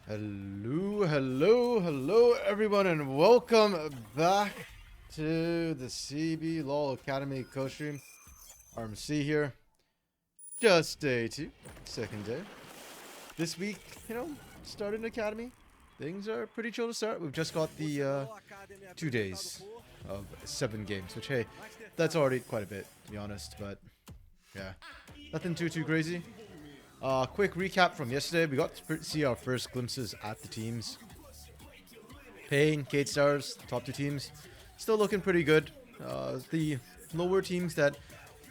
Hello, everyone, and welcome back to the CBLOL Academy co-stream. RMC here. Just day 2, second day. This week, started an academy. Things are pretty chill to start. We've just got the 2 days of 7 games, which, hey, that's already quite a bit, to be honest, but yeah, nothing too crazy. Quick recap from yesterday. We got to see our first glimpses at the teams. Pain, Kate Stars, top 2 teams, still looking pretty good. The lower teams that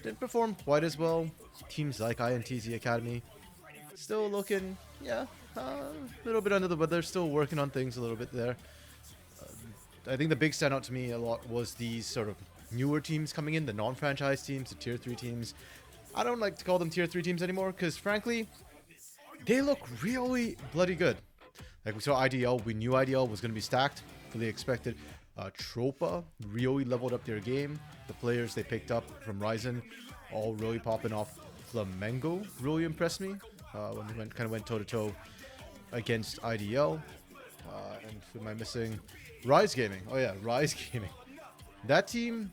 didn't perform quite as well, teams like INTZ Academy, still looking, a little bit under the weather, still working on things a little bit there. I think the big standout to me a lot was these sort of newer teams coming in, the non-franchise teams, the tier 3 teams. I don't like to call them tier 3 teams anymore because, frankly, they look really bloody good. Like, we saw IDL, we knew IDL was going to be stacked, fully expected. Tropa really leveled up their game. The players they picked up from Ryzen all really popping off. Flamengo really impressed me when we went toe-to-toe against IDL. And who am I missing? Rise Gaming. Oh yeah, Rise Gaming. That team,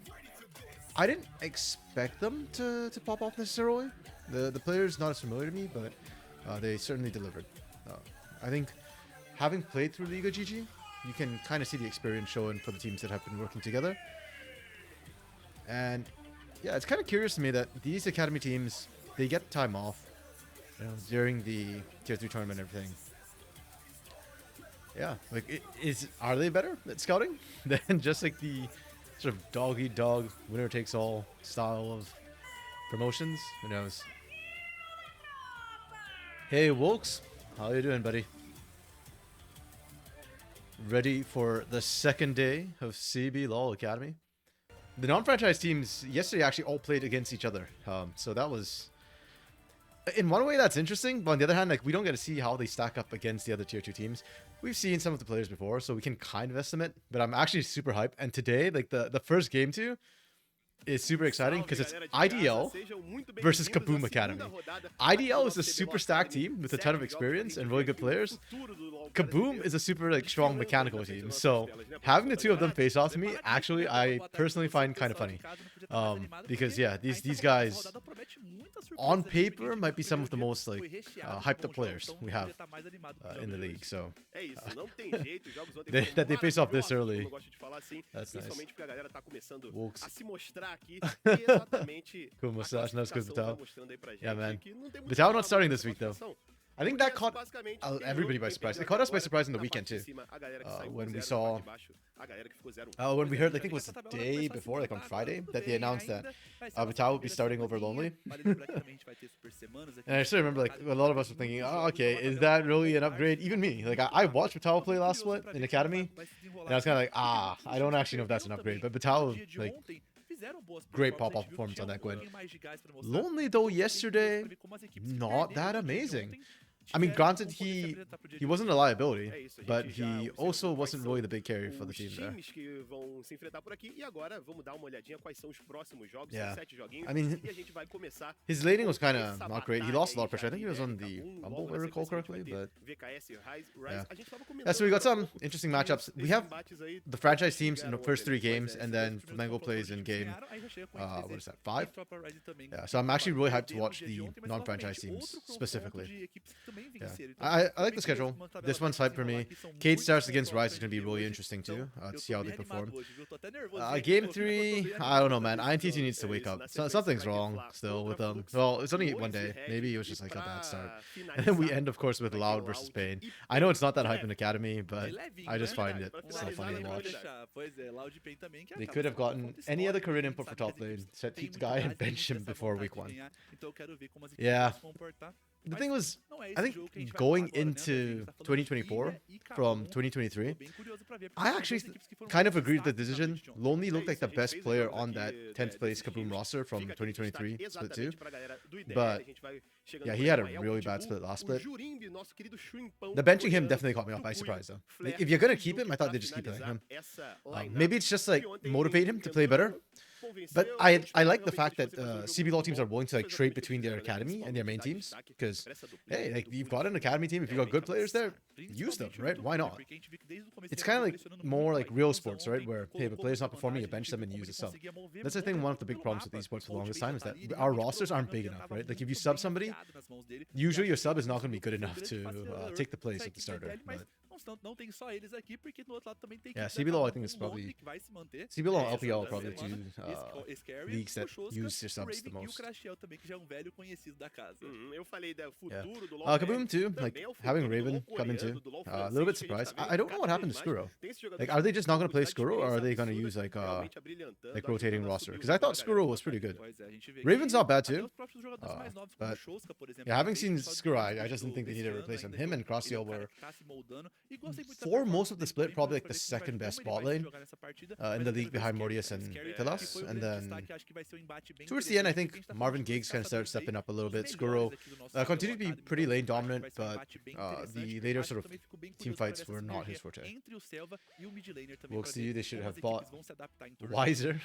I didn't expect them to pop off necessarily. The players not as familiar to me, but they certainly delivered. I think having played through Liga GG, you can kind of see the experience showing for the teams that have been working together. And yeah, it's kind of curious to me that these academy teams, they get time off during the tier 3 tournament and everything. Yeah, like are they better at scouting than just like the sort of dog-eat-dog, winner-takes-all style of promotions? Who knows? Hey, Wilkes. How you doing, buddy? Ready for the second day of CBLOL Academy? The non-franchise teams yesterday actually all played against each other. So that was... In one way, that's interesting. But on the other hand, like, we don't get to see how they stack up against the other tier 2 teams. We've seen some of the players before, so we can kind of estimate. But I'm actually super hyped. And today, like, the first game too is super exciting because it's IDL versus Kaboom Academy. IDL is a super stacked team with a ton of experience and really good players. Kaboom is a super strong mechanical team. So having the two of them face off to me, actually, I personally find kind of funny. Because yeah, these guys on paper might be some of the most hyped up players we have in the league. So that they face off this early, that's nice. Cool mustache, nice good Vital. Yeah, man. Vital not starting this week though. I think that caught everybody by surprise. It caught us by surprise in the weekend too. When we saw, when we heard, I think it was the day before, like on Friday, that they announced that Vital would be starting over Lonely. And I still remember, like, a lot of us were thinking, oh, okay, is that really an upgrade? Even me, like, I watched Vital play last split in Academy, and I was kind of like, I don't actually know if that's an upgrade, but Vital, like, great pop-off performance on that Gwen. Lonely though yesterday, not that amazing. I mean, granted, he wasn't a liability, but he also wasn't really the big carry for the team there. Yeah, I mean, his laning was kind of not great. He lost a lot of pressure. I think he was on the Rumble, if I recall correctly, but yeah. So we got some interesting matchups. We have the franchise teams in the first 3 games, and then Flamengo plays in game, what is that, 5? Yeah, so I'm actually really hyped to watch the non-franchise teams specifically. Yeah. I like the schedule. This one's hype for me. Kate Stars against Rise is going to be really interesting too, to see how they perform. Game 3, I don't know, man. INTZ needs to wake up. Something's wrong still with them. Well, it's only 1 day. Maybe it was just like a bad start. And then we end, of course, with Loud versus Pain. I know it's not that hype in Academy, but I just find it so funny to watch. They could have gotten any other Korean input for top lane, set the guy and bench him before week 1. Yeah. The thing was, I think going into 2024 from 2023, I actually kind of agreed with the decision. Lonely looked like the best player on that 10th place Kaboom roster from 2023 split 2. But yeah, he had a really bad split last split. The benching him definitely caught me off by surprise though. Like, if you're going to keep him, I thought they'd just keep him. Maybe it's just like motivate him to play better. But I like the fact that CBLOL teams are willing to like trade between their academy and their main teams, because hey, like you've got an academy team, if you've got good players there, use them, right? Why not? It's kind of like more like real sports, right? Where hey, if a player's not performing, you bench them and use a sub. That's I think one of the big problems with esports for the longest time is that our rosters aren't big enough, right? Like if you sub somebody, usually your sub is not going to be good enough to take the place of the starter. But yeah, CBLOL I think is probably CBLOL and LPL are probably the two leagues that use their subs the most. Yeah. Kaboom too, like having Raven come in too. A little bit surprised. I don't know what happened to Skuro. Like, are they just not going to play Skuro, or are they going to use like rotating roster? Because I thought Skuro was pretty good. Raven's not bad too. But yeah, having seen Skuro, I just didn't think they needed to replace him. Him and Crossfield were for most of the split probably like the second best bot lane in the league behind Mortius and Pilas. And then towards the end, I think Marvin Giggs kind of started stepping up a little bit. Skuro continued to be pretty lane dominant, but the later sort of team fights were not his forte. We'll see, they should have bought Wiser.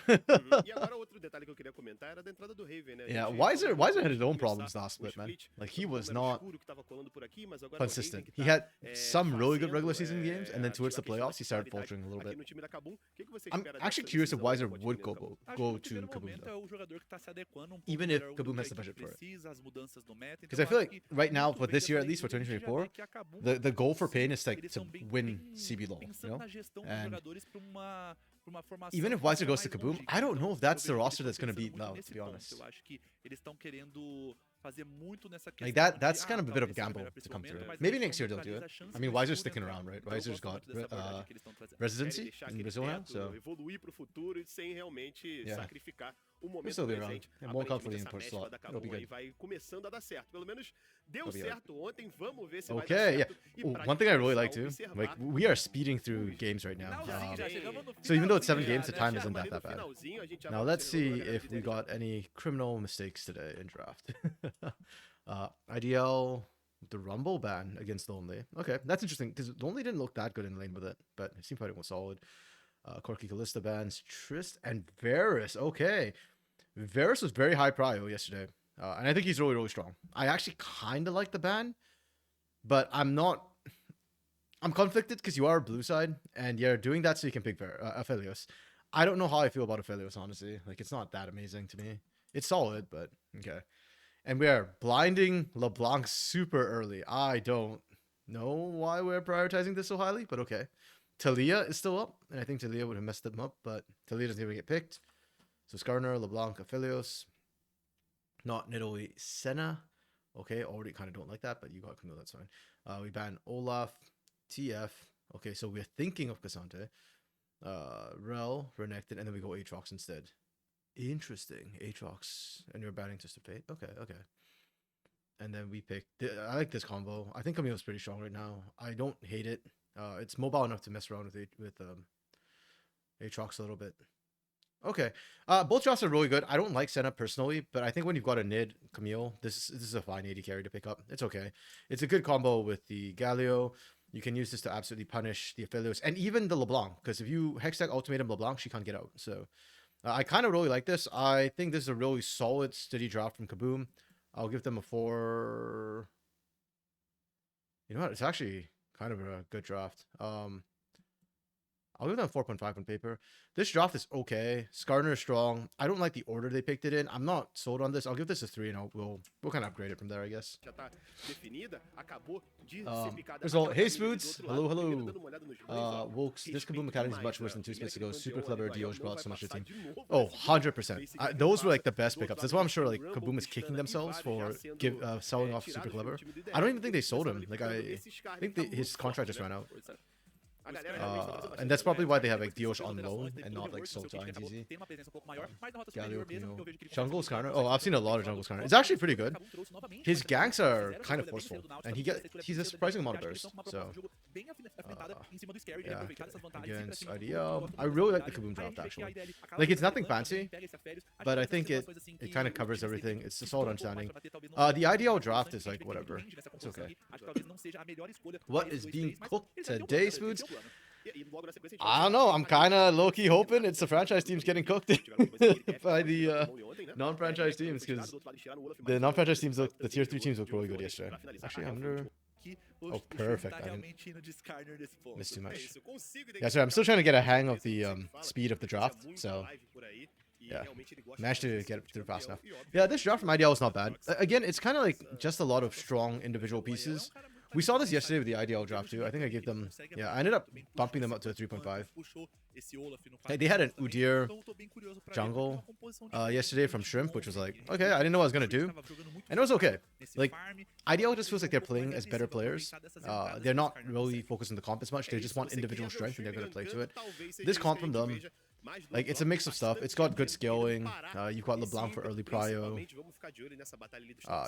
Yeah, Wiser had his own problems last split, man. Like, he was not consistent. He had some really good regular season games, and then towards the playoffs, he started faltering a little bit. I'm actually curious if Wiser would go to Kaboom, though. Even if Kaboom has the budget for it. Because I feel like right now, for this year at least, for 2024, the goal for Pain is like to win CBLOL, you know? And even if Wiser goes to Kaboom, I don't know if that's the roster that's going to beat now, to be honest. Like that's kind of a bit of a gamble to come through. Maybe next year they'll do it. I mean, Wiser's sticking around, right? Wiser's got residency in Brazil now, so yeah. He'll still be around. And won't come for the import slot. It'll be good. Okay, yeah. Ooh, one thing I really like too, like we are speeding through games right now. So even though it's 7 games, the time isn't that bad. Now let's see if we got any criminal mistakes today in draft. IDL, the Rumble ban against Lonely. Okay, that's interesting because Lonely didn't look that good in lane with it, but his team fighting was solid. Corky Callista bans Trist and Varus. Okay, Varus was very high prio yesterday, and I think he's really, really strong. I actually kind of like the ban, but I'm conflicted because you are blue side, and you're doing that so you can pick Aphelios. I don't know how I feel about Aphelios, honestly. Like, it's not that amazing to me. It's solid, but okay. And we are blinding LeBlanc super early. I don't know why we're prioritizing this so highly, but okay. Talia is still up, and I think Talia would have messed them up, but Talia doesn't even get picked. So Skarner, LeBlanc, Aphelios. Not Nidalee, Senna. Okay, already kind of don't like that, but you got Camille, that's fine. We ban Olaf, TF. Okay, so we're thinking of Cassante. Rel, Renekton, and then we go Aatrox instead. Interesting. Aatrox, and you're banning Twisted Fate. Okay. And then we pick... I like this combo. I think Camille's pretty strong right now. I don't hate it. It's mobile enough to mess around with Aatrox a little bit. Okay. Both drafts are really good. I don't like Senna personally, but I think when you've got a Nid, Camille, this is a fine AD carry to pick up. It's okay. It's a good combo with the Galio. You can use this to absolutely punish the Aphelios and even the LeBlanc, because if you Hextech Ultimatum LeBlanc, she can't get out. So I kind of really like this. I think this is a really solid, steady draft from Kaboom. I'll give them a 4. You know what? It's actually kind of a good draft. I'll give them 4.5 on paper. This draft is okay. Skarner is strong. I don't like the order they picked it in. I'm not sold on this. I'll give this a 3, and we'll kind of upgrade it from there, I guess. Result. Hey, Spoods. Hello. Wilkes, this Kaboom Academy is much worse than 2 splits ago. Super clever. Dioj brought so much to the team. Oh, 100%. Those were like the best pickups. That's why I'm sure like Kaboom is kicking themselves for selling off Super Clever. I don't even think they sold him. Like I think his contract just ran out. And that's probably why they have like Dios on loan and not like sold to INTZ. Galio, Camille. Jungle Skarner. Oh, I've seen a lot of Jungle Skarner. It's actually pretty good. His ganks are kind of forceful, and he's a surprising amount of burst. So yeah, against IDL, I really like the Kaboom draft actually. Like, it's nothing fancy, but I think it kind of covers everything. It's a solid understanding. The IDL draft is like whatever. It's okay. What is being cooked today, Spoods? I don't know. I'm kind of low-key hoping it's the franchise teams getting cooked by the non-franchise teams, because the non-franchise teams, the tier 3 teams look really good yesterday. Actually, I wonder... Oh, perfect. I didn't miss too much. Yeah, sorry, I'm still trying to get a hang of the speed of the draft, so... Yeah, managed to get it through fast enough. Yeah, this draft from IDL is not bad. Again, it's kind of like just a lot of strong individual pieces. We saw this yesterday with the IDL draft too. I think I gave them... Yeah, I ended up bumping them up to a 3.5. Hey, they had an Udyr jungle yesterday from Shrimp, which was like, okay, I didn't know what I was going to do. And it was okay. Like, IDL just feels like they're playing as better players. They're not really focused on the comp as much. They just want individual strength and they're going to play to it. This comp from them... Like, it's a mix of stuff. It's got good scaling. You've got LeBlanc for early prio.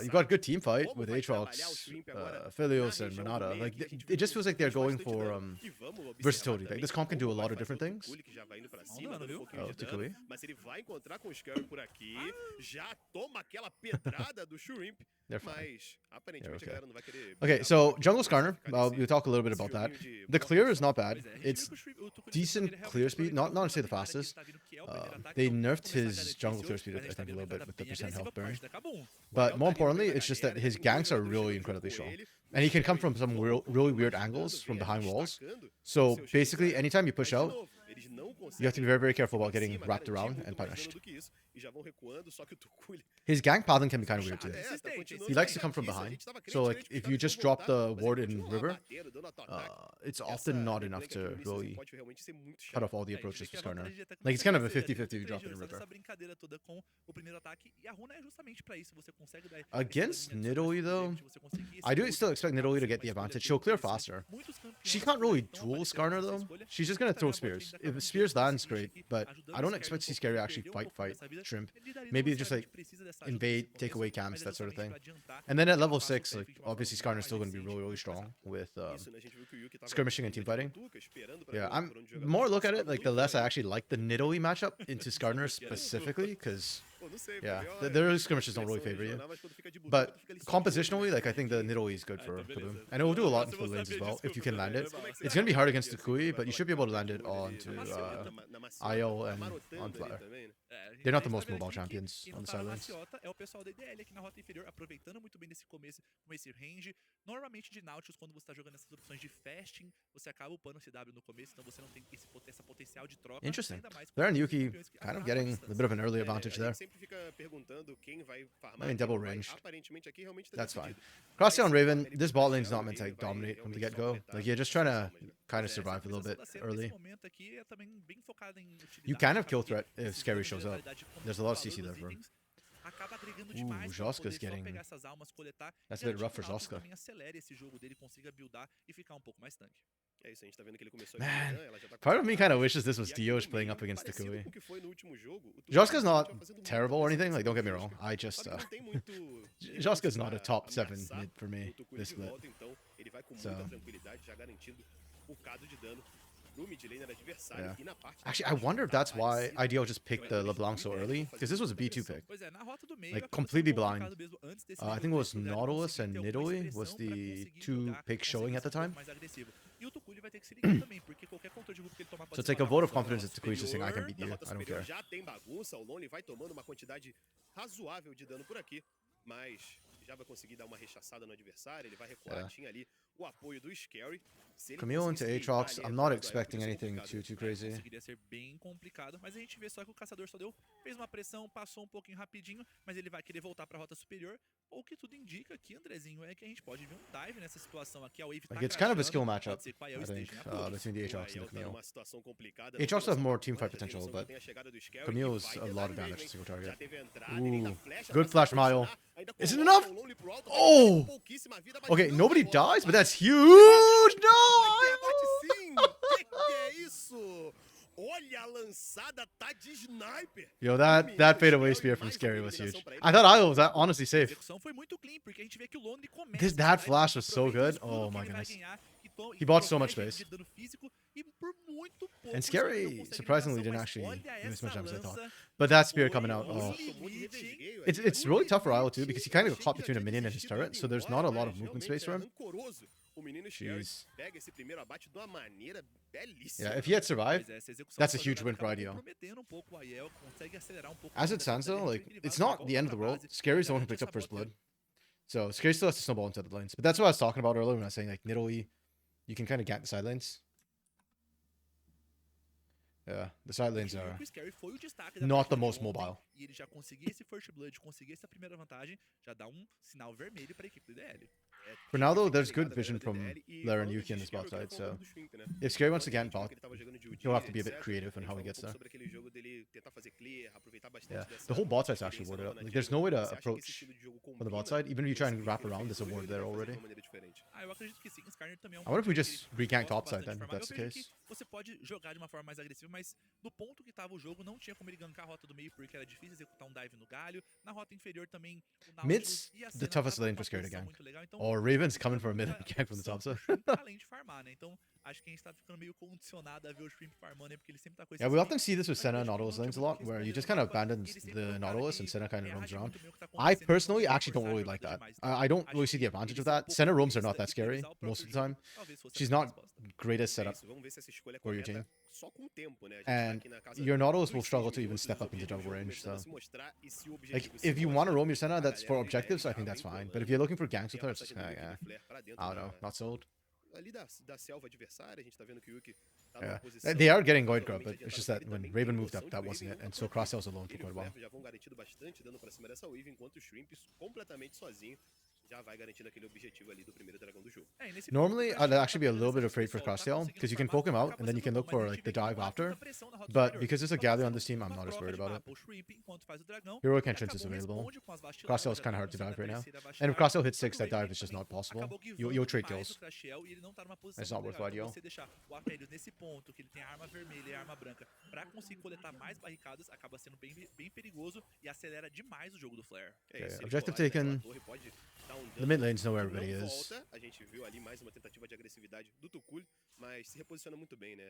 You've got good team fight with Aatrox, Philios, and Renata. Like, it just feels like they're going for versatility. Like, this comp can do a lot of different things. Oh, Tukui. They're fine. They're okay. Okay, so Jungle Skarner, we'll talk a little bit about that. The clear is not bad. It's decent clear speed, not to say the fastest. They nerfed his jungle clear speed, I think, a little bit with the percent health burn. But more importantly, it's just that his ganks are really incredibly strong. And he can come from some really weird angles from behind walls. So basically, anytime you push out, you have to be very, very careful about getting wrapped around and punished. His gank pathing can be kind of weird too. He likes to come from behind. So like, if you just drop the ward in river, it's often not enough to really cut off all the approaches for Skarner. Like, it's kind of a 50-50 drop in river. Against Nidalee though, I do still expect Nidalee to get the advantage. She'll clear faster. She can't really duel Skarner though. She's just going to throw spears. If spears lands, great, but I don't expect to see Scary actually fight Shrimp. Maybe just like invade, take away camps, that sort of thing. And then at level 6, like, obviously Skarner's still going to be really, really strong with skirmishing and team fighting. Yeah, I'm more look at it like the less I actually like the Nidalee matchup into Skarner specifically, because yeah, their skirmishes don't really favor you. But compositionally, like, I think the Nidalee is good for Kaboom. And it will do a lot into the lanes as well, if you can land it. It's going to be hard against Tukui, but you should be able to land it onto IO and on Flare. They're not the most mobile champions on the sidelines. Normalmente de Nautilus, quando você está jogando essas opções de fasting, você acaba upando o CW no começo, então você não tem essa potencial de troca. Interesting. There and Yuki kind of getting a bit of an early advantage there. I mean, double range. That's fine. Crosshair on Raven, this bot lane's not meant to like, dominate from the get-go. Like, you're just trying to kind of survive a little bit early. You can have kill threat if Scary shows up. There's a lot of CC there for him. Ooh, Joska's getting... That's a bit rough for Joska. Man, part of me kind of wishes this was Dios playing up against Tukui. Joska's not terrible or anything, like, don't get me wrong. I just... Joska's not a top 7 mid for me, this split. So... Yeah. Actually, I wonder if that's why IDL just picked the LeBlanc so early, because this was a B2 pick. Like, completely blind. I think it was Nautilus and Nidalee was the 2 picks showing at the time. So it's like a vote of confidence that Tukui is just saying, I can beat you, I don't care. Camille into Aatrox, I'm not expecting anything too crazy. Like, it's kind of a skill matchup, I think, between the Aatrox and the Camille. Aatrox have more team fight potential, but Camille is a lot of damage to single target. Ooh, good flash from Io. Is it enough? Oh! Okay, nobody dies, but that's huge! No! Yo, that fadeaway spear from Scary was huge. I thought Io was honestly safe. That flash was so good. Oh my goodness. He bought so much space. And Scary, surprisingly, didn't actually miss much damage as I thought. But that spear coming out, oh. It's really tough for Io too, because he kind of got caught between a minion and his turret, so there's not a lot of movement space for him. O menino Scary Jeez. pega esse primeiro abate de uma maneira belíssima. Yeah, if he had survived, Pois é, essa execução that's a da huge jogada win for acaba IDO. comprometendo um pouco o Aiel, consegue acelerar um pouco As o it stands andamento though, ali, like, ele vai it's de not volta the end of pra the world. base, Scary's the one who garante picked up essa first bota. blood. So Scary still has to snowball into the lanes. But that's what I was talking about earlier when I was saying, like, Nidalee, you can kind of gank the side lanes. Yeah, the side lanes are O Scary foi o destaque da not the partida de most ontem, mobile. e ele já conseguir esse first blood, conseguir essa primeira vantagem, já dá um sinal vermelho para a equipe do DL. For now, though, there's good vision from Lara and Yuki on this bot side, so if Scary wants to get bot, he'll have to be a bit creative in how he gets there. Yeah, the whole bot side's actually warded up. Like, there's no way to approach on the bot side. Even if you try and wrap around, there's a ward there already. Ah, eu acredito que sim, Skarner também é I wonder if we time just que ele regank gosta top side bastante then, de if farmar. that's the Eu acredito case. que você pode jogar de uma forma mais agressiva, mas no ponto que tava o jogo, não tinha como ele gankar a rota do meio, porque era difícil executar um dive no galho. Na rota inferior também, o Nautilus Mid's e a the Senna toughest tava lane numa for Scary to posição gank. muito legal, então Or Raven's tinha coming for a mid muita and gank from the opção top side. pro Shrimp, além de farmar, né? Então, acho que a gente tá ficando meio condicionado a ver o Shrimp farmando, né? Porque ele sempre tá com esse Yeah, we often split, see this with mas Senna o and Shrimp Nautilus não tinha lanes a muito o lot, que where you responder just no kind of mapa, abandon ele sempre the é um cara Nautilus que and Senna kind of roams reage around. muito bem ao que tá I acontecendo, então personally não actually don't forçar a really like jogada that. demais. Então, I don't acho really see que the advantage ele of ser um that. pouco Senna roams are egoísta not that e scary priorizar o most próprio of the time. jogo, talvez fosse a She's melhor not resposta. greatest setup Vamos ver se essa escolha é for your correta team. só com o tempo, né? A gente And tá aqui na casa your Nautilus will dos struggle 6 to even minutos, step os up into objetivos jungle vão range, começando a so se mostrar e se o like objetivo se if you want to mostra, roam your Senna, a that's for galera do IDL objectives, I já think that's vem fine. But if colando. you're looking for ganks Tem with a her, it's just passagem do kind Yuki of, de flare pra dentro I don't know, not sold. ali da selva adversária. A gente tá vendo que o Yuki tá numa Yeah, posição they are getting Void Grub, totalmente but it's just adiantada that pra ele. when Também Raven tem moved up, noção that que o wasn't Raven it, não and so aproveitou. Crosshell's alone for Ele e quite o a while. Flav já vão garantindo bastante dano pra cima dessa wave, enquanto o Shrimps completamente sozinho já vai garantindo aquele objetivo ali do primeiro dragão do jogo. É, e nesse Normally, ponto, pra I'd Shrimp actually be a tá little bit pegando afraid esse for pessoal, tá Crosshell, conseguindo because you can farmar, poke him out, acaba and then you sendo can bom, look mas a for gente like the vê que não dive há after. tanta pressão na rota But inferior. because there's a Tá Galio on fazendo this team, I'm uma not as troca worried de about it. mapa, o Shrimp, enquanto faz o dragão, Heroic e entrance is acabou available. responde com as vaciladas Crosshell's ali, kind of hard to consegue dive right now. aparecer a And if vacilar, Crosshell hits enquanto 6, o that Raven dive is just também not possible. acabou You'll guivando trade demais kills. o Crashiel e ele não tá numa posição It's muito not worth legal. Então IDO. você deixar o Apelios nesse ponto, que ele tem a arma vermelha e a arma branca, pra conseguir coletar mais barricadas, acaba sendo bem perigoso e acelera demais o jogo do Flare. Okay, Se ele objective colar ali naquela taken. torre, pode dar um The dano mid lanes know where que everybody não is. volta. A gente viu ali mais uma tentativa de agressividade do Tukul, mas se reposiciona muito bem, né?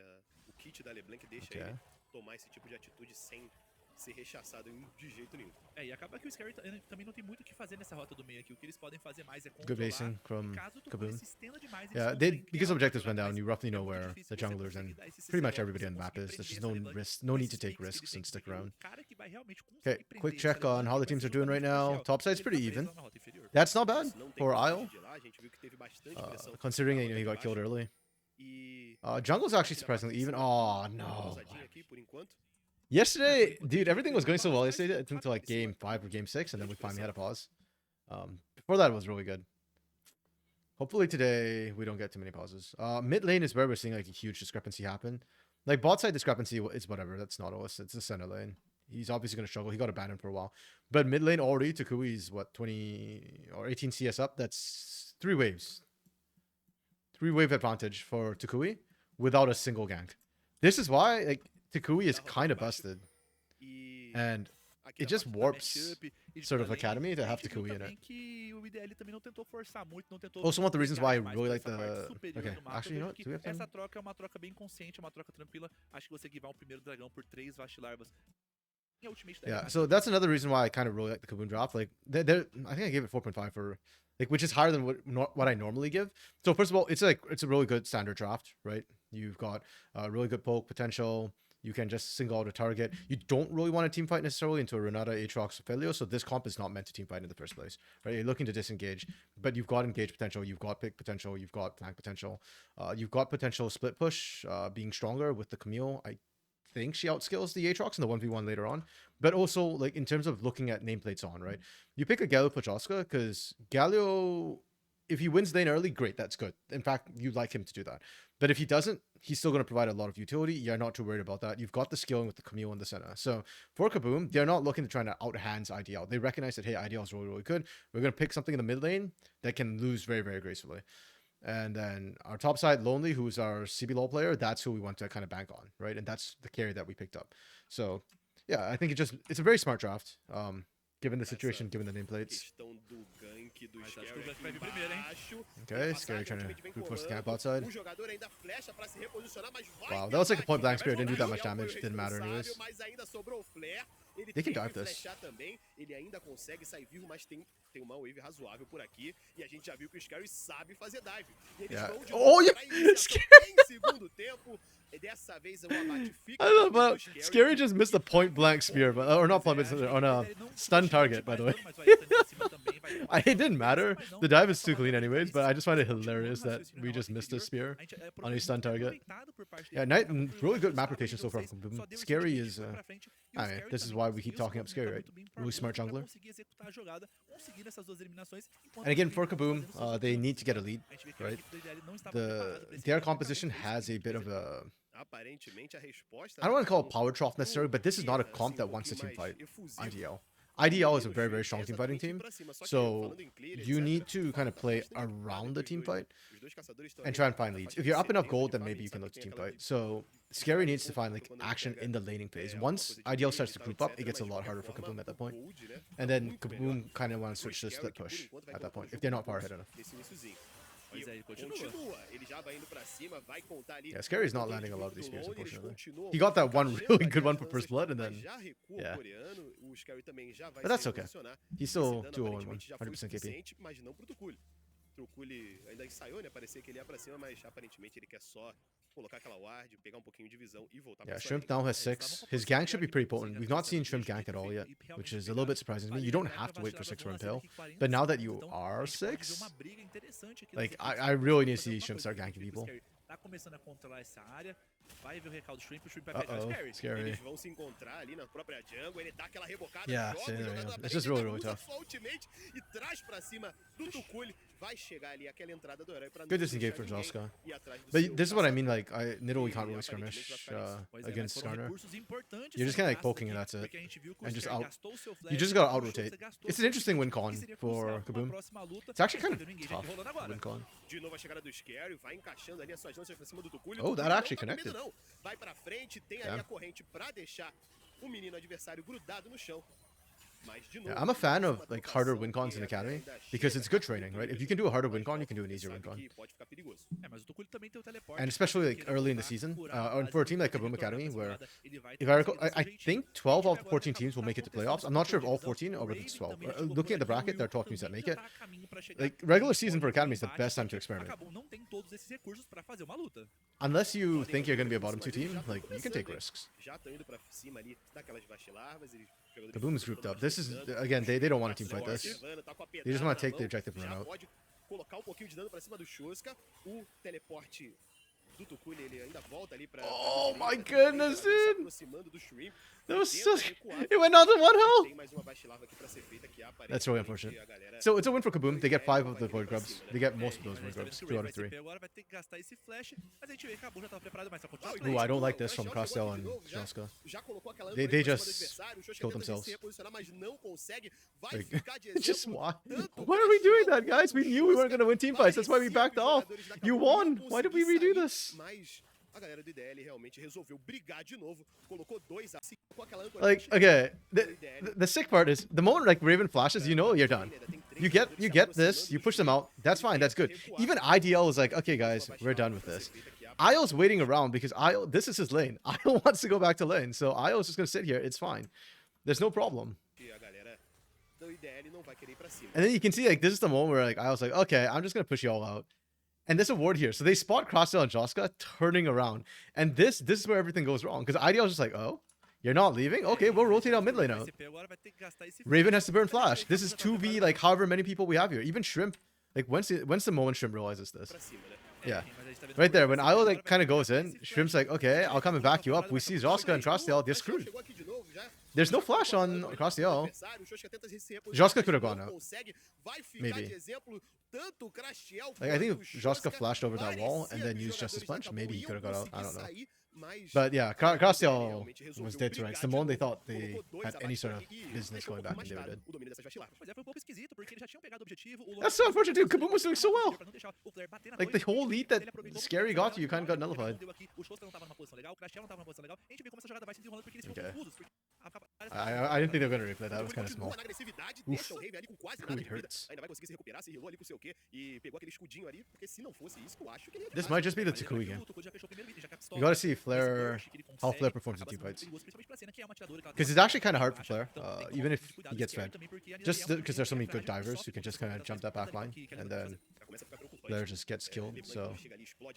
O kit da LeBlanc deixa Okay. ele tomar esse tipo de atitude sem ser rechaçado de jeito nenhum. É, e acaba que o Scary também não tem muito o que fazer nessa rota do meio aqui. O que eles podem fazer mais é Good controlar. basing from E caso o Tukul Kaboom. se estenda demais, eles Yeah, conseguem criar because uma objectives jogada, went down, mas you roughly é know muito where difícil the você junglers and conseguir dar esse pretty much CBLOL, everybody você on the map conseguir is. There's just prender no essa LeBlanc risk, no com need to esses take fakes que ele risks tem, and stick porque o around. cara que vai realmente conseguir Okay, prender quick essa check on LeBlanc how the vai teams ser are doing right justamente o now. Crashiel. Top side's Ele tá pretty preso even. lá na rota inferior. That's not bad Não tem for como Isle, fugir de lá. A gente viu que teve bastante pressão considering na he rota got de killed baixo. early. E Jungle's actually aqui na parte surprisingly de even. cima, Oh, uma no. pausadinha aqui por enquanto. Yesterday, dude, everything was going so well yesterday until like game 5 or game 6, and then we finally had a pause. Before that, it was really good. Hopefully today we don't get too many pauses. Mid lane is where we're seeing like a huge discrepancy happen. Like bot side discrepancy is whatever. That's not us. It's the center lane. He's obviously going to struggle. He got abandoned for a while. But mid lane already, Takui's what, 20 or 18 CS up? That's 3 waves. 3 wave advantage for Takui without a single gank. This is why like Takui is kind of busted. E And aqui it na just parte da warps Matchup, e sort of além, academy to a have gente viu Takui in também it. que o IDL também não tentou forçar muito, não tentou Also, one of the reasons why I brigar demais really por like essa parte the... superior Okay, do mapa. actually, Eu you know vejo what? que Do we have time? essa troca é uma troca bem consciente, é uma troca tranquila. Acho que você guivar o primeiro dragão por 3 vacilarvas. É o ultimate da Yeah, LH. so that's another reason why I kind of really like the Kaboom drop. Like, I think I gave it 4.5 for, like, which is higher than what I normally give. So first of all, it's a really good standard draft, right? You've got really good poke potential. You can just single out a target. You don't really want a team fight necessarily into a Renata, Aatrox, Ophelio, so this comp is not meant to team fight in the first place, right? You're looking to disengage, but you've got engage potential, you've got pick potential, you've got flank potential, you've got potential split push, being stronger with the Camille. I think she outskills the Aatrox in the 1v1 later on, but also like in terms of looking at nameplates on, right? You pick a Galio Pachoska because Galio, if he wins lane early, great, that's good. In fact, you'd like him to do that. But if he doesn't, he's still going to provide a lot of utility. You're not too worried about that. You've got the skilling with the Camille in the center. So for Kaboom, they're not looking to try to outhands IDL. They recognize that, hey, IDL is really, really good. We're going to pick something in the mid lane that can lose very, very gracefully. And then our top side, Lonely, who's our CBLOL player, that's who we want to kind of bank on, right? And that's the carry that we picked up. So, yeah, I think it's a very smart draft, given the situation, given the nameplates. questão do gank do Mas acho que o Scary gank aqui vai vir primeiro, hein? embaixo. Okay, Scary trying to brute force the camp outside. O jogador ainda flecha pra se reposicionar, mas vai Wow, that was like a tentar point blank aqui. spear. Didn't do that much Gabriel foi damage. o Didn't matter anyways. responsável, mas ainda sobrou o flare. Ele They can tem dive que this. flechar também, ele ainda consegue sair vivo, mas tem uma wave razoável por aqui. E a gente já viu que o Scary sabe fazer dive. E eles Yeah. vão de Oh, novo yeah. pra iniciação em segundo tempo. E dessa vez o abate fica I don't know, com o but Scary. Scary just missed a point blank spear, but or not point blank, on a stun target, by the way. It didn't matter. The dive is too clean anyways, but I just find it hilarious that we just missed a spear on a stun target. Yeah, Knight, really good map rotation so far from Boom. Scary is, I mean, this is why we keep talking up Scary, right? Really smart jungler. And again, for Kaboom, they need to get a lead, right? Their composition has a bit of a, I don't want to call it power trough necessarily, but this is not a comp that wants to team fight IDL. IDL is a very, very strong team fighting team, so you need to kind of play around the team fight and try and find leads. If you're up enough gold, then maybe you can look to team fight. So Scary needs to find like action in the laning phase. Once IDL starts to group up, it gets a lot harder for Kaboom at that point. And then Kaboom kind of want to switch to split push at that point, if they're not far ahead enough. Pois é, ele continua. Ele já vai indo pra cima, vai contar ali. Yeah, Scary's not landing a lot of these spears, unfortunately. He got that one really good one for First Blood, and then, yeah. But that's okay. He's still 2-0-1, 100% KP. Mas não pro Tuculi. Tuculi ainda ensaiou, né? Parecia que ele ia pra cima, mas aparentemente ele quer só colocar aquela ward, pegar um pouquinho de visão e voltar pra Yeah, sua Shrimp linha. now has 6. His gank should be pretty potent. We've not seen Shrimp gank at all yet, which is a little bit surprising to me. You don't have to wait for 6 for Impale, but now that you are 6, like, I really need to see Shrimp start ganking people. Tá começando a controlar essa área. Vai ver o recaldo do Shrimp, o Shrimp vai pegar o Scary. Scary. Eles vão se encontrar ali na própria jungle, ele dá aquela rebocada, Yeah, joga same o there, jogador yeah. da It's just frente, really, really usa tough. sua ultimate e traz pra cima do Tuculi. Vai chegar ali aquela entrada do herói pra Good não disengage deixar for ninguém Joska. ir atrás do But seu this is what I caçador. mean, like, Nido, we can't really skirmish against Skarner. You're just kind of like poking and that's it. And just out. You just gotta out-rotate. It's an interesting win con for Kaboom. It's actually kind of tough win con. De novo a chegada do Scary, vai encaixando ali as suas lanças pra cima do Tuculi. Oh, that Tuculi actually não tá com medo, connected. não. Vai pra frente, tem ali Yeah. a corrente pra deixar o menino adversário grudado no chão. Mas de novo, Yeah, I'm a fan of uma like trocação harder win cons que in Academy ainda because chega it's good na training, right? frente If you can do a harder do win con, you can do an ele easier win sabe con. que pode ficar perigoso. É, mas o Tuculi também tem o teleporte. And especially like early in the season, and for a team like Kaboom Academy, where if I recall, I think 12 out of the 14 teams will make it to playoffs. I'm not sure if all 14 or whether it's 12. Looking at the bracket, there are 12 teams that make it. Like regular season for Academy is the best time to experiment. Não tem todos esses recursos para fazer uma luta. Unless you think you're going to be a bottom 2 team, like you can take risks. Já estão indo pra cima ali daquelas vacilarvas, eles jogadores Kaboom is grouped up. This is again, they don't want to team fight this. They just want to take the objective and run Já out. pode colocar um pouquinho de dano pra cima do Shoska. O teleporte do Tuculi, ele ainda volta ali pra... Oh pra my direita, goodness, se dude! aproximando do Shrimp. That was Tenta so. recuar. It went down to 1 health. Tem mais uma vacilarva aqui pra ser feita, que That's really aparentemente unfortunate. a galera So it's a win for Kaboom. They get 5 of the void grubs. They get most of those void grubs. 2 out of 3. Agora vai ter que gastar esse flash, mas a gente vê que acabou, já tava preparado, mas só continua Ooh, I don't like this from Crosstell and Joska. Já colocou aquela They âncora pra just cima do adversário, o Shoska killed tenta themselves. se reposicionar, mas não consegue. Vai Like, ficar de just exemplo, why? tanto Why are we doing Crosstell that, guys? We quanto knew we weren't Shoska. gonna win team fights. That's why we backed off. You won. Why did we redo this? Mas a galera do IDL realmente resolveu brigar de novo, colocou 2 a 5 com aquela âncora. Like, okay, the sick part is the moment like Raven flashes, you know you're done. You get this, you push them out. That's fine. That's good. Even IDL is like, okay, guys, we're done with this. IO's waiting around because IO, this is his lane. IO wants to go back to lane, so IO's just gonna sit here. It's fine. There's no problem. A galera do IDL não vai querer ir pra cima. And then you can see like this is the moment where like I was like, okay, I'm just gonna push you all out. And there's a ward here. So they spot Crosstell and Joska turning around. And this is where everything goes wrong. Because IDL is just like, oh, you're not leaving? Okay, we'll rotate out mid lane out. Raven has to burn flash. This is 2v like however many people we have here. Even Shrimp, like when's the moment Shrimp realizes this? Yeah. Right there, when IO like kind of goes in, Shrimp's like, okay, I'll come and back you up. We see Joska and Crosstell, they're screwed. There's no flash on Crosstell. Joska could have gone out. Maybe. Like I think if Joska flashed over that wall and then used Justice Punch, maybe he could have got out. I don't know. But yeah, Crosstell was dead to rights. The moment they thought they had any sort of business going back, and they were dead. That's so unfortunate too. Kaboom was doing so well. Like the whole lead that Scary got you kind of got nullified. Okay. I didn't think they were gonna replay that. It was kind of small. Oof. It hurts. This might just be the Takui game. You gotta see Flare, how Flare performs in team fights. Because it's actually kind of hard for player, even if he gets fed. Just because there's so many good divers who can just kind of jump that back line, and then player just gets killed. So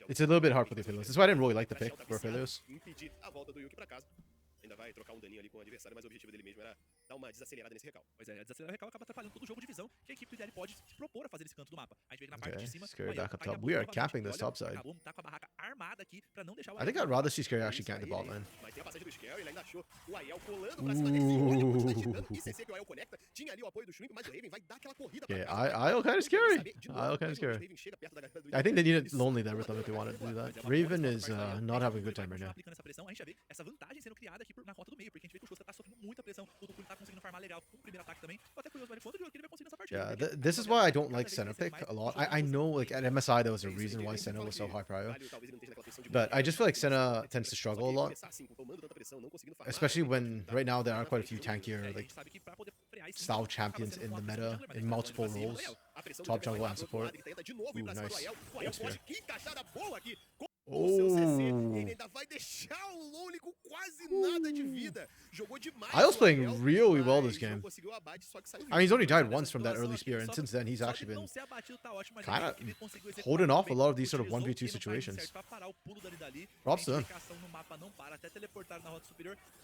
it's a little bit hard for the Aphelios. That's why I didn't really like the pick for Aphelios. Ainda vai trocar daninho ali com o adversário, mas o objetivo dele mesmo era dar uma desacelerada nesse recal. Pois é, desacelerar o recal acaba atrapalhando todo o jogo de visão que a equipe do IDL pode se propor a fazer nesse canto do mapa. A gente vê que na parte de cima, Scary back up top. We are capping this top side. Tá com a barraca armada aqui para não deixar o I think I'd rather see Scary actually gank the bot lane. Mas tem a passagem do Scary, ele ainda achou o Aiel colando pra cima desse. Olha a quantidade de dano. ICC que o Aiel conecta. Tinha ali o apoio do Shrimp, mas o Raven vai dar aquela corrida pra Yeah, Aiel kind of scary. Aiel kind of scary. I think they need it lonely there with them if they want to do that. Raven is not having a good time right now. Aplicando essa pressão, a gente já vê essa vantagem sendo criada aqui na rota do meio, porque a gente vê que o Shosta tá sofrendo muita pressão, o Tuculi tá conseguindo farmar legal com o primeiro ataque também. Tô até curioso para ver quanto de que ele vai conseguir nessa partida. Yeah, this is why I don't like center pick a lot. I know like at MSI there was a reason why Senna was so high prio, but I just feel like Senna tends to struggle a lot, especially when right now there are quite a few tankier like style champions in the meta in multiple roles, top jungle and support. Ooh, nice. O seu CC, ele ainda vai deixar o Lonely com quase nada de vida. Jogou demais. Aiel's playing really well this game. I mean, he's only died once from that early spear, and since then he's actually been kind of holding off a lot of these sort of 1v2 situations. Props to him.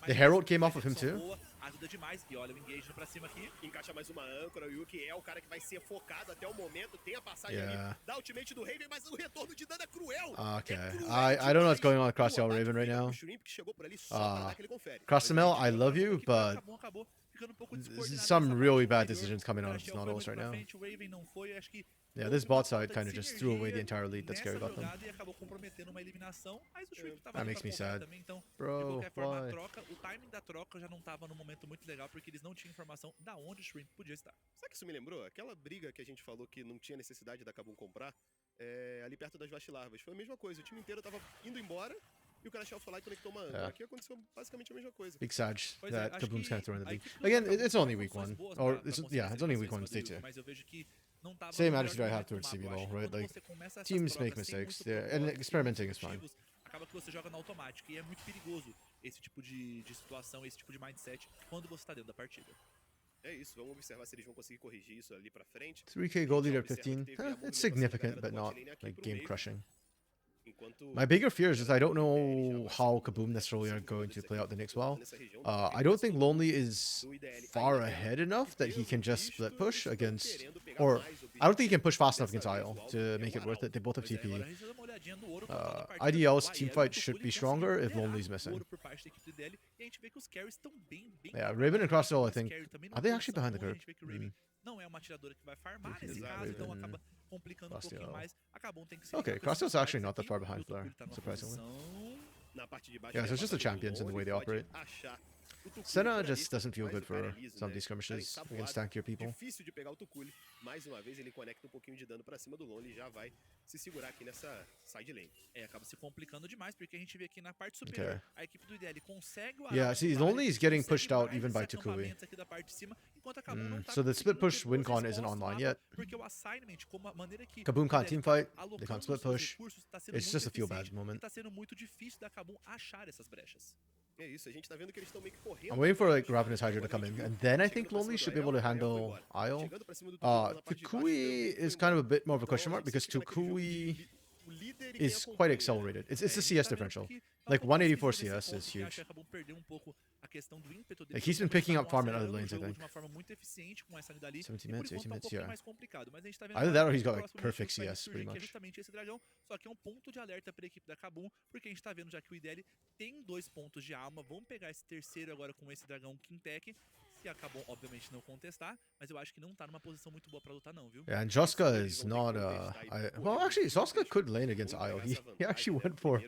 The Herald came off of him too. Ajuda demais e olha o engage pra cima aqui. Encaixa mais uma âncora, o Yuki é o cara que vai ser focado até o momento, tem a passagem ali da ultimate do Raven, mas o retorno de dano é cruel. Okay, I don't know what's going on with Crosshair Raven right now. Crossamel, I love you, but some really bad decisions coming out of his Nautilus right now. Yeah, this bot side kind of just threw away the entire lead that Scary got them. That makes me sad. Bro, why? O timing da troca já não tava no momento muito legal porque eles não tinham informação da onde o Shrimp podia estar. Sabe que isso me lembrou? Aquela briga que a gente falou que não tinha necessidade da Kabum comprar ali perto das Vastilarvas. Foi a mesma coisa, o time inteiro tava indo embora e o Crashel foi lá e conectou uma âncora. Aqui aconteceu basicamente a mesma coisa. Big Sag that Kaboom's kind of throwing the league. Again, it's only week 1. Or, it's only week 1 stage 2. Same attitude I have towards CBLOL, right? Like, teams make mistakes, and experimenting is fine. Acaba que você joga no automático e é muito perigoso esse tipo de situação, esse tipo de mindset quando você tá dentro da partida. É isso, vamos observar se eles vão conseguir corrigir isso ali pra frente. 3k gold leader 15. It's significant, but not like game crushing. My bigger fear is just I don't know how Kaboom necessarily are going to play out the Knicks well. I don't think Lonely is far ahead enough that he can just split push against, or I don't think he can push fast enough against Aiel to make it worth it. They both have TP. IDL's teamfight should be stronger if Lonely's missing. Yeah, Raven and Crossdale, I think, are they actually behind the curve? Não é uma atiradora que vai farmar nesse caso, então acaba complicando um pouquinho mais. Acabou tem que ser. Okay, Crossdale's actually not that far behind Flare, surprisingly. Yeah, so it's just the champions and the way they operate. Senna just doesn't feel good for some of these skirmishes against tankier people. Difícil de pegar o Tuculi. Mais uma vez ele conecta um pouquinho de dano pra cima do Lonely e já vai se segurar aqui nessa side lane. É, acaba se complicando demais porque a gente vê aqui na parte superior a equipe do IDL consegue o Yeah, see, Lonely is getting pushed out even by Tukui. So the split push win con isn't online yet. Kaboom can't teamfight, they can't split push. It's just a feel bad moment. Tá sendo muito difícil da Kaboom achar essas brechas. É isso, a gente tá vendo que eles estão meio que correndo. I'm waiting for like Ravenous Hydra to come in, and then I think Lonely should be able to handle Aiel. Tukui is kind of a bit more of a question mark because Tukui is quite accelerated. It's the CS differential. Like 184 CS is huge. Like he's been picking up farm in other lanes, I think. 17 minutes, 18 minutes, yeah. Either that or he's got like perfect CS, pretty much. Só que é um ponto de alerta para a equipe da Kabum, porque a gente tá vendo já que o IDL tem 2 pontos de alma. Vamos pegar esse terceiro agora com esse dragão Quintec. Se a Kabum, obviamente, não contestar, mas eu acho que não tá numa posição muito boa pra lutar não, viu? Yeah, and Joska is not well, actually, Joska could lane against Aiel. He actually went for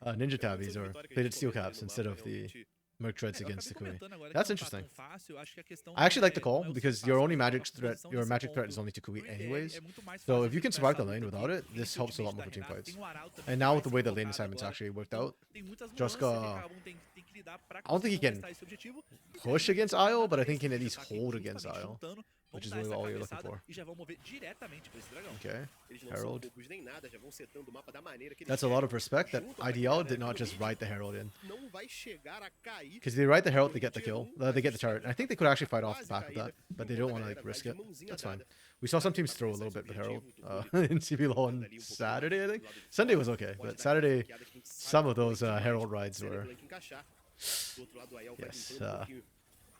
Ninja Tabbies or plated Steel Caps instead of the Merc Treads against Tukui. That's interesting. I actually like the call because your magic threat is only Tukui anyways. So if you can survive the lane without it, this helps a lot more for team fights. And now with the way the lane assignments actually worked out, Joska, I don't think he can push against Aiel, but I think he can at least hold against Aiel. which is dar really essa all you're looking cabeçada for. E já vão mover diretamente pra esse dragão. Okay, Eles não Herald. são bobos nem nada, já vão setando o mapa da maneira que eles That's a lot querem. of respect that Juntam pra IDL galera did not aqui no just mid, write the Herald in. não vai chegar a cair. Because they write the Herald, they No get the tier kill. 1, They get the turret. And I think they could actually fight off the quase back of that, caída, but they enquanto don't a want to galera like vai risk de it. mãozinha That's fine. dada. We saw some Pra teams throw a começar little esse bit with Herald objetivo, in CBLOL on ali um pouquinho Saturday, I mais think. do lado de Sunday fora, was okay, pode but dar Saturday, aquela flanqueada que a gente sabe some of que those vai Herald rides fazer were Blank encaixar. Do outro lado, o Aiel vai Yes, limpando um pouquinho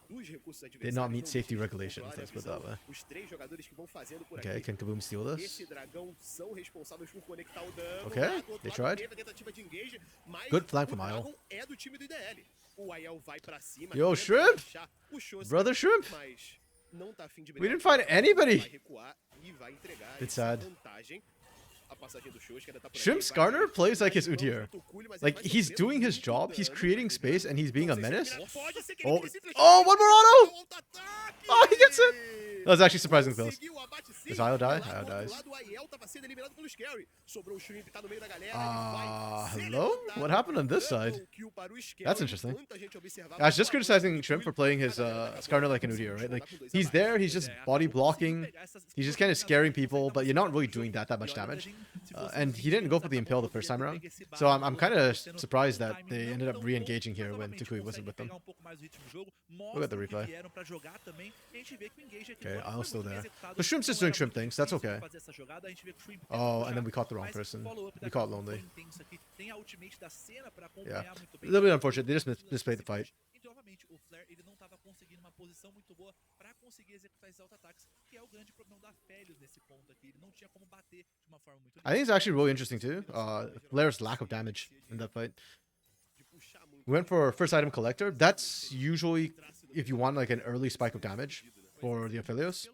dos recursos did not adversários, meet não safety deixa de regulations. controlar a Let's put it that visão. way. Os 3 jogadores que vão fazendo por Okay, aqui. can Kaboom steal this? Esse dragão são responsáveis por conectar o dano. Okay, Lá do outro they lado tried. teve a tentativa de engage, mas Good flank o from Aiel. dragão é do time do IDL. O Aiel vai pra cima. Yo, tenta Shrimp! encaixar o Shosa, Brother Shrimp! mas não tá afim de We brigar. didn't find anybody! Vai recuar e vai entregar It's essa sad. vantagem. A passagem do Shosa, que ainda tá por Shrimp aqui, Skarner vai plays like his mãos Udyr. no Tukulho, mas ele Like, vai he's sofrer doing his muito job, he's dano, creating tá space, and he's being a Não sei se menace. ele pode ser que Oh, ele simplesmente oh, one more auto! dá um auto-ataque! Oh, he gets it! That was actually surprisingly close. Conseguiu o abate sim. Does Aiel die? Lá Aiel do outro dies. lado, o Aiel tava sendo eliminado pelo Scary. Sobrou o Shrimp, tá no meio da galera, ele vai ser Hello? levantado. What happened on this Double side? kill para o Scary. That's interesting. Muita gente observava. I was just criticizing Shrimp for playing his Skarner like an Udyr, right? Like, he's there, he's just body blocking, he's just kind of scaring people, but you're not really doing that much damage. And he didn't go for the Impale the first time around, so I'm kind of surprised that they ended up re-engaging here when Tukui wasn't with them. Look at the replay. Okay, I'll still there. The Shrimp's just doing Shrimp things, that's okay. Oh, and then we caught the wrong person. We caught Lonely. Yeah, a little bit unfortunate, they just misplayed the fight. Então, novamente, o Flare ele não estava conseguindo uma posição muito boa para conseguir executar esses auto-ataques, que é o grande problema da Felios nesse ponto aqui. Ele não tinha como bater de uma forma muito I think it's actually really interesting too, Flare's lack of damage in that fight. We went for first item collector. That's usually if you want like an early spike of damage for the Aphelios.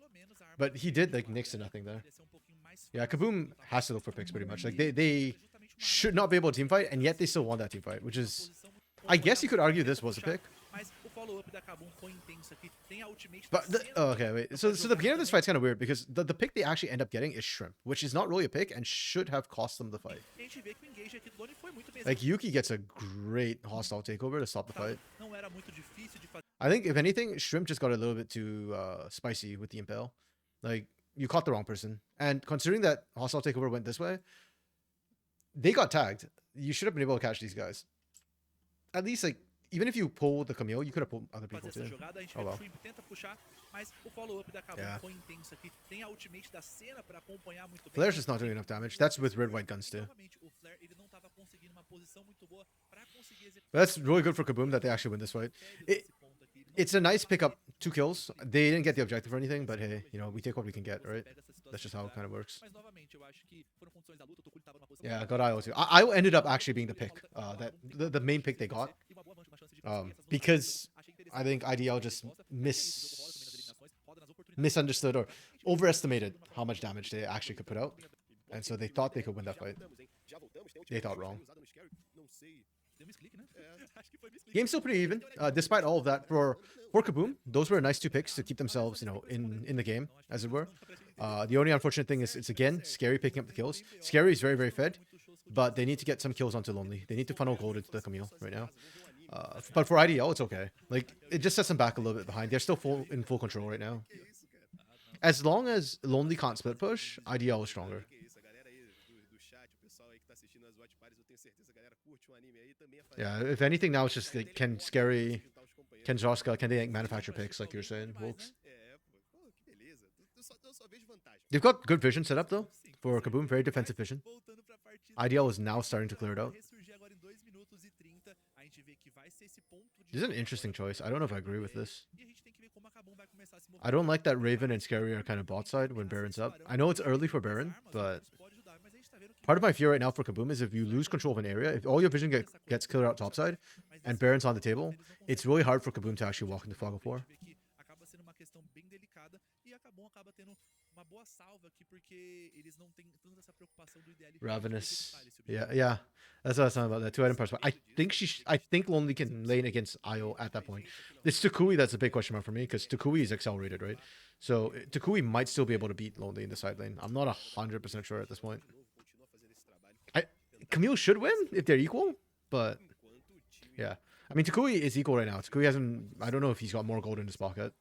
But he did like next to nothing there. Yeah, Kaboom has to look for picks pretty much. Like they should not be able to team fight, and yet they still won that team fight, which is, I guess you could argue this was a pick. But okay, wait. So the beginning of this fight's kind of weird because the pick they actually end up getting is Shrimp, which is not really a pick and should have cost them the fight. Like Yuki gets a great hostile takeover to stop the fight. I think if anything, Shrimp just got a little bit too spicy with the Impale. Like you caught the wrong person, and considering that hostile takeover went this way, they got tagged. You should have been able to catch these guys. At least like. Even if you pull the Camille, you could have pulled other people too. Oh well. Yeah. Flare's just not doing enough damage. That's with red white guns too. But that's really good for Kaboom that they actually win this fight. It's a nice pickup, 2 kills. They didn't get the objective or anything, but hey, you know, we take what we can get, right? That's just how it kind of works. Yeah, got IO too. IO ended up actually being the pick, that the main pick they got, because I think IDL just misunderstood or overestimated how much damage they actually could put out, and so they thought they could win that fight. They thought wrong. Game's still pretty even, despite all of that. For Kaboom, those were nice 2 picks to keep themselves, you know, in the game, as it were. The only unfortunate thing is it's again Scary picking up the kills. Scary is very, very fed, but they need to get some kills onto Lonely. They need to funnel gold into the Camille right now. But for IDL, it's okay. Like, it just sets them back a little bit behind. They're still in full control right now. As long as Lonely can't split push, IDL is stronger. Yeah, if anything now it's just like, can Zoska, can they like, manufacture picks like you're saying, Wolves? They've got good vision set up though, for Kaboom, very defensive vision. IDL is now starting to clear it out. This is an interesting choice. I don't know if I agree with this. I don't like that Raven and Scary are kind of bot side when Baron's up. I know it's early for Baron, but part of my fear right now for Kaboom is if you lose control of an area, if all your vision gets cleared out topside, and Baron's on the table, it's really hard for Kaboom to actually walk into Fog of War. Ravenous. Yeah. That's what I was talking about, that 2 item parts. I think Lonely can lane against IO at that point. It's Tukui that's a big question mark for me, because Tukui is accelerated, right? So Tukui might still be able to beat Lonely in the side lane. I'm not 100% sure at this point. Camille should win if they're equal, but yeah. I mean, Tukui is equal right now. Tukui hasn't... I don't know if he's got more gold in his pocket.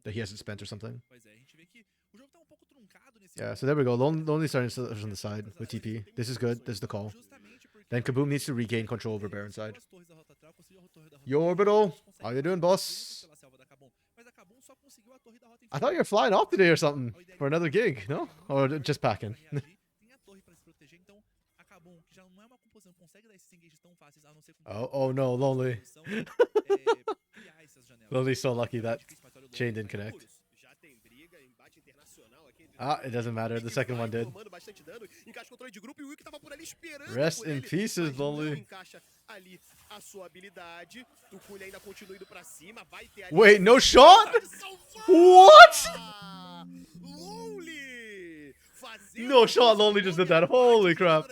that he hasn't spent or something. Pois é, a gente vê que o jogo tá um pouco truncado nesse Yeah, ponto. so there we go. Lonely starting on the side with TP. This is good. This is the call. Justamente porque Then Kaboom needs to regain control over Baron side. as torres da rota atrás, conseguiu a torre da rota Yo, atrás, Orbital. eles conseguem How you doing, boss? pela selva da Kabum. Mas a Kabum só conseguiu a torre da rota I thought you were flying off today or something for another gig, no? Or just packing? Tem a torre pra se proteger, então a Kabum, que já não é uma composição, consegue dar esses engages tão fáceis, a não ser com Oh no, Lonely. posição, criar essas janelas. Lonely's so lucky that Difícil, mas olha o chain Lonely, didn't connect. Já tem briga, embate internacional aqui entre Ah, it doesn't matter. The second one did. tomando bastante dano, encaixa o controle de grupo e o Wiki tava por ali esperando Rest por in ele, pieces, mas não Lonely. encaixa ali a sua habilidade. O Kulha ainda continua indo pra cima, vai ter ali Wait, no shot? salvar! What? Lonely! Fazendo No shot, Lonely just did that. Holy crap.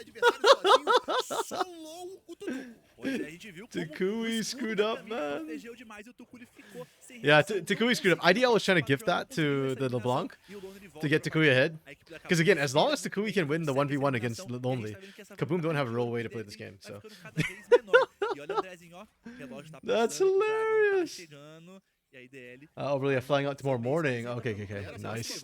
Solou o Tutu. Pois é, a gente viu como Takui o escudo screwed da up, Camille man. protegeu demais e o Tukuli ficou sem Yeah, reação, não Takui screwed up. IDL was trying to gift that to the LeBlanc to get Takui ahead. Because again, as long as Takui can win the 1v1 against Lonely, Kaboom don't have a real way to play this game. So That's hilarious. Oh, really? Flying out tomorrow morning. Okay. Nice.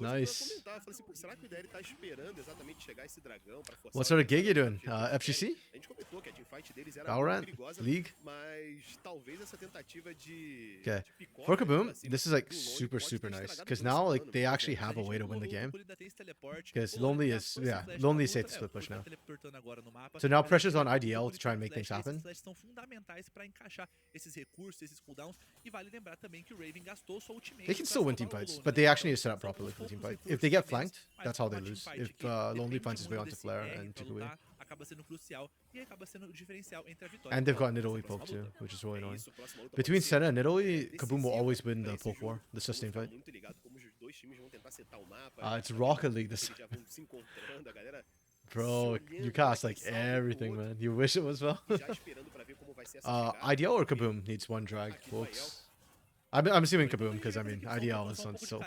Será que o IDL tá esperando exatamente chegar esse dragão pra forçar? What sort of gig you doing? FGC? A gente comentou que a teamfight deles era Valorant? muito perigosa, League? mas talvez essa tentativa de Okay. picote For Kaboom, pra cima this is like do Lonely super pode super ter nice estragado because todo now esse like plano, they né? actually have a way to win the game. Because Because Lonely is Lonely is safe to split push now. So So now pressure's on IDL to try and make things happen. São fundamentais para encaixar esses recursos, esses cooldowns, e vale lembrar também que o Raven gastou sua ultimate. They can pra still win salvar team o fights, Lone, but né? they actually need to Então, set up são properly for the team poucos fight. If they get recursos flanked, mas that's how they uma lose. teamfight If que Lonely depende finds his way muito onto desse Flare AR and pra Takui. lutar, acaba sendo crucial e acaba sendo o diferencial entre a vitória And e a they've got derrota Nidalee nessa poke próxima too, luta. which is really annoying. Isso, próxima luta Between pode ser Senna and Nidalee, Kaboom will decisiva always win pra the esse poke war, jogo. the Vamos sustain ficar fight. muito ligado como os dois times vão tentar setar o mapa. It's Rocket League this. Eles já vão se encontrando, a galera Bro, you cast like everything, man. You wish it was well. já esperando pra ver como vai ser essa chegada. IDL or Kaboom needs one drag, folks. I'm assuming Kaboom because I mean IDL is on so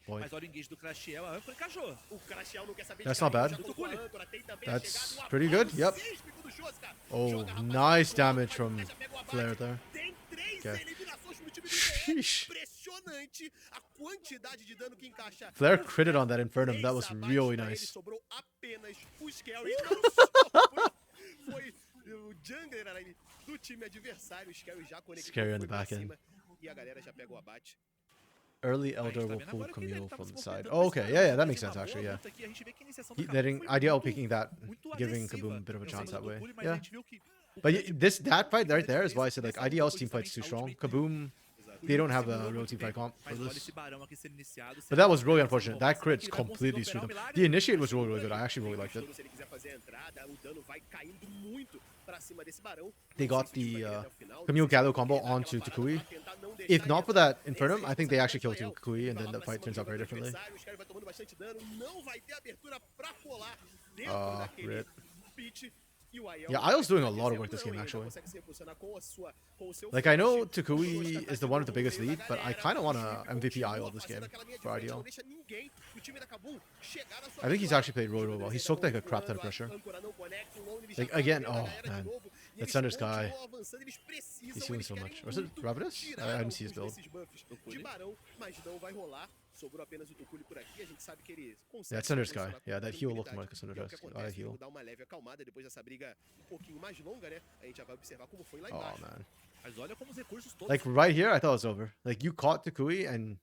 point. Mas olha o engage do Crashiel, a âncora encaixou. O Crashiel não quer saber de That's not cair, bad. já colocou a âncora, tem também a That's chegada, o pretty abate, good, yep. sísmico do Josca. Oh, Joga a nice rapaz, damage já from pega o abate. Flare there. Tem 3 Okay. eliminações pro time do IDL. Sheesh. Impressionante a quantidade de dano que encaixa. Flare critted on that Infernum. That was really Ele nice. sobrou apenas o Scary. Não só foi o jungler ali do time adversário. O Scary já conectou. Scary on foi the pra back end. cima, e a galera já pega o abate. Early A gente Elder tá will vendo pull agora que ele Camille tava from the se side. movimentando Oh, pra okay, esse yeah, lado, that makes fazendo sense uma actually, boa yeah. luta aqui. A gente vê que a iniciação do Letting Kabum foi IDL muito- picking that, muito giving agressiva Kaboom a bit of a em chance cima that do way. Tukuli, mas a Yeah. gente viu que o But grande this that fight right grande there is why I diferença said like dessa IDL's luta team foi fight's too justamente strong. a ultimate Kaboom, they don't have a segurou real muito team bem, fight comp for mas olha this. esse barão aqui sendo iniciado, But that was será really que vai unfortunate. salvar? That Será que crit ele vai conseguir completely operar screwed o them. milagre? The initiate was really good. I actually really liked it. Se ele quiser fazer a entrada, o dano vai caindo muito pra cima desse barão. They Não got sei se o time the vai querer até o final, Camille não sei se Gallo vai combo querer dar onto aquela Takui. parada pra tentar não deixar If not for that Infernum, essa I think they actually killed Israel. Takui and Vai then lá the pra fight cima turns do out very jogador differently. adversário, os caras vai tomando bastante dano, não vai ter abertura pra colar dentro Ah, daquele rip. pitch. E o Aiel Yeah, vai Aiel's doing a fazer lot of essa work this game, não, ele actually. consegue se posicionar com o seu Like, I know flash. Takui is the one with the biggest lead, but I kind of want to MVP IO this game for IDL. I think he's actually played really, really well. He soaked like a crap ton of pressure. Like, again, oh, man. That Thunder's guy. He's healing so much. Was it Ravenous? I didn't see his build. De barão, mas não vai rolar. Sobrou apenas o Tukuli por aqui. A gente sabe que ele consegue. Yeah, Thunder's se guy. posicionar Yeah, com that heal looked tranquilidade. like a Thunder E é o que does. I acontece, heal. vamos dar uma leve acalmada depois dessa briga um pouquinho mais longa, né? A gente já vai observar como foi lá Oh, embaixo. man. Mas olha como os recursos todos Like, right here, I thought it was over. Like, you caught Takui and...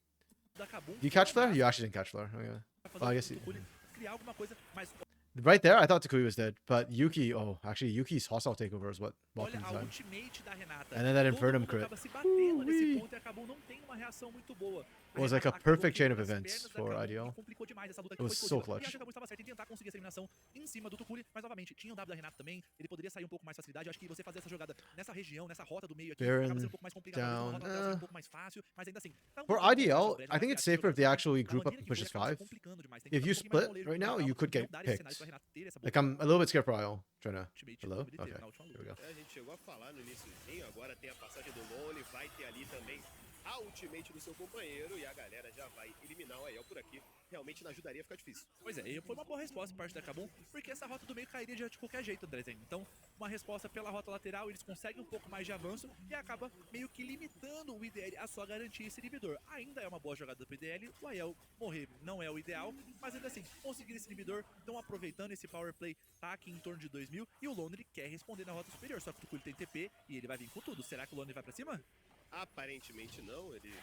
da Kabum You catch Flare? You actually didn't catch Flare. Okay. pra fazer Well, I o guess he- Tukuli criar alguma coisa, mas Right there, I thought Takui was dead. But Yuki... Oh, actually, Yuki's hostile takeover is what walked olha him a inside. ultimate da Renata. And then that Todo Infernum mundo crit. acaba se batendo nesse Ui. ponto e a Kabum não tem uma reação muito boa. It was like a Renata perfect chain acabou of quebrando events as pernas da for Kabum IDL. e complicou demais essa luta que It was foi so explosiva. clutch. E acho que a Kabum estava certa em tentar conseguir essa eliminação em cima do Tukuli, mas novamente, tinha o W da Renata também, ele poderia sair um pouco mais facilidade. Eu acho que você fazer essa jogada nessa região, nessa rota do meio aqui, Baron acaba sendo um pouco mais complicado. Talvez uma down, rota lateral seja um pouco mais fácil, mas ainda assim. tá um For pouco mais IDL, fácil, I think it's Brad, safer if they actually da group up maneira and que push foi, as acaba se 5. complicando demais. Tem que If dar you um pouquinho mais split de molejo right pro now, Renata, you could não get dar esse picked. cenário pra Renata ter essa Like, I'm a little bit scared for IO. Trying to... ultimate Hello? obliterate Okay. na última Here we luta. go. A gente chegou a falar no iníciozinho, agora tem a passagem do Lone, vai ter ali também a ultimate do seu companheiro e a galera já vai eliminar o Aiel por aqui. Realmente não ajudaria a ficar difícil. Pois é, e foi uma boa resposta por parte da Kabum, porque essa rota do meio cairia de qualquer jeito, Andrezinho. Então, uma resposta pela rota lateral, eles conseguem um pouco mais de avanço e acaba meio que limitando o IDL a só garantir esse inibidor. Ainda é uma boa jogada pro IDL, o Aiel morrer não é o ideal, mas ainda assim, conseguir esse inibidor, estão aproveitando esse power play, tá aqui em torno de 2000, e o Lonely quer responder na rota superior, só que o Tuculi tem TP e ele vai vir com tudo. Será que o Lonely vai pra cima? Aparentemente não, ele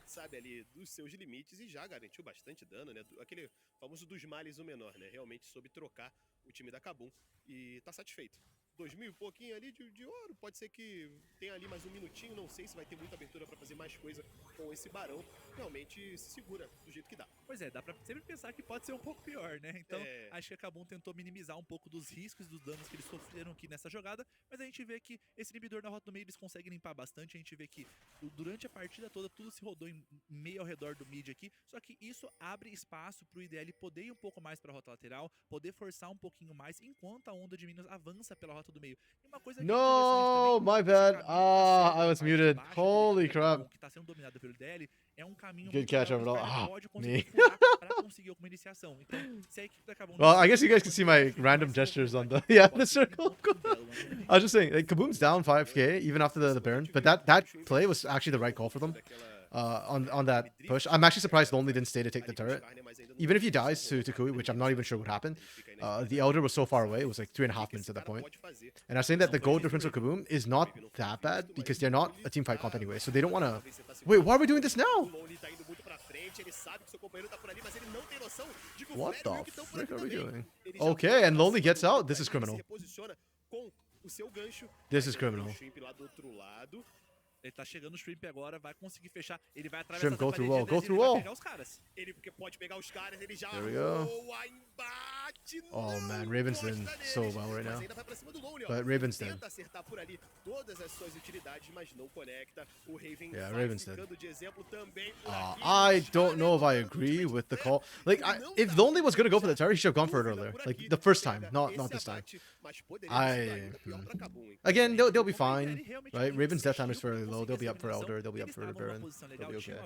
sabe ali dos seus limites e já garantiu bastante dano, né? Aquele famoso dos males o menor, né? Realmente soube trocar o time da Kabum e tá satisfeito. 2000 e pouquinho ali de ouro, pode ser que tenha ali mais um minutinho, não sei se vai ter muita abertura pra fazer mais coisa com esse barão. Realmente se segura do jeito que dá. Pois é, dá pra sempre pensar que pode ser um pouco pior, né? Então, acho que a Kabum tentou minimizar um pouco dos riscos e dos danos que eles sofreram aqui nessa jogada, mas a gente vê que esse inibidor na rota do meio eles conseguem limpar bastante, a gente vê que durante a partida toda tudo se rodou em meio ao redor do mid aqui, só que isso abre espaço pro IDL poder ir um pouco mais pra rota lateral, poder forçar um pouquinho mais, enquanto a onda de Minas avança pela rota do meio. E uma coisa que No, my bad. I was muted. Holy crap. que tá sendo dominada pelo IDL é um caminho Good catch, legal que o overall. Skyler Ah, pode me. conseguir furar pra conseguir alguma iniciação. Então, se a equipe da Kabum Well, I guess you guys can see my random gestures on the the circle. I was just saying, like, Kaboom's down 5k even after the Baron, but that play was actually the right call for them. On that push, I'm actually surprised Lonely didn't stay to take the turret. Even if he dies to Kui, which I'm not even sure what happened, the Elder was so far away. It was like 3.5 minutes at that point. And I'm saying that the goal difference of Kaboom is not that bad because they're not a team fight comp anyway, so they don't want to. Wait, why are we doing this now? What the frick are we doing? Okay, and Lonely gets out. This is criminal. This is criminal. Ele tá chegando no Shrimp agora, vai conseguir fechar. Ele vai atravessar Shrimp, go essa through parede wall, de go Andrés, through ele vai wall. pegar os caras. Ele pode pegar os caras, ele já There we go. voa, embate. Oh man, Raven's doing so well right now. Mas ainda vai pra cima do Lonely, ó. But Raven's dead. Tenta acertar por ali todas as suas utilidades, mas não conecta. O Raven Yeah, vai Raven's dead. ficando de exemplo também por aqui. I don't know if I agree with the call. Like, if Lonely was gonna go for the turret, he should have gone for it earlier. Like the first time, not this time. Again, they'll be fine, right? Raven's death time is fairly low. They'll be up for Elder. They'll be up for Baron. They'll be okay.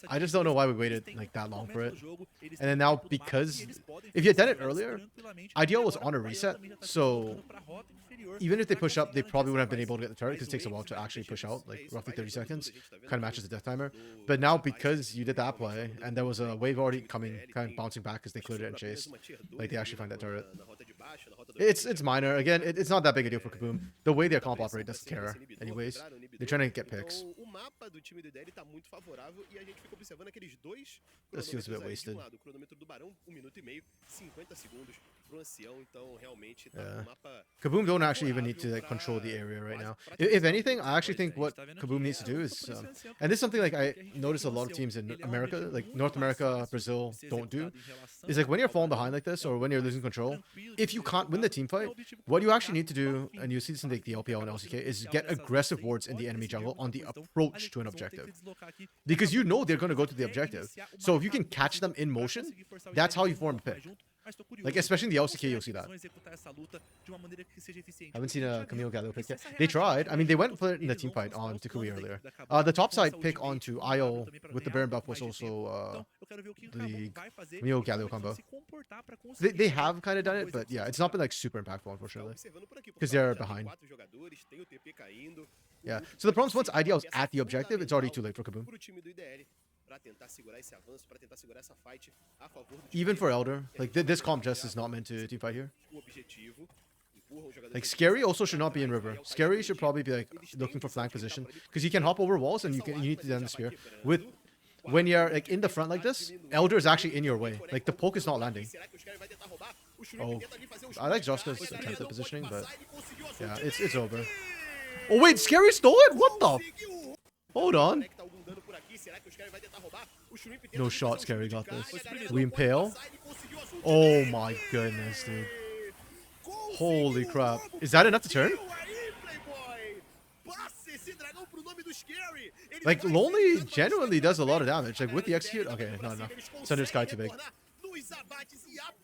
I just don't know why we waited like that long for it. And then now, because if you had done it earlier, Ideal was on a reset, so even if they push up, they probably wouldn't have been able to get the turret because it takes a while to actually push out, like roughly 30 seconds. Kind of matches the death timer. But now, because you did that play, and there was a wave already coming, kind of bouncing back because they cleared it and chased, like they actually find that turret. It's minor. Again, it's not that big a deal for Kaboom. The way their comp operate doesn't care anyways. They're trying to get picks. This feels a bit wasted. Yeah. Kaboom don't actually even need to like control the area right now. If anything, I actually think what Kaboom needs to do is, and this is something like I notice a lot of teams in America, like North America, Brazil, don't do, is like when you're falling behind like this or when you're losing control, if you can't win the team fight, what you actually need to do, and you see this in like the LPL and LCK, is get aggressive wards in the enemy jungle on the approach to an objective. Because you know they're going to go to the objective. So if you can catch them in motion, that's how you form a pick. Like, especially in the LCK, you'll see that. I haven't seen a Camille Gallo pick yet. They tried. I mean, they went for it in the team fight on Takui earlier. The top side pick onto IO with the Baron buff was also the Camille Gallo combo. They have kind of done it, but yeah, it's not been like super impactful, unfortunately. Because they're behind. Yeah. So the problem is once Ideal's at the objective, it's already too late for Kaboom. Even for Elder, like this comp just is not meant to team fight here. Like Scary also should not be in river. Scary should probably be like looking for flank position because he can hop over walls and you need to end the spear. When you're like in the front like this, Elder is actually in your way. Like the poke is not landing. Oh, I like Joska's attempted positioning, but yeah, it's over. Oh wait, Scary stole it? What the? Hold on. No shot, Scary got this. We impale. Oh my goodness, dude. Holy crap. Is that enough to turn? Like, Lonely genuinely does a lot of damage. Like, with the execute? Okay, not enough. Sunder's Sky too big.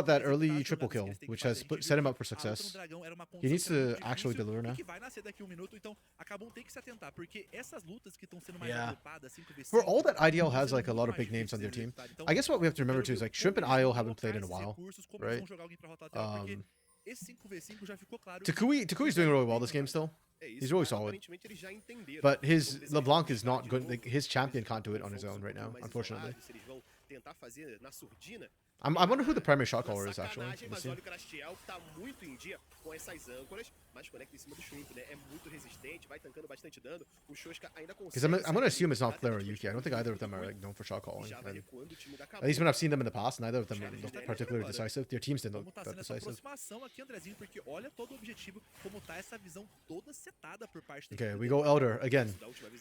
got that executar early as triple jogadas que kill, eles têm que which fazer. has A gente set viu him que up for a luta no success. dragão era uma He needs condição to extremamente actually difícil deliver e now. que vai nascer daqui a 1 minuto, então a Kabum tem que se atentar, porque essas lutas que estão sendo mais Yeah. agrupadas, 5v5, For all that IDL estão has sendo like a muito lot of mais big names on their difíceis de team, executar. Então, I guess what we have to eu remember quero too is ver like como Shrimp and eles IO vão haven't played alocar in a esses while, recursos, como eles right? vão jogar alguém pra rotar a tela, porque esse 5v5 já ficou claro que Takui's doing really well this game still. É isso, He's really mas solid. aparentemente eles já entenderam But como his eles LeBlanc vão is not jogar de good. novo, Like his champion talvez can't do it com on his focos own um right pouquinho now, mais unfortunately. isolados, se eles vão tentar fazer na surdina, I wonder who the primary shot caller is, actually. Sacanagem, Let's mas see. olha o Crastiel que tá muito em dia com essas âncoras, mas conecta em cima do Shrimp, né? É muito resistente, vai tancando bastante dano. O Shoska ainda Because consegue. I'm gonna assume it's not Flare or Yuki. I don't think either of them are like known for shot calling. Já vai And recuando o time da at least when Kabum. I've seen them in the past, neither of them look particularly Agora, decisive. Their teams didn't Como look tá that sendo essa decisive. aproximação aqui, Andrezinho, porque olha todo o objetivo, como tá essa visão toda setada por parte da Okay, equipe we do go Elder again.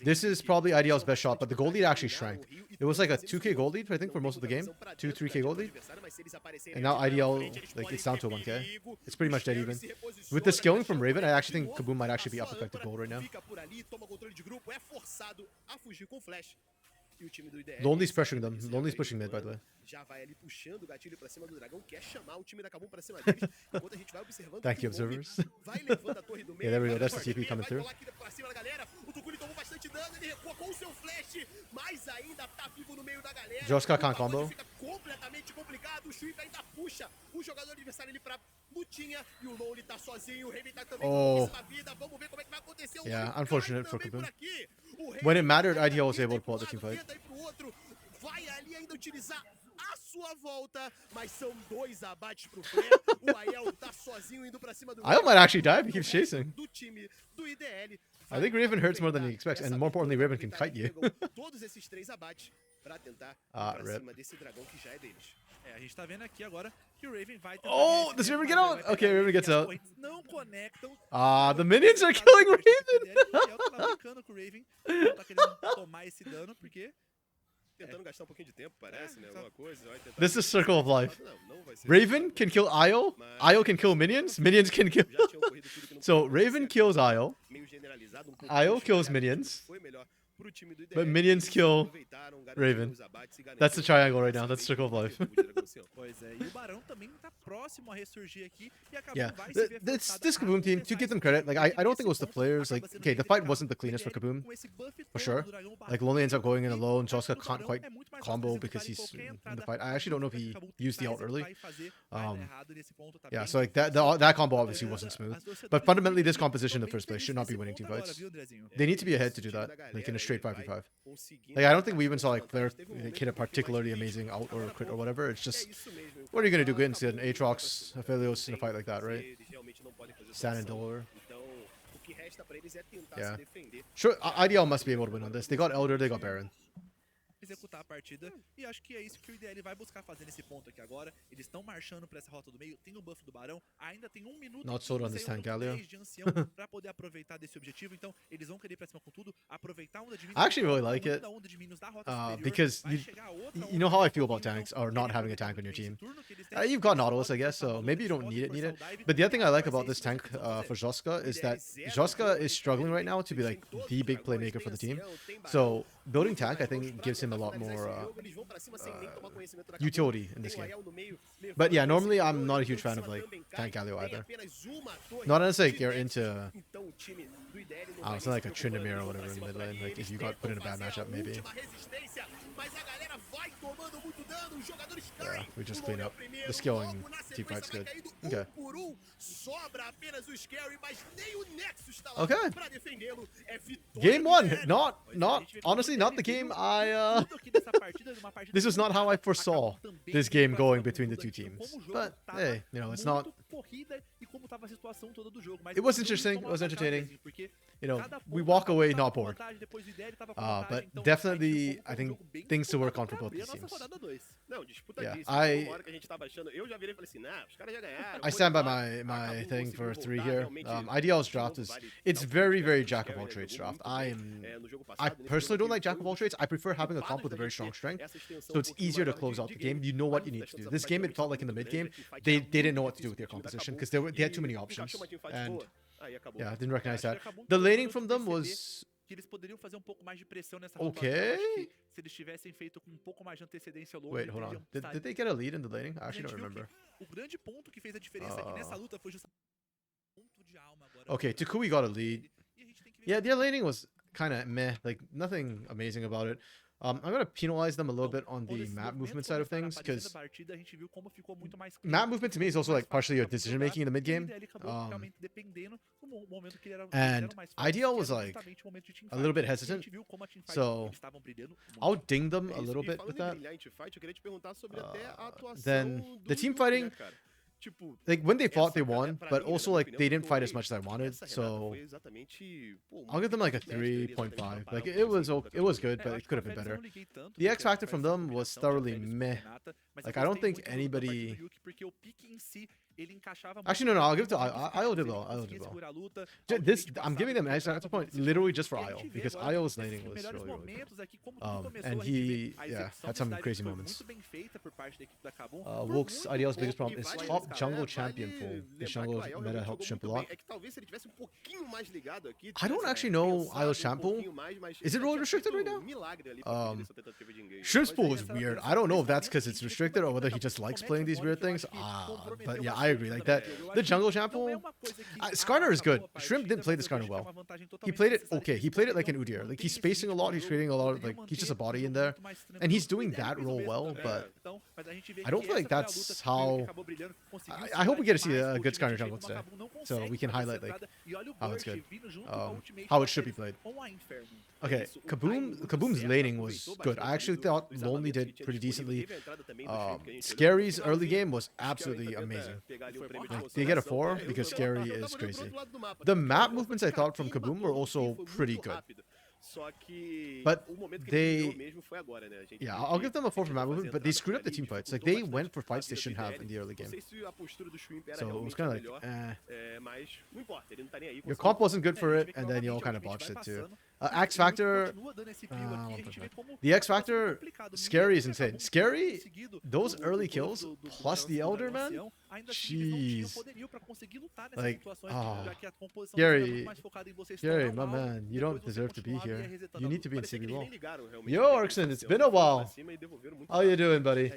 This is probably IDL's best shot, but the gold lead actually shrank. It was like a 2k gold lead, I think, for most of the game. 2, 3k gold lead. And now IDL, like, it's down to 1k. It's pretty much dead even. With the skilling from Raven, I actually think Kaboom might actually be up effective gold right now. Fica por ali, toma controle de grupo, é forçado a fugir com flash. E o time do IDL Lonely's pressuring them. Lonely's pushing mid, by the way. já vai ali puxando o gatilho pra cima do dragão, quer chamar o time da Kabum pra cima deles, enquanto a gente vai observando Thank que you, o Gold observers. vai levando a torre do meio. Yeah, there we go. vai That's pra the TP TP, coming vai through. colar aqui pra cima da galera. O Tukuli tomou bastante dano, ele recua com o seu flash, mas ainda tá vivo no meio da galera. Joska O can't pagode combo. fica completamente complicado, o Shrimp ainda puxa o jogador adversário ali pra lutinha, e o Lonely tá sozinho, o Raven tá também Oh. com a vida, vamos ver como é que vai acontecer. O Yeah, Lonely cai unfortunate for também Kaboom. por aqui. O When it Raven mattered, tenta IDL was ir able to pro pull out the lado, team fight. tenta ir pro outro, vai ali ainda utilizar a sua volta, mas são 2 abates pro Flare. O Aiel tá sozinho indo pra cima do Aiel might actually die if he keeps chasing. do time do IDL. I think Raven hurts more than he expects, and more importantly, Raven can kite you. Todos esses 3 abates pra tentar ir Ah, pra rip. cima desse dragão que já é deles. É, a gente tá vendo aqui agora que o Raven vai tentar Oh, nesse does tempo, Raven get mas out? ele vai Okay, pegar Raven ele, gets e as out. correntes não conectam. Ah, the minions are killing Raven! O Elton tá brincando com o Raven, não tá querendo tomar esse dano, porque Tentando gastar um pouquinho de tempo, parece, né? Alguma coisa. Vai tentar... This is Circle of Life. Não vai ser. Raven can kill Io. Io can kill minions. Minions can kill. Já tinham corrido tudo que não So podia Raven acontecer. kills Io. Meio generalizado, um pouco Io mais kills espalhado, minions. foi melhor pro time do IDL. But minions Eles kill aproveitaram, garantiram Raven. os abates e That's the garantiram triangle right now. That's Circle of Life. o dragão seu. Pois é, e o Barão também tá próximo a ressurgir aqui e acabou Yeah, vai se ver this forçado this a Kaboom team, to contestar give them esse credit, jogo, like I porque don't think it nesse was the ponto players. Like, acaba sendo okay, the bem fight delicado. wasn't the cleanest for IDL Kaboom, com esse buff for todo sure. do dragão Like barrando Lonely ends up going in e alone. o Joska do can't Barão quite é muito mais combo fácil because executar he's em qualquer in the entrada fight. I actually don't know if he Acabou used the ult executar early. e fazer, vai dar errado nesse ponto, tá Yeah, bem so like that combo obviously wasn't smooth. But fundamentally, this composition in the first place should not be winning team fights. They need to be ahead to do that, like in a straight 5v5. Like I don't think we even saw like Flare like, hit a particularly amazing ult or a crit or whatever. It's just what are you gonna do against an Aatrox, Aphelios in a fight like that, right? Stan and Dolor. Então, o que resta pra eles é tentar Yeah. se defender. Sure, IDL must be able to win on this. They got Elder, they got Baron. executar a partida. E acho que é isso que o IDL vai buscar fazer nesse ponto aqui agora. Eles estão marchando pra essa rota do meio. Tem o buff do Barão. Ainda tem 1 minuto Not e sold on 15 this aí, 1 tank, minuto e Galio. 10 de ancião pra poder aproveitar desse objetivo. Então, eles vão querer ir pra cima com tudo. Aproveitar a onda de minions. I actually really like a it, onda de minions da rota superior. because Vai you, chegar a outra you onda know how I de feel about então, tanks or not ele having a aproveita tank on your também team. esse turno que eles têm. You've got Eles Nautilus, I podem guess, forçar a so bola, maybe you eles don't podem need it. forçar o dive. But the other thing I like Vai about ser this isso que tank eles vão fazer. for Joska is that Zero, Joska ele is tem struggling right tudo, now to be tem like todos the os big dragões, playmaker tem for the team. ancião, tem barão. So building Tudo tank, I vai think, mostrar gives him a pra lot finalizar more esse jogo, eles vão pra cima sem nem tomar conhecimento da Kabum. utility in this Tem o game. Aiel no meio, levando But yeah, esse normally I'm jogo, not a então huge fan em of cima like também tank cai, Galio tem either. apenas uma torre Not unless like de you're dente. into Então o time do IDL não I vai don't know, like a nem se preocupando, Tryndamere or eles vão whatever pra in cima mid pra lane. ele, Like if you eles got put in a tentam bad fazer a matchup, maybe. última resistência, mas a galera vai tomando muito dano, os jogadores caem. Yeah, we just O clean Lone é o up. primeiro, The skilling logo na team sequência fight's vai good. caindo Okay. por sobra apenas o Scary, mas nem o Nexus está lá Okay. pra defendê-lo. É vitória Game do one, IDL. not honestly not the game I Tudo aqui dessa partida, uma partida This was not how I foresaw acabou também this indo game pra going cima com between the tudo two aqui. teams. Como o jogo But tava hey, you know, it's muito not. corrida e como tava a situação toda do jogo, mas It was eles interesting, tomam it was a vantagem, entertaining. porque You know, cada we ponto walk tava away com not bored. vantagem, depois o IDL tava com But vantagem, então definitely, aí, I foi um think jogo bem things to work on disputado for pra both abrir a these nossa teams. rodada 2. Não, disputadíssimo. Yeah, Uma hora que a gente tava achando, eu já virei e falei assim, nah, os caras já ganharam. I stand by my thing for 3 here. IDL's draft is it's very jack of all trades draft. I personally don't like jack of all trades. I prefer having a comp with a very strong strength, so it's easier to close out the game. You know what you need to do. This game, it felt like in the mid game, they didn't know what to do with their composition because they had too many options, and yeah, I didn't recognize that. The laning from them was que eles poderiam fazer um pouco mais de pressão nessa rota. okay. Eu acho que se eles tivessem feito com um pouco mais de antecedência ao longo, Wait, eles hold on. teriam Did saído. they get a lead in the laning? I A actually gente don't viu que remember. o grande ponto que fez a diferença aqui nessa luta foi justamente o ponto de alma agora. Okay, Tukui got a lead. E a gente tem que ver Yeah, their laning was kind of meh, like nothing amazing about it. I'm gonna penalize them a little bit on the map movement side of things, because map movement to me is also like partially your decision making in the mid game. And IDL was like a little bit hesitant, so I'll ding them a little bit with that. Then the team fighting, like when they fought, they won, but also like they didn't fight as much as I wanted, so I'll give them like a 3.5. Like it was good, but it could have been better. The X factor from them was thoroughly meh. Like I don't think anybody. Actually, no, I'll give it to IO did well. IO did well. This I'm giving them an X factor point literally just for IO, because IO's laning was really good. And he had some crazy moments. Wook's IDL's biggest problem is top jungle champion pool. The jungle meta helps Shrimp a lot. I don't actually know IO's champ pool. Is it really restricted right now? Shrimp's pool is weird. I don't know if that's because it's restricted or whether he just likes playing these weird things. But yeah, I agree. Like that, the jungle champ pool, Skarner is good. Shrimp didn't play the Skarner well. He played it okay. He played it like an Udyr. Like he's spacing a lot. He's creating a lot of like he's just a body in there, and he's doing that role well. But I don't feel like that's how. I hope we get to see a good Skarner jungle today, so we can highlight like how it's good, how it should be played. Okay, Kaboom's laning was good. I actually thought Lonely did pretty decently. Scary's early game was absolutely amazing. They get a 4 because Scary is crazy. The map movements I thought from Kaboom were also pretty good. But they, yeah, I'll give them a 4 for map movement, but they screwed up the team fights. Like they went for fights they shouldn't have in the early game. So it was kind of like, your comp wasn't good for it, and then you all kind of botched it too. X Factor, the X Factor, Scary is insane. Scary, those early kills plus the Elder, man, jeez. Like, Scary, my man, you don't deserve to be here. You need to be in CBLOL. Yo, Arkson, it's been a while. How you doing, buddy?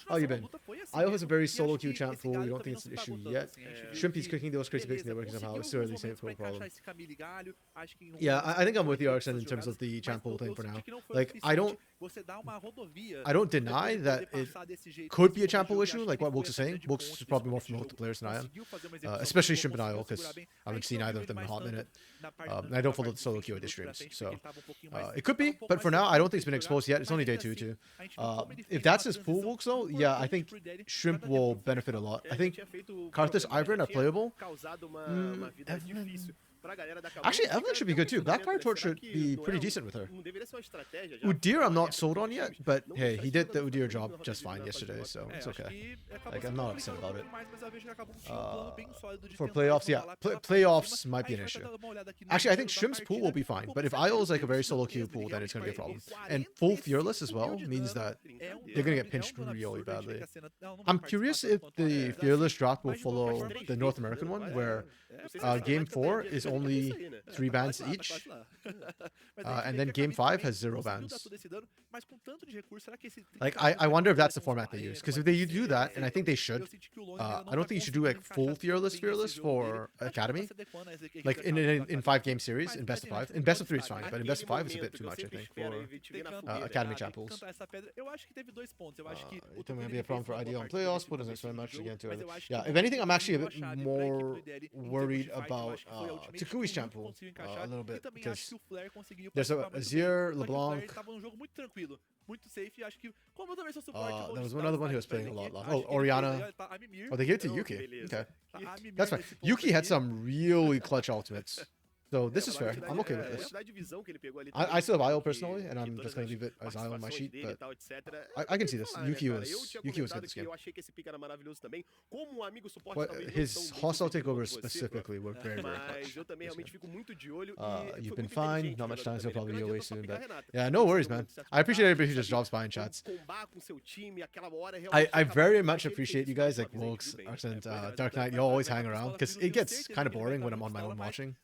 How you been? IO has a very solo queue champ pool. You don't think it's an issue yet? Shrimpy's cooking those crazy picks and they're working somehow. It's too early to say it's no problem. Yeah, I think I'm with you, Arkson, in terms of the champ pool thing for now. Like, I don't deny that it could be a champ pool issue, like what Wook's is saying. Wook's is probably more familiar with the players than I am, especially Shrimp and IO, because I haven't seen either of them in a hot minute. And I don't follow the solo queue at the streams, so it could be, but for now, I don't think it's been exposed yet. It's only day 2 too. If that's his pool Wook, though, yeah, I think Shrimp will benefit a lot. I think Karthus, Ivern are playable. Actually, Evelyn should be good too. Blackfire Torch should be pretty decent with her. Udyr I'm not sold on yet, but hey, he did the Udyr job just fine yesterday, so it's okay. Like, I'm not upset about it. For playoffs, yeah, playoffs might be an issue. Actually, I think Shrimp's pool will be fine, but if IO is like a very solo queue pool, then it's going to be a problem. And full Fearless as well means that they're going to get pinched really badly. I'm curious if the Fearless draft will follow the North American one, where Game 4 is only 3 bans each, and then Game 5 has 0 bans. Like, I wonder if that's the format they use, because if they do that, and I think they should, I don't think you should do like full Fearless for Academy, like in 5-game series, in best of 5. In best of 3 is fine, but in best of 5 is a bit too much, I think, for Academy champ pools. It may be a problem for IDL on playoffs, but doesn't explain much again to it. Yeah, if anything, I'm actually a bit more worried about Takui's champ pool a little bit, because there's a Azir, LeBlanc. There was one other one who was playing a lot. Oh, Orianna. Oh, they gave it to Yuki. Okay, that's fine. Yuki had some really clutch ultimates. So this is fair. I'm okay with this. I still have IO personally, and I'm just going to leave it as IO on my sheet, but I can see this. Yuki was good this game. But his hostile takeovers specifically were very, very clutch. You've been fine. Not much time, so probably be away soon. But yeah, no worries, man. I appreciate everybody who just drops by in chats. I very much appreciate you guys, like Wook's, and Dark Knight. You always hang around, because it gets kind of boring when I'm on my own watching.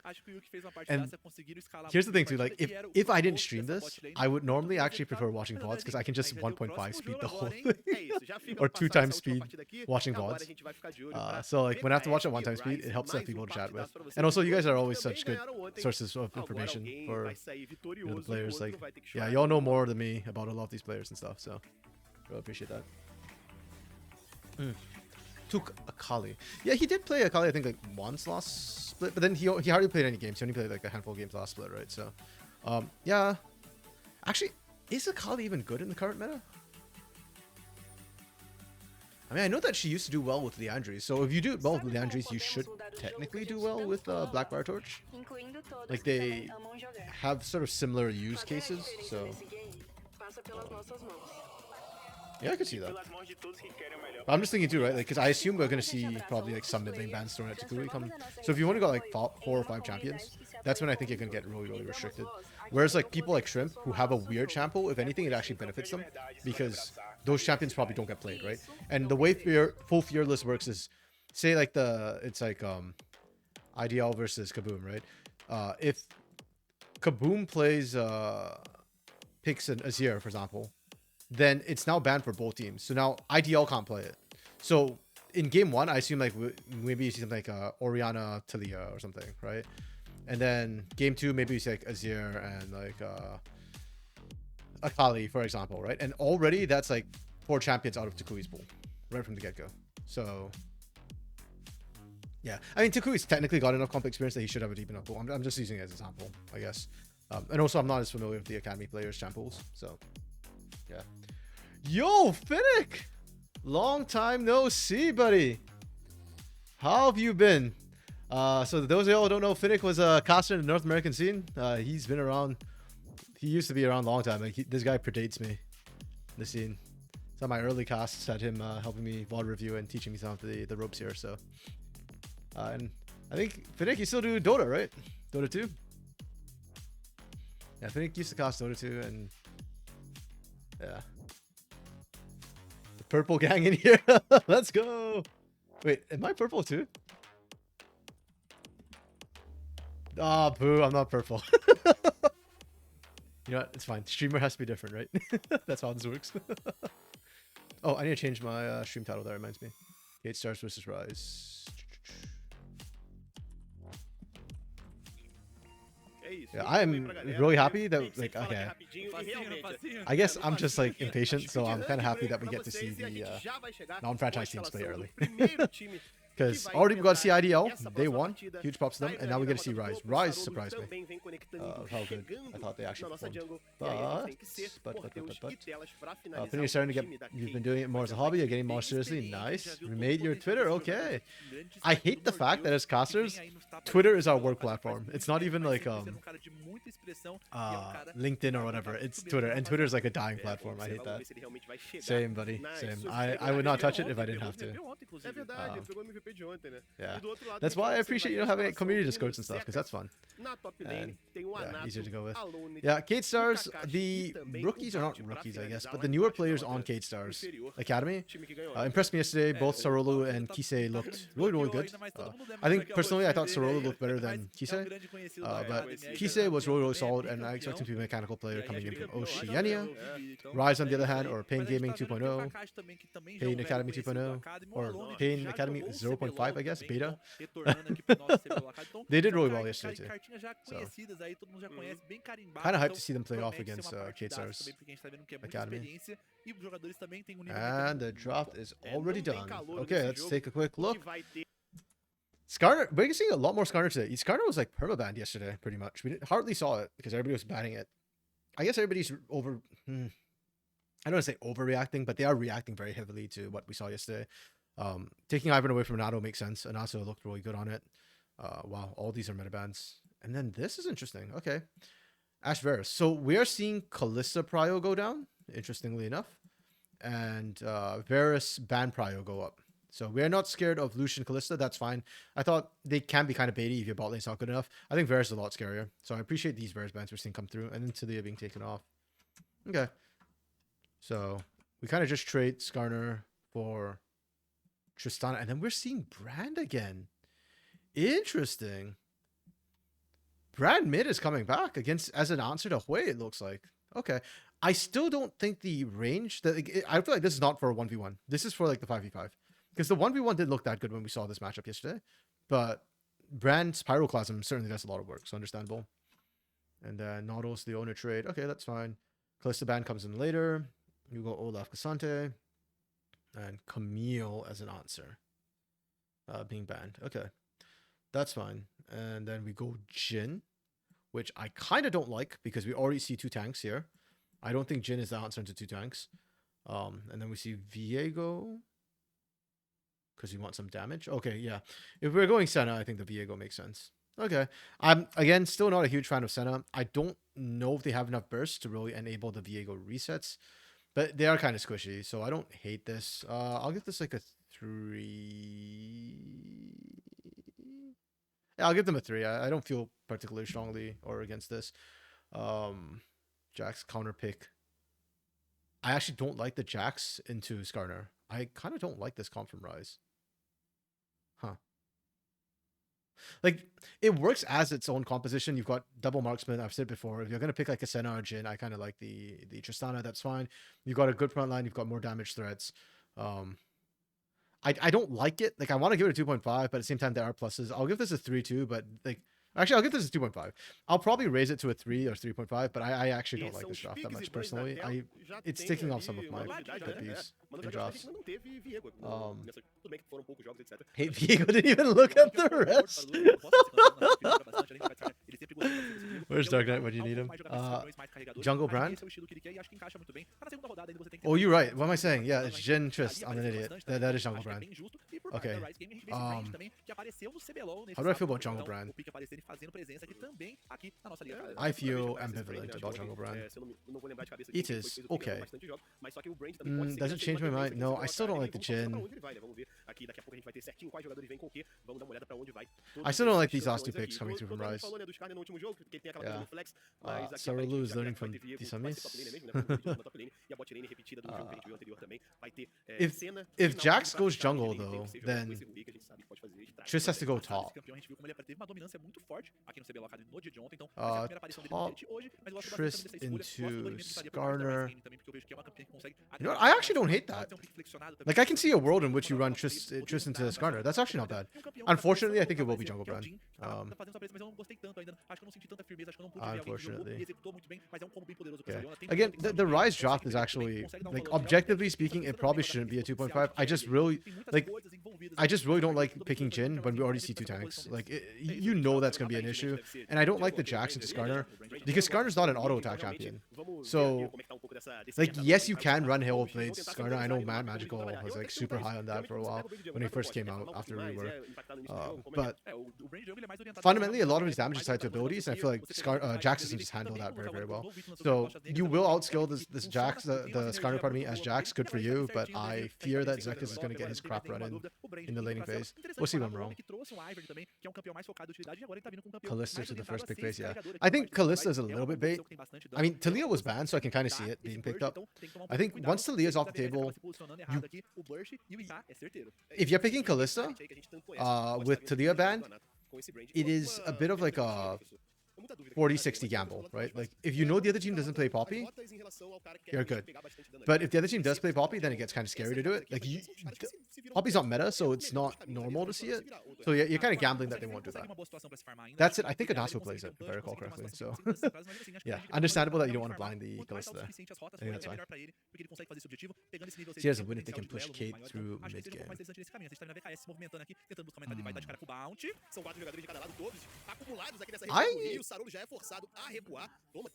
fez uma And partidaça, conseguiram escalar here's the muito thing bem a too, like partida, que era o if I core didn't dessa stream this, bot lane. I would normally Então, actually prefer resultado, watching mas VODs because I can just aí já deu o 1.5 próximo speed jogo the whole agora, hein? thing. É isso, já fica Or pra 2 passar times essa última speed partida aqui. watching E agora VODs. a gente vai ficar de olho pra So like when I have to watch VKS at 1 time e speed, it Ryze, helps to have mais people to chat with. partidaço pra vocês And also you dois, guys are que always também such good ganharam ontem. sources of Agora information alguém for vai sair the vitorioso, players. o Like, outro vai ter que yeah, chorar y'all de know novo. more than me about a lot of these players and stuff. So really appreciate that. Took Akali. Yeah, he did play Akali, I think, like once last split, but then he hardly played any games. He only played like a handful of games last split, right? So, yeah. Actually, is Akali even good in the current meta? I mean, I know that she used to do well with Leandries, so if you do well with Leandries, you should technically do well with Blackfire Torch. Like, they have sort of similar use cases, so... Yeah, I could see that. But I'm just thinking too, right? Like, because I assume we're going to see probably like some mid lane bans thrown at Takui come. So if you only got like 4 or 5 champions, that's when I think you're going to get really, really restricted. Whereas like people like Shrimp who have a weird shampoo, if anything, it actually benefits them because those champions probably don't get played, right? And the way full Fearless works is, say like it's like IDL versus Kaboom, right? If Kaboom plays picks an Azir, for example, then it's now banned for both teams. So now IDL can't play it. So in game 1, I assume like maybe you see something like Orianna Talia or something, right? And then game 2, maybe you see like Azir and like Akali, for example, right? And already that's like 4 champions out of Takui's pool right from the get-go. So yeah, I mean Takui's technically got enough comp experience that he should have a deep enough pool. I'm just using it as an example, I guess. And also I'm not as familiar with the Academy players' champ pools, so yeah. Yo, Finnick! Long time no see, buddy. How have you been? So those of y'all who don't know, Finnick was a caster in the North American scene. He's been around. He used to be around a long time. Like this guy predates me in the scene. Some of my early casts had him helping me VOD review and teaching me some of the ropes here. So, and I think Finnick, you still do Dota, right? Dota 2? Yeah, Finnick used to cast Dota 2 and yeah. The purple gang in here. Let's go. Wait, am I purple too? Ah, boo, I'm not purple. You know what? It's fine. Streamer has to be different, right? That's how this works. Oh, I need to change my stream title. That reminds me. Gate Stars versus Rise. Yeah, I am really happy that, like, okay. I guess I'm just, like, impatient, so I'm kind of happy that we get to see the non-franchise teams play early. Because already we got to see IDL, they won, huge props to them, and now we get to see Rise. Rise surprised me how good I thought they actually performed. But you're starting to get, you've been doing it more as a hobby, you're getting more seriously, nice. Remade your Twitter, okay. I hate the fact that as casters, Twitter is our work platform. It's not even like LinkedIn or whatever, it's Twitter, and Twitter is like a dying platform. I hate that. Same, buddy, same. I would not touch it if I didn't have to. Yeah, that's why I appreciate, you know, having community discords and stuff, because that's fun. And yeah, easier to go with. Yeah, Kate Stars, the rookies are not rookies, I guess, but the newer players on Kate Stars Academy impressed me yesterday. Both Sorolu and Kisei looked really, really good. I think personally, I thought Sorolu looked better than Kisei, but Kisei was really, really solid, and I expect him to be a mechanical player coming in from Oceania. Rise, on the other hand, or Pain Gaming 2.0, Pain Academy 2.0, or Pain Academy 0.5, I guess, beta. They did really well yesterday too. So, kind of hyped to see them play off against Kate Stars Academy. And the draft is already done. Okay, let's take a quick look. Skarner, we're seeing a lot more Skarner today. Skarner was like permabanned yesterday, pretty much. We hardly saw it because everybody was banning it. I guess everybody's over... I don't want to say overreacting, but they are reacting very heavily to what we saw yesterday. Taking Ivan away from Nato makes sense. Anaso looked really good on it. Wow, all these are meta bans. And then this is interesting. Okay. Ash Varus. So we are seeing Kalista Prio go down, interestingly enough. And Varus ban Prio go up. So we're not scared of Lucian Kalista. That's fine. I thought they can be kind of baity if your bot lane's not good enough. I think Varus is a lot scarier. So I appreciate these Varus bans we're seeing come through. And then Talia being taken off. Okay. So we kind of just trade Skarner for Tristana. And then we're seeing Brand again. Interesting. Brand mid is coming back against as an answer to Hui, it looks like. Okay. I still don't think the range that I feel like this is not for a 1v1. This is for like the 5v5. Because the 1v1 didn't look that good when we saw this matchup yesterday. But Brand's Pyroclasm certainly does a lot of work, so understandable. And then Nautilus, the owner trade. Okay, that's fine. Calista Band comes in later. You go Olaf Cassante. And Camille as an answer. Being banned. Okay. That's fine. And then we go Jin, which I kind of don't like because we already see 2 tanks here. I don't think Jin is the answer into 2 tanks. And then we see Viego. Because we want some damage. Okay, yeah. If we're going Senna, I think the Viego makes sense. Okay. I'm, again, still not a huge fan of Senna. I don't know if they have enough bursts to really enable the Viego resets. But they are kind of squishy, so I don't hate this. I'll give this like a 3. Yeah, I'll give them a 3. I don't feel particularly strongly or against this. Jax counter pick. I actually don't like the Jax into Skarner. I kind of don't like this comp from Rise. Huh. Like, it works as its own composition. You've got double marksman. I've said before, if you're going to pick like a Senna or Jin, I kind of like the Tristana. That's fine. You've got a good front line. You've got more damage threats. I don't like it. Like, I want to give it a 2.5, but at the same time, there are pluses. I'll give this a 3 too, but like, actually, I'll give this a 2.5. I'll probably raise it to a 3 or 3.5, but I actually don't like this draft that much personally. It's taking off some of my pet peeves in drafts. Hey, Viego didn't even look at the rest. Where's Dark Knight when you need him? Jungle Brand? Oh, you're right. What am I saying? Yeah, it's Jin Trist. I'm an idiot. That is Jungle Brand. Okay. How do I feel about Jungle Brand? I feel ambivalent about Jungle Brand. It is okay. Does it change my mind? No, I still don't like the Jin. I still don't like these last 2 picks coming through from Rise. Yeah. Sarulu is learning from Disamis. If Jax goes jungle though, then Triss has to go top. Top Triss into Skarner. You know what? I actually don't hate that. Like, I can see a world in which you run Triss into Skarner. That's actually not bad. Unfortunately, I think it will be jungle brand. Unfortunately. Okay. Again, the Rise draft is actually, like, objectively speaking, it probably shouldn't be a 2.5. I just really don't like picking Jin when we already see 2 tanks. Like, you know that's going to be an issue. And I don't like the Jax into Skarner because Skarner's not an auto attack champion. So, like, yes, you can run Hail of Blades Skarner. I know Mad Magical was like super high on that for a while when he first came out after rework. But fundamentally, a lot of his damage is tied to abilities, and I feel like Jax doesn't just handle that very, very well. So you will outskill this Jax, the Skarner part of me as Jax. Good for you, but I fear that Zekas is going to get his crap run in the laning phase. We'll see if I'm wrong. Kalista to the first pick phase, yeah. I think Kalista is a little bit bait. I mean, Talia was banned, so I can kind of see it being picked up. I think once Talia's off the table, if you're picking Kalista with Talia banned, it is a bit of like a 40-60 gamble, right? Like, if you know the other team doesn't play Poppy, you're good. But if the other team does play Poppy, then it gets kind of scary to do it. Like, Poppy's not meta, so it's not normal to see it. So you're kind of gambling that they won't do that. That's it. I think Anasu plays it, if I recall correctly. So, yeah, understandable that you don't want to blind the Kalista there. I think that's fine. She has a win if they can push Kate through mid-game.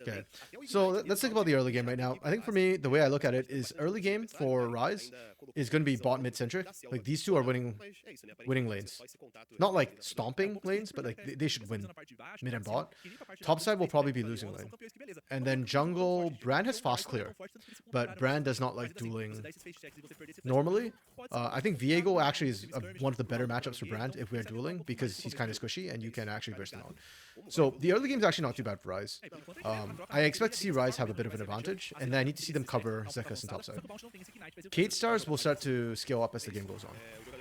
Okay, so let's think about the early game right now. I think for me, the way I look at it is early game for Rise is going to be bot mid centric. Like, these two are winning lanes, not like stomping lanes, but like they should win mid and bot. Top side will probably be losing lane, and then jungle Brand has fast clear, but Brand does not like dueling normally. I think Viego actually is one of the better matchups for Brand if we're dueling because he's kind of squishy and you can actually burst him out. So the early game is actually not too bad for Rise. I expect to see Rise have a bit of an advantage, and then I need to see them cover Zekas and topside. Kate Stars will start to scale up as the game goes on.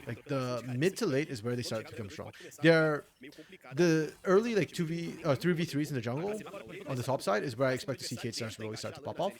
Like the mid to late is where they start to become strong. They're the early like 2v 3v3s in the jungle on the top side is where I expect to see Kate stars really start to pop off.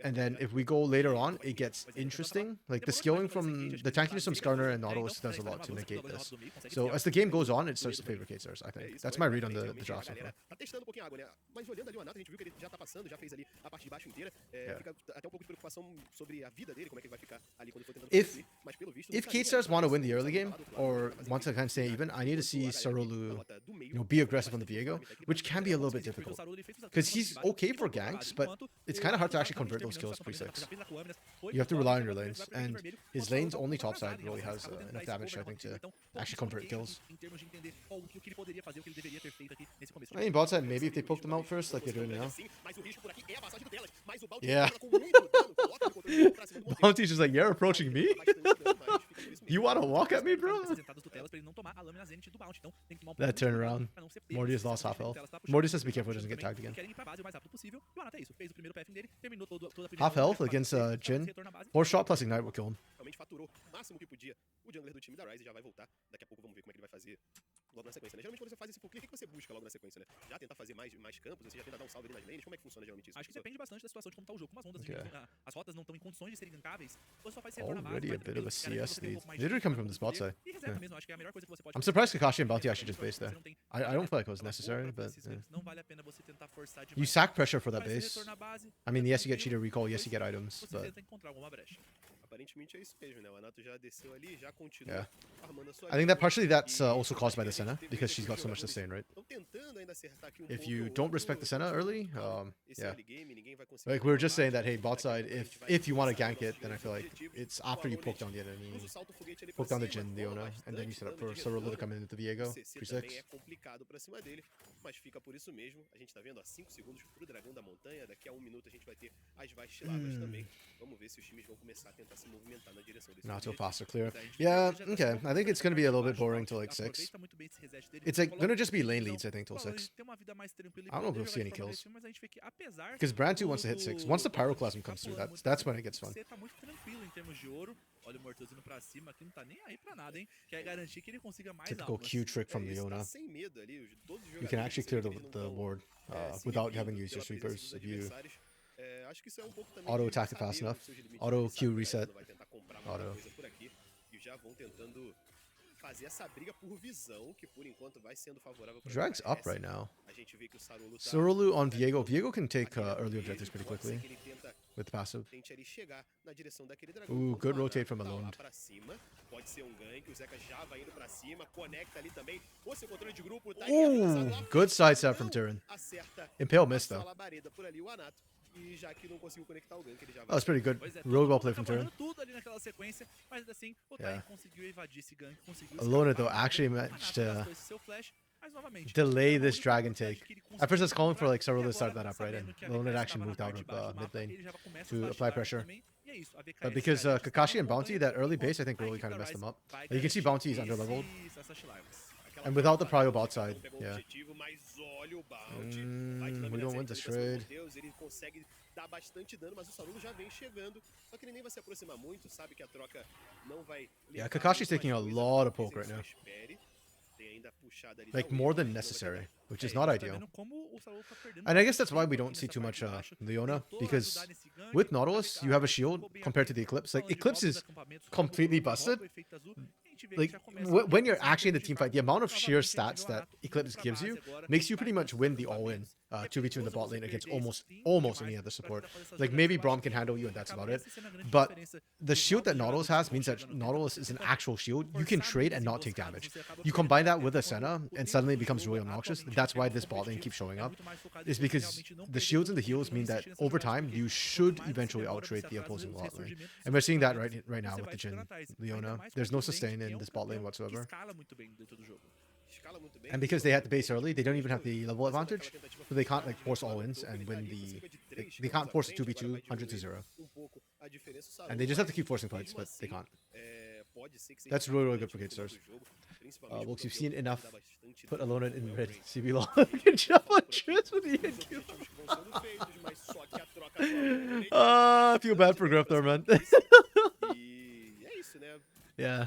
And then if we go later on, it gets interesting. Like the skilling from the tankiness from Skarner and Nautilus does a lot to negate this. So as the game goes on, it starts to favor Kate stars, I think. That's my read on the draft so far. Tá testando um pouquinho a água, né? Mas olhando ali o Anato, a gente viu que ele já tá passando, já fez ali a parte de baixo inteira. Fica até um pouco de preocupação sobre a vida dele, como é que ele vai ficar ali quando for tentando construir. Mas pelo visto, If Kate stars want to win the early game or want to kind of stay even, I need to see Sarulu, be aggressive on the Viego, which can be a little bit difficult because he's okay for ganks, but it's kind of hard to actually convert those kills pre-6. You have to rely on your lanes, and his lane's only top side really has enough damage, I think, to actually convert kills. I mean, bot side, maybe if they poke them out first, like they're doing now. Yeah. Bounty's just like, you're approaching me? You want to walk at me, bro? That turnaround. Mordius lost half health. Mordius has to be careful he doesn't get tagged again. Half health against Jhin. Horse shot plus ignite will kill him. O jungler do time da Ryze já vai voltar. Daqui a pouco vamos ver como é que ele vai fazer logo na sequência, né? Geralmente quando você faz esse pull clear, o que você busca logo na sequência, né? Já tentar fazer mais campos, você já tenta dar um salve ali nas lanes, como é que funciona geralmente isso? Acho que depende bastante da situação de como tá o jogo. Como as ondas, as rotas não estão em condições de serem gancáveis, você só faz retorno na base. Already a bit of a CS lead. Literally coming from the spot side. Yeah. Acho que é a melhor coisa que você pode I'm surprised Kakashi and Bounty actually just based there. I don't feel like it was necessary, but não vale a pena você tentar forçar demais. you sack pressure for that base. I mean, yes, you get cheater recall, yes, you get items, but Aparentemente é isso mesmo, né? O Anato já desceu ali, já continua armando a sua. I think that partially that's also caused by the Senna because she's got so much sustain, right? Tentando ainda acertar aqui If you don't respect the Senna early, yeah. ninguém vai conseguir. Like we were just saying that, hey, bot side, if you want to gank it, then I feel like it's after you poke down the enemy, poke down the Jhin, Leona, and then you set up for Sorolo to come in with the Viego, pre-6. É complicado pra cima dele, mas fica por isso mesmo. A gente tá vendo 5 segundos pro dragão da montanha. Daqui a 1 minuto a gente vai ter as vastiladas também. Vamos ver se os times vão começar a tentar se movimentar na direção desse. Not so fast or clear. Yeah, okay. I think it's going to be a little bit boring till like 6. It's like going to just be lane leads, I think, till 6. I don't know if we'll see any kills. Because Brand 2 wants to hit 6. Once the Pyroclasm comes through, that's when it gets fun. Olha o Mortos indo pra cima aqui, não tá nem aí pra nada, hein? Quer garantir que ele consiga mais Typical almas. Q trick from Leona. You can actually clear the ward without having to use your sweepers if you auto attack it fast enough. Auto Q reset. Auto. Fazer essa briga por visão, que por enquanto vai sendo favorável para Drag's up right now. A gente vê que o Sarulu tá Sorolu on Viego. Viego can take early objectives pretty quickly with passive. tente ali chegar na direção daquele dragão. Ooh, good rotate from Tá lá Alone. pra cima. Pode ser um gank, o Zeca já vai indo pra cima, conecta ali também. O seu controle de grupo tá Ooh, good side step from Tyrion. Acerta. Impale missed though. Labareda por ali o Anato. E já que não conseguiu conectar o gank, ele já vai. That was pretty good. Rogue well play from Tyrion. Tudo ali naquela sequência, mas assim, o Tai conseguiu evadir esse gank, conseguiu Alone though actually managed to seu flash, mas novamente, delay this dragon take. At first I was calling for like Sorolu to start that up right, and Alone had actually moved out of mid lane to apply pressure. But because Kakashi and Bounty, that early base, I think really kind of messed them up. You can see Bounty is under leveled. And without the prio bot side, yeah. We don't win this trade. Ele consegue dar bastante dano, mas o Sarulu já vem chegando. Só que ele nem vai se aproximar muito, sabe que a troca não vai. Yeah, Kakashi's taking a lot of poke right now. Like more than necessary, which is not ideal. And I guess that's why we don't see too much Leona, because with Nautilus, you have a shield compared to the Eclipse. Like, Eclipse is completely busted. Like, when you're actually in the team fight, the amount of sheer stats that Eclipse gives you makes you pretty much win the all-in 2v2 in the bot lane against almost any other support. Like, maybe Braum can handle you and that's about it. But the shield that Nautilus has means that Nautilus is an actual shield. You can trade and not take damage. You combine that with a Senna, and suddenly it becomes really obnoxious. That's why this bot lane keeps showing up. Is because the shields and the heals mean that over time, you should eventually outtrade the opposing bot lane. And we're seeing that right now with the Jhin Leona. There's no sustain in this bot lane whatsoever. And because they had the base early, they don't even have the level advantage, so they can't like force all-ins and win the. They can't force a 2v2 100-0, and they just have to keep forcing fights, but they can't. That's really, really good for Kate Stars. Wilkes, you've seen enough. Put Alone in red. CBLOL. You can jump on Tris with the EQ. I feel bad for Griff there, man. Yeah.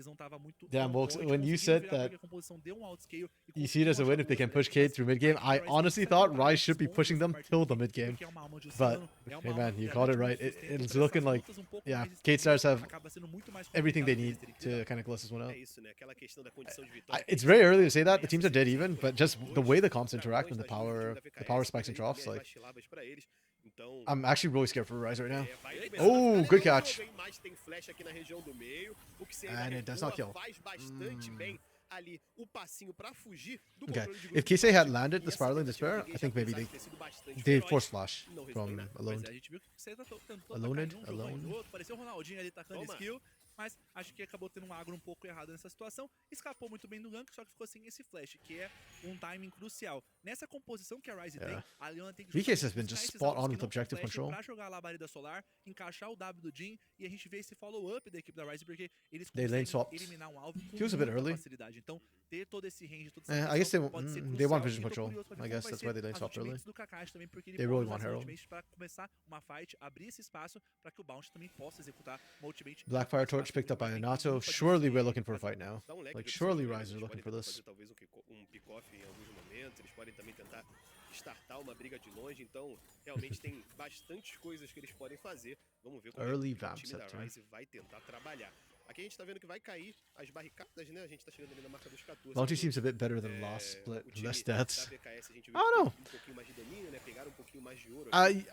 Eles não tava muito Damn, on Wilkes, point, when you conseguiram said virar that porque a composição deu um outscale e you see it as a conseguiram win if they achar can boas push estratégias, Cade through mid game, I mas honestly precisa thought preparar Ryze should be esses pontos pushing nessa them parte till do the game, mid game. porque é uma alma de But oceano, é uma hey alma man, que you garante called it muito right. sustento It's pra looking essas like lutas um pouco yeah, mais Cade extensas, Stars have acaba sendo muito mais everything they complicado need deles terem que to lidar. kind of close this one out. É isso, né? Aquela questão da condição de vitória. It's Eles very são early to say that the teams are peças dead even, essenciais but para just os the dois way the comps interact dragões and das linhas do time da the power VKS, spikes and podem drops, também as like vaciladas para eles. Então, I'm actually really scared for Rise right now. vai Oh, começando a good ficar legal o catch. jogo, hein? Mas tem flash aqui na região do meio. O que And it does not kill. faz bastante bem ali o passinho pra fugir do Okay. controle de grupo If do Kisei had Bounty. landed E the essa Spiraling tentativa Despair, de I think engage, maybe apesar de ter sido bastante they feroz, force flash não from resultou em nada. alone. Pois é, a gente viu que você tentou Alone, atacar em um, jogou em alone. outro, pareceu o Ronaldinho ali tacando Toma. skill, mas acho que acabou tendo um agro um pouco errado nessa situação. Escapou muito bem do gank, só que ficou sem esse flash, que é um timing crucial. Nessa composição que a Ryze tem, a Leona tem que VKS has been buscar just esses spot alvos on que with não têm objective flash control. pra jogar a labareda solar, encaixar o W do Jhin, e a gente vê esse follow-up da equipe da Ryze, porque eles They lane conseguem swapped. eliminar um alvo com He was a bit muita early. facilidade. Então, ter todo esse range, toda essa I guess pressão pode ser they want crucial. vision E tô control. curioso pra ver I como guess vai that's ser why they lane as swapped early. ultimates do Kakashi também, porque ele They pode really usar want essa Herald. ultimate pra começar uma fight, abrir esse espaço pra que o Bounty também possa executar uma ultimate. Blackfire Torch picked up by Anato. Surely we're looking for a fight now. Dá um leque Like, de surely opções, Rise are eles looking podem for tentar this. fazer talvez um pick-off em alguns momentos, eles podem também tentar startar uma briga de longe, então realmente tem bastantes coisas que eles podem fazer. Vamos ver como Early o vamp time da set turn. Ryze vai tentar trabalhar. Aqui a gente tá vendo que vai cair as barricadas, né? A gente tá chegando ali na marca dos 14. Bounty seems a bit better than last É, split. o time Less da deaths. VKS a gente I viu don't know. um pouquinho mais de domínio, né? Pegaram um pouquinho mais de ouro. I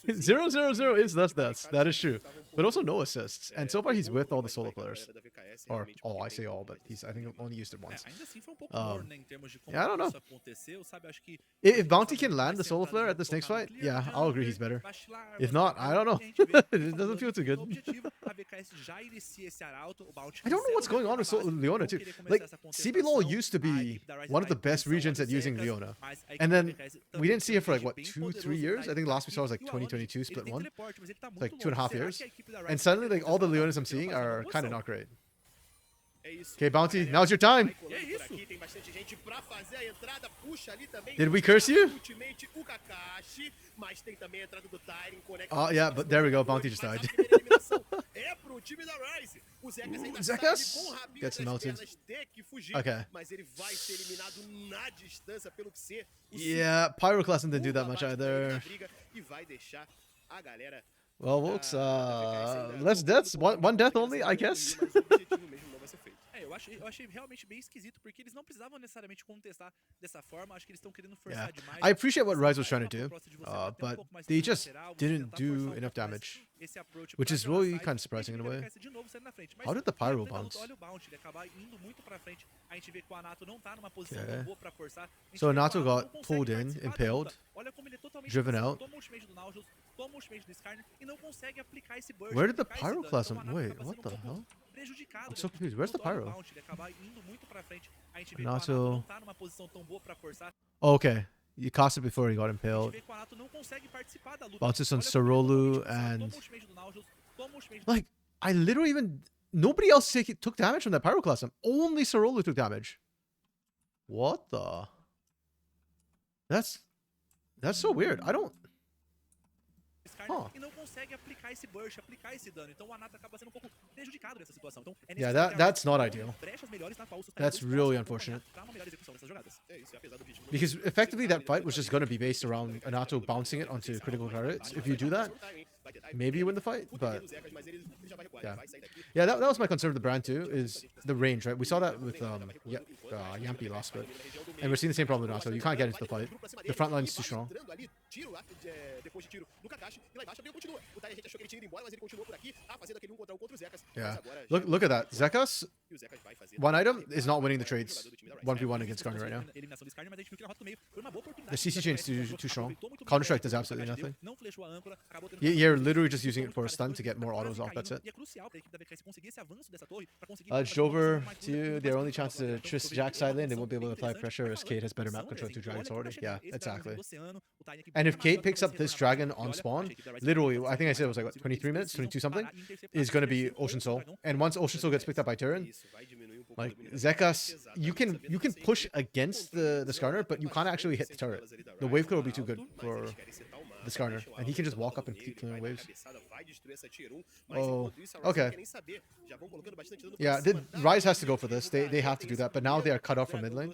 0-0-0 is less deaths. That is true. But also no assists. And so far he's with all the solo players. Or all, I say all, but he's I think only used it once. Ainda assim foi um pouco morno, né, em termos de como yeah, I don't know. isso aconteceu, sabe? Acho que If Bounty can land the solo flare at this next fight, yeah, I'll agree he's better. If not, I don't know. It doesn't feel too good. I don't know what's going on with Leona too. Like, CBLOL used to be one of the best regions at using Leona. And then we didn't see it for like, what, 2-3 years? I think the last we saw was like 2022 split 1. Like 2.5 years. And suddenly like all the Leonas I'm seeing are kind of not great. Okay, Bounty, now's your time. Did we curse you? Oh yeah, but there we go, Bounty just died. Zekas gets melted. Okay. Yeah, Pyroclasm didn't do that much either. Well, Wilkes, less deaths, one death only, I guess. Eu achei realmente bem esquisito, porque eles não precisavam necessariamente contestar dessa forma. Acho que eles estão querendo Yeah, forçar demais. I appreciate what Rise was trying to do, but they just didn't do enough damage, which is really kind of surprising in a way. How did the Pyro bounce? Olha o bounce, ele acaba indo muito pra frente. A gente vê que o Anato não tá numa posição tão boa pra forçar. So Anato got pulled in, impaled, driven out. Toma o ultimate do Nautilus, toma o ultimate do Skarner e não consegue aplicar esse burst. Where did the aplicar esse dano. Pyroclasm? Então, o Anato Wait, acaba what sendo the um pouco hell? prejudicado. I'm so confused. Where's the Quando olha o Pyro? bounce, ele acaba indo muito pra frente. A gente vê que o Anato- Anato não tá numa posição tão boa pra forçar. Oh, okay, you cast it before he got A gente impaled. vê que o Anato não consegue participar da luta. Bounces on Olha como ele Sorolu totalmente and toma o ultimate do Nautilus, toma o ultimate like I literally even nobody else took damage from that Pyroclasm. Only Sorolu took damage. What the? That's so weird. I don't. Huh. e não consegue aplicar esse burst, aplicar esse dano. Então o Anato acaba sendo um pouco prejudicado nessa situação. Então, é Yeah, necessário that's not que a ideal. brechas melhores na qual os That's sustentadores really possam unfortunate. acompanhar pra uma melhor execução dessas jogadas. Because effectively that fight was just going to be based around Anato bouncing it onto critical targets. If you do that, maybe you win the fight. But yeah, that was my concern with the brand too, is the range, right? We saw that with Yampi last split. And we're seeing the same problem with Anato. You can't get into the fight. The front line's too strong. Yeah. Look at that. Zekas, one item, is not winning the trades 1v1 against Garner right now. Eliminação do Skarner, mas a gente viu que na rota do meio foi uma boa oportunidade. The CC chain's too strong. Aproveitou muito bem Counter-Strike o does absolutely Kakashi deu, nothing. não flechou a âncora, acabou tendo You're literally just using it for a stun to get more autos off, that's it. E é crucial pra equipe da VKS conseguir esse avanço dessa torre pra conseguir Edged over to their only chance to Trist Jack side lane. They won't be able to apply pressure as Kate has better map control to Dragon's already. Yeah, exactly. And if Kate picks up this dragon on spawn, literally, I think I said it was like what, 23 minutes, 22 something, is going to be Ocean Soul. And once Ocean Soul gets picked up by Terran, like Zekas, you can push against the Skarner, but you can't actually hit the turret. The wave clear will be too good for the Skarner, and he can just walk up and keep clearing waves. Oh, okay. Yeah, Rise has to go for this. They have to do that, but now they are cut off from mid lane.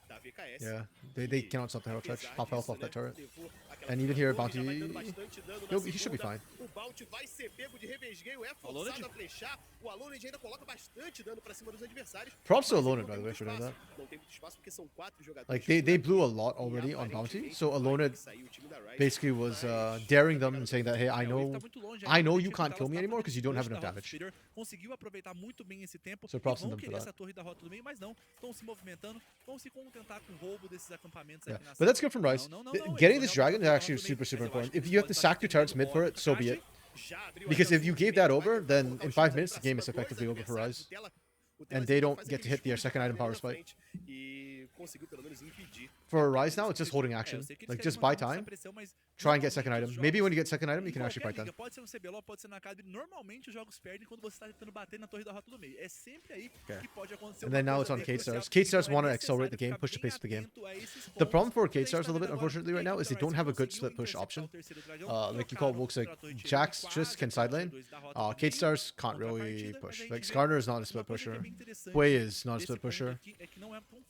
da VKS. Yeah, they cannot stop the hero touch. Apesar Half health disso, off that né, turret. levou aquela And even fila here, longa, já vai Bounty, dando bastante dano na he should be segunda. fine. O Bounty vai ser pego de revesgueio, é Aloned. forçado a flechar. O Aloned ainda coloca bastante dano pra cima dos adversários. Props to mas ele Aloned, não by tem the way, muito for doing espaço. that. Não tem muito espaço porque são 4 jogadores. Like they por blew a aqui, lot e already on Bounty, aparentemente so vai ter Aloned que sair o time da Rise, basically was mas daring tá them and saying that, hey, É, o Wave tá muito longe I ainda, know o you time can't do kill me Dallas tá anymore because you don't have fazendo enough push da Rota damage. Superior, conseguiu aproveitar muito bem esse tempo So e props to vão them for querer that. essa torre da rota do meio, mas não, estão se movimentando, vão se contentar com o roubo desses acampamentos Yeah, aqui na but that's good from Rise. Getting this dragon is actually super, super important. If you have to sack your turrets mid for it, so be it. Because if you gave that over, then in 5 minutes the game is effectively over for Rise. And they don't get to hit their second item power spike. For Rise now, it's just holding action. Like, just buy time, try and get second item. Maybe when you get second item, you can actually fight them. Pode ser no CBLOL, pode ser na Academy. Normalmente os jogos perdem quando você tá tentando bater na torre da rota do meio. É sempre aí que pode acontecer. And then now it's on K-Stars. K-Stars want to accelerate the game, push the pace of the game. The problem for K-Stars a little bit, unfortunately, right now, is they don't have a good split push option. Like you call it, looks like Jax just can side lane. K-Stars can't really push. Like Skarner is not a split pusher. Wei is not a split pusher.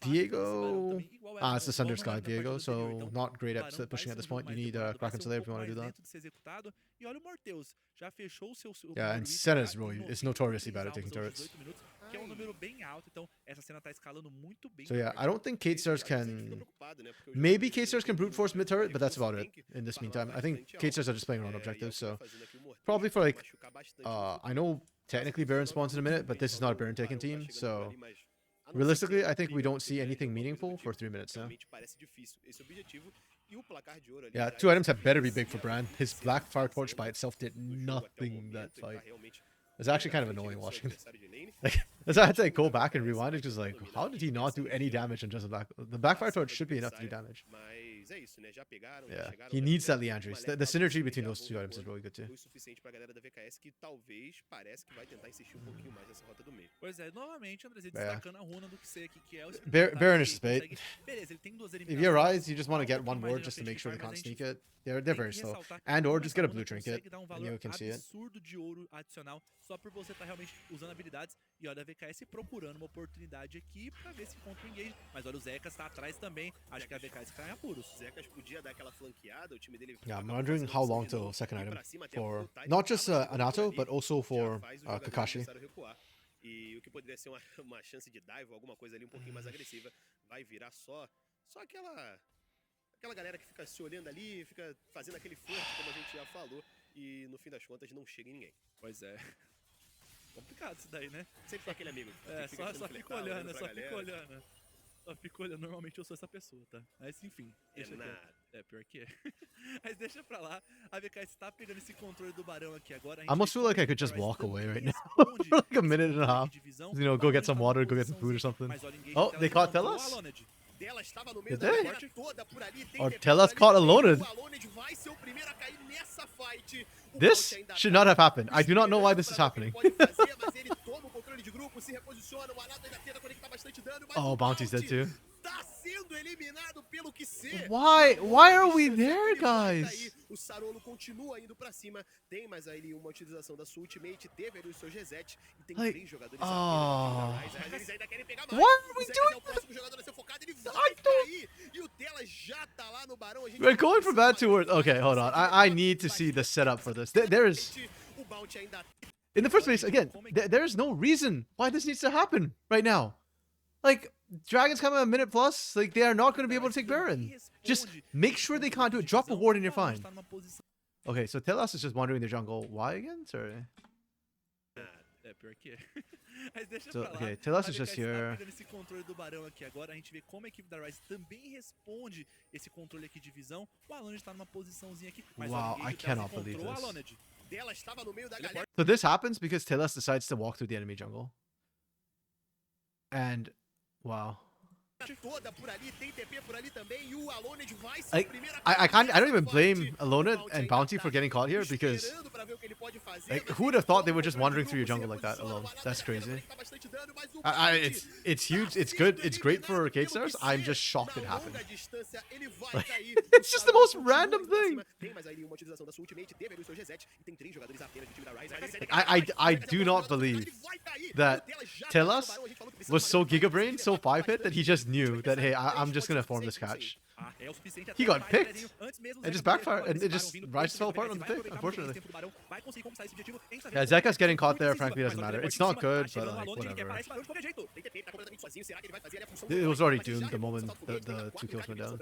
Diego, it's the Thunder Sky Diego, so not great at split pushing at this point. You need Kraken Slayer if you want to do that. Yeah, and Senna is notoriously bad at taking turrets. So yeah, I don't think K-Stars can... Maybe K-Stars can brute force mid turret, but that's about it in this meantime. I think K-Stars are just playing around objectives, so... Probably for like... I know technically Baron spawns in a minute, but this is not a Baron taken team, so... Realistically, I think we don't see anything meaningful for 3 minutes now. Yeah, 2 items had better be big for Bran. His Black Fire Torch by itself did nothing that fight. It's actually kind of annoying watching. Like, I had to go back and rewind it because, like, how did he not do any damage on just a Black... The Black Fire Torch should be enough to do damage. Yeah, he needs that Leandris. The synergy between those 2 items is really good too. Baron is bait. If you Rise, you just want to get 1 ward just to make sure they can't sneak it. They're very slow. And or just get a blue trinket, and you can see it. Só por você estar realmente usando habilidades. E olha a VKS procurando uma oportunidade aqui pra ver se encontra o engage. Mas olha, o Zekas tá atrás também. Acho que a VKS cai em apuros. Zekas podia dar aquela flanqueada, o time dele... Yeah, I'm wondering how long till second item for not just Anato, but also for Kakashi. E o que poderia ser uma chance de dive ou alguma coisa ali um pouquinho mais agressiva vai virar só aquela galera que fica se olhando ali, fica fazendo aquele forte, como a gente já falou, e no fim das contas não chega em ninguém. Pois é. Complicado isso daí, né? Sempre tem aquele amigo. É, só fica olhando, Só fico olhando. Normalmente eu sou essa pessoa, tá? Mas enfim. Deixa é, pior que é. Mas deixa pra lá. A VKS tá pegando esse controle do Barão aqui agora. I almost feel like I could just walk away right now for like a minute and a half. You know, go get some water, go get some food or something. Oh, they caught Telas? Did they? Or Telas caught Aloned? This should not have happened. I do not know why this is happening. Oh, Bounty's dead too. Why are we there, guys? O Sarolo continua indo pra cima. Tem mais ali uma utilização da sua ultimate, teve ali o seu reset e tem 3 jogadores mas eles ainda querem pegar mais. What are we doing? É o próximo jogador a ser focado, ele vai cair. E o Tela já tá lá no Barão. We're going from bad to worse. Okay, hold on. I need to see the setup for this. There is... In the first place, again, there's no reason why this needs to happen right now. Like, Dragons come a minute plus, like, they are not going to be able to take Baron. Just make sure they can't do it. Drop a ward and you're fine. Okay, so Telas is just wandering the jungle. Why again? Sorry. So, okay, Telas is just here. Wow, I cannot believe this. So this happens because Telas decides to walk through the enemy jungle. And, wow. I don't even blame Aloned and Bounty for getting caught here because, like, who would have thought they were just wandering through your jungle like that alone? That's crazy. It's huge. It's good. It's great for K-Stars. I'm just shocked it happened. Like, it's just the most random thing. I do not believe that Telas was so Giga Brain, so 5-hit that he just knew that, hey, I'm just gonna form this catch. He got picked. It just backfired, and it just Rise fell apart on the pick, unfortunately. Yeah, Zeka's getting caught there, frankly, doesn't matter. It's not good, but like, whatever. It was already doomed the moment the 2 kills went down.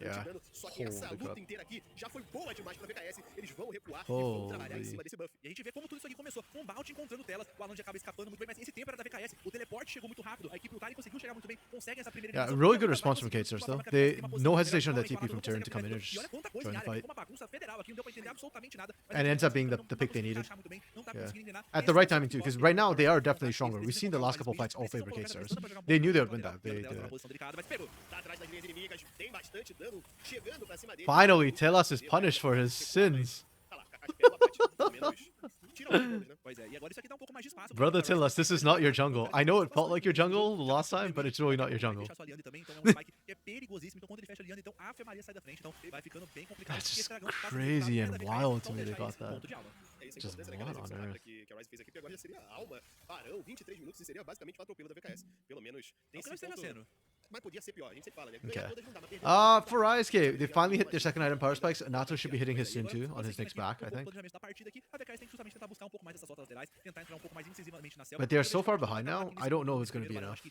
Yeah. Holy. Encontrando telas, o Alan acaba escapando muito bem, mas esse tempo era da VKS, o teleporte chegou muito rápido, a equipe Utari conseguiu chegar muito bem, consegue essa primeira Yeah, really good response from K-Stars though. They no hesitation on that TP from turn to come in and just join the fight. And it ends up being the pick they needed. Yeah. At the right timing too, because right now they are definitely stronger. We've seen the last couple fights all favor K-Stars. They knew they would win that. They did it. Finally, Telas is punished for his sins. Brother Tillas, this is not your jungle. I know it felt like your jungle the last time, but it's really not your jungle. That's just crazy and wild to me they got that. Just what on earth? Okay. For Rise, they finally hit their second item power spikes. Nato should be hitting his soon too on his next back, I think. But they're so far behind now, I don't know if it's going to be enough.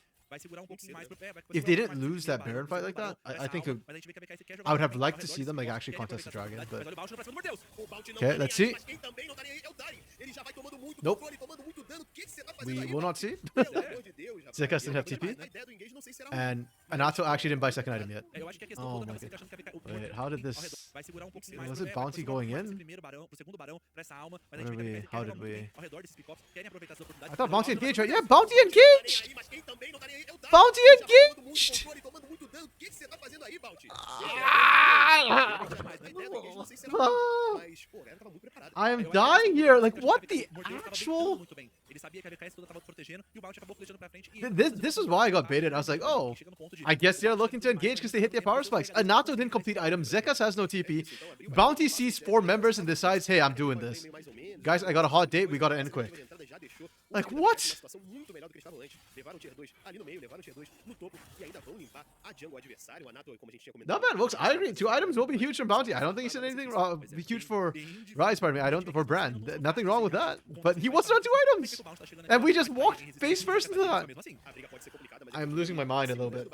If they didn't lose that Baron fight like that, I think I would have liked to see them like actually contest the dragon. But okay, let's see. Nope. We will not see. Zeka doesn't have TP. And Anato actually didn't buy second item yet. Oh my god. Wait, how did this... Was it bounty going in? How did we... I thought bounty engaged, right? Yeah, bounty engaged! Bounty engaged! I am dying here. Like, what the actual... This is why I got baited. I was like, oh, I guess they're looking to engage because they hit their power spikes. Anato didn't complete item. Zekas has no TP. Bounty sees 4 members and decides, hey, I'm doing this. Guys, I got a hot date. We got to end quick. Like, what? Not bad, folks. I agree. 2 items will be huge from Bounty. I don't think he said anything wrong. Be huge for Rise, pardon me. I don't for Brand. Nothing wrong with that. But he wasn't on 2 items. And we just walked face first into that. I'm losing my mind a little bit.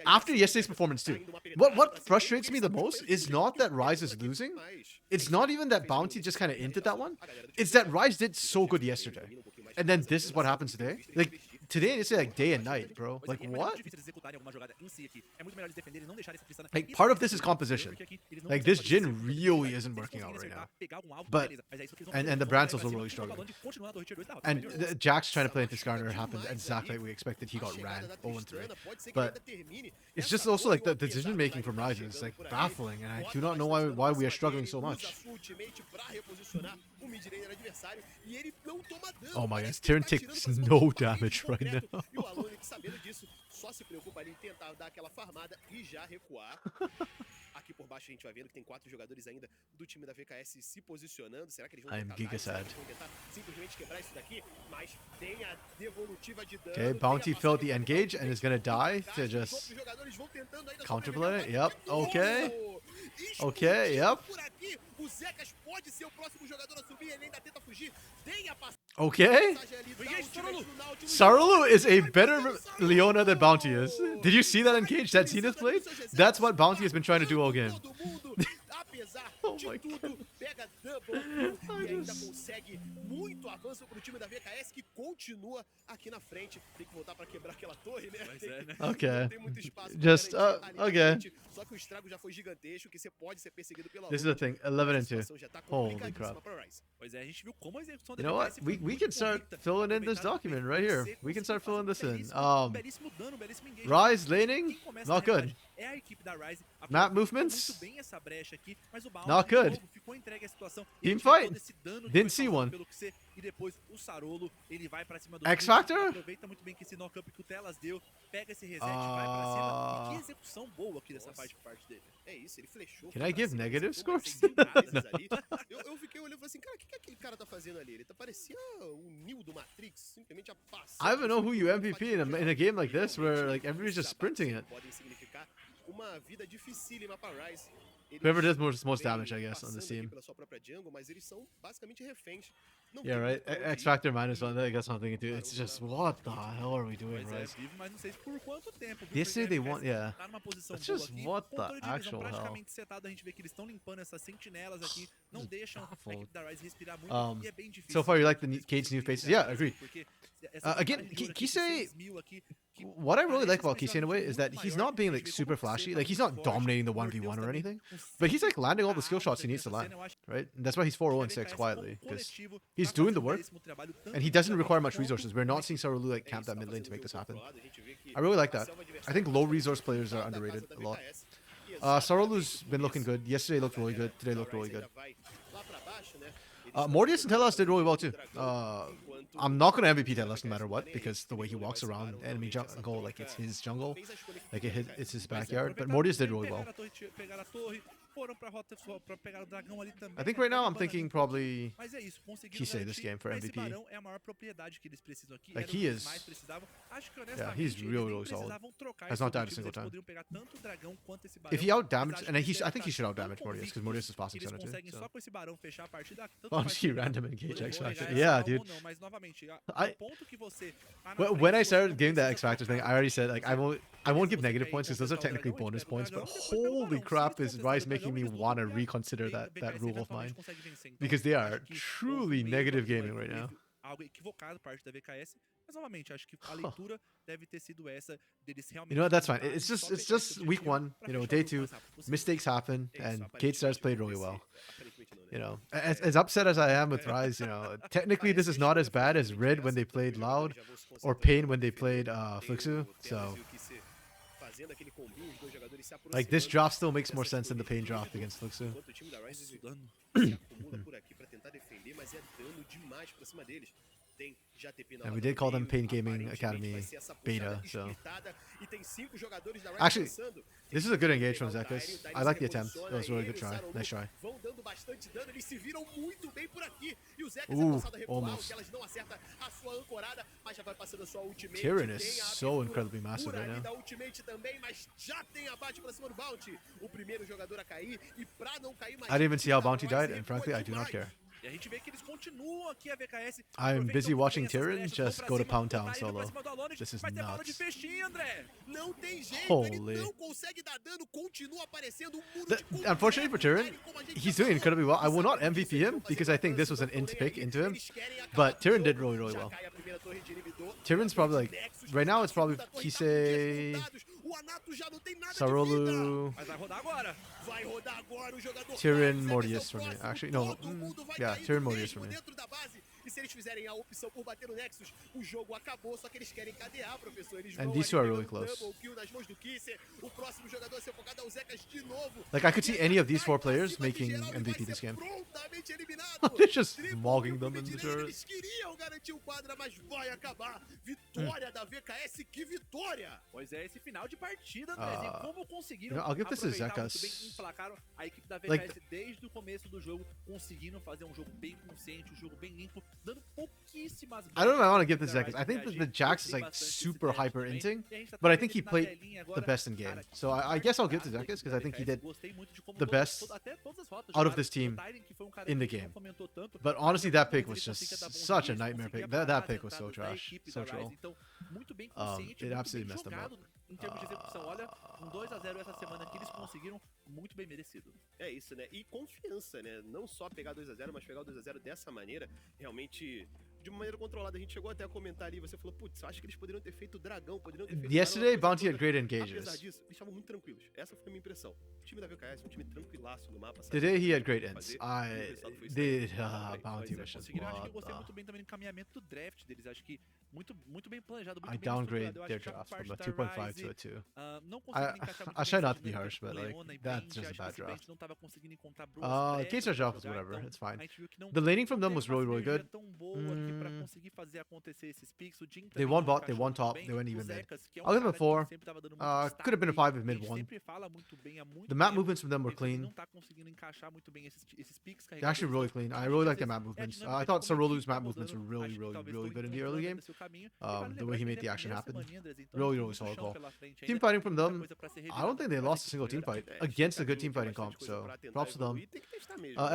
After yesterday's performance too. What frustrates me the most is not that Rise is losing. It's not even that Bounty just kind of inted that one. It's that Rise did so good yesterday. And then this is what happens today. Like, today it's like day and night, bro. Like, what? Like, part of this is composition. Like, this Jhin really isn't working out right now. But, and the Brand's also really struggling. And Jack's trying to play into Skarner happened exactly like we expected. He got ran 0-3. But it's just also like the decision making from Rise is like baffling, and I do not know why we are struggling so much. Oh my gosh, Tyrion takes no damage right now. I am giga sad. Okay, Bounty filled the engage and is gonna die to just counterplay it. Yep. Okay. Okay. Yep. Okay. Sarulu is a better Leona than Bounty is. Did you see that engage that Zenith played? That's what Bounty has been trying to do all game. Oh my god. Okay. Just, okay. This is the thing, 11-2. Holy crap. You know what? We can start filling in this document right here. We can start filling this in. Rise laning, not good. é a equipe da Rise Map aproveita movements? muito bem essa brecha aqui, mas o Bounty Not de good. novo ficou entregue à situação. E a Team gente vê fight. todo esse dano que Didn't foi see causado one. pelo QC, e depois o Sarolo, ele vai pra cima do X Fluxo, Factor? aproveita muito bem que esse knock-up que o Telas deu, pega esse reset, vai pra cima, e que execução boa aqui dessa parte por parte dele. É isso, ele flechou. Can I give negative scores? Eu fiquei olhando e falei assim, cara, o que aquele cara tá fazendo ali? Ele parecia o Neo do Matrix, simplesmente a passar. I don't know who you MVP in a game like this where like everybody's just sprinting it. Podem significar uma vida dificílima pra Rise. Whoever does most damage, I guess, on this team. Pela sua própria jungle, mas eles são basicamente reféns. Não Yeah, tem right. pra onde X ir. Factor -1. I guess something to do. It's just what the hell are we doing, Pois é, Rise? vive, mas não sei por quanto tempo. Viu? Yesterday they Porque a want, FS yeah. tá numa posição It's boa just aqui, what the controle de visão actual hell. praticamente setado, a gente vê que eles estão limpando essas sentinelas aqui, não deixam a baffled. equipe da Rise respirar muito, e é bem difícil. So far, you like the de Cade's new faces? conseguir Yeah, agreed. porque essa Again, vantagem de ouro aqui de Kisei- 6.000 aqui, que What I really like parece about Kisei in a way is that muito he's maior, not being a like gente vê super como o flashy. Kisei Like he's tá not muito forte, dominating the o Mordeus 1v1 or também anything, com but he's like landing all the a skill alma shots he dentro needs to dessa land, cena, eu acho right? And that's why he's que a 4-0-6 VKS quietly, como because coletivo he's tá doing the fazendo um work, belíssimo trabalho, tanto and he no doesn't Dragão require much quanto resources. We're not seeing Saru like É camp isso, that tá mid lane to fazendo make o this jogo happen. controlado, a gente vê que I really like a that. selva I adversária think low tá resource players are da casa underrated da a lot. VKS, e exatamente Sarolu's por been looking isso, good. Yesterday looked really good. Today a looked really Rise good. ainda vai lá pra baixo, né? Mortius and Telas did really well too. I'm not gonna MVP Telas no matter what because the way he walks around enemy jungle, like it's his jungle, like it's his backyard. But Mortius did really well. Pegaram a torre, foram pra rota pra pegar o dragão ali também. I think né? right now Pega I'm o thinking bananinho probably Mas é isso, conseguiram Kisei this garantir, game for mas esse MVP. barão é a maior propriedade que eles precisam aqui. Like, era o he que eles is- mais precisavam. Acho que Yeah, honestamente he's eles really, nem really solid. precisavam trocar Has esses not died a objetivos, single eles time. poderiam pegar tanto o dragão quanto esse barão. If he out Mas damaged, acho and que eles I devem think he estar should out tão damage Mortius because convictos Mortius is que passing eles center too. conseguem So. só com esse barão fechar a partida. Tanto Oh, faz he se random engage eles X vão Factor. negar essa Yeah, alma ou dude. não, mas novamente, I- o ponto que você tá na When frente, I você started não getting the precisa X Factor thing, trocar I already said like I won't give Beleza, negative você points quer because those are contestar o technically dragão, bonus a gente pega o points. But dragão e depois pega o holy barão. Se crap, eles is contestarem Rise o making me dragão, eles want to vão ganhar. reconsider E that VKS rule of eventualmente mine consegue vencer. Então, because they are acho que truly houve meio negative que gaming right now. algo equivocado parte da VKS, mas novamente acho que a leitura deve ter sido essa deles realmente. You know what? That's fine. tentarem It's só just pegar esse week objetivo 1. pra You know, fechar o day jogo o 2. mais rápido possível. Mistakes happen, É isso, and Kate Stars played really well. Aparentemente não, né? You know, as upset as I am with Rise, you know, technically this is not as bad as Red when they played Loud or Pain when they played Fluxu. So, like, this drop still makes more sense than the Pain drop against Fluxu. Enquanto o time da Rise se acumula por aqui pra tentar defender, mas é dano demais pra cima deles. Tem já TP na And we hora did do call them meio, Pain Gaming aparentemente Academy vai ser essa beta, puxada so. espiritada, e tem 5 jogadores da Rise Actually, lançando. this is a good engage from Zekas. I like the attempt. It was a really good try. Nice try. Vão dando bastante dano, eles se viram muito bem por aqui. E o Zekas é Ooh, forçado a recuar, almost. que elas não acertam a sua ancorada, mas já vai passando a sua ultimate. Tyrion Tem is a so abertura incredibly massive por right ali now. da ultimate também, mas já tem abate pra cima do Bounty. O primeiro jogador a cair, e pra não cair mais... I didn't even see how Bounty Rise died, and recua frankly, I do not demais. care. E a gente vê que eles continuam aqui a VKS. I'm busy aproveitam watching bem essas Tyrion brechas, just vão go pra to cima, Pound Town tá indo pra solo. cima do Alonis, This is vai ter bala de nuts. peixinho, André. Não tem jeito, Holy. ele não consegue dar dano, continua aparecendo um muro The- de concreto, unfortunately for Tyrion, como a gente he's já doing falou. incredibly well. I will not Sabe MVP que eles him vão because fazer I think this was an avanço, int não tão pick nem into aí. him. Eles querem acabar But com o Tyrion did jogo. really, really Já well. cai a primeira torre de inibidor. Tyrion's probably like, Nexus, right now it's probably a segunda torre tá Kisei, com dias contados. O Anato já não tem nada de Sarolu, Mas vai rodar agora. vai rodar agora o jogador. Tyrion, Zekas é o Mortius for me. próximo. Actually, no, Todo mundo vai yeah, cair Tyrion, do Mortius for mesmo me. dentro da base. E se eles fizerem a opção por bater no Nexus, o jogo acabou, só que eles querem cadear, professor. Eles And vão these two ali are really pegando close. double kill nas mãos do Kisser. O próximo jogador a ser focado é o Zekas de novo. Like, I could see any of these 4 players Vai pra cima de making geral e vai MVP ser this game. prontamente eliminado. They're just Triple mogging kill them in the pro mid lane, turret. Eles queriam garantir o quadra, mas vai acabar. Vitória da VKS, que vitória! Pois é, esse final de partida, Andrezinho, como conseguiram you know, I'll give this to aproveitar Zekas. muito bem, emplacaram a equipe da VKS Like- desde o começo do jogo, conseguindo fazer um jogo bem consciente, um jogo bem limpo, dando pouquíssimas I don't know if I want to give brechas this pra Zekas. I think that reagir. the Jax is Gostei like bastante desse super teste hyper também. inting, E a gente tá but I vendo think he ele na played telinha the agora. best in game. Cara, So I guess I'll give to da Zekas equipe because I da think he VKS, did gostei muito de como the todas- best até todas as rotas out of jogadas. this team O Tyrion, que foi um cara in the que não game. comentou tanto, But honestly, that pick ele was conseguia just dar bons such a hits, nightmare conseguia pick. That parar pick as was so entradas da trash, equipe so da Rise. troll. Então, muito bem consciente, it muito absolutely bem messed them jogado em termos de execução. Olha, um 2-0 essa semana que eles conseguiram, muito bem merecido. É isso, né? E confiança, né? Não só pegar 2-0, mas pegar o 2-0 dessa maneira, realmente de uma maneira controlada. A gente chegou até a comentar ali, você falou, putz, acho que eles poderiam ter feito dragão, poderiam ter feito... Yesterday, Barão, Bounty had great Apesar engages. disso, eles estavam muito tranquilos. Essa foi a minha impressão. O time da VKS é um time tranquilaço no mapa. sabe? Today he had great ends. Fazer, I o resultado foi did estranho. Bounty Pois é, was just conseguiram. Acho que eu what gostei the... muito bem também do encaminhamento do draft deles. Acho que muito bem planejado, muito I bem downgrade estruturado. Eu their acho que draft a from a parte da 2.5 to Ryze, a 2. não conseguindo encaixar muito I bem try essa not to be dinâmica harsh, com but like Leona e that's Brand. just a Acho que bad esse Brand draft. não tava conseguindo encontrar boas brechas Case are pra Joffs, jogar, whatever. então It's fine. a gente viu que The laning from não them teve was uma really sinergia good. tão boa aqui pra conseguir fazer acontecer esses picks. O Jhin They também won não bot, they encaixou won muito top, bem. they went O even mid. Zekas, que é I'll give them a cara que 4. sempre tava dando muito Could have been a destaque, 5 if a mid gente won. sempre fala muito bem há muito The map tempo. movements from them were Então ele clean. não tá conseguindo encaixar muito bem esses picks They're actually really clean. I really like the map movements. I thought Sarolu's map movements were really good in the early game. The way he made the action happen. Really solid call. Team fighting from them, I don't think they lost a single team fight against a good team fighting comp, so props to them.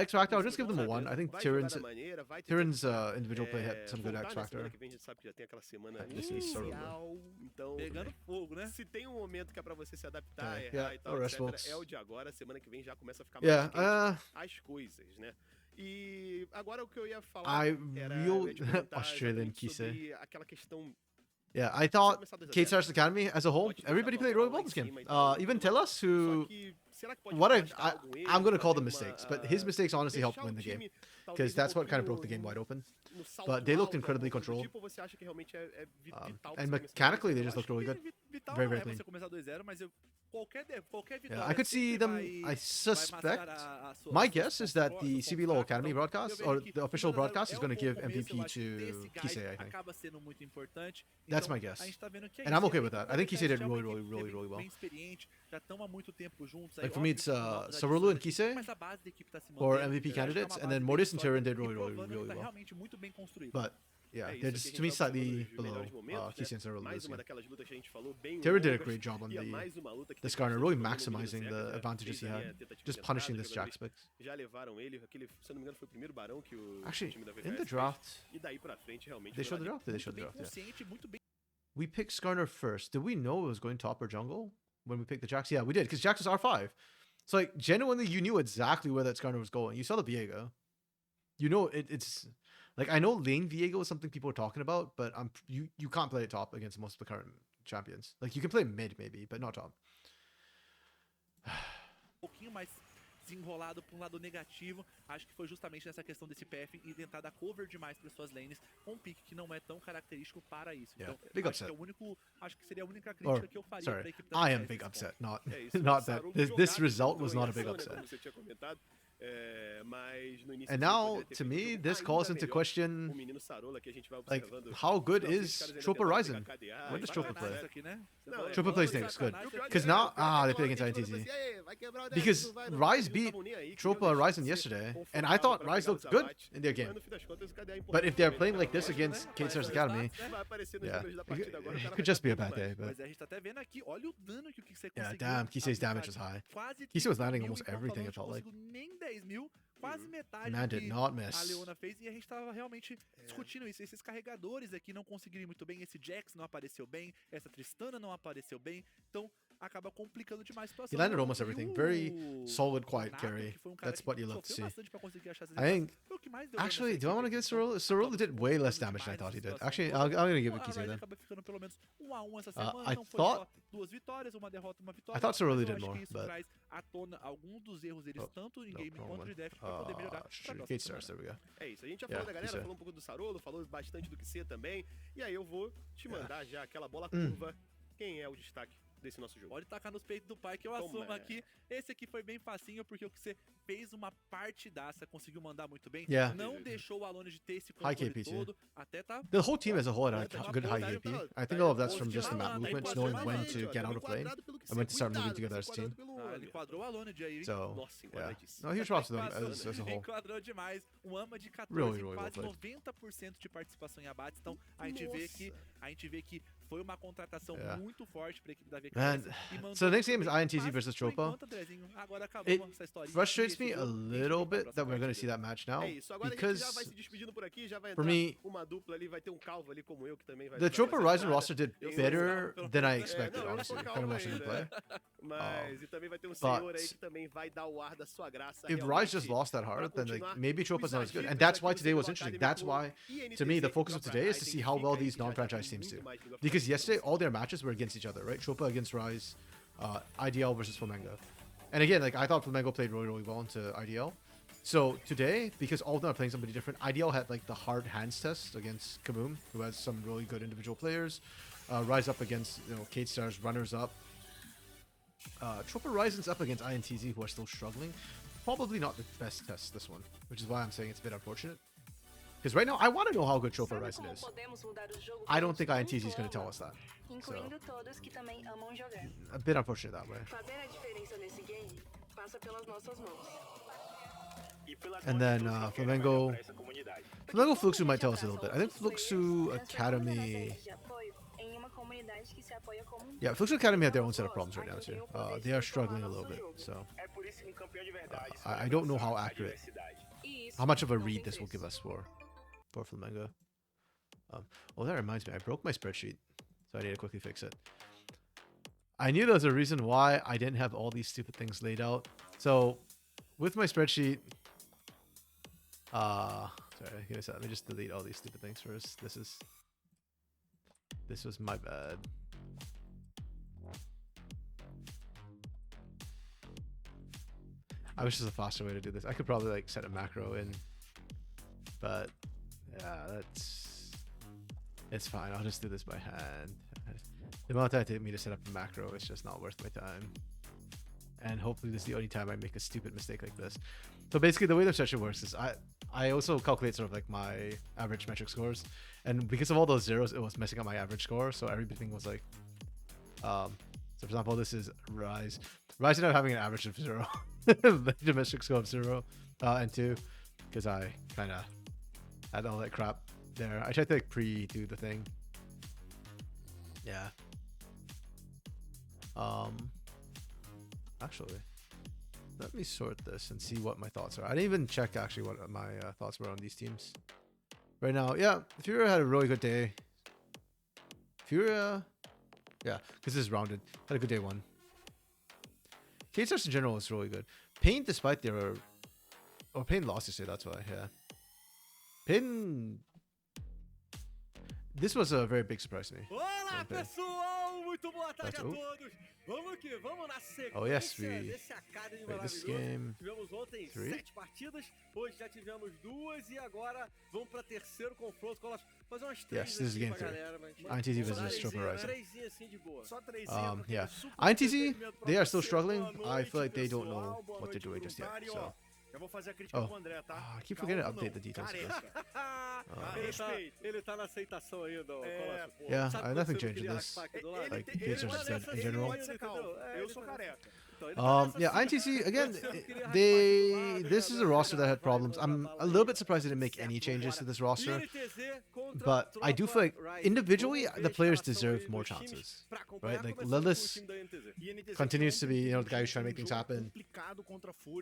X Factor, I'll just give them a 1. I think Tyran's individual play had some good X Factor. This is Sarolu. Então, pegando fogo, né? se tem um momento que é pra você se adaptar, Yeah, errar e tal, rest etc, folks. é o de agora. Semana que vem já começa a ficar mais Yeah, quente as coisas, né? E agora o que eu ia falar I era real eu ia te perguntar Australian exatamente Kise. sobre aquela questão. Yeah, I thought K-Stars Academy as a whole, everybody played really well this game. Even Telas, Só who que será que pode what afastar algum erro, I'm gonna call fazer them uma, mistakes, but his mistakes honestly helped deixar o win the game time, because talvez, that's what kind of pouquinho broke the game wide open. no salto But they looked alto, incredibly alguma coisa do controlled. tipo, ou você acha que realmente é vital pra And você começar mechanically, they do just zero? looked really good. Vital Very, não very é clean. você começar 2-0, mas qualquer vitória Yeah, I could see them. I suspect. My guess is that the CBLOL Academy broadcast or the official broadcast is going to give MVP to Kisei. I think acaba sendo muito importante. that's Então, my guess, a gente tá vendo que é and I'm isso. okay E with aí, that. I think Kisei did já é uma really equipe well. bem experiente, já estão há muito tempo juntos. Like aí, for me, óbvio it's que com novas Sarolu and adições, Kisei mas a base da equipe tá se for mantendo. MVP Eu acho que é uma candidates, and base then bem Mortis and sólida Tyrion did e really provando que tá well. realmente muito bem construído. But yeah, É isso, they're aqui a just gente to me tava falando slightly dos below melhores momentos, Kisei and né? Sarolu Mais this uma game. daquelas lutas que a gente falou bem Tyrion did a longas, great job on e é mais uma luta que the teve Skarner, bastante really domínio do maximizing Zeca, the já advantages fez he ali a had, tentativa just de punishing entrada, this jogadores Jack specs. já levaram ele, aquele, se eu não me engano, foi o primeiro barão que o Actually, time da VODs in the fez. draft, E daí pra frente, realmente, they foi showed the lá draft. They Muito showed the bem draft. Yeah. consciente, muito bem. We picked Skarner first. Did we know it was going top or jungle when we picked the Jax? Yeah, we did, because Jax was R5. So, like, genuinely, you knew exactly where that Skarner was going. You saw the Viego. You know, it's... Like, I know lane Viego is something people are talking about, but you can't play it top against most of the current champions. Like, you can play mid, maybe, but not top. Pouquinho mais desenrolado para um lado negativo. Acho que foi justamente nessa questão desse PF e tentar dar cover demais para suas lanes com um pick que não é tão característico para isso. Yeah, Então, big acho upset. que é o único, acho que seria a única crítica que eu faria para a Sorry, equipe da I am VODs big nesse upset, ponto. not É isso, not o that. Saru This jogado result was entrou em not a big ação, né, upset. como você tinha comentado. Mas no início And ele now, poderia ter to feito um me, jogo this ainda calls into melhor. question, O menino Sarola que a gente vai like, observando. how good Nossa, esses is caras ainda Tropa tentaram Ryzen? pegar KDA, When does vai Tropa dar play? certo. Aqui, né? Não, é, Tropa falando plays de Nyx, good. sacanagem, o pior Because que é, now, o pior they que play é against que a gente falou INTZ. assim, "Ei, vai quebrar o deck, Because não vai, não." Ryze Eles não beat estavam nem aí, que Tropa não deixa Ryzen de ser yesterday, and I confortável thought pra Ryze pegar looked os good abates, in their mas game. no fim das contas o KDA é But importante if they're também, playing né? like this Lógico, against né? K-Stars Mas Academy, vai aparecer nos yeah, números da partida agora, o it cara could vai just be a dar bad muito day, mais. but Mas a gente tá até vendo aqui, olha o dano que o você yeah, conseguiu. damn, Kisei's damage aplicar. was high. Quase Kisei was 30 landing mil, almost então everything, it falando, felt like. não conseguiu nem 10 mil, quase metade Man do did que not a miss. Leona fez, e a gente tava realmente discutindo isso. Esses carregadores aqui não conseguiram ir muito bem, esse Jax não apareceu bem, essa Tristana não apareceu bem, então acaba complicando demais a situação. He landed E almost o everything. Very solid, quiet Nato, carry. que foi um cara That's que what you love to sofreu see. bastante pra conseguir achar essas I think, foi o que mais deu dano actually, nessa do I want to equipe, give Sarul? então, Sarul acabou did way less complicando damage than I demais thought he essa did. situação Actually, toda. I'm gonna give it A Kisei Ryze then. acaba ficando pelo menos 1 a 1 essa semana, I não foi thought- só 2 vitórias, uma derrota, uma vitória. I thought Saruli mas eu did acho more, que isso but- traz à tona alguns dos erros deles, tanto em game wrong quanto one. de def, pra poder melhorar pra próxima K-Stars, semana. there we go. É isso, a gente já Yeah, falou da galera, isso é. falou um pouco do Sarolo, falou bastante do QC também. E aí eu vou te mandar já aquela bola Hum. curva. Quem é o destaque desse nosso jogo? Pode tacar nos peitos do pai que eu Toma. assumo aqui. Esse aqui foi bem facinho, porque o que você fez uma partidaça, conseguiu mandar muito bem. Yeah. Não deixou o Alone de ter esse High controle KP too. todo. Até tá... The whole team as a whole had Tá a good high tá KP. tá I think all of that's from just the map tá movements, enquadrado knowing when mais, to get out of lane and when to start moving together as a team. Ele enquadrou o Alone de aí. So, Nossa, yeah. enquadradíssimo. No, huge props to them Enquadrou, as a whole. enquadrou demais. Um AMA de 14, Really well quase played. 90% de participação em abates. Então, a gente vê que foi uma contratação Yeah. muito forte pra equipe da VKS. And e mandou so the next game is muito bem. INTZ Mas, versus por Tropa. enquanto, Andrezinho, agora acabou It essa historinha. frustrates Esse me a jogo, a gente little vai pra bit that we're going to see próxima that match now É isso, agora a gente já vai because se despedindo por aqui, já vai for entrar me, uma dupla ali, vai ter um calvo ali como eu que também vai the ajudar Tropa nessa Ryzen jogada. roster did Eu sou better calvo, than I É, expected, não, eu honestly, sou kind of calvo watching them ainda, play. Mas e também vai ter um senhor aí que também vai dar o ar da sua graça. If Ryze just lost that hard, then like maybe Tropa's not as good, and that's why today was interesting. That's why, to me, the focus of today is to see how well these non-franchise teams do. Because yesterday, all their matches were against each other, right? Tropa against Ryze, IDL versus Flamengo. And again, like I thought Flamengo played really well into IDL, So today, because all of them are playing somebody different, IDL had like the hard hands test against Kaboom, who has some really good individual players. Rise up against Kate Star's runners up. Tropa Horizon's up against INTZ, who are still struggling. Probably not the best test this one, which is why I'm saying it's a bit unfortunate. Because right now, I want to know how good Tropa Horizon is. I don't think INTZ is going to tell us that. So, a bit unfortunate that way. And then Flamengo Fluxu might tell us a little bit. I think Fluxu Academy... Yeah, Fluxu Academy have their own set of problems right now too. They are struggling a little bit, so... I don't know how accurate, how much of a read this will give us for Flamengo. Oh, that reminds me, I broke my spreadsheet, so I need to quickly fix it. I knew there was a reason why I didn't have all these stupid things laid out. So, with my spreadsheet, sorry, give me a sec. Let me just delete all these stupid things first. This was my bad. I wish there's a faster way to do this. I could probably like set a macro in, but yeah, it's fine. I'll just do this by hand. The amount of time it took me to set up a macro is just not worth my time. And hopefully this is the only time I make a stupid mistake like this. So basically the way the session works is I also calculate sort of like my average metric scores. And because of all those zeros, it was messing up my average score. So everything was like, so for example, this is Rise. Rise ended up having an average of 0. The metric score of 0 and 2. Because I kind of had all that crap there. I tried to like pre-do the thing. Yeah. Actually, let me sort this and see what my thoughts are. I didn't even check actually what my thoughts were on these teams. Right now, yeah, Furia had a really good day. Furia, yeah, because this is rounded. Had a good day one. K-Stars in general was really good. Pain, despite their... Oh, Pain lost yesterday, that's why, yeah. Pain... This was a very big surprise to me. Olá, pessoal! Muito boa tarde a todos. Vamos que vamos na sequência desse Academy this maravilhoso. game Tivemos ontem 7 partidas, hoje já tivemos 2 e agora vamos para terceiro confronto. Fazer umas 3 Yes, this is game 3. INTZ versus Tropa Horizon. 3 assim de boa. Só 3. Yeah. INTZ, they are still struggling. I feel like they don't know what they're doing just yet. So. Eu vou fazer a crítica pro André, tá? I keep forgetting to update the details of this. Ele tá na aceitação ainda, Yeah, nothing changed in this. Like, K-Stars said in general. Eu sou careca. Yeah, INTZ, again, this is a roster that had problems. I'm a little bit surprised they didn't make any changes to this roster. But I do feel like, individually, the players deserve more chances. Right? Like, Lilith continues to be, the guy who's trying to make things happen.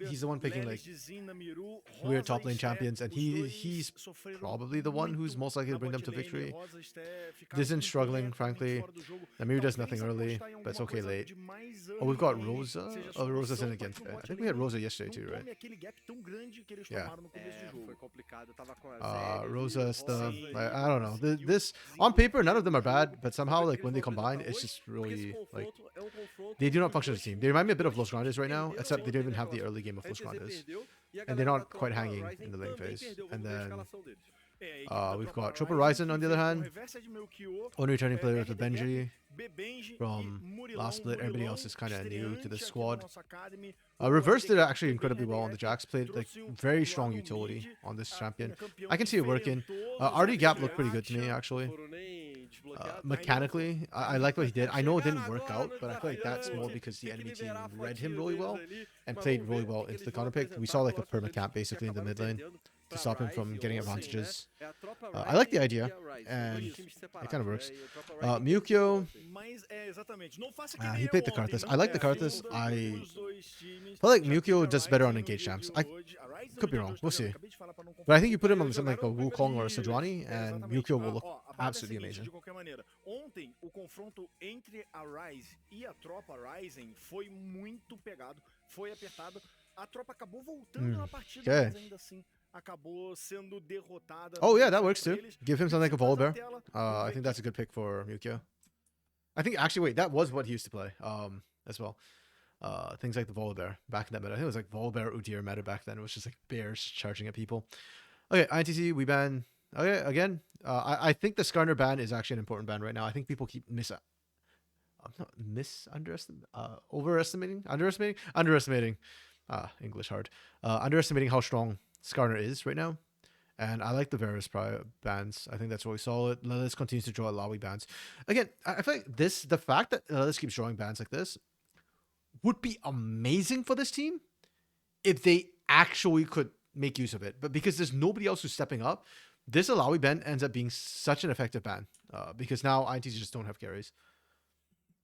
He's the one picking, like, weird top lane champions, and he's probably the one who's most likely to bring them to victory. Disn's struggling, frankly. Namiru does nothing early, but it's okay late. Oh, we've got Rosa. Oh, Rosa's in again today. I think we had Rosa yesterday too, right? Yeah. Rosa stuff. Like, I don't know. This on paper, none of them are bad, but somehow, like when they combine, it's just really like they do not function as a team. They remind me a bit of Los Grandes right now, except they don't even have the early game of Los Grandes, and they're not quite hanging in the lane phase. And then we've got Tropa Horizon on the other hand. Only returning player with Benji from last split. Everybody else is kind of new to the squad. Reverse did actually incredibly well on the Jax. Played like very strong utility on this champion. I can see it working. RD Gap looked pretty good to me actually. Mechanically, I like what he did. I know it didn't work out, but I feel like that's more because the enemy team read him really well and played really well into the counter pick. We saw like a perma-camp basically in the mid lane to stop him from getting advantages. I like the idea, and it kind of works. Mukyo, he picked the Karthus. I like the Karthus. I feel like Mukyo does better on engaged champs. I could be wrong. We'll see. But I think you put him on something like a Wukong or a Sejuani, and Mukyo will look absolutely amazing. Ontem, o confronto entre a Rise e a tropa Ryzen foi muito pegado, foi apertado. A tropa acabou voltando na partida, mas ainda assim acabou sendo derrotada. Oh yeah, that works too. Give him something like a Volibear. I think that's a good pick for Mukyo. I think actually, wait, that was what he used to play as well. Things like the Volibear back in that meta. I think it was like Volibear Udyr meta back then. It was just like bears charging at people. Okay, INTZ, we ban. Okay, again, I think the Skarner ban is actually an important ban right now. I think people keep underestimating. English hard. Underestimating how strong Skarner is right now. And I like the Varus bans. I think that's really solid. Lilith continues to draw Lawi bans. Again, I feel like the fact that Lilith keeps drawing bans like this would be amazing for this team if they actually could make use of it. But because there's nobody else who's stepping up, this Alawi ban ends up being such an effective ban. Because now INTs just don't have carries.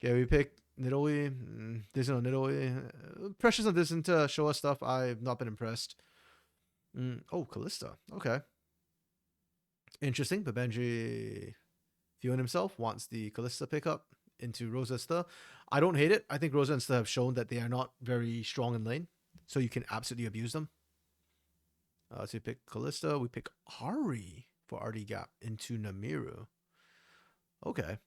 Okay, we pick Nidalee. There's no Nidalee. Precious doesn't show us stuff. I've not been impressed. Oh, Kalista. Okay. Interesting. But Benji, viewing himself, wants the Kalista pickup into Rosa and Sta. I don't hate it. I think Rosa and Sta have shown that they are not very strong in lane. So you can absolutely abuse them. So we pick Kalista. We pick Ari for RD gap into Namiru. Okay.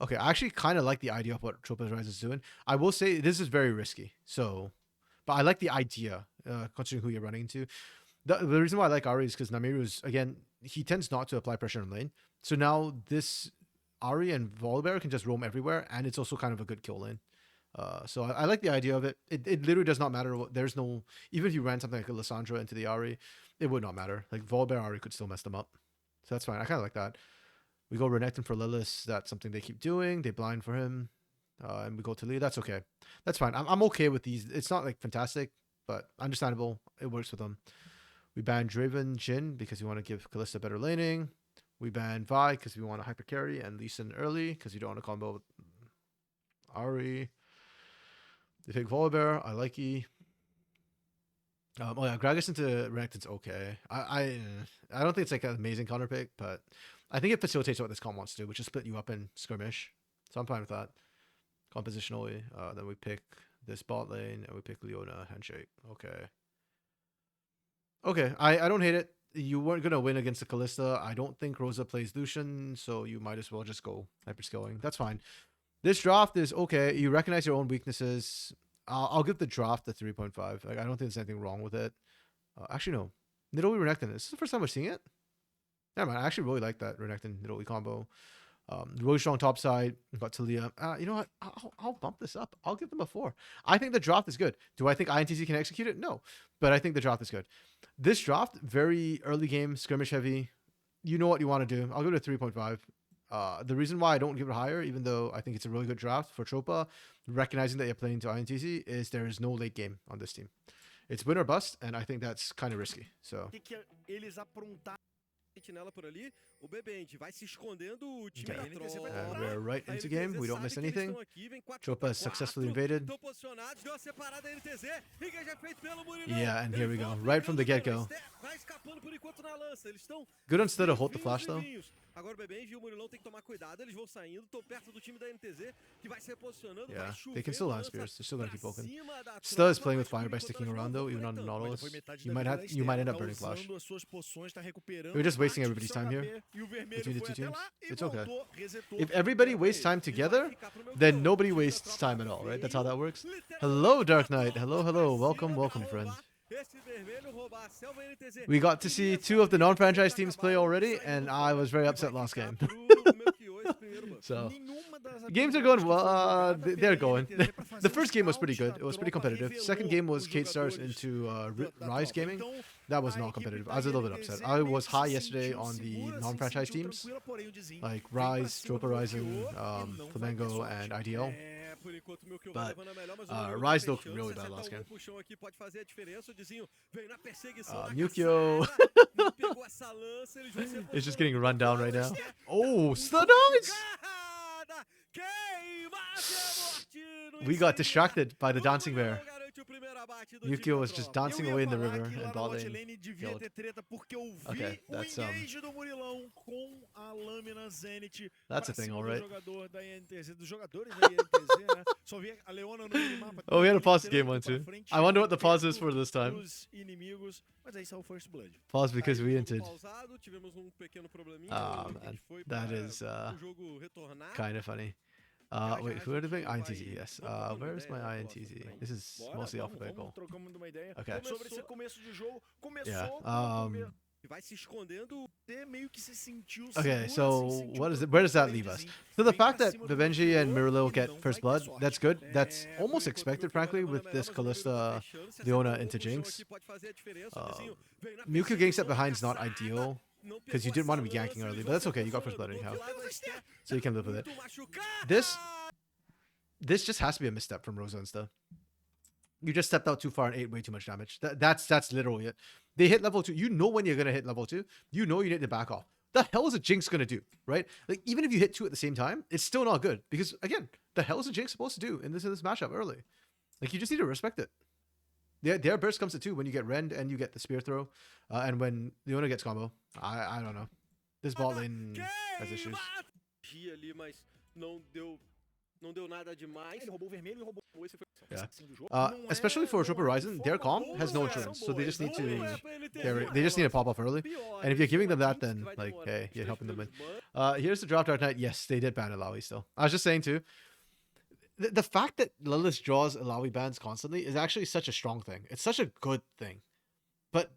Okay, I actually kind of like the idea of what Tropa's Rise is doing. I will say this is very risky. So, but I like the idea, considering who you're running into. The reason why I like Ari is because Namiru is, again, he tends not to apply pressure in lane. So now this Ari and Volibear can just roam everywhere, and it's also kind of a good kill lane. So I like the idea of it. It literally does not matter. There's no, even if you ran something like a Lissandra into the Ari, it would not matter. Like Volibear Ari could still mess them up. So that's fine. I kind of like that. We go Renekton for Lilith. That's something they keep doing. They blind for him. And we go to Lee. That's okay. That's fine. I'm okay with these. It's not like fantastic, but understandable. It works with them. We ban Draven Jhin because we want to give Kalista better laning. We ban Vi because we want to hyper carry and Lee Sin early because you don't want to combo with Ari. They pick Volibear. I like E. Oh yeah, Gragas into Renekton's okay. I don't think it's like an amazing counter pick, but I think it facilitates what this comp wants to do, which is split you up in skirmish. So I'm fine with that. Compositionally. Then we pick this bot lane and we pick Leona handshake. Okay. Okay, I don't hate it. You weren't gonna win against the Kalista. I don't think Rosa plays Lucian, so you might as well just go hyperscaling. That's fine. This draft is okay. You recognize your own weaknesses. I'll give the draft the 3.5. Like, I don't think there's anything wrong with it. Actually, no. Nidalee Renekton. This is the first time we're seeing it. Yeah, man. I actually really like that Renekton Nidalee combo. Really strong top side. Got Talia. You know what? I'll bump this up. I'll give them a 4. I think the draft is good. Do I think INTZ can execute it? No. But I think the draft is good. This draft, very early game, skirmish heavy. You know what you want to do. I'll give it a 3.5. The reason why I don't give it higher, even though I think it's a really good draft for Tropa, recognizing that you're playing to INTZ, is there is no late game on this team. It's win or bust, and I think that's kind of risky. So. Nela por ali, o Bebend vai se escondendo, o time da tropa. And we're right into game. We don't miss anything. Tropa has successfully invaded. Yeah, and here we go. Right from the get-go. Good on Sta to hold the flash, though. Agora o Bebend e o Murilão tem que tomar cuidado, eles vão saindo, tô perto do time da NTZ, que vai se reposicionando, yeah, they can still land spears, they're still gonna keep poking. Sta is playing with fire by sticking around though, even on the Nautilus. You might end up burning flash. We're just wasting everybody's time here between the two teams. It's okay. If everybody wastes time together, then nobody wastes time at all, right? That's how that works. Hello, Dark Knight. Hello, hello. Welcome, welcome, friend. We got to see 2 of the non-franchise teams play already, and I was very upset last game. So, games are going well. They're going. The first game was pretty good. It was pretty competitive. Second game was Kate Stars into Rise Gaming. That was not competitive. I was a little bit upset. I was high yesterday on the non-franchise teams, like Rise, Tropa Rising, Flamengo, and IDL. But Rise looked really bad last game. Mukio is just getting run down right now. Oh, Sludge! We got distracted by the dancing bear. Mukio was just dancing away in the river and bot lane killed. Okay, that's a thing, alright. Oh, we had to pause the game 1 too. I wonder what the pause is for this time. Pause because we entered. Oh man, that is kind of funny. Wait, who are they playing? INTZ, yes. Where's my INTZ? This is mostly alphabetical. Trocamos uma ideia Okay. sobre esse começo de jogo. Yeah. Começou com vai se escondendo, meio que se sentiu Okay, seguro, se so sentiu what is it? Where does that leave us? frentezinho. So the Vem fact pra that cima do Vivenji and jogador Mirulo e get não first vai blood, ter sorte. that's good. That's É, almost por enquanto expected, o Furkan frankly, vai with melhor, this mas o Mirulo tá Kalista, fechando, se Leona acertar into o chão Jinx. aqui pode fazer a diferença, o Vizinho vem na Mewtwo frente, getting set tentou behind's not caçada, ideal, não because you pegou didn't want to be essa ganking lança, early, ele but that's foi okay, you got first funcionando blood do anyhow. outro lado, mas Steph So you can live with it. muito machucada. This just has to be a misstep from Rosa and stuff. You just stepped out too far and ate way too much damage. That's literally it. They hit level 2. You know when you're going to hit level 2. You know you need to back off. The hell is a Jinx going to do, right? Like, even if you hit 2 at the same time, it's still not good. Because, again, the hell is a Jinx supposed to do in this matchup early? Like, you just need to respect it. Their burst comes to 2 when you get Rend and you get the Spear Throw. And when Leona gets combo. I don't know. This bot lane has issues. Ali, mas não deu nada demais. Ele roubou o vermelho e roubou esse foi Yeah. assim do jogo. Especially for Troop Horizon, their comp has no insurance, so they just need to they just need to pop off early. And if you're giving them that, then like, hey, you're helping them win. Here's the drop Dark Knight. Yes, they did ban Alawi still. I was just saying too. The fact that Lilith draws Alawi bans constantly is actually such a strong thing. It's such a good thing. But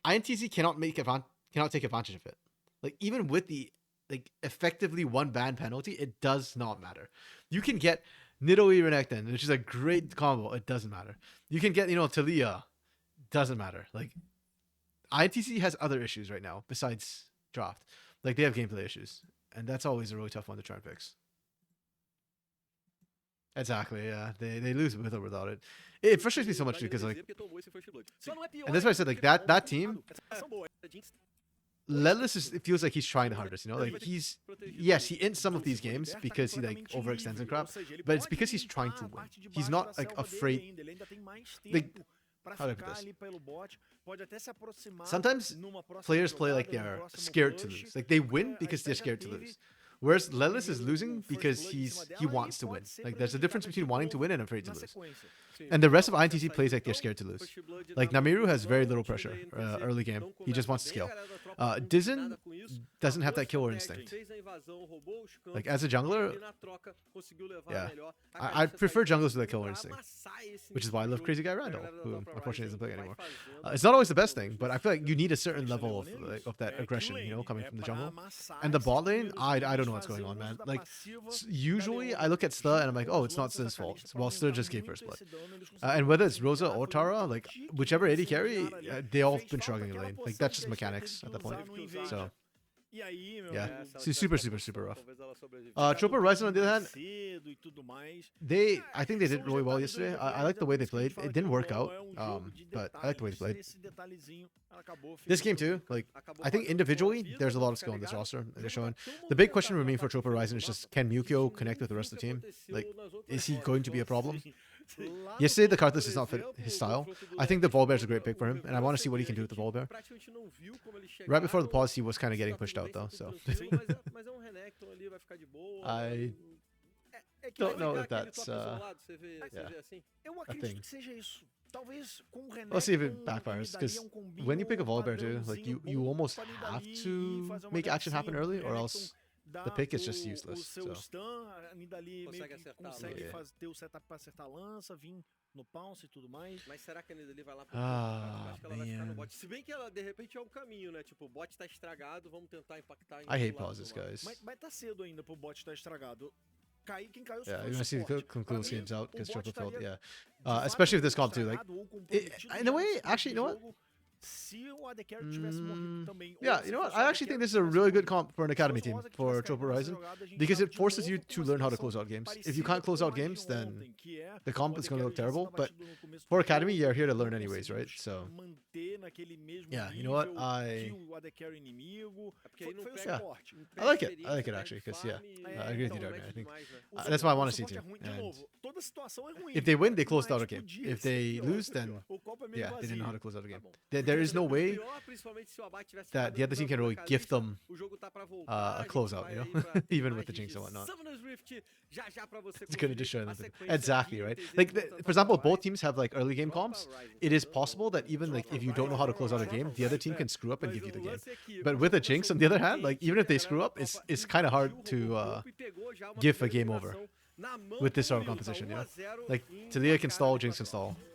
INTZ cannot take advantage of it. Like, even with the effectively one ban penalty, it does not matter. You can get Nidoii Renekton, which is a great combo. It doesn't matter. You can get, Talia. Doesn't matter. Like, ITC has other issues right now besides draft. Like, they have gameplay issues. And that's always a really tough one to try and fix. Exactly, yeah. They lose with or without it. It frustrates me so much, too, because, like, and that's why I said, like, that team, Lelis it feels like he's trying the hardest, Like, yes, he ends some of these games because he, like, overextends and crap, but it's because he's trying to win. He's not, like, afraid. Like, how do I put this? Sometimes players play like they're scared to lose. Like, they win because they're scared to lose. Whereas Lelis is losing because he wants to win. Like, there's a difference between wanting to win and afraid to lose. And the rest of INTC plays like they're scared to lose. Like, Namiru has very little pressure early game. He just wants to scale. Dizen doesn't have that killer instinct. Like, as a jungler, yeah. I prefer junglers with that killer instinct. Which is why I love Crazy Guy Randall, who unfortunately isn't playing anymore. It's not always the best thing, but I feel like you need a certain level of that aggression, coming from the jungle. And the bot lane, I don't know what's going on, man. Like, usually I look at Sta and I'm like, oh, it's not Sta's fault. Well, Sta just gave first blood. And whether it's Rosa or Tara, like, whichever AD carry, they all been struggling in lane. Like, that's just mechanics at that point. So, yeah, super rough. Troop Horizon, on the other hand, I think they did really well yesterday. I like the way they played. It didn't work out, but I like the way they played. This game too, like, I think individually there's a lot of skill in this roster. They're showing. The big question for me for Troop Horizon is just, can Mukio connect with the rest of the team? Like, is he going to be a problem? Yesterday, the Karthus does not fit his style. I think the Volibear is a great pick for him, and I want to see what he can do with the Volibear. Right before the pause, he was kind of getting pushed out, though, so. I don't know if that's a thing. Let's see if it backfires, because when you pick a Volibear, too, like, you almost have to make action happen early, or else the pick is just useless. So. ter o setup para acertar a lança, vir no pounce e tudo mais. Mas será que a Nidali vai lá pro bot? Acho que ela vai ficar no bot. Se bem que ela, de repente, é um caminho, né? Tipo, o bot tá estragado, vamos tentar impactar em I hate pauses, guys. Mas tá cedo ainda pro bot estar estragado. Quem caiu yeah, you're gonna see the conclusions out because triple failed. Yeah, especially with this comp too. Like, in a way, actually, you know what? Yeah, you know what? I actually think this is a really good comp for an academy team for Troop Horizon, because it forces you to learn how to close out games. If you can't close out games, then the comp is going to look terrible. But for academy, you're here to learn anyways, right? So yeah, you know what? I like it. I like it actually, because I agree with you, Dark Knight. I think that's why I want to see too. And if they win, they closed out a game. If they lose, then they didn't know how to close out a game. There is no way that the other team can really gift them a closeout, even with the Jinx and whatnot. It's going to destroy them. Exactly, right? Like, for example, both teams have, like, early game comps. It is possible that even, like, if you don't know how to close out a game, the other team can screw up and give you the game. But with a Jinx, on the other hand, like, even if they screw up, it's kind of hard to give a game over. na mão with this do sort of Murilo, tá composition, 1 you a know? 0 Like, em Talia can placar stall, ali Jinx pra can stall. Tropa.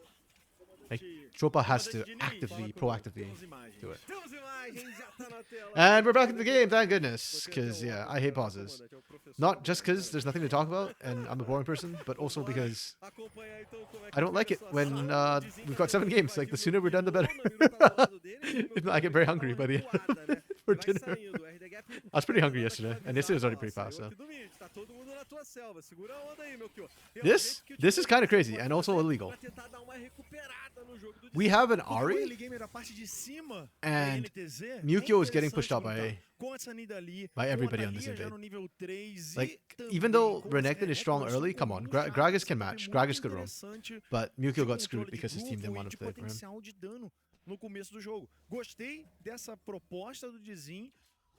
Like, Tropa has to Comandante Diniz, actively, fala comigo, proactively temos imagens. do it. Temos imagens, já tá na tela. And we're back in the game, thank goodness. Botei até Because, o yeah, óculos I hate agora, pauses. comandante, é o professor Not do just because cara. there's nothing to talk about and I'm a boring person, but also Bora because acompanhar, então, como é que I don't fica like a it when situação. O Dizin we've tá got 7 tentando games. Like, the invadir sooner we're done, the better. o Miro tá do lado dele, e o If not, I get very hungry by the end recuada, né? for Vai dinner. saindo, o RD Gap I was pretty hungry tá yesterday, naquela and yesterday was already visão, pretty ó, fast, saiu so. aqui do mid, tá todo mundo na tua selva, segura a onda aí, meu Kyo. This is kind of crazy and also illegal. Pra tentar dar uma recuperada no jogo do We have an O Ari, early game da parte de cima and da NTZ Mukyo é is getting pushed out interessante by com essa Nidalee, by com a everybody on this Thalia já invade. no nível 3 Like, e também even though com Renekton is esse strong Record, early, são come on, alguns Gragas dados can também match. muito Gragas could roam. interessante But de Mukyo got controle screwed de because his team didn't grupo e want de to play for him. potencial de dano no começo do jogo. Gostei dessa proposta do Dizin.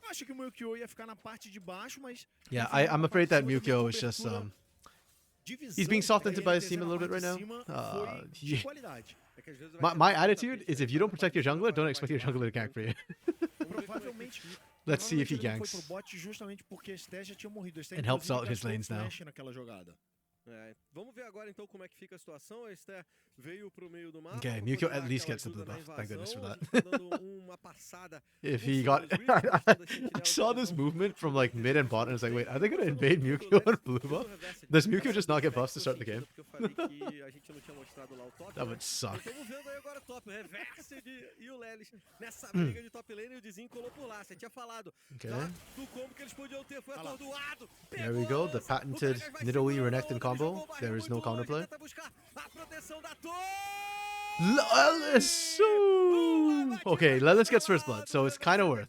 Eu acho que o Mukyo ia ficar na parte de baixo, mas Yeah, enfim, I'm na afraid parte that de cima também Mukyo is just cobertura de visão he's being softened da by his NTZ team a na little bit parte right de now. cima foi de qualidade. É que às vezes vai My tentar attitude tapete, is né? if you don't Vai protect your tapete, jungler, vai don't mais expect your baixo, jungler to gank for you. Provavelmente Let's see if he ele não foi ganks. pro bot justamente porque a Esté já tinha morrido. A Esté, And helps inclusive, out his gastou lanes now. flash naquela jogada. É, vamos ver agora então como é que fica a situação. A Esther veio pro meio do mapa. Okay, pra Mukyo poder at dar least aquela gets the blue ajuda na buff. Thank goodness for invasão. that. A gente tá dando uma passada If por he cima got, dos Reach, questão das I sentinelas saw da this visão. movement from like mid and bot, and I was like, wait, are they gonna invade Mukyo Reverse, on blue fez buff? o reverse. Does Mukyo Essa just not get reverse buffs to fez start the sentido, game? porque eu falei que a gente não tinha mostrado lá o top. That né? would suck. Estamos vendo aí agora o top, o reverse e o Lelis nessa briga de top lane e o Dizin colou por lá. Você tinha falado Okay. tá? Do combo que eles podiam ter, foi atordoado. There we go, the patented Nidalee Renekton combo. There is no counterplay. Tenta buscar a proteção da torre. Lelis! Okay, Lelis gets first blood, so it's kind of worth.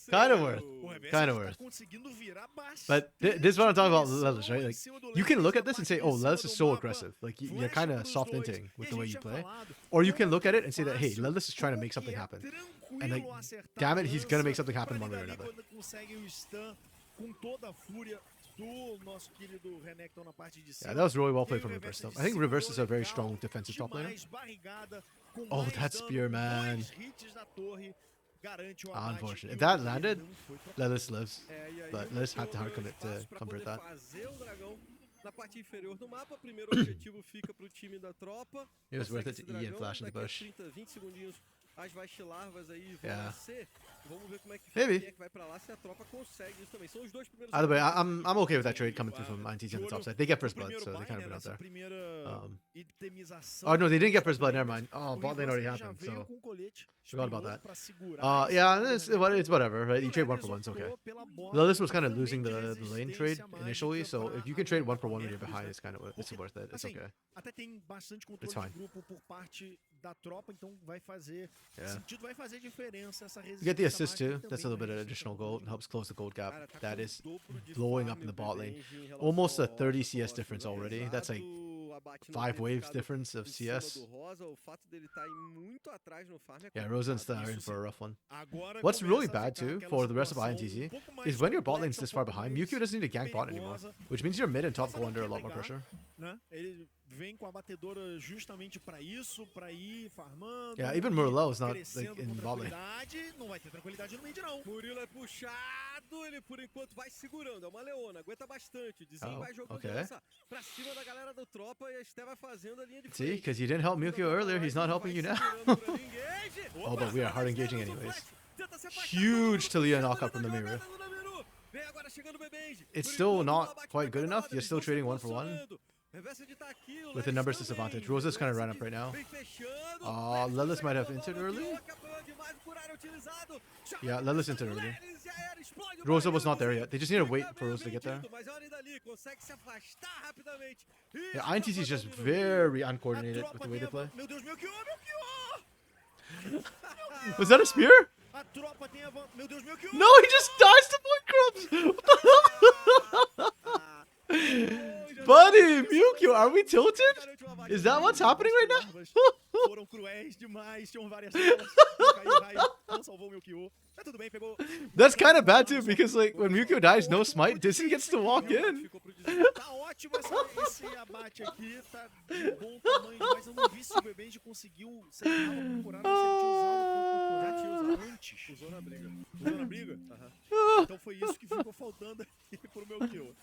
Kind of worth. O reverse Kind ele of tá worth. conseguindo virar But bastante this is what I'm talking about, pressão Lelis, right? em Like, cima do you can Lelis look na at this and parte say, de oh, cima Lelis do is so mapa. aggressive. Like, you're Flash kind of pros soft dois. inting with E the a way gente you tinha play. falado Or you como can look at it é and say that, hey, fácil, Lelis is trying to como make something que é happen. tranquilo And, like, acertar damn it, a he's gonna make lança something happen pra one way or Nidalee another. quando consegue o stun com toda a fúria do nosso querido Renekton na parte de cima. Yeah, that was really well E played o from reverse Reverse, though. de I think cima Reverse is a very legal, strong defensive top laner. demais, barrigada, com Oh, mais that dano, spear, man. dois hits da torre, garante o abate, Unfortunate. e If o that Nidalee landed, não foi trocado. Lelis lives. É, e aí But o Lelis had to Mukyo hard ganhou commit to espaço pra convert poder that. fazer o dragão na parte inferior do mapa. Primeiro objetivo fica pro time da tropa. It was worth Consegue it to esse E and dragão, flash in the daqui a bush. 30, 20 segundinhos as vastilarvas aí vão Yeah. nascer. Vamos ver como é que fica, Maybe. quem é que vai pra lá, se a tropa consegue isso também. São os dois primeiros... Either way, objetivos. I'm okay with that trade coming through from INTZ on the top side. They get first blood, Primeiro so they buy, kind of né, been out nessa there. primeira itemização. Oh no, they didn't get first blood. Never mind. Oh, O bot lane already Reverse já happened. veio So com colete forgot about espinhoso that. pra segurar esse yeah, lado it's do Renekton. whatever, right? E You o trade one Lelis for one, it's okay. optou pela bota, Lelis was kind of também losing de the lane trade resistência initially, mágica so pra if you can trade one for one when you're acampamentos, behind, né? it's worth it. It's Assim, okay. até tem bastante controle It's de fine. grupo por parte da tropa, então vai fazer Yeah. sentido, vai fazer diferença essa resistência. You get the assist mágica too. e That's a little também bit of resistência additional contra o gold. grupo. Helps close the gold gap. Cara, tá That com is o dobro de blowing farm up in the o bot lane. Revenge em relação Almost a ao 30 Rosa CS Colossus, difference né? already. That's like Apesar do abate não 5 ter waves ficado difference of em cima CS. do Rosa, o fato dele estar muito atrás no farm é Yeah, complicado. Rosen's are in Isso for a sim. rough one. Agora What's really começa a bad ficar too aquela for the rest of situação INTZ pouco mais is when your bot complexa, lane's this far pouco behind, mais Mukyo doesn't need to gank bot anymore, perigosa. which means your mid and top Essa go não under a quer lot more pegar, pressure. né? Ele vem com a batedora justamente pra isso, pra ir farmando. Yeah, even ir Morello is not crescendo like in com bot lane. tranquilidade. Não vai ter tranquilidade no mid, não. Murilo é puxado, ele por enquanto vai segurando, é uma leona, aguenta bastante. Dizem Oh, vai jogando okay. essa pra cima da galera da tropa e a Esté vai fazendo a linha de See, frente. because you didn't help Mukyo earlier, he's not helping you now. Oh, but we are hard engaging anyways. Huge Talia knockup from the mirror. It's still not quite good enough. You're still trading one for one with a numbers disadvantage. Rosa's kind of run up right now. Lelis might have entered early. Yeah, Lelis entered early. Rosa was not there yet. They just need to wait for Rosa to get there. Yeah, INTZ is just very uncoordinated with the way they play. Meu Deus, meu Kyo! Was that a spear? A tropa tem meu Deus, meu Kyo! No, he just dodged the point crumbs. What the hell? Buddy, Mukyo, are we tilted? Is that what's happening right now? Foram cruéis demais, tinham várias telas. Caiu raio, não salvou o meu Kyo. Mas tudo bem, pegou. That's kind of bad too, because like when Mukyo dies, no smite, Disney gets to walk in. Tá ótimo esse abate aqui, tá de bom tamanho demais. Eu não vi se o Bebende conseguiu ser procurado, se ele tinha usado o antes. Usou na briga. Usou na briga? Então foi isso que ficou faltando aqui pro meu Kyo.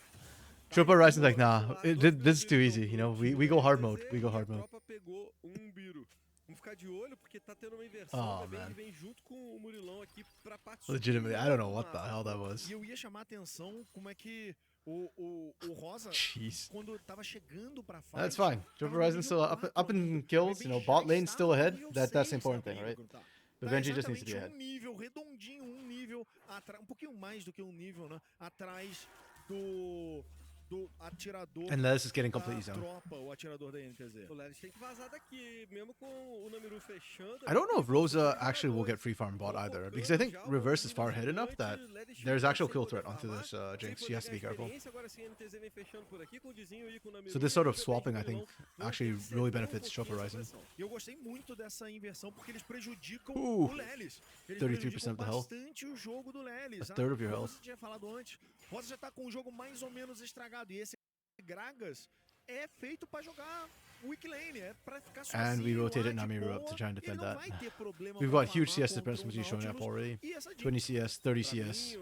Tropa Rising's like, nah, this is too easy. You know, we go hard mode. We go hard A mode. tropa pegou Biru. Vamos ficar de olho porque tá tendo uma inversão. Oh, Também man. ele vem junto com o Murilão aqui pra parte Legitimately, I don't know what the hell that was. E eu ia chamar a atenção como é que o Rosa, Jeez. quando tava chegando pra fight, That's fine. Tropa tava no Rising's still nível up in 4, kills. You know, bot lane still ahead. That's the important thing, nível right? 6 da briga, The tá? Benji just needs to be Exatamente ahead. nível redondinho, nível atrás, um pouquinho mais do que nível, né? Atrás do atirador And this is getting da completely zoned. tropa, o atirador da NTZ. O Lelis tem que vazar daqui, mesmo com o Namiru fechando. I don't know if Rosa actually will get free farm bot either, because I think Reverse is far ahead enough that there's actual kill threat onto this Jinx. She has to be careful. So this sort of swapping, I think, actually really benefits Tropa Rising. E eu gostei muito dessa inversão porque eles prejudicam Ooh, o Lelis. Eles 33% prejudicam of the health. bastante o jogo do Lelis. A third of your Como health. você tinha falado antes, Rosa já tá com o jogo mais ou menos estragado. E esse Gragas é feito pra jogar weak lane, é pra ficar sozinho. And we rotated lá de Namiru up to boa, try and ele defend não that. vai ter problema We've pra got huge farmar CS contra supremacy o showing up Nautilus already. e essa 20 CS, 30 CS.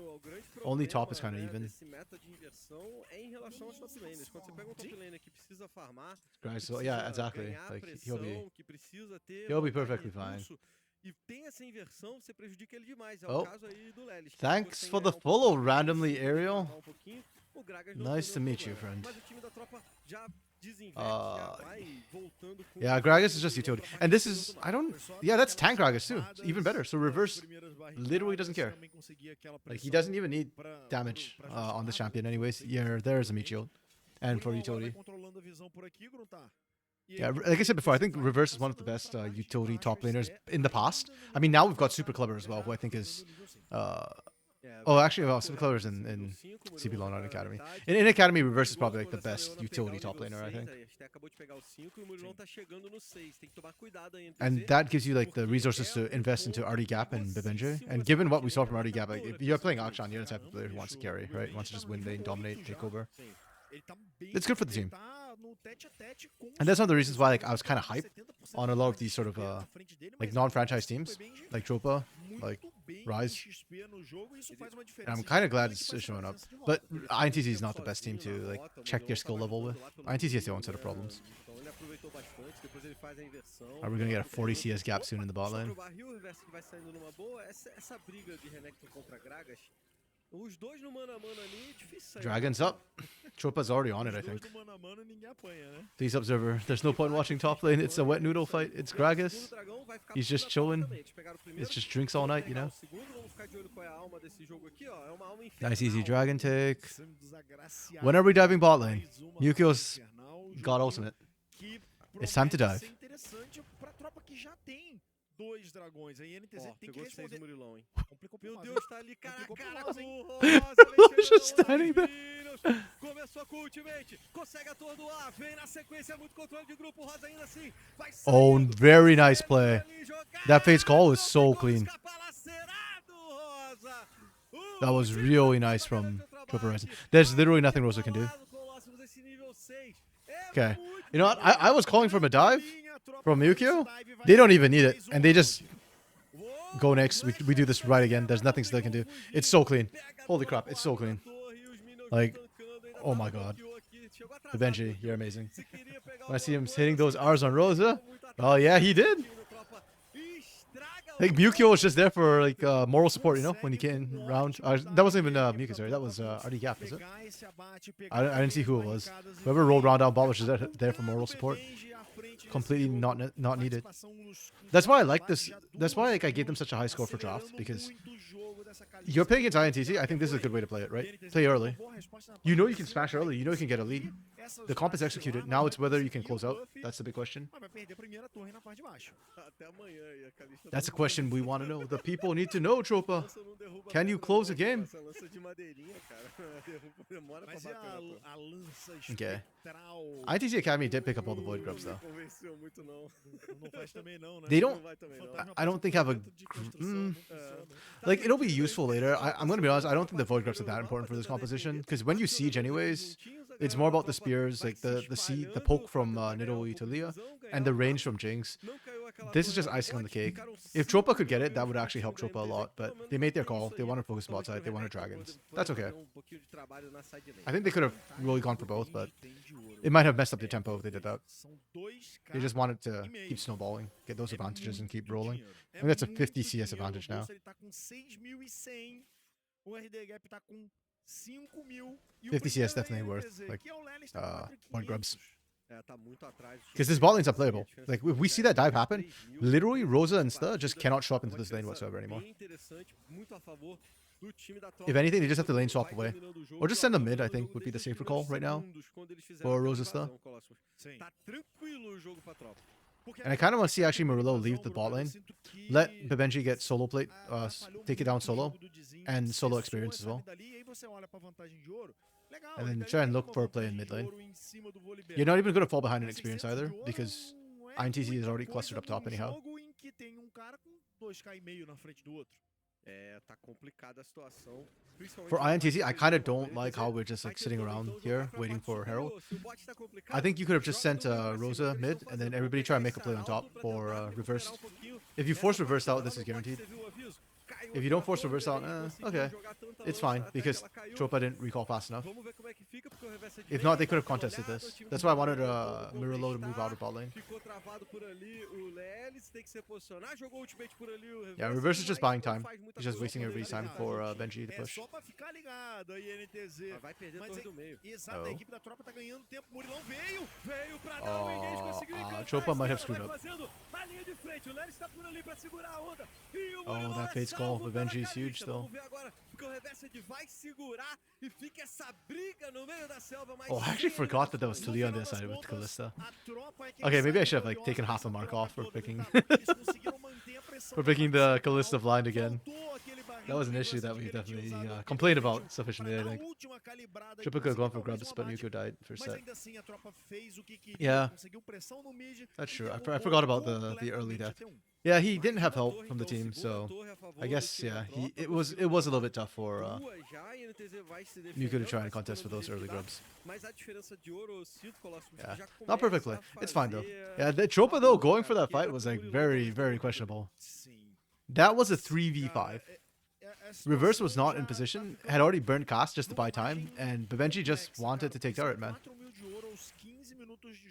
Only top is kind of even. Esse meta de inversão é em relação aos top laners. Quando você pega um top laner que precisa farmar, Guys, que so yeah, precisa exactly. ganhar Like pressão, he'll que precisa ter be vantagem perfectly de fine. impulso, e tem essa inversão, você prejudica ele demais. É Oh. o caso aí do Lelis. que Thanks ficou for sem the ganhar follow, pouquinho, randomly, sem Ariel. farmar um pouquinho. O Gragas não Nice foi to nenhum meet you, problema. friend. Mas o time da tropa já desinveste, já vai voltando com Yeah, Gragas is just utility. And this is, I don't, yeah, that's tank Gragas too. It's even better. So Reverse literally doesn't care. Like, he doesn't even need damage on the champion anyways. Yeah, there's a meat shield. And for utility. Yeah, like I said before, I think Reverse is one of the best utility top laners in the past. I mean, now we've got Super Clever as well, who I think is... oh, actually, well, Super Clever is in CBLOL, not in Academy. In Academy, Reverse is probably like the best utility top laner, I think. And that gives you like the resources to invest into RD Gap and Bibenji. And given what we saw from RD Gap, like, if you're playing Akshan, you're the type of player who wants to carry, right? Wants to just win lane, dominate, take over. It's good for the team. And that's one of the reasons why like I was kind of hyped on a lot of these sort of like non-franchise teams, like Tropa, like Rise. And I'm kind of glad it's showing up. But INTZ is not the best team to like check your skill level with. INTZ has their own set of problems. Are we gonna get a 40 CS gap soon in the bot lane? Dragon's up. Tropa's already on it, I think. Please, Observer. There's no point in watching top lane. It's a wet noodle fight. It's Gragas. He's just chilling. It's just drinks all night, you know? Nice, easy dragon take. When are we diving bot lane? Yukio's got ultimate. It's time to dive. Dois dragões, aí NTZ tem que responder. Murilão, hein? Meu Deus, tá ali cara a cara com o Just standing there. Começou com o ultimate, consegue atordoar, vem na sequência, muito controle de grupo, Rosa ainda assim. Oh, very nice play. That face call was so clean. That was really nice from Tropa Rising. There's literally nothing Rosa can do. Okay. You know what? I was calling from a dive from Yukio. They don't even need it. And they just go next. We do this right again. There's nothing they can do. It's so clean. Holy crap. It's so clean. Like, oh my god. The Benji, you're amazing. When I see him hitting those R's on Rosa. Oh yeah, he did. Like, Mukio was just there for like moral support, you know, when he came around. That wasn't even Mukio, sorry. That was RD Gap, is it? I didn't see who it was. Whoever rolled round down ball was just there for moral support. Completely not needed. That's why I like this. That's why like I gave them such a high score for draft, because you're playing against INTZ. I think this is a good way to play it, right? Play early. You know you can smash early. You know you can get a lead. The comp is executed. Now it's whether you can close out. That's the big question. That's a question we want to know. The people need to know, Tropa. Can you close a game? Okay. ITC Academy did pick up all the Void Grubs, though. They don't... I don't think have a... like, it'll be useful later. I'm going to be honest, I don't think the Void Grubs are that important for this composition. Because when you siege anyways, it's more about the spears, like the poke from Nidalee to Leah, and the range from Jinx. this is just icing on the cake. If Tropa could get it, that would actually help Tropa a lot. But they made their call. They want to focus bot side. They wanted dragons. That's okay. I think they could have really gone for both, but it might have messed up the tempo if they did that. They just wanted to keep snowballing, get those advantages, and keep rolling. I think that's a 50 CS advantage now. 50 CS definitely worth like point grubs. Because this bot lane's unplayable. Like, if we see that dive happen, literally Rosa and Sta just cannot show up into this lane whatsoever anymore. If anything, they just have to lane swap away. Or just send them mid, I think, would be the safer call right now for Rosa Sta. And I kind of want to see actually Murillo leave the bot lane. Let Bebenji get solo plate, take it down solo, and solo experience as well. And then try and look for a play in mid lane. You're not even going to fall behind in experience either, because INTZ is already clustered up top anyhow. For INTZ, I kind of don't like how we're just like sitting around here waiting for Herald. I think you could have just sent Rosa mid, and then everybody try and make a play on top for reversed. If you force reversed out, this is guaranteed. If you don't force reverse out, okay, it's fine because Tropa didn't recall fast enough. If not, they could have contested this. That's why I wanted Murillo to move out of bot lane. Yeah, reverse is just buying time. He's just wasting everybody's time for Benji to push. Tropa might have screwed up. Oh, that fades call. The Benji is huge though. Oh, I actually forgot that was Talia on the other side with Kalista. Okay, maybe I should have like taken half a mark off for picking for picking the Kalista blind again. That was an issue that we definitely complained about sufficiently, I think. Triple could have gone for grubs, but Muko died for a set. Yeah, that's true. I forgot about the early death. Yeah, he didn't have help from the team, so I guess yeah, it was a little bit tough for Muko to try and contest for those early grubs. Yeah, not perfect play. It's fine though. Yeah, the Tropa though going for that fight was like very, very questionable. That was a 3v5. Reverse was not in position, had already burned cast just to buy time, and Bebenji just wanted to take turret, man.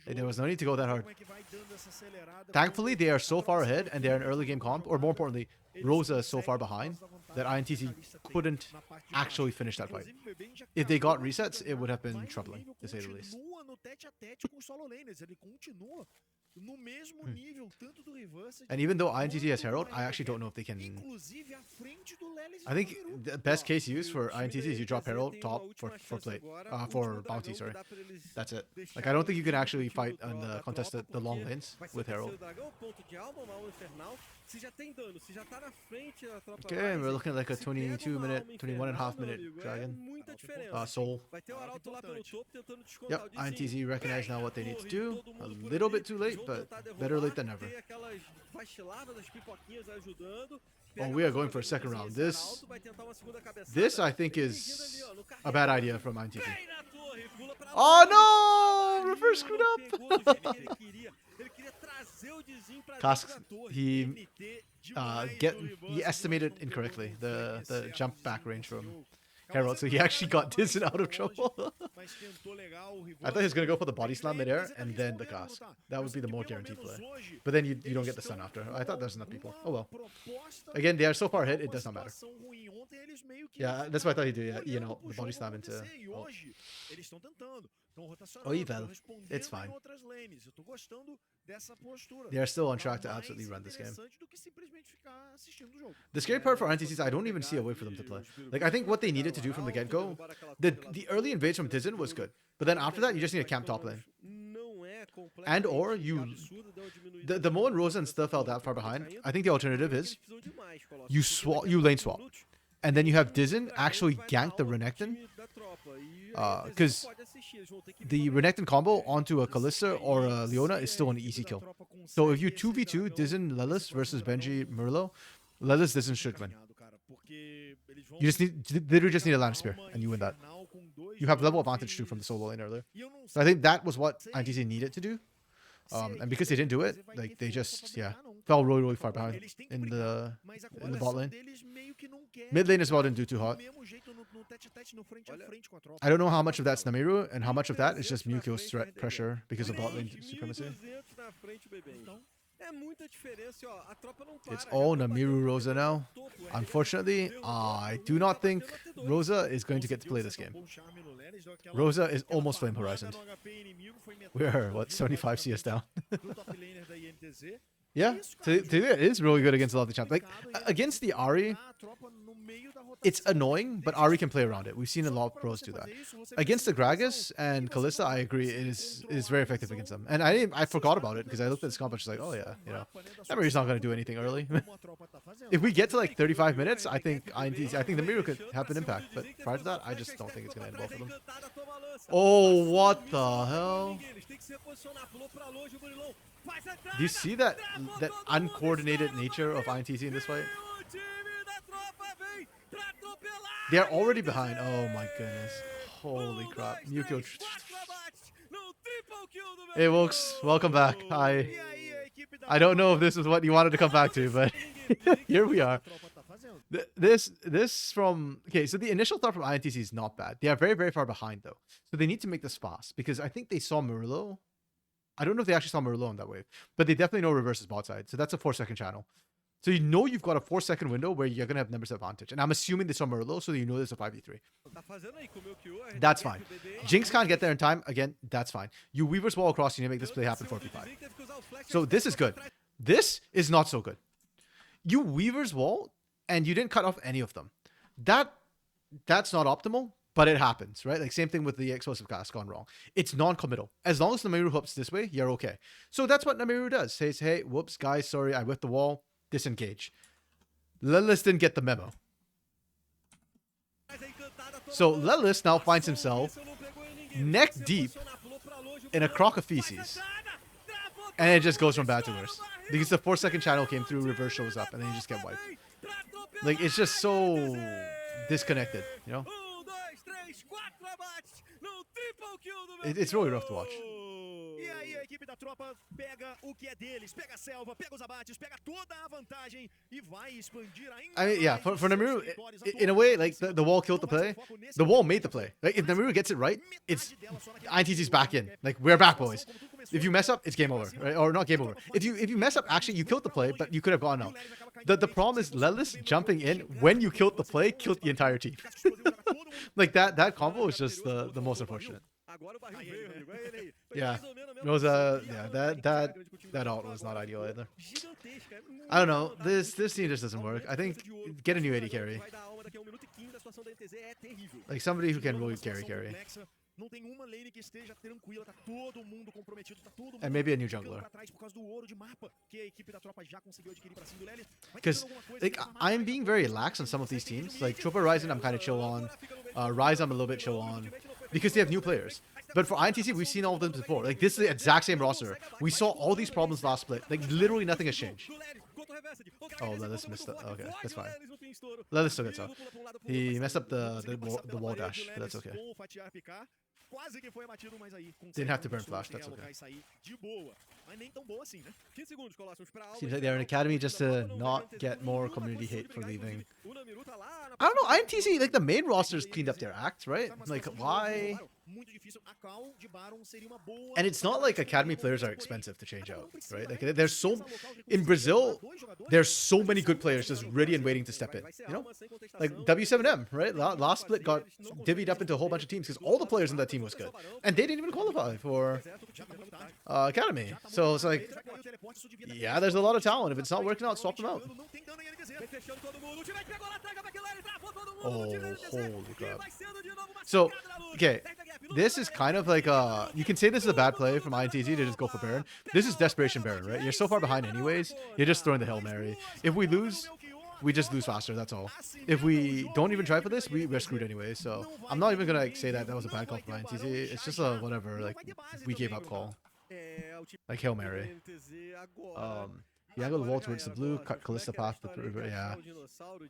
There was no need to go that hard. Thankfully, they are so far ahead, and they're an early game comp, or more importantly, Rosa is so far behind, that INTZ couldn't actually finish that fight. If they got resets, it would have been troubling, to say the least. And even though INTZ has Herald, I actually don't know if they can... I think the best case use for INTZ is you drop Herald top for plate. For bounty, sorry. That's it. Like, I don't think you can actually fight on the contested the long lanes with Herald. Okay, we're looking at like a 22-minute, 21.5-minute dragon. Soul. Yep, INTZ recognize now what they need to do. A little bit too late, but better late than never. Oh, we are going for a second round. This I think is a bad idea from INTZ. Oh no! Reverse screwed up! Cask, he estimated incorrectly the jump back range from Herald, so he actually got Dizzin out of trouble. I thought he was going to go for the body slam midair and then the cast. That would be the more guaranteed play. But then you don't get the stun after. I thought there's enough people. Oh well. Again, they are so far ahead, it does not matter. Yeah, that's what I thought he'd do. Yeah, you know, the body slam into... Oh, Evel. It's fine. They are still on track to absolutely run this game. The scary part for INTZ is I don't even see a way for them to play. Like, I think what they needed to do from the get-go, the early invades from Dizzin was good. But then after that, you just need a camp top lane. And or you... The moment Rosa and Sta fell that far behind, I think the alternative is you lane swap. And then you have Dizzin actually gank the Renekton. Because the Renekton combo onto a Kalista or a Leona is still an easy kill. So if you 2v2 Dizzin Lelis versus Benji Murillo, Lelis Dizzin should win. You literally just need a land spear and you win that. You have level advantage too from the solo lane earlier. So I think that was what INTZ needed to do. And because they didn't do it, like they just, yeah, fell really far behind in the bot lane. Mid lane as well didn't do too hot. I don't know how much of that's Namiru and how much of that is just Mewkio's threat pressure because of bot lane supremacy. It's all Namiru Rosa now. Unfortunately, I do not think Rosa is going to get to play this game. Rosa is almost Flame Horizon. We're, what, 75 CS down? Yeah, it is really good against a lot of the champs. Like, against the Ahri, it's annoying, but Ahri can play around it. We've seen a lot of pros do that. Against the Gragas and Kalista, I agree, it is very effective against them. And I forgot about it because I looked at this comp and just like, oh yeah, you know, Namiri's not going to do anything early. If we get to like 35 minutes, I think the Miru could have an impact. But prior to that, I just don't think it's going to end well for them. Oh, what the hell? Do you see that uncoordinated nature of INTZ in this fight? They're already behind. Oh my goodness. Holy crap. Mewkio. Hey, Wilkes. Welcome back. I don't know if this is what you wanted to come back to, but here we are. This from... Okay, so the initial thought from INTZ is not bad. They are very, very far behind, though. So they need to make this fast, because I think they saw Murillo. I don't know if they actually saw Murillo on that wave, but they definitely know reverse is bot side. So that's a 4-second channel. So you know you've got a 4-second window where you're going to have numbers advantage. And I'm assuming they saw Murillo, so you know there's a 5v3. That's fine. Jinx can't get there in time. Again, that's fine. You Weaver's Wall across, you need to make this play happen 4v5. So this is good. This is not so good. You Weaver's Wall, and you didn't cut off any of them. That's not optimal. But it happens, right? Like, same thing with the explosive cast gone wrong. It's non-committal. As long as Namiru hooks this way, you're okay. So that's what Namiru does. Says, hey, whoops, guys, sorry, I whipped the wall. Disengage. Lelis didn't get the memo. So Lelis now finds himself neck deep in a crock of feces. And it just goes from bad to worse. Because the 4-second channel came through, reverse shows up, and then you just get wiped. Like, it's just so disconnected, you know? It's really rough to watch. E aí a equipe da tropa pega o que é deles, pega a selva, pega os abates, pega toda a vantagem e vai expandir ainda. I mean, yeah, for Namiru, in a way, like the wall killed the play. The wall made the play. Like, if Namiru gets it right, it's INTZ's back in. Like, we're back, boys. If you mess up, it's game over, right? Or not game over. If you mess up, actually, you killed the play, but you could have gone out. The problem is Lelis jumping in when you killed the play killed the entire team. Like that combo is just the most unfortunate. Yeah, Rosa. Yeah, that ult was not ideal either. I don't know. This team just doesn't work. I think get a new AD carry. Like somebody who can really carry. And maybe a new jungler. Because like I'm being very lax on some of these teams. Like Tropa Ryzen, I'm kind of chill on. Ryze, I'm a little bit chill on. Because they have new players. But for INTZ, we've seen all of them before. Like, this is the exact same roster. We saw all these problems last split. Like, literally nothing has changed. Oh, Lelis missed it. Okay, that's fine. Lelis still gets up. He messed up the wall dash, but that's okay. Didn't have to burn flash, that's okay. Seems like they're an academy just to not get more community hate for leaving. I don't know, INTZ, like the main roster's cleaned up their act, right? Like, why? And it's not like academy players are expensive to change out, right? Like, there's so... In Brazil, there's so many good players just ready and waiting to step in, you know? Like, W7M, right? Last split got divvied up into a whole bunch of teams because all the players in that team was good. And they didn't even qualify for academy. So it's like, yeah, there's a lot of talent. If it's not working out, swap them out. Oh, holy crap. So, okay, this is kind of like you can say this is a bad play from INTZ to just go for Baron. This is desperation Baron, right? You're so far behind anyways, you're just throwing the Hail Mary. If we lose, we just lose faster, that's all. If we don't even try for this, we're screwed anyway. So I'm not even gonna like, say that was a bad call from INTZ. It's just a whatever, like we gave up call. Like Hail Mary. Yeah, go the wall towards the blue, cut Kalista path to the river. Yeah,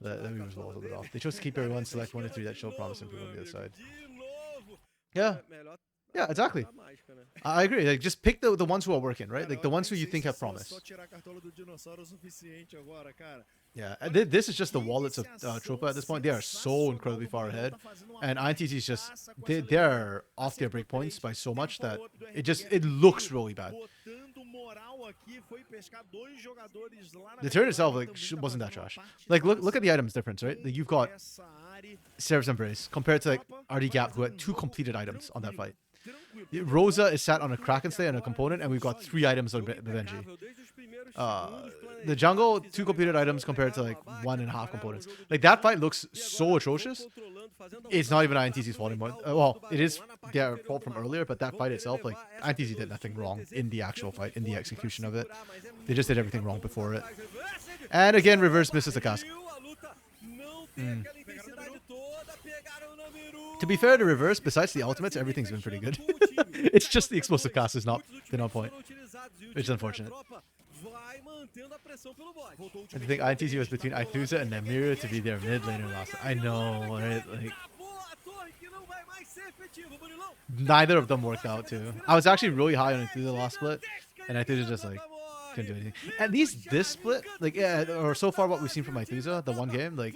that was a little bit off. They chose to keep everyone select 1 to 3 that show promise improvement on the other side. Yeah. Yeah, exactly. A mágica, né? I agree. Like, just pick the ones who are working, right? Cara, Like eu the até ones who nem you sei think se have é só promise. tirar a cartola do dinossauro é o suficiente agora, cara. Yeah, Olha, this is just the que wallets of iniciação Tropa at this point. They are so incredibly far ahead. And INTZ is just they're off their break points by so much that it looks really bad. Botando moral aqui, foi pescar dois jogadores lá na The turn Venezuela, itself que like também tá wasn't that fazendo uma trash. Like look at the partidaça items difference, right? Like you've got essa área. Serap's Embrace compared to like RD Gap who had 2 completed items on that fight. Rosa is sat on a Kraken Stay and a component, and we've got 3 items on Bevenji. The jungle, 2 completed items compared to like 1.5 components. Like that fight looks so atrocious. It's not even INTZ's fault anymore. Well, it is their fault from earlier, but that fight itself, like INTZ did nothing wrong in the actual fight, in the execution of it. They just did everything wrong before it. And again, reverse misses the cast. To be fair to reverse, besides the ultimates, everything's been pretty good. It's just the explosive cast is not been on point. Which is unfortunate. I think INTZ was between Aithusa and Namira to be their mid laner last. I know, right? Like neither of them worked out too. I was actually really high on Aithusa last split, and Aithusa just like couldn't do anything. At least this split, like yeah, or so far what we've seen from Aithusa, the one game, like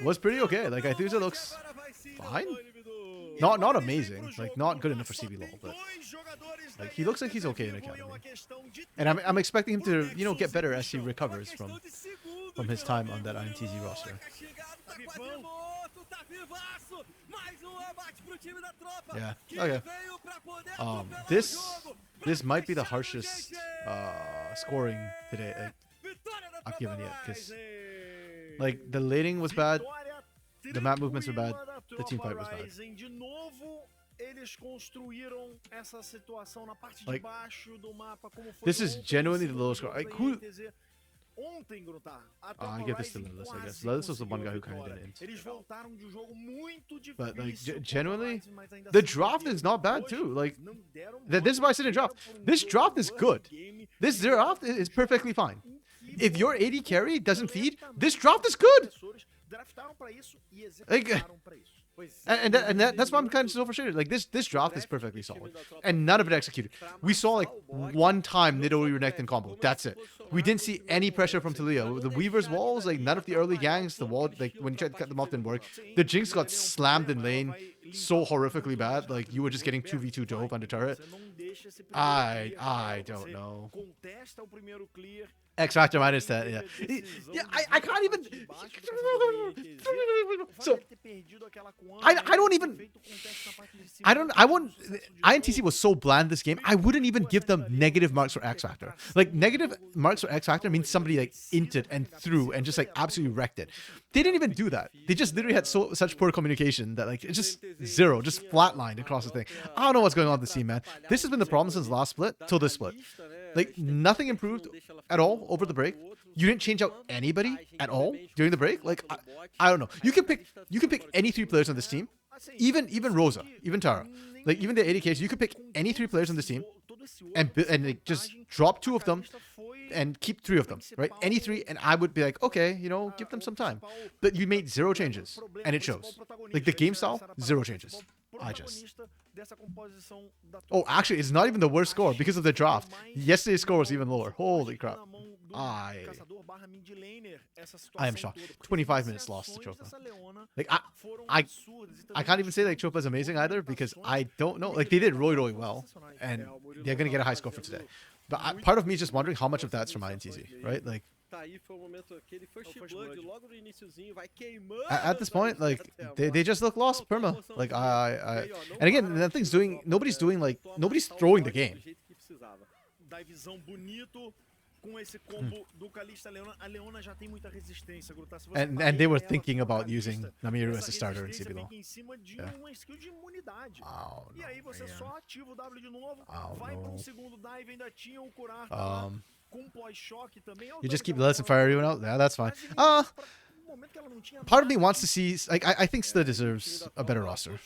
was pretty okay. Like Aithusa looks fine. Not amazing, like not good enough for CBLOL, but like he looks like he's okay in academy. And I'm expecting him to, you know, get better as he recovers from his time on that INTZ roster. Yeah. Okay. This might be the harshest scoring today I've given yet, because like the laning was bad, the map movements were bad, the team fight was bad. De novo, eles construíram essa situação na parte de Like, baixo do mapa, como foi this is ontem, genuinely the esse lowest score. jogo Like, da who? INTZ. Ontem, Grutar, a I Tropa give this to Rising Lilith, I guess. quase Lilith was the one guy who conseguiu a kind of vitória. didn't. Eles voltaram de um jogo muito difícil. But like contra a genuinely, Rising, mas ainda the assim draft is not bad hoje too. Like não deram this is why I said in draft. This draft is good. This draft is perfectly fine. If your AD carry doesn't feed, this draft is good. Draftaram pra isso e Like, executaram pra isso. that's why I'm kind of so frustrated. Like this draft is perfectly solid, and none of it executed. We saw like one time Nidoru Renekton in combo. That's it. We didn't see any pressure from Talia. The Weaver's walls, like none of the early gangs, the wall, like when you tried to cut them off, didn't work. The Jinx got slammed in lane so horrifically bad. Like you were just getting 2v2 dope on the turret. I don't know. X Factor minus 10, yeah. I can't even. So I don't even. I wouldn't. INTC was so bland this game. I wouldn't even give them negative marks for X Factor. Like negative marks for X Factor means somebody like inted and threw and just like absolutely wrecked it. They didn't even do that. They just literally had such poor communication that like it's just zero, just flatlined across the thing. I don't know what's going on with the team, man. This has been the problem since last split till this split. Like nothing improved at all over the break. You didn't change out anybody at all during the break. Like I don't know. You can pick any 3 players on this team, even Rosa, even Tara, like even the ADKs. You could pick any 3 players on this team, and like, just drop 2 of them, and keep 3 of them, right? Any 3, and I would be like, okay, you know, give them some time. But you made 0 changes, and it shows. Like the game style, 0 changes. Oh, actually, it's not even the worst score because of the draft. Yesterday's score was even lower. Holy crap. I am shocked. 25 minutes lost to Chopa. Like I can't even say like Chopa's amazing either because I don't know. Like they did really well, and they're gonna get a high score for today. But part of me is just wondering how much of that's from INTZ, right? Like at this point, like they just look lost perma. Like and again, that thing's doing. Nobody's throwing the game. And they were thinking about using Namiru as a starter in CBLOL. Yeah. You just keep letting fire everyone out? Yeah, that's fine. Part of me wants to see, like, I think Slid deserves a better roster.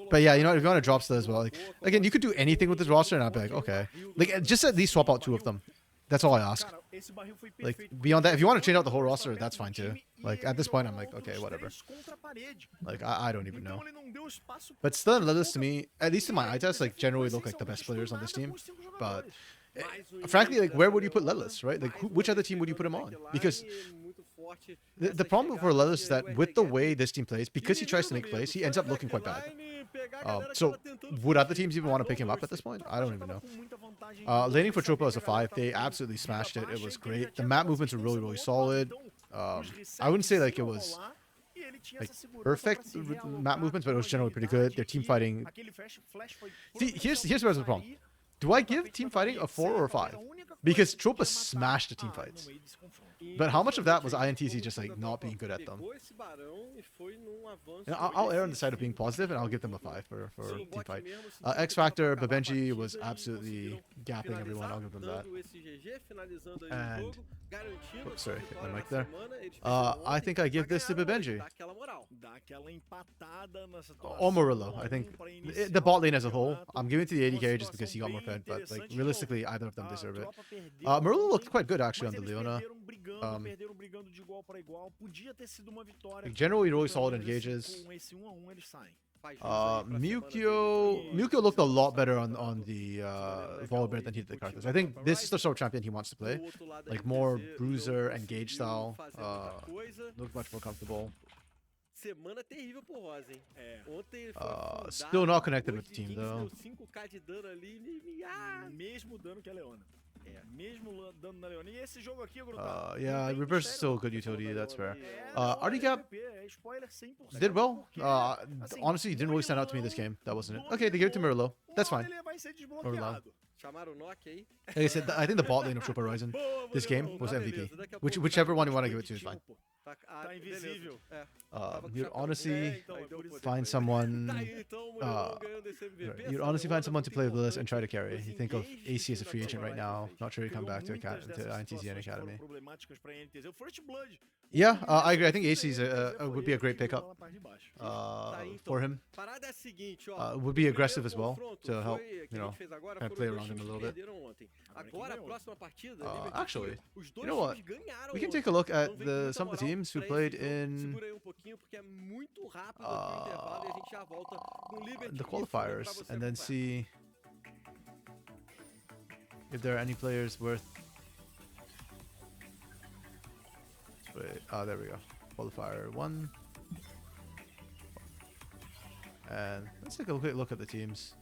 But yeah, you know, if you want to drop Slid as well, like, again, you could do anything with this roster, and I'd be like, okay, like, just at least swap out 2 of them. That's all I ask. Cara, esse barril foi Like, perfeito, beyond that, if you want to change out the whole ele roster, tava that's perto fine do too. time e Like, ele at this point, I'm jogou like, okay, dos whatever. três contra a parede. Like, I don't even Então know. ele não deu espaço But still, and Lilith to pouca- me, at least in my eye test, like, Ele generally ficou look like the best players on this esessencialmente team. do nada com os cinco But, jogadores. Mais um frankly, início like, where dessa would you put Leona, Lilith, right? Like, mais which uma other team would you put him defesa on? do Because backline, muito forte the nessa problem for chegada Lilith is e that o with the RGB way this team plays, because he tries to make plays, he ends up looking quite bad. So, would other teams even want to pick him up at this point? I don't even know. Laning for Tropa as a 5, they absolutely smashed it. It was great. The map movements were really, really solid. I wouldn't say like it was like perfect map movements, but it was generally pretty good. Their team fighting. See, here's where's the problem. Do I give team fighting a 4 or a 5? Because Tropa smashed the team fights. But how much of that was INTZ just like not being good at them? You know, I'll err on the side of being positive, and I'll give them a 5 for team fight. X Factor, Babenji was absolutely gapping everyone. I'll give them that. And oops, sorry, hit my mic there. I think I give this to Babenji. Or Murillo. I think the bot lane as a whole. I'm giving it to the 80k just because he got more fed, but like realistically, either of them deserve it. Murillo looked quite good actually on the Leona. Like, generally really solid engages. Mukio looked a lot better on the Volibear than he did the Karthus. I think this is the sort of champion he wants to play. Like more bruiser, engage style. Looked much more comfortable. Semana terrível pro Rosa, hein? Ontem ele foi Still not connected with the team though. 5k de dano ali, mesmo dano que a Leona. Mesmo dano na Leona. E esse jogo aqui, yeah, reverse is still a good utility, that's fair. Articap did well. Honestly, he didn't really stand out to me this game. That wasn't it. Okay, they gave it to Murillo. That's fine. Murillo. Chamaram o Nock aí. Like I said, I think the bot lane of Troop Horizon this game was MVP. Whichever one you want to give it to is fine. Tá invisível. You'd honestly find someone. You'd honestly find someone to play with Lilith and try to carry. You think of AC as a free agent right now. Not sure he'd come back to INTZN Academy. Yeah, I agree. I think AC would be a great pickup for him. Would be aggressive as well to help, you know, kind of play around him a little bit. Actually, you know what? We can take a look at some of the teams who played in the qualifiers and then see if there are any players worth. Wait, there we go. Qualifier 1. And let's take a quick look at the teams.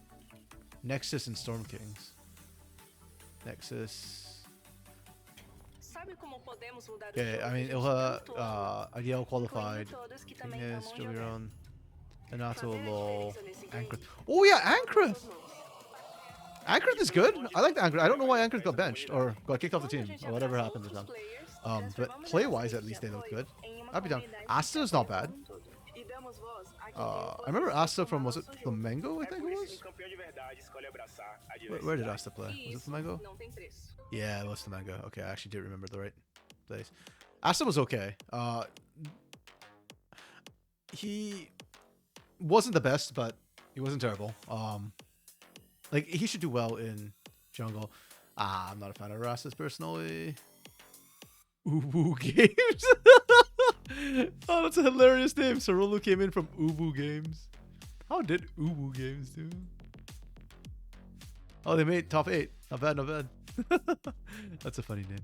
Nexus and Storm Kings. Nexus. Okay, I mean, Ariel qualified. Ignis, Joviron, Anato, LOL, Ankrith. Oh yeah, Ankrith! Ankrith is good. I like the Ankrith. I don't know why Ankrith got benched or got kicked off the team or whatever happened with them. But play-wise, at least they look good. I'd be down. Asta is not bad. I remember Asta from, was it Flamengo, I think it was? Where did Asta play? Was it Flamengo? Yeah, it was Flamengo. Okay, I actually did remember the right place. Asta was okay. He wasn't the best, but he wasn't terrible. Like, he should do well in jungle. I'm not a fan of Rastus personally. Ubu Games. Oh, that's a hilarious name. Sarulu came in from Ubu Games. How did Ubu Games do? Oh, they made top 8. Not bad, not bad. That's a funny name.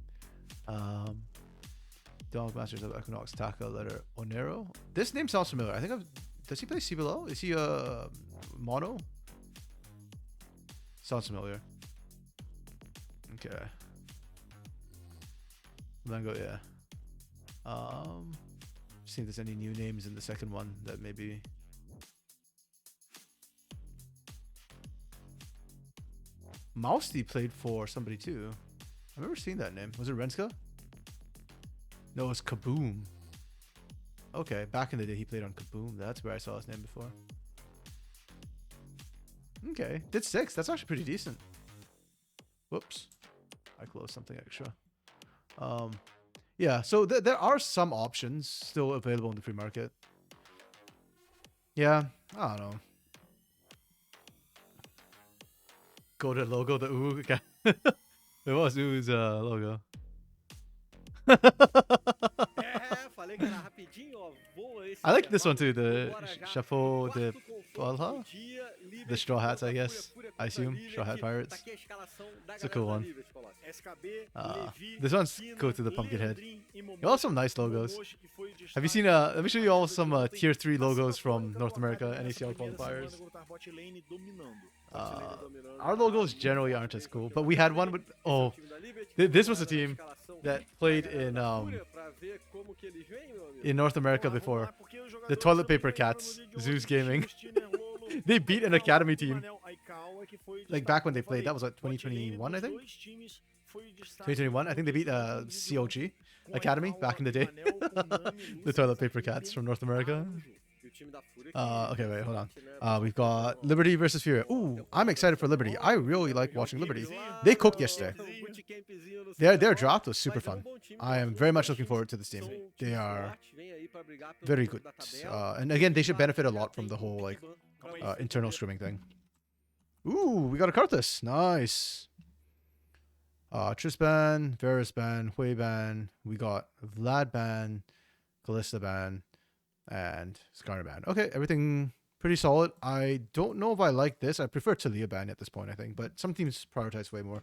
Dog Masters of Equinox, Taka, letter Onero. This name sounds familiar. I think does he play CBLOL? Is he mono? Sounds familiar. Okay. Mango, yeah. See if there's any new names in the second one that maybe. Mousty played for somebody too. I remember seeing that name. Was it Renska? No, it was Kaboom. Okay, back in the day he played on Kaboom. That's where I saw his name before. Okay, did 6. That's actually pretty decent. Whoops. I closed something extra. Yeah, so there are some options still available in the free market. Yeah, I don't know. Go to logo, the ooh. Okay. It was logo. É, falei que era rapidinho, ó. Boa esse I like this one too, intervalo. the Agora já, chapeau de quarto confronto Valha? do dia, Liberty The straw hats, I contra guess. Fúria I contra assume. Liberty. Straw hat Tá pirates. aqui a escalação da It's a galera cool da one. Liberty, Colossus. SKB, This Levi, one's Kina, cool to the Pumpkinhead. Leandrin e Momoshi. You all have some nice logos. Momoshi que foi Have you destaque seen let me show you all some tier 3 logos from North America NACL qualifiers. Our logos generally aren't as cool, but we had one with this was a team that played in North America before. The Toilet Paper Cats, Zeus Gaming. They beat an academy team. Like back when they played, that was like 2021, I think. 2021, I think they beat COG Academy back in the day. The Toilet Paper Cats from North America. Okay, wait, hold on. We've got Liberty versus Furia. Ooh, I'm excited for Liberty. I really like watching Liberty. They cooked yesterday. Their draft was super fun. I am very much looking forward to this team. They are very good. And again, they should benefit a lot from the whole like internal scrimming thing. Ooh, we got a Karthus. Nice. Triss ban, Varus ban, Hui ban. We got Vlad ban, Kalista ban, and Skarner ban. Okay, everything pretty solid. I don't know if I like this. I prefer Talia ban at this point, I think, but some teams prioritize way more.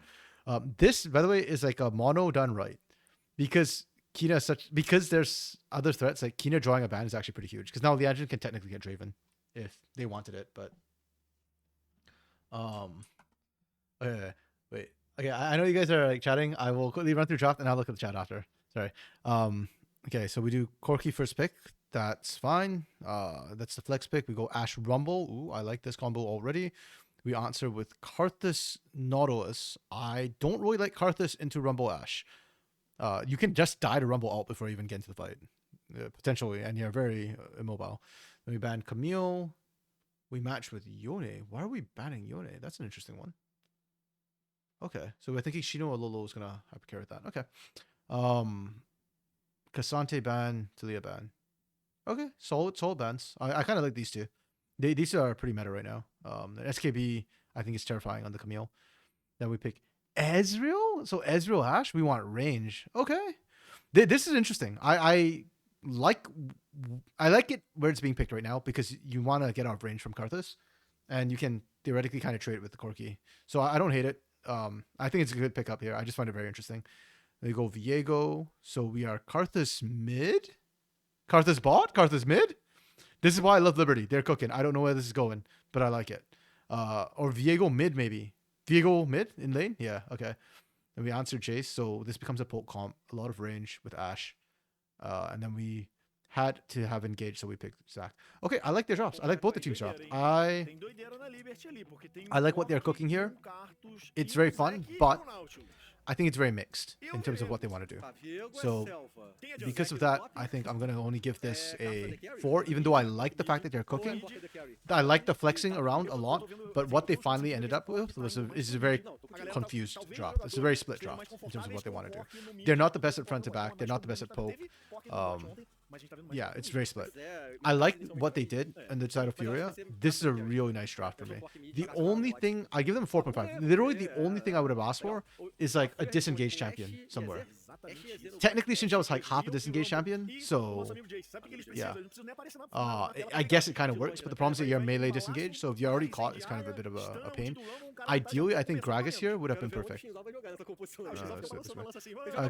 This, by the way, is like a mono done right, because Kina because there's other threats. Like Kina drawing a ban is actually pretty huge, because now the engine can technically get Draven if they wanted it, but wait. Okay, I know you guys are like chatting. I will quickly run through draft and I'll look at the chat after. Sorry. Okay, so we do Corki first pick. That's fine. That's the flex pick. We go Ash Rumble. Ooh, I like this combo already. We answer with Karthus Nautilus. I don't really like Karthus into Rumble Ash. You can just die to Rumble alt before you even get into the fight. Potentially, and you're very immobile. Then we ban Camille. We match with Yone. Why are we banning Yone? That's an interesting one. Okay, so we're thinking Shino or Lolo is gonna have to carry that. Okay. Cassante ban, Talia ban. Okay, solid bans. I kind of like these two. These two are pretty meta right now. SKB, I think, is terrifying on the Camille. Then we pick Ezreal. So Ezreal Ash, we want range. Okay. This is interesting. I like it where it's being picked right now, because you want to get off range from Karthus, and you can theoretically kind of trade it with the Corki. So I don't hate it. I think it's a good pickup here. I just find it very interesting. They go Viego. So we are Karthus mid, Karthus bot, Karthus mid. This is why I love Liberty. They're cooking. I don't know where this is going, but I like it. Or Viego mid maybe. Viego mid in lane. Yeah. Okay. And we answer Jace. So this becomes a poke comp. A lot of range with Ash. And then we had to have engaged, so we picked Zach. Okay, I like their drops. I like both the teams' drops. I like what they're cooking here. It's very fun, but I think it's very mixed in terms of what they want to do. So because of that, I think I'm going to only give this a 4, even though I like the fact that they're cooking. I like the flexing around a lot, but what they finally ended up with is a very confused draft. It's a very split draft in terms of what they want to do. They're not the best at front to back. They're not the best at poke. Yeah, it's very split. I like what they did on the side of Furia. This is a really nice draft for me. The only thing, I give them a 4.5. Literally the only thing I would have asked for is like a disengaged champion somewhere. Technically, Xinjiao was like half a disengaged champion, so yeah. I guess it kind of works, but the problem is that you're melee disengaged, so if you're already caught, it's kind of a bit of a pain. Ideally, I think Gragas here would have been perfect.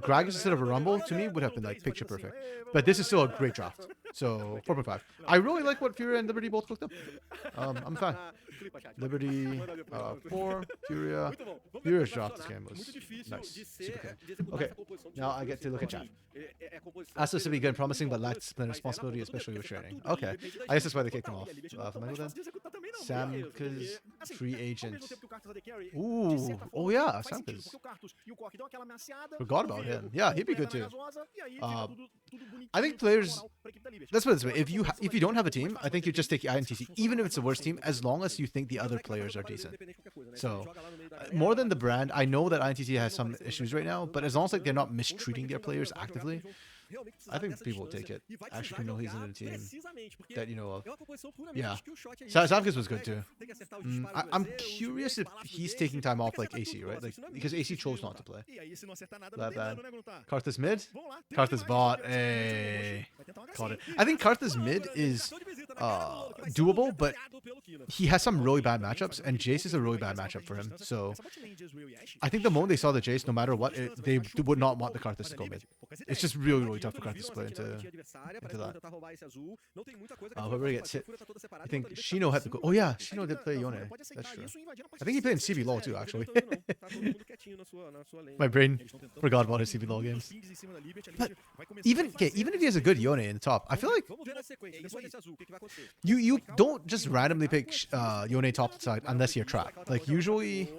Gragas instead of a Rumble, to me, would have been like picture perfect. But this is still a great draft. So 4.5. I really like what Furia and Liberty both cooked up. I'm a fan. Liberty 4, Furia. Furia's draft this game was nice. Super clean. Okay, now I get to look at chat. Astos to be good and promising, but lacks discipline and responsibility, especially with training. Okay, I guess that's why they kicked him off. Samka's free agent. Ooh, oh yeah, Samka's. Forgot about him. Yeah, he'd be good too. I think players. Let's put it this way: if you don't have a team, I think you just take INTC, even if it's the worst team, as long as you think the other players are decent. So, more than the brand, I know that INTC has some issues right now, but as long as like they're not mistreating their players actively, realmente precisar I think dessa people will distância take it. e vai Actually, precisar know he's in jogar a team precisamente, porque that you know of. é uma composição puramente Yeah. de skill shot aí. Savkas was good too. Tem que acertar os disparos do I'm EZ, os curious Vs, if palácio do he's Jace, taking time tem off que like acertar AC, tudo, right? nossa, Like isso não é because muito AC difícil chose de not to montar. play. E aí, se não acertar nada, That não tem bad. dano, né, Gruntar? Karthus mid. Vamos lá. tem Karthus demais, bot. vai tentar um Hey. Caught it. HC. I think Karthus mid is doable, but he has some really bad matchups, and Jace is a really bad matchup for him. So Essa bot lane de Ezreal e Ashe, I think the moment they saw the Jace, no matter what, they would not want the Karthus to go mid. It's just really, really tough for Karthus to play into that. Whoever gets hit, I think Shino had to go. Oh yeah, Shino did play Yone. That's true. I think he played in CBLOL too, actually. My brain forgot about his CBLOL games. But even if he has a good Yone in the top, I feel like you don't just randomly pick Yone top side unless you're trapped. Like usually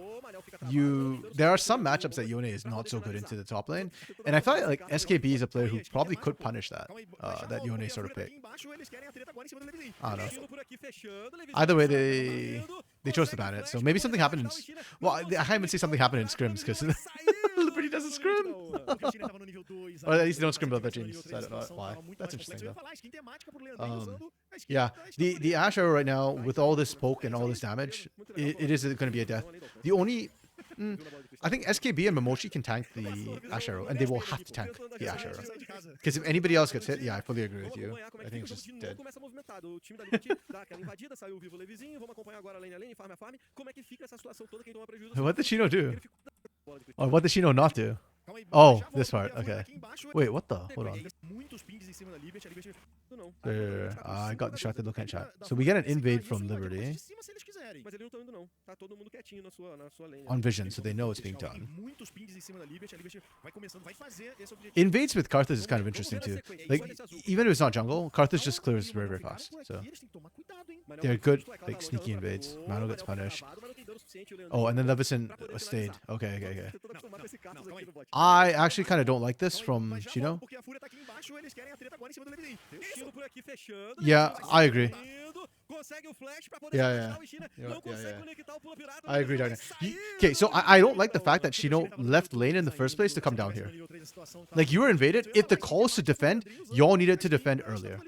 there are some matchups that Yone is not so good into the top lane, and I feel like SKB is a player who probably could punish that that Yone sort of pick. I don't know. Either way, they chose to ban it, so maybe something happened. Well, I can't even say something happened in scrims because Liberty doesn't scrim. Or at least they don't scrim above their genius. So I don't know why. That's interesting though. Yeah, the Ashe arrow right now with all this poke and all this damage, it is going to be a death. The only I think SKB and Momoshi can tank the Ashe arrow, and they will have to tank the Ashe arrow. Because if anybody else gets hit, yeah, I fully agree with you. I think it's just dead. What did Shino do? Or what did Shino not do? Oh, this part. Okay. Wait, what the? Hold on. I got distracted looking at chat. So we get an invade from Liberty on Vision, so they know it's being done. Invades with Karthus is kind of interesting too. Like, even if it's not jungle, Karthus just clears very, very fast. So they're good, like, sneaky invades. Mano gets punished. Oh, and then Levison stayed. Okay. I actually kind of don't like this from Shino. Yeah, I agree. Yeah. I agree, Darna. Okay, so I don't like the fact that Shino left lane in the first place to come down here. Like, you were invaded. If the call is to defend, y'all needed to defend earlier.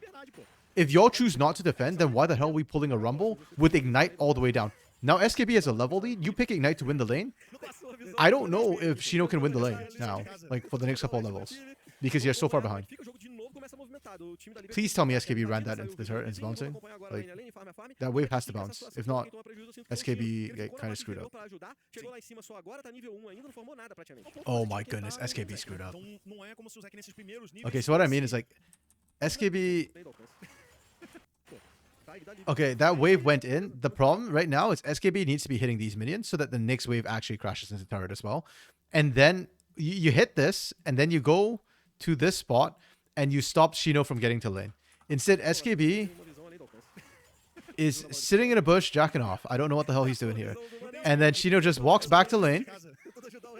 If y'all choose not to defend, then why the hell are we pulling a Rumble with Ignite all the way down? Now SKB has a level lead. You pick Ignite to win the lane. I don't know if Shino can win the lane now, like, for the next couple of levels, because you're so far behind. Please tell me SKB ran that into the turret and it's bouncing. Like, that wave has to bounce. If not, SKB get kind of screwed up. Oh my goodness, SKB screwed up. Okay, so what I mean is, like, SKB... Okay, that wave went in. The problem right now is SKB needs to be hitting these minions so that the next wave actually crashes into the turret as well. And then you hit this, and then you go to this spot, and you stop Shino from getting to lane. Instead, SKB is sitting in a bush, jacking off. I don't know what the hell he's doing here. And then Shino just walks back to lane.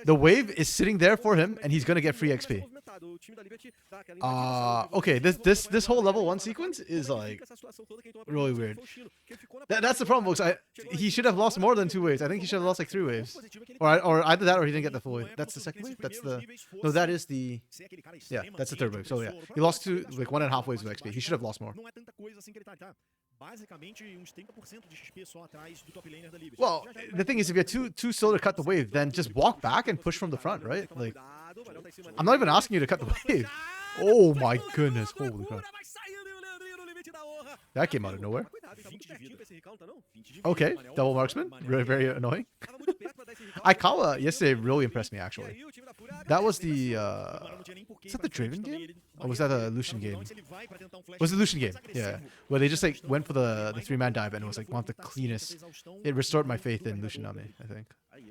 The wave is sitting there for him, and he's going to get free XP. Okay, this whole level 1 sequence is, like, really weird. That's the problem, folks. He should have lost more than 2 waves. I think he should have lost like 3 waves, or either that or he didn't get the full wave. That's the second wave. No, that is the that's the third wave. So yeah, he lost 2, like 1.5 waves of XP. He should have lost more. Well, the thing is, if you're too slow to cut the wave, then just walk back and push from the front, right? Like, I'm not even asking you to cut the wave. Oh my goodness, holy crap. That came out of nowhere. Okay, double marksman. Very, very annoying. Aikawa yesterday really impressed me, actually. That was the... is that the Draven game? Or was that a Lucian game? Was it Lucian game? Yeah. Where they just, like, went for the 3-man dive and it was, like, one of the cleanest. It restored my faith in Lucian Nami, I think.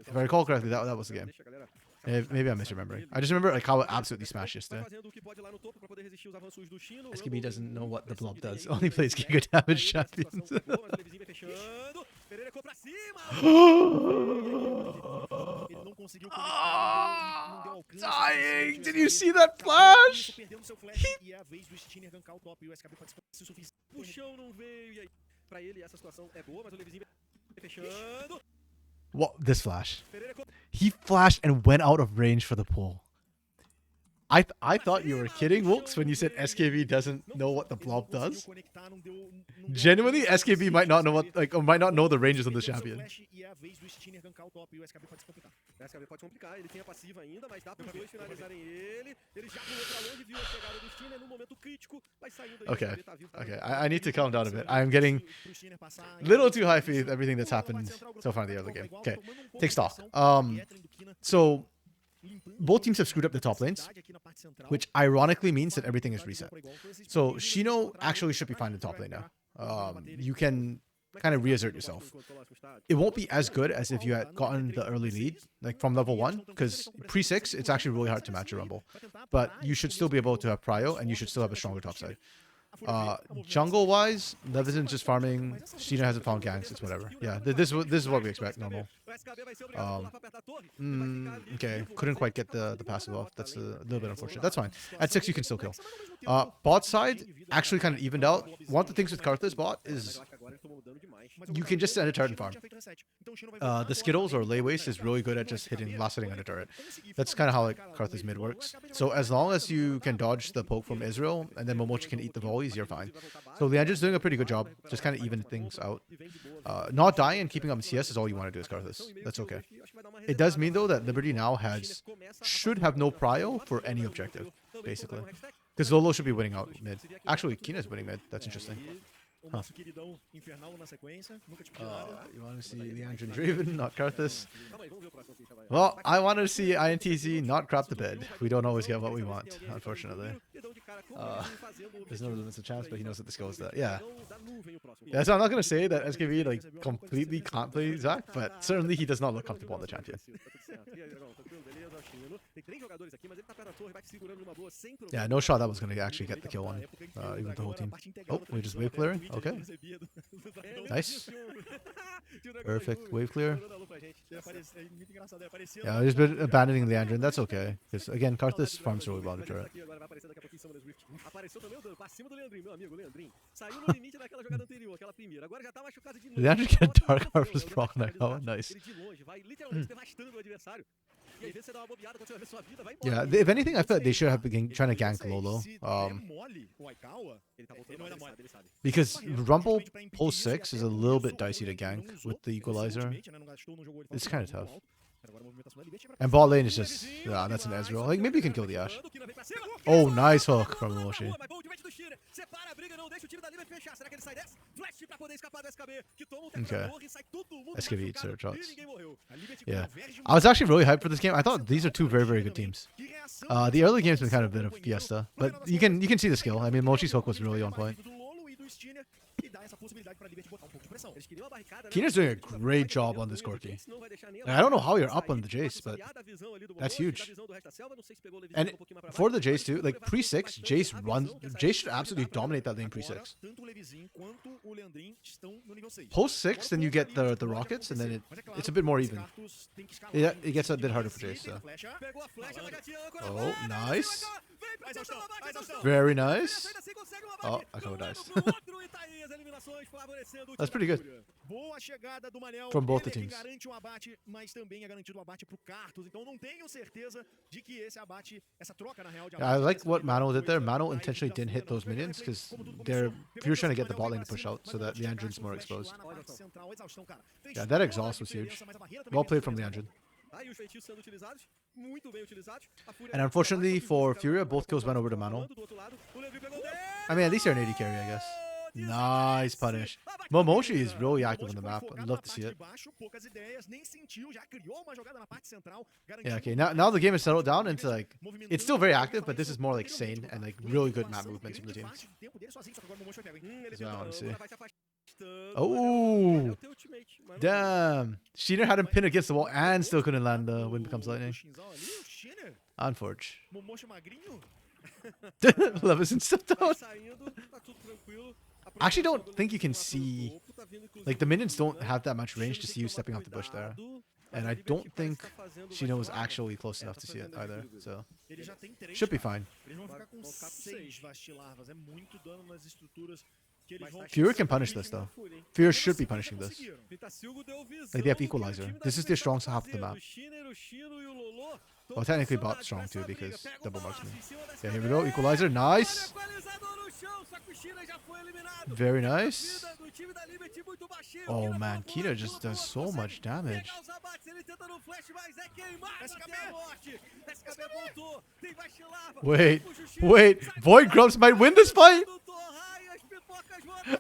If I recall correctly, that was the game. Maybe I'm misremembering. I just remember Aikawa absolutely smashed yesterday. SKB doesn't know what the blob does. Only plays Giga damage champions. Dying! Did you see that flash? What? This flash? He flashed and went out of range for the pull. I thought you were kidding, Wilkes, when you said SKB doesn't know what the blob does. Genuinely, SKB might not know what, like, or might not know the ranges of the champion. O SKB pode complicar, ele tem a passiva ainda, mas dá para os dois finalizarem ele. Ele já pulou para longe, viu a chegada do Stinner no momento crítico, vai saindo aí. Okay, okay, I need to calm down a bit. I'm getting a little too high for everything that's happened so far in the early game. Okay, take stock. So both teams have screwed up the top lanes, which ironically means that everything is reset. So Shino actually should be fine in top lane now. You can kind of reassert yourself. It won't be as good as if you had gotten the early lead, like from level 1, because pre-6, it's actually really hard to match a Rumble. But you should still be able to have prio, and you should still have a stronger top side. Jungle-wise, Levison's just farming. Shino hasn't found ganks. It's whatever. Yeah, this is what we expect, normal. Okay, couldn't quite get the passive off. That's a little bit unfortunate. That's fine. At 6, you can still kill. Bot side, actually kind of evened out. One of the things with Karthus bot is you can just send a turret and farm. The Skittles or Lay Waste is really good at just last hitting on a turret. That's kind of how like Karthus mid works. So as long as you can dodge the poke from Israel, and then Momochi can eat the volleys, you're fine. So Leandra's doing a pretty good job, just kind of even things out. Not dying and keeping up CS is all you want to do as Karthus. That's okay. It does mean though that Liberty now should have no prio for any objective, basically. Because Zolo should be winning out mid. Actually, Kina's winning mid. That's interesting. Huh. You want to see Leandra and Draven, not Karthus? Well, I want to see INTZ not crap the bed. We don't always get what we want, unfortunately. There's no limits of chance, but he knows that this goes that. Yeah. Yeah, so I'm not going to say that SKB like completely can't play Zac, but certainly he does not look comfortable on the champion. Yeah, no shot that was going to actually get the kill on even with the whole team. Oh, we just wave clearing. Okay. Nice. Perfect wave clear. Yeah, he's been abandoning Leandra, and that's okay. Because again, Karthus farms really well to turret. Leandra get Dark Harvest proc now. Nice. Yeah, if anything, I feel like they should have been trying to gank Lolo. Because Rumble post 6 is a little bit dicey to gank with the equalizer. It's kind of tough. And bot lane is just, yeah, that's an Ezreal. Like, maybe you can kill the Ashe. Oh, nice hook from Momochi. Okay. SKB eats their shots. Yeah. I was actually really hyped for this game. I thought these are two very, very good teams. The early game's been kind of a bit of fiesta, but you can see the skill. I mean, Mochi's hook was really on point. Keener's doing a great job on this Corki. I don't know how you're up on the Jace, but that's huge. And for the Jace too, like pre-6, Jace should absolutely dominate that lane pre-6. Post-6, then you get the rockets, and then it's a bit more even. It gets a bit harder for Jace. So. Oh, nice. Very nice. Oh, I covered dice. That's pretty good. From both the teams. Yeah, I like what Mano did there. Mano intentionally didn't hit those minions because he was trying to get the bot lane to push out so that Leandrin's more exposed. Yeah, that exhaust was huge. Well played from Leandrin. And unfortunately for Furia, both kills went over to Mano. I mean, at least they're an AD carry, I guess. Nice punish. Momochi is really active on the map. I'd love to see it. Yeah, okay. Now the game is settled down into like... It's still very active, but this is more like sane and like really good map movements from the teams. That's what I want to see. Oh! Damn! Sheener had him pinned against the wall and still couldn't land the Wind Becomes Lightning. Unforge. Levison stepped down. I actually don't think you can see... Like, the minions don't have that much range to see you stepping off the bush there. And I don't think Shino was actually close enough to see it either, so... Should be fine. que eles vão Fury conseguir can punish this, ritmo. though. Fúria, hein? Fear Pela should be segunda punishing this. conseguiram. Pitacilgo deu visão Like, they have do que o equalizer. time da This is Liga the tá strongest half of the fazendo. map. O Shinner, o Shino e o Lolo tão Well, technically pressionados bot strong pra too essa briga. because Pega o double passe marksman. em cima da Yeah, here we SKB. go. Equalizer, nice. Equalizador no chão, só que o Shinner já foi eliminado. Very A nice. vida do time da Liberty muito baixinho. Oh Kina man, pula, Kina pula, just pula, does pula, so consegue much damage. pegar os abates, ele tenta no flash, mas é queimado SKB. até a morte. SKB voltou, tem vacilava. Wait, puxa o Shinner, wait. sai Void fora, Grubs might win this fight. do Torra e as pipocas voando.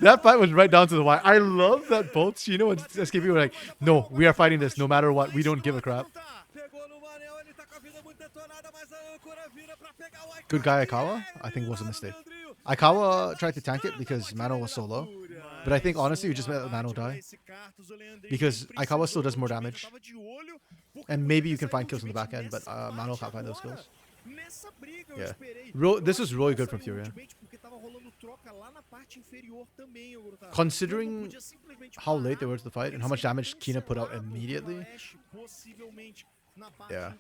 That fight was right down to the wire. I love that both Shino and SKB were like, no, we are fighting this no matter what. We don't give a crap. Good guy Aikawa, I think was a mistake. Aikawa tried to tank it because Mano was so low. But I think honestly you just let Mano die. Because Aikawa still does more damage. And maybe you can find kills in the back end, but Mano can't find those kills. Yeah. This was really good from Furia. Considering how late they were to the fight and how much damage Kina put out immediately. Yeah.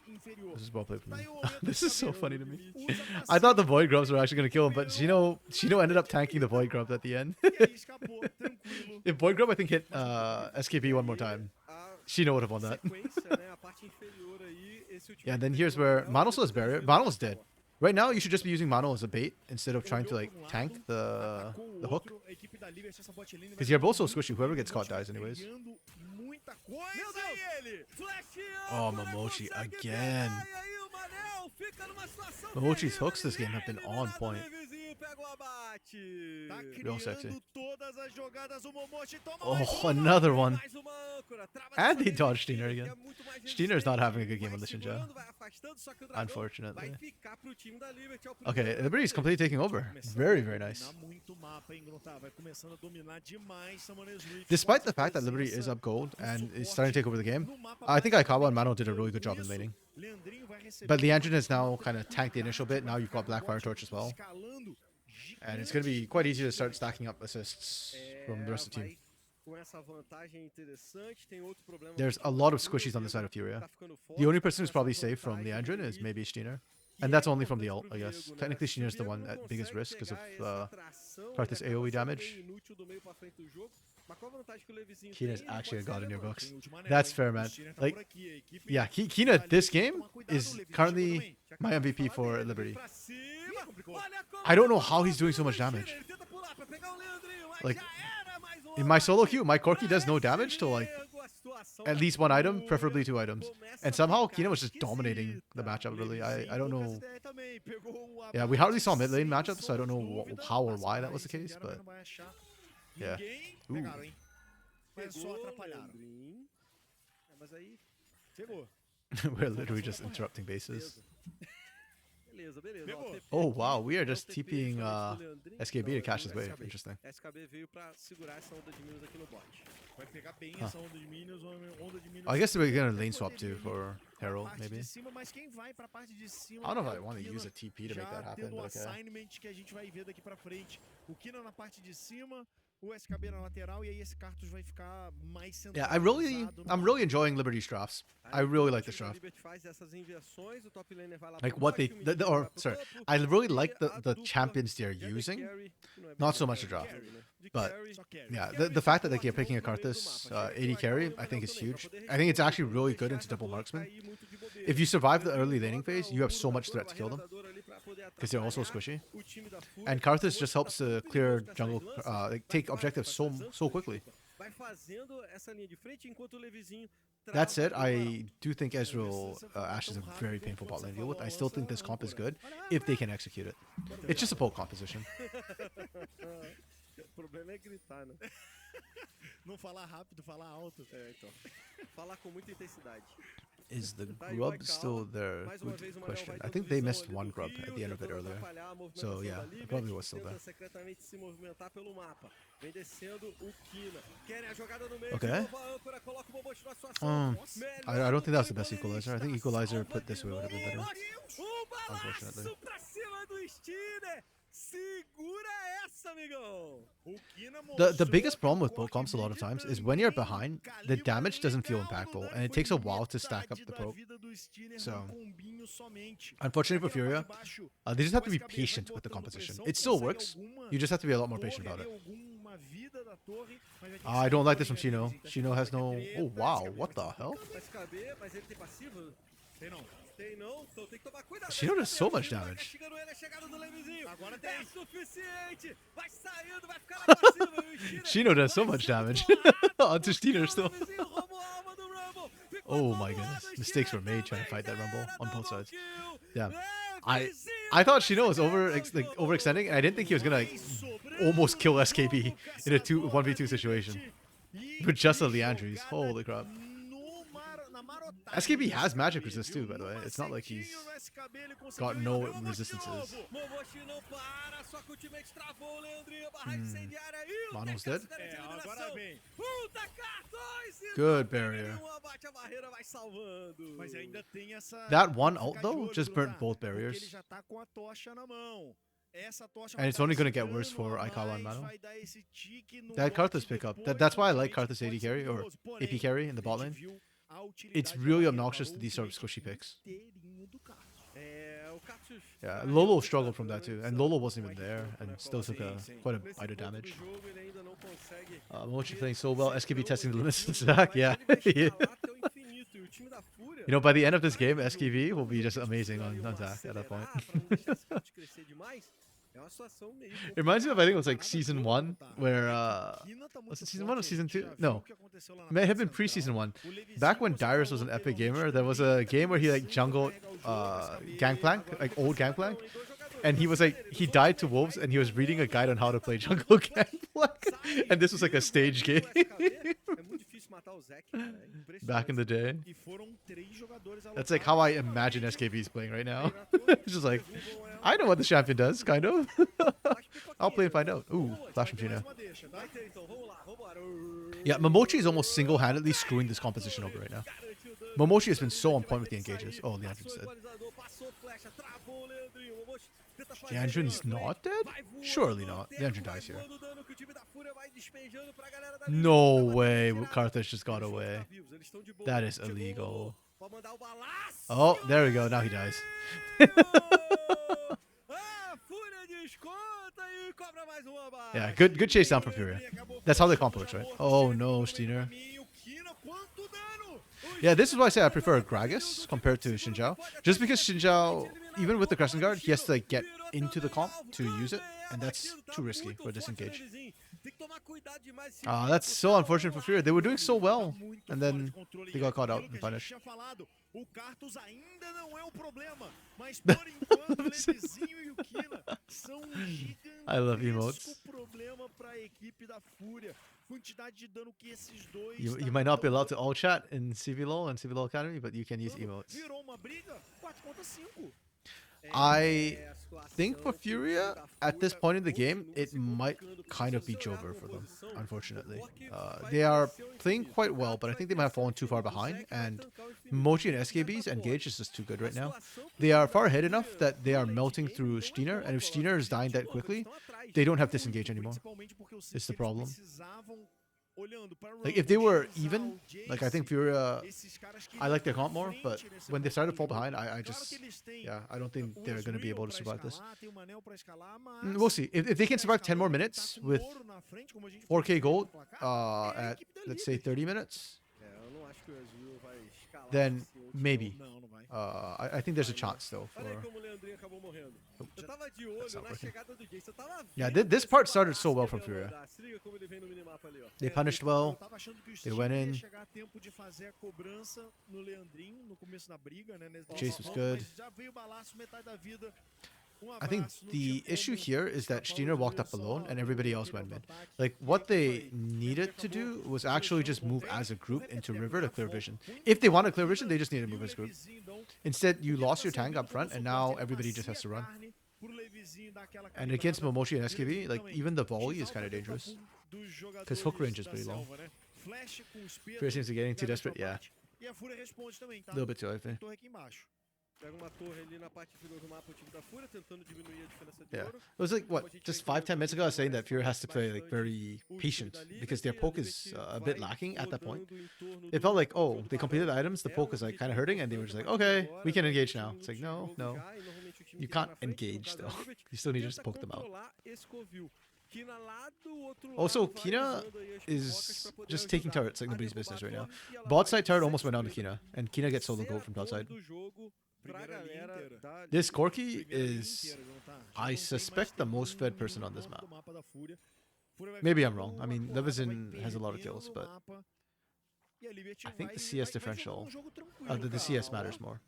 This is well played from me. This is so funny to me. I thought the Void Grubs were actually going to kill him, but Shino ended up tanking the Void Grub at the end. If Void Grub, I think, hit SKB one more time, Shino would have won that. Yeah, and then here's where Mano still has barrier. Mano is dead. Right now, you should just be using Mano as a bait instead of trying to like tank the hook. Because you're both so squishy, whoever gets caught dies anyways. Oh, Momochi again. Momochi's hooks this game have been on point. Real sexy. Oh, another one. And they dodged Steiner again. Steiner's not having a good game on the Shinja. Unfortunately. Okay, Liberty's completely taking over. Very, very nice. Despite the fact that Liberty is up gold and is starting to take over the game, I think Aikawa and Mano did a really good job in laning. But Leandrin has now kind of tanked the initial bit. Now you've got Blackfire Torch as well. And it's going to be quite easy to start stacking up assists from the rest of the team. There's a lot of squishies on the side of Furia. The only person who's probably safe from Leandrin is maybe Steiner. And that's only from the ult, I guess. Technically, Steiner's the one at biggest risk because of Karthus AoE damage. Kina's actually a god in your books. That's fair, man. Like, yeah, Kina this game is currently my MVP for Liberty. I don't know how he's doing so much damage. Like, in my solo queue, my Corki does no damage to like at least one item, preferably 2 items. And somehow Kina was just dominating the matchup, really. I don't know. Yeah, we hardly saw mid lane matchups, so I don't know how or why that was the case, but yeah. Ooh. We're literally just interrupting bases. Oh wow, we are just TPing SKB to catch his wave. Interesting. I guess we're gonna lane swap too for Herald, maybe. I don't know if I want to use a TP to make that happen, but okay. Yeah, I'm really enjoying Liberty's drafts. I really like the draft. Like what they, I really like the champions they're using. Not so much the draft, but yeah, the fact that like you're picking a Karthus 80 carry, I think is huge. I think it's actually really good into double marksman. If you survive the early laning phase, you have so much threat to kill them because they're also squishy. And Karthus just helps to clear jungle, like take objectives so quickly. That said, I do think Ezreal Ashe is a very painful bot lane to deal with. I still think this comp is good if they can execute it. It's just a poke composition. O problema é gritar, né? Não falar rápido, falar alto. É, então. Falar com muita intensidade. Is the grub still there? Good question. I think they missed one grub at the end of it earlier. So yeah, it probably was still there. Okay. I don't think that was the best equalizer. I think equalizer put this way would have been better. Unfortunately. Segura essa, amigão. The biggest problem with both comps a lot of times is when you're behind, the damage doesn't feel impactful, and it takes a while to stack up the poke. So, unfortunately for Furia, they just have to be patient with the composition. It still works. You just have to be a lot more patient about it. I don't like this from Shino. Shino has no... Oh, wow. What the hell? Tem não, então tem que tomar cuidado. Shino does so much damage. É suficiente. Vai saindo, vai ficar lá pra cima. Shino does so much damage. Onto Steiner still. Oh my goodness. Mistakes were made trying to fight that Rumble on both sides. Yeah. I thought Shino was overextending, and I didn't think he was gonna almost kill SKB in a 1v2 situation. With just a Leandries. Holy crap. SKB has magic resist too, by the way. It's not like he's got no resistances. Mono's dead. Good barrier. That one ult though just burnt both barriers. And it's only going to get worse for Aikawa and Mano. That Karthus pickup. That's why I like Karthus AD carry or AP carry in the bot lane. It's really obnoxious to these sort of squishy picks. Yeah, Lolo struggled from that too, and Lolo wasn't even there, and still took quite a bite of damage. Mochi playing so well, SKB testing the limits of Zach, yeah. Yeah. You know, by the end of this game, SKB will be just amazing on Zach at that point. It reminds me of, I think it was like season 1, where, was it season 1 or season 2? No, it may have been pre-season 1. Back when Dyrus was an epic gamer, there was a game where he like jungled Gangplank, like old Gangplank, and he was like, he died to wolves and he was reading a guide on how to play jungle Gangplank, and this was like a stage game. Back in the day. That's like how I imagine SKB is playing right now. It's just like, I know what the champion does, kind of. I'll play and find out. Ooh, flash from Gina. Yeah, Momochi is almost single-handedly screwing this composition over right now. Momochi has been so on point with the engages. Oh, Leandrin's dead. Leandrin's not dead? Surely not. Leandrin dies here. No way. Karthus just got away. That is illegal. Oh, there we go. Now he dies. Yeah, good chase down from Furia. That's how they comp works, right? Oh no, Steiner. Yeah, this is why I say I prefer Gragas compared to Xinjiao. Just because Xinjiao, even with the Crescent Guard, he has to like, get into the comp to use it, and that's too risky for disengage. That's so unfortunate for Furia. They were doing so well, and then they got caught out and punished. I love emotes. You might not be allowed to all chat in CBLOL and CBLOL Academy, but you can use emotes. I think for Furia, at this point in the game, it might kind of be Jover for them, unfortunately. They are playing quite well, but I think they might have fallen too far behind, and Mochi and SKB's engage is just too good right now. They are far ahead enough that they are melting through Steiner, and if Steiner is dying that quickly, they don't have disengage anymore. It's the problem. Like, if they were even, like, I think Furia, I like their comp more, but when they started to fall behind, I just, yeah, I don't think they're going to be able to survive this. We'll see. If they can survive 10 more minutes with 4k gold at, let's say, 30 minutes, then maybe. I think there's a chance, though. Yeah, this part started so well from Furia. They punished well. They went in. Chase was good. I think the issue here is that Steiner walked up alone and everybody else went mid. Like, what they needed to do was actually just move as a group into river to clear vision. If they want to clear vision, they just need to move as a group. Instead, you lost your tank up front and now everybody just has to run. And against Momochi and SKB, like, even the volley is kind of dangerous. Because hook range is pretty long. Furia seems to be getting too desperate, yeah. A little bit too late. Pega uma torre ali na parte inferior do mapa, o time da Fúria, tentando diminuir a diferença de Yeah. ouro. It was like, what, just 5-10 minutes ago I was saying that Fury has to play like very patient because their poke is a bit lacking at that point. It felt like, oh, they completed the items, the poke is like kind of hurting, and they were just like, okay, we can engage now. It's like, no, no. You can't engage though. You still need to just poke them out. Also, Kina is just taking turrets like nobody's business right now. Bot side turret almost went down to Kina, and Kina gets solo gold from top side. This Corki is, I suspect, the most fed person on this map. Maybe I'm wrong. I mean, Levezin has a lot of kills, but I think the CS differential, the CS matters more.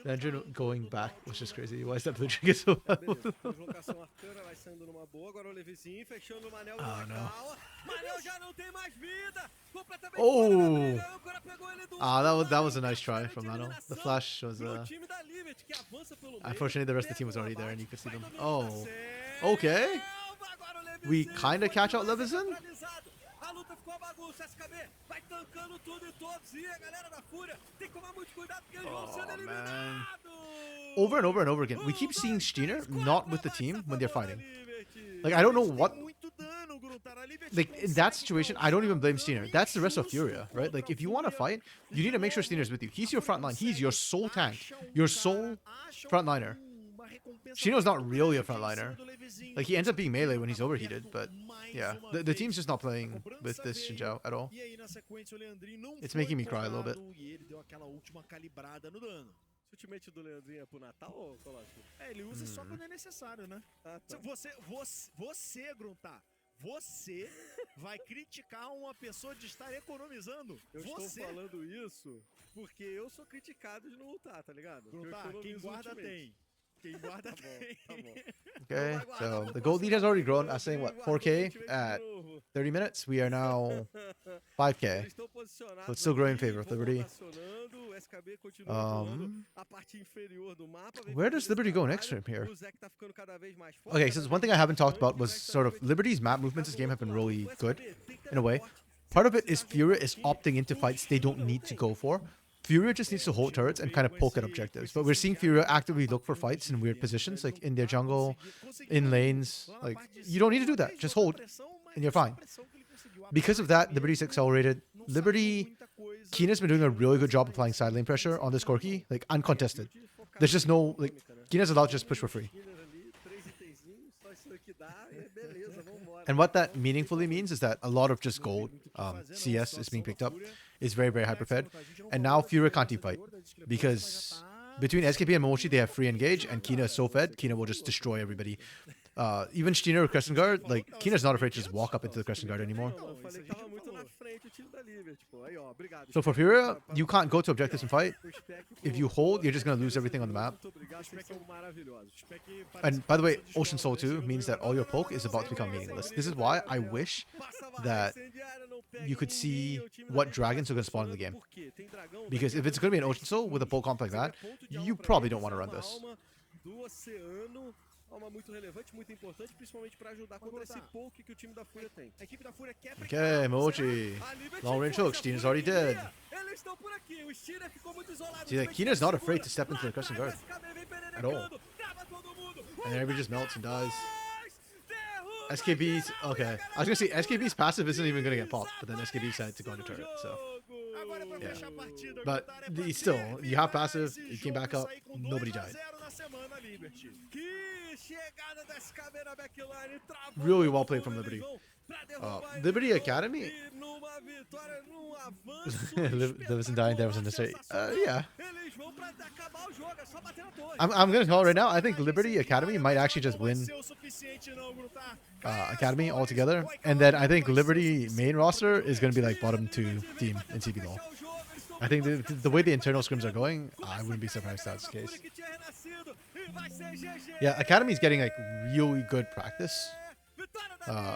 The engine going back was just crazy. Why is that blue trigger so bad? Oh no. Oh! Ah, that was a nice try from Mano. The flash was unfortunately the rest of the team was already there and you could see them. Oh. Okay. We kinda catch out Levezin? A luta ficou uma bagunça, SKB vai tancando tudo e todos, e a galera da Fúria tem que tomar muito cuidado porque eles vão sendo eliminados. Over and over and over again. We keep seeing Steiner not with the team when they're fighting. Like, I don't know what... Like, in that situation, I don't even blame Steiner. That's the rest of Furia, right? Like, if you want to fight, you need to make sure Steiner's with you. He's your front line. He's your sole tank. Your sole frontliner. Shino's not really a frontliner. Like, he ends up being melee when he's overheated, but yeah, the team's just not playing with this Xinjiao at all. It's making me cry a little bit. O ultimate do Leandrinho é pro Natal ou Colossus? É, ele usa só quando é necessário, né? Ah, tá. Você, Gruntar, você vai criticar uma pessoa de estar economizando. Eu estou falando isso porque eu sou criticado de não lutar, tá ligado? Gruntar, quem guarda tem. Okay, so the gold lead has already grown. I was saying, what, 4K at 30 minutes? We are now 5K. So it's still growing in favor of Liberty. Where does Liberty go next from here? Okay, so one thing I haven't talked about was sort of Liberty's map movements this game have been really good, in a way. Part of it is Furia is opting into fights they don't need to go for. Furia just needs to hold turrets and kind of poke at objectives. But we're seeing Furia actively look for fights in weird positions, like in their jungle, in lanes. Like, you don't need to do that. Just hold, and you're fine. Because of that, Liberty's accelerated. Kina's been doing a really good job applying side lane pressure on this Corki, like, uncontested. There's just no, like, Kina's allowed to just push for free. And what that meaningfully means is that a lot of just gold CS is being picked up. Is very, very hyper-fed. And now Furia can't team fight. Because between SKP and Momochi, they have free engage, and Kina is so fed, Kina will just destroy everybody. Even Steiner or Crescent Guard, like, Kina's not afraid to just walk up into the Crescent Guard anymore. So for Furia, you can't go to objectives and fight. If you hold, you're just going to lose everything on the map. And by the way, Ocean Soul 2 means that all your poke is about to become meaningless. This is why I wish that you could see what dragons are going to spawn in the game. Because if it's going to be an Ocean Soul with a poke comp like that, you probably don't want to run this. Alma muito relevante, muito importante, principalmente para ajudar contra esse poke que o time da Fúria tem. A equipe da Fúria quer Okay, Mochi. Long range hook. Steener's already dead. Eles estão por aqui. O Steiner ficou muito isolado. See, like, Kina's not afraid to step into the Crescent Guard at all. And everybody just melts and dies. SKB's, okay. I was going to say, SKB's passive isn't even going to get popped, but then SKB decided to go into turret, so. Yeah. But still, you have passive, you came back up, nobody died. Really well played from Liberty. Liberty Academy? Lives and dying there was in the state. Yeah. I'm going to call it right now. I think Liberty Academy might actually just win Academy altogether. And then I think Liberty main roster is going to be like bottom 2 team in CBLOL. I think the way the internal scrims are going, I wouldn't be surprised if that's the case. Yeah, Academy's getting like really good practice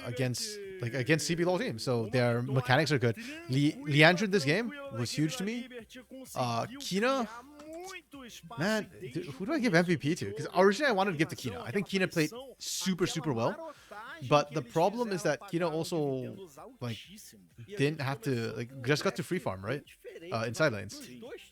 against CBLOL teams, so their mechanics are good. Leandro in this game was huge to me. Kina, man, who do I give MVP to? Because originally I wanted to give to Kina. I think Kina played super well, but the problem is that Kina also like didn't have to, like, just got to free farm, right? Inside lanes.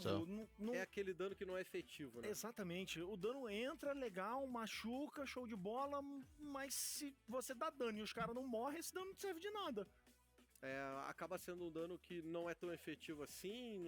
novo, So. não É aquele dano que não é efetivo, né? Exatamente. O dano entra, legal, machuca, show de bola, mas se você dá dano e os caras não morrem, esse dano não serve de nada. Acaba sendo um dano que não é tão efetivo assim,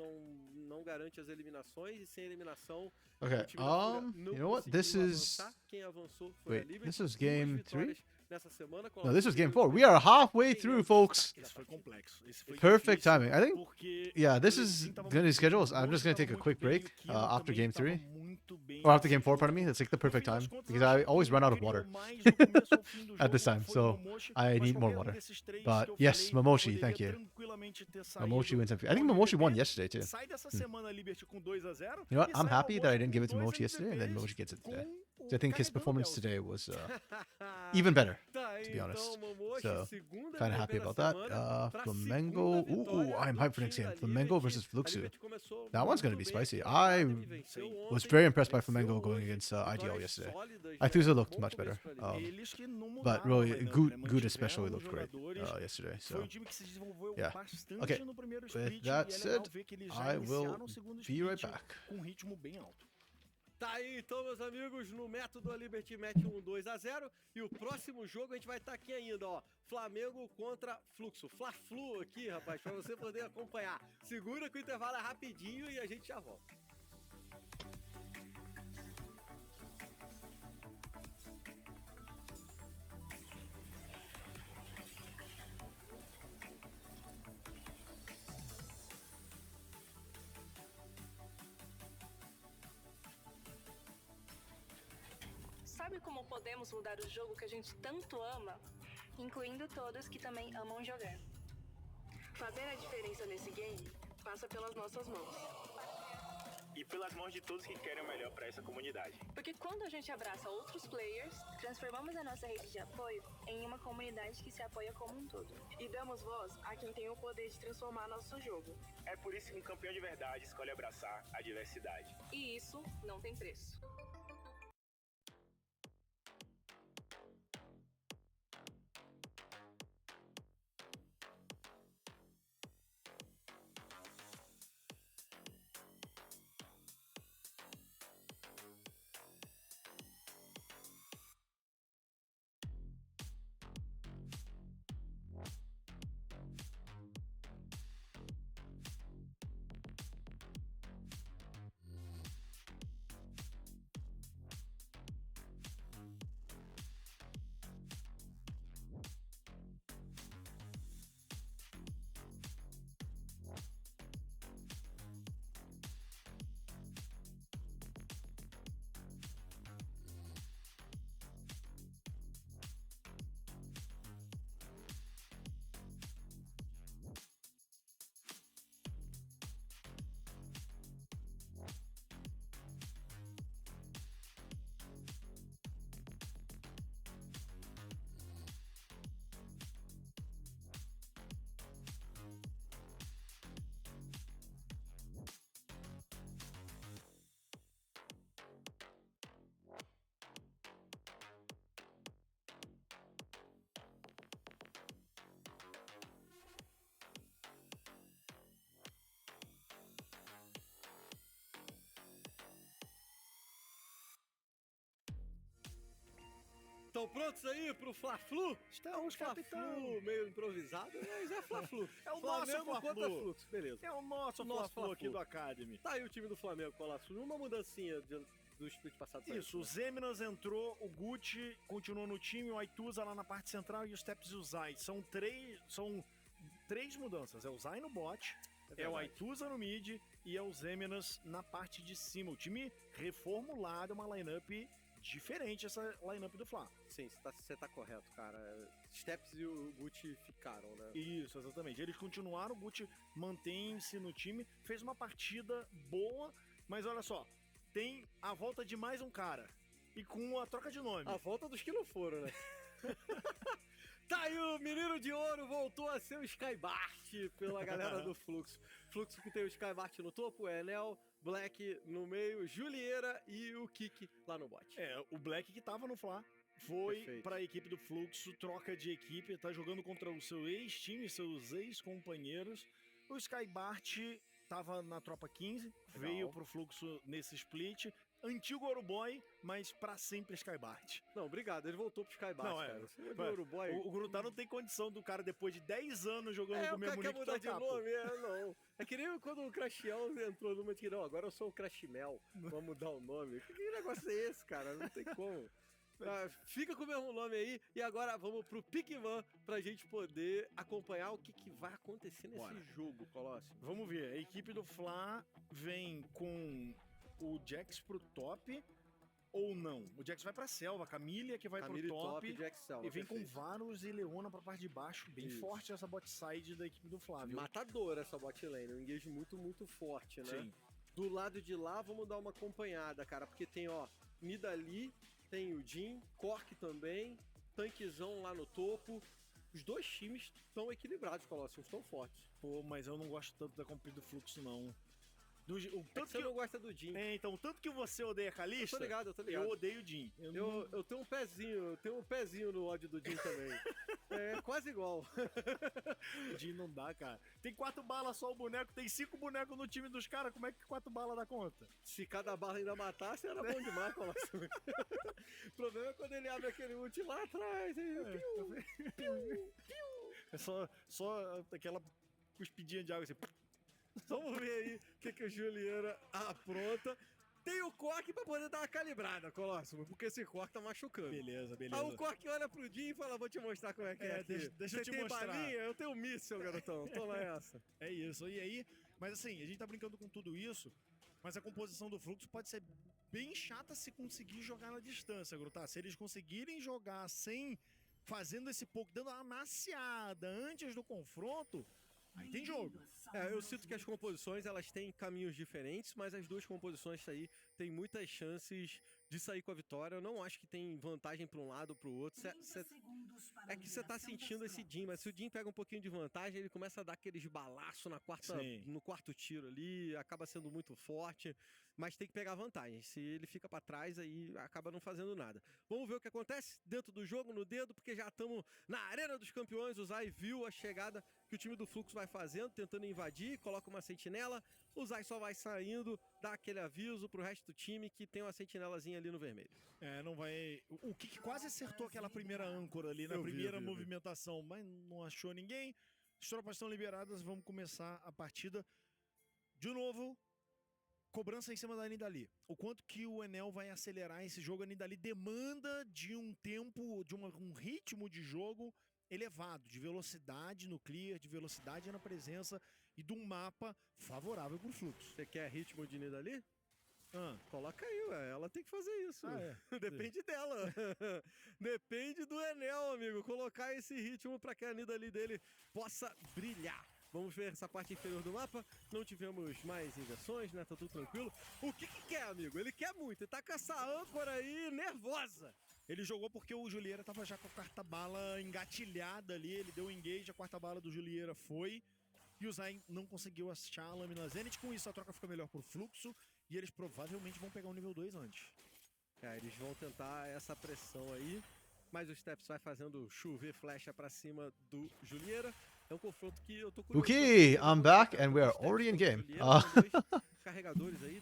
não garante as eliminações, e sem eliminação o Okay. time da Fúria não You know what? This conseguiu is. avançar. Quem avançou foi a Wait. Liberty. This is Duas game 3. vitórias nessa semana. No, this was game 4. We are halfway through, folks. Esse foi complexo. Esse foi Perfect difícil, timing. I think, porque yeah, this o is Levizinho tava gonna be muito scheduled. bem, o I'm just gonna Moshi take a tava quick muito bem, break o Kino after também game tava 3. muito bem Or after nesse game 4, pardon me. jogo. That's like the No perfect fim das time. contas, Because eu I acho que always quem run out of criou water mais do começo ao fim do at this jogo time. foi o So Momoshi, I mas need more qualquer um water. desses três But que eu yes, falei Momoshi, poderia thank you. tranquilamente ter Momoshi saído wins MVP. I think com Momoshi won MVP. yesterday too. Sai dessa semana a Liberty com 2-0 You know what? e I'm sai happy that I Momoshi didn't com give it to 2 Momoshi yesterday, and then MVPs Momoshi gets it today. com So I think his carregando performance Bells. today was even better, Tá to aí, be honest. então, Momoshi, So segunda kind of happy MVP about da that. semana, pra Flamengo. segunda Ooh, vitória I'm do hyped for next time game. da Flamengo Liberty. versus A Fluxo. Liberty começou That one's gonna muito be bem spicy. aqui na I Academy, venceu was ontem, very impressed by venceu Flamengo going hoje. against IGL Vitórias yesterday. sólidas, I thought já it looked bom much better. começo pra Liberty. Eles que não But mudaram really, a lineup, Good né? Good especially Mantiveram looked great jogadores. yesterday. Foi So um time que se desenvolveu yeah. bastante Okay. no primeiro With split that e é legal said, ver que eles I já iniciaram will o segundo be split right back. com um ritmo bem alto. Tá aí então, meus amigos, no método a Liberty mete 2-0 e o próximo jogo a gente vai estar aqui ainda, ó, Flamengo contra Fluxo, Fla-Flu aqui, rapaz, pra você poder acompanhar. Segura que o intervalo é rapidinho e a gente já volta. Sabe como podemos mudar o jogo que a gente tanto ama? Incluindo todos que também amam jogar. Fazer a diferença nesse game passa pelas nossas mãos. E pelas mãos de todos que querem o melhor para essa comunidade. Porque quando a gente abraça outros players, transformamos a nossa rede de apoio em uma comunidade que se apoia como um todo. E damos voz a quem tem o poder de transformar nosso jogo. É por isso que um campeão de verdade escolhe abraçar a diversidade. E isso não tem preço. Estão prontos aí pro Fla-Flu? Estamos, Fla-Flu capitão. meio improvisado, mas é Fla-Flu. É o Flamengo nosso contra Fla-Flu. Fluxo, beleza. É o nosso Fla-Flu aqui do Academy. Tá aí o time do Flamengo, Colasso. Uma mudancinha do split passado. pra Isso, o esse, Zeminas entrou, o Gucci continuou no time, o Aituza lá na parte central e o Steps e o Zai. São três mudanças. É o Zai no bot, é o Aituza no mid e é o Zeminas na parte de cima. O time reformulado, uma lineup diferente essa lineup do Fla. Sim, você tá correto, cara. Steps e o Gucci ficaram, né? Isso, exatamente. Eles continuaram, o Gucci mantém-se no time, fez uma partida boa, mas olha só, tem a volta de mais um cara e com a troca de nome. A volta dos que não foram, né? Tá aí o menino de ouro, voltou a ser o Skybart pela galera do Fluxo. Fluxo que tem o Skybart no topo, o Enel, Black no meio, Julieira e o Kiki lá no bot. É, o Black que tava no Fla foi Perfeito. pra equipe do Fluxo, troca de equipe, tá jogando contra o seu ex-time, seus ex-companheiros. O Skybart tava na tropa 15, Legal. veio pro Fluxo nesse split. Antigo Oruboy, mas pra sempre Skybart. Não, obrigado, ele voltou pro Skybart, Não, é. cara. Você viu o Uruguai? O Grudar não tem condição do cara, depois de 10 anos jogando com o o mesmo cara quer nick, mudar de trocar, pô. nome, não. É que nem quando o Crashiel entrou numa que não, agora eu sou o Crashmel, vamos mudar o nome. Que negócio é esse, cara? Não tem como. Fica com o mesmo nome aí. E agora vamos pro Pikmin pra gente poder acompanhar o que vai acontecer nesse Bora. jogo, Colossus. Vamos ver, a equipe do Fla vem com o Jax pro top ou não? O Jax vai pra selva, a Camille que vai Camille pro top. Jax Selva, E vem com perfeito. Varus e Leona pra parte de baixo. Bem Isso. forte essa bot side da equipe do Flávio. Matadora essa bot lane, um engage muito forte, né? Sim. Do lado de lá, vamos dar uma acompanhada, cara, porque tem, ó, Nidalee, tem o Jhin, Cork também, tanquezão lá no topo. Os dois times estão equilibrados, Colossus, estão fortes. Pô, mas eu não gosto tanto da compra do fluxo, não. O Tanto que você não gosta do Jhin. então, o tanto que você odeia a Kalista, Eu tô ligado. eu odeio o Jhin. Eu tenho um pezinho no ódio do Jhin também. É quase igual. O Jhin não dá, cara. Tem 4 balas só o boneco, tem 5 bonecos no time dos caras, como é que 4 balas dá conta? Se cada bala ainda matasse, era bom demais, Colossus. O problema é quando ele abre aquele ult lá atrás. É só aquela cuspidinha de água assim. Vamos ver aí o que o Juliana apronta. Tem o Cork pra poder dar uma calibrada, Colossus, porque esse Cork tá machucando. Beleza. Aí o Cork olha pro Jhin e fala, vou te mostrar como é que é aqui. Deixa eu Você te tem mostrar. balinha? Eu tenho míssil, garotão. Tô nessa. É isso. E aí, mas assim, a gente tá brincando com tudo isso, mas a composição do fluxo pode ser bem chata se conseguir jogar na distância, Grutá. Se eles conseguirem jogar sem fazendo esse pouco, dando uma maciada antes do confronto, aí tem jogo. Eu sinto que as composições, elas têm caminhos diferentes, mas as duas composições aí têm muitas chances de sair com a vitória. Eu não acho que tem vantagem para um lado ou para o outro. É que você tá sentindo esse Jhin, mas se o Jhin pega um pouquinho de vantagem, ele começa a dar aqueles balaços no quarto tiro ali, acaba sendo muito forte, mas tem que pegar vantagem. Se ele fica para trás, aí acaba não fazendo nada. Vamos ver o que acontece dentro do jogo, no dedo, porque já estamos na Arena dos Campeões. O Zai viu a chegada que o time do Fluxo vai fazendo, tentando invadir, coloca uma sentinela, o Zai só vai saindo, dá aquele aviso pro resto do time que tem uma sentinelazinha ali no vermelho. Não vai... O Kik quase acertou aquela primeira âncora ali, na primeira movimentação, mas não achou ninguém. As tropas estão liberadas, vamos começar a partida. De novo, cobrança em cima da Nidalee. O quanto que o Enel vai acelerar esse jogo, a Nidalee demanda de um tempo, de um ritmo de jogo elevado, de velocidade no clear, de velocidade na presença e de um mapa favorável pro fluxo. Você quer ritmo de Nidalee? Coloca aí, ué. Ela tem que fazer isso. Depende dela. Depende do Enel, amigo. Colocar esse ritmo para que a Nidalee dele possa brilhar. Vamos ver essa parte inferior do mapa. Não tivemos mais inversões, né? Tá tudo tranquilo. O que quer, amigo? Ele quer muito. Ele tá com essa âncora aí nervosa. Ele jogou porque o Julieira tava já com a quarta bala engatilhada ali. Ele deu um engage, a quarta bala do Julieira foi. E o Zay não conseguiu achar a lâmina Zenith. Com isso, a troca fica melhor pro fluxo. E eles provavelmente vão pegar o nível 2 antes. Eles vão tentar essa pressão aí. Mas o Steps vai fazendo chover flecha pra cima do Julieira. É um confronto que eu tô curioso. Okay, I'm back and we are already in game.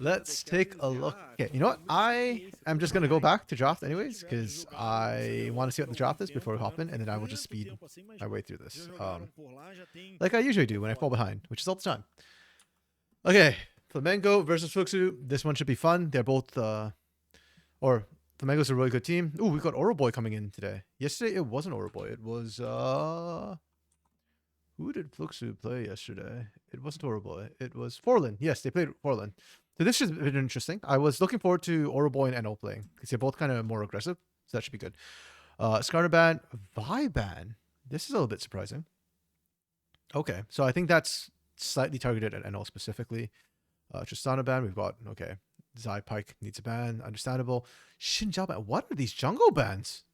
Let's take a look. Okay, you know what? I am just gonna go back to draft anyways, because I want to see what the draft is before we hop in, and then I will just speed my way through this. Like I usually do when I fall behind, which is all the time. Okay, Flamengo versus Fuxu. This one should be fun. They're both, Flamengo's a really good team. Ooh, we got Oroboy coming in today. Yesterday it wasn't Oroboy. It was, who did Fluxu play yesterday? It wasn't Oroboy. It was Forlin. Yes, they played Forlin. So this should be interesting. I was looking forward to Oroboy and Eno playing, because they're both kind of more aggressive. So that should be good. Skarnerban, Viban. This is a little bit surprising. Okay, so I think that's slightly targeted at Eno specifically. Tristana ban, we've got, okay. Zai Pike needs a ban, understandable. Shinjao ban, what are these jungle bans?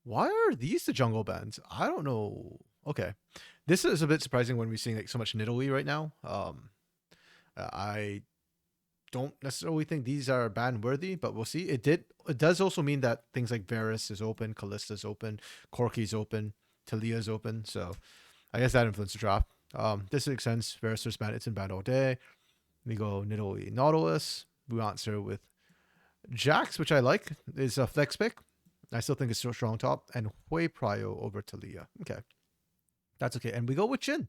Why are these the jungle bans? I don't know. Okay, this is a bit surprising when we're seeing like so much Nidalee right now. I don't necessarily think these are ban worthy, but we'll see. It does also mean that things like Varus is open, Callista's open, Corky's open, Talia's open. So I guess that influenced the draft. This makes sense. Varus is banned. It's in ban all day. We go Nidalee Nautilus. We answer with Jax, which I like. Is a flex pick. I still think it's still strong top. And Hui Prio over Talia. Okay. That's okay. And we go with Jhin.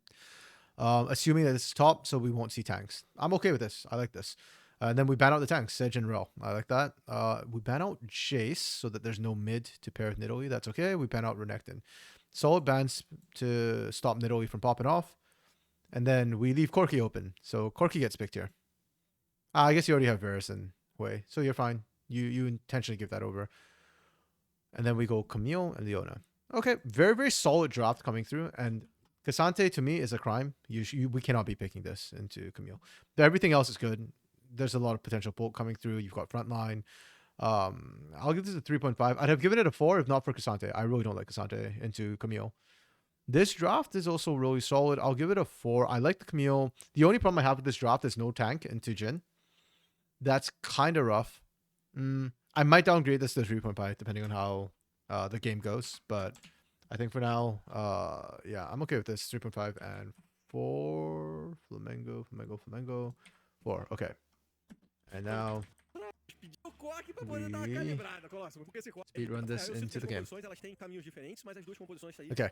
Assuming that it's top, so we won't see tanks. I'm okay with this. I like this. And then we ban out the tanks, Sedge and Rel. I like that. We ban out Jace so that there's no mid to pair with Nidalee. That's okay. We ban out Renekton. Solid bans to stop Nidalee from popping off. And then we leave Corki open. So Corki gets picked here. I guess you already have Varus and Hui. So you're fine. You intentionally give that over. And then we go Camille and Leona. Okay, very, very solid draft coming through. And Cassante, to me, is a crime. We cannot be picking this into Camille. But everything else is good. There's a lot of potential bulk coming through. You've got Frontline. I'll give this a 3.5. I'd have given it a 4 if not for Cassante. I really don't like Cassante into Camille. This draft is also really solid. I'll give it a 4. I like the Camille. The only problem I have with this draft is no tank into Jhin. That's kind of rough. I might downgrade this to 3.5 depending on how the game goes. But I think for now, yeah, I'm okay with this. 3.5 and 4. Flamengo. 4. Okay. And now speedrun this into the game. Okay.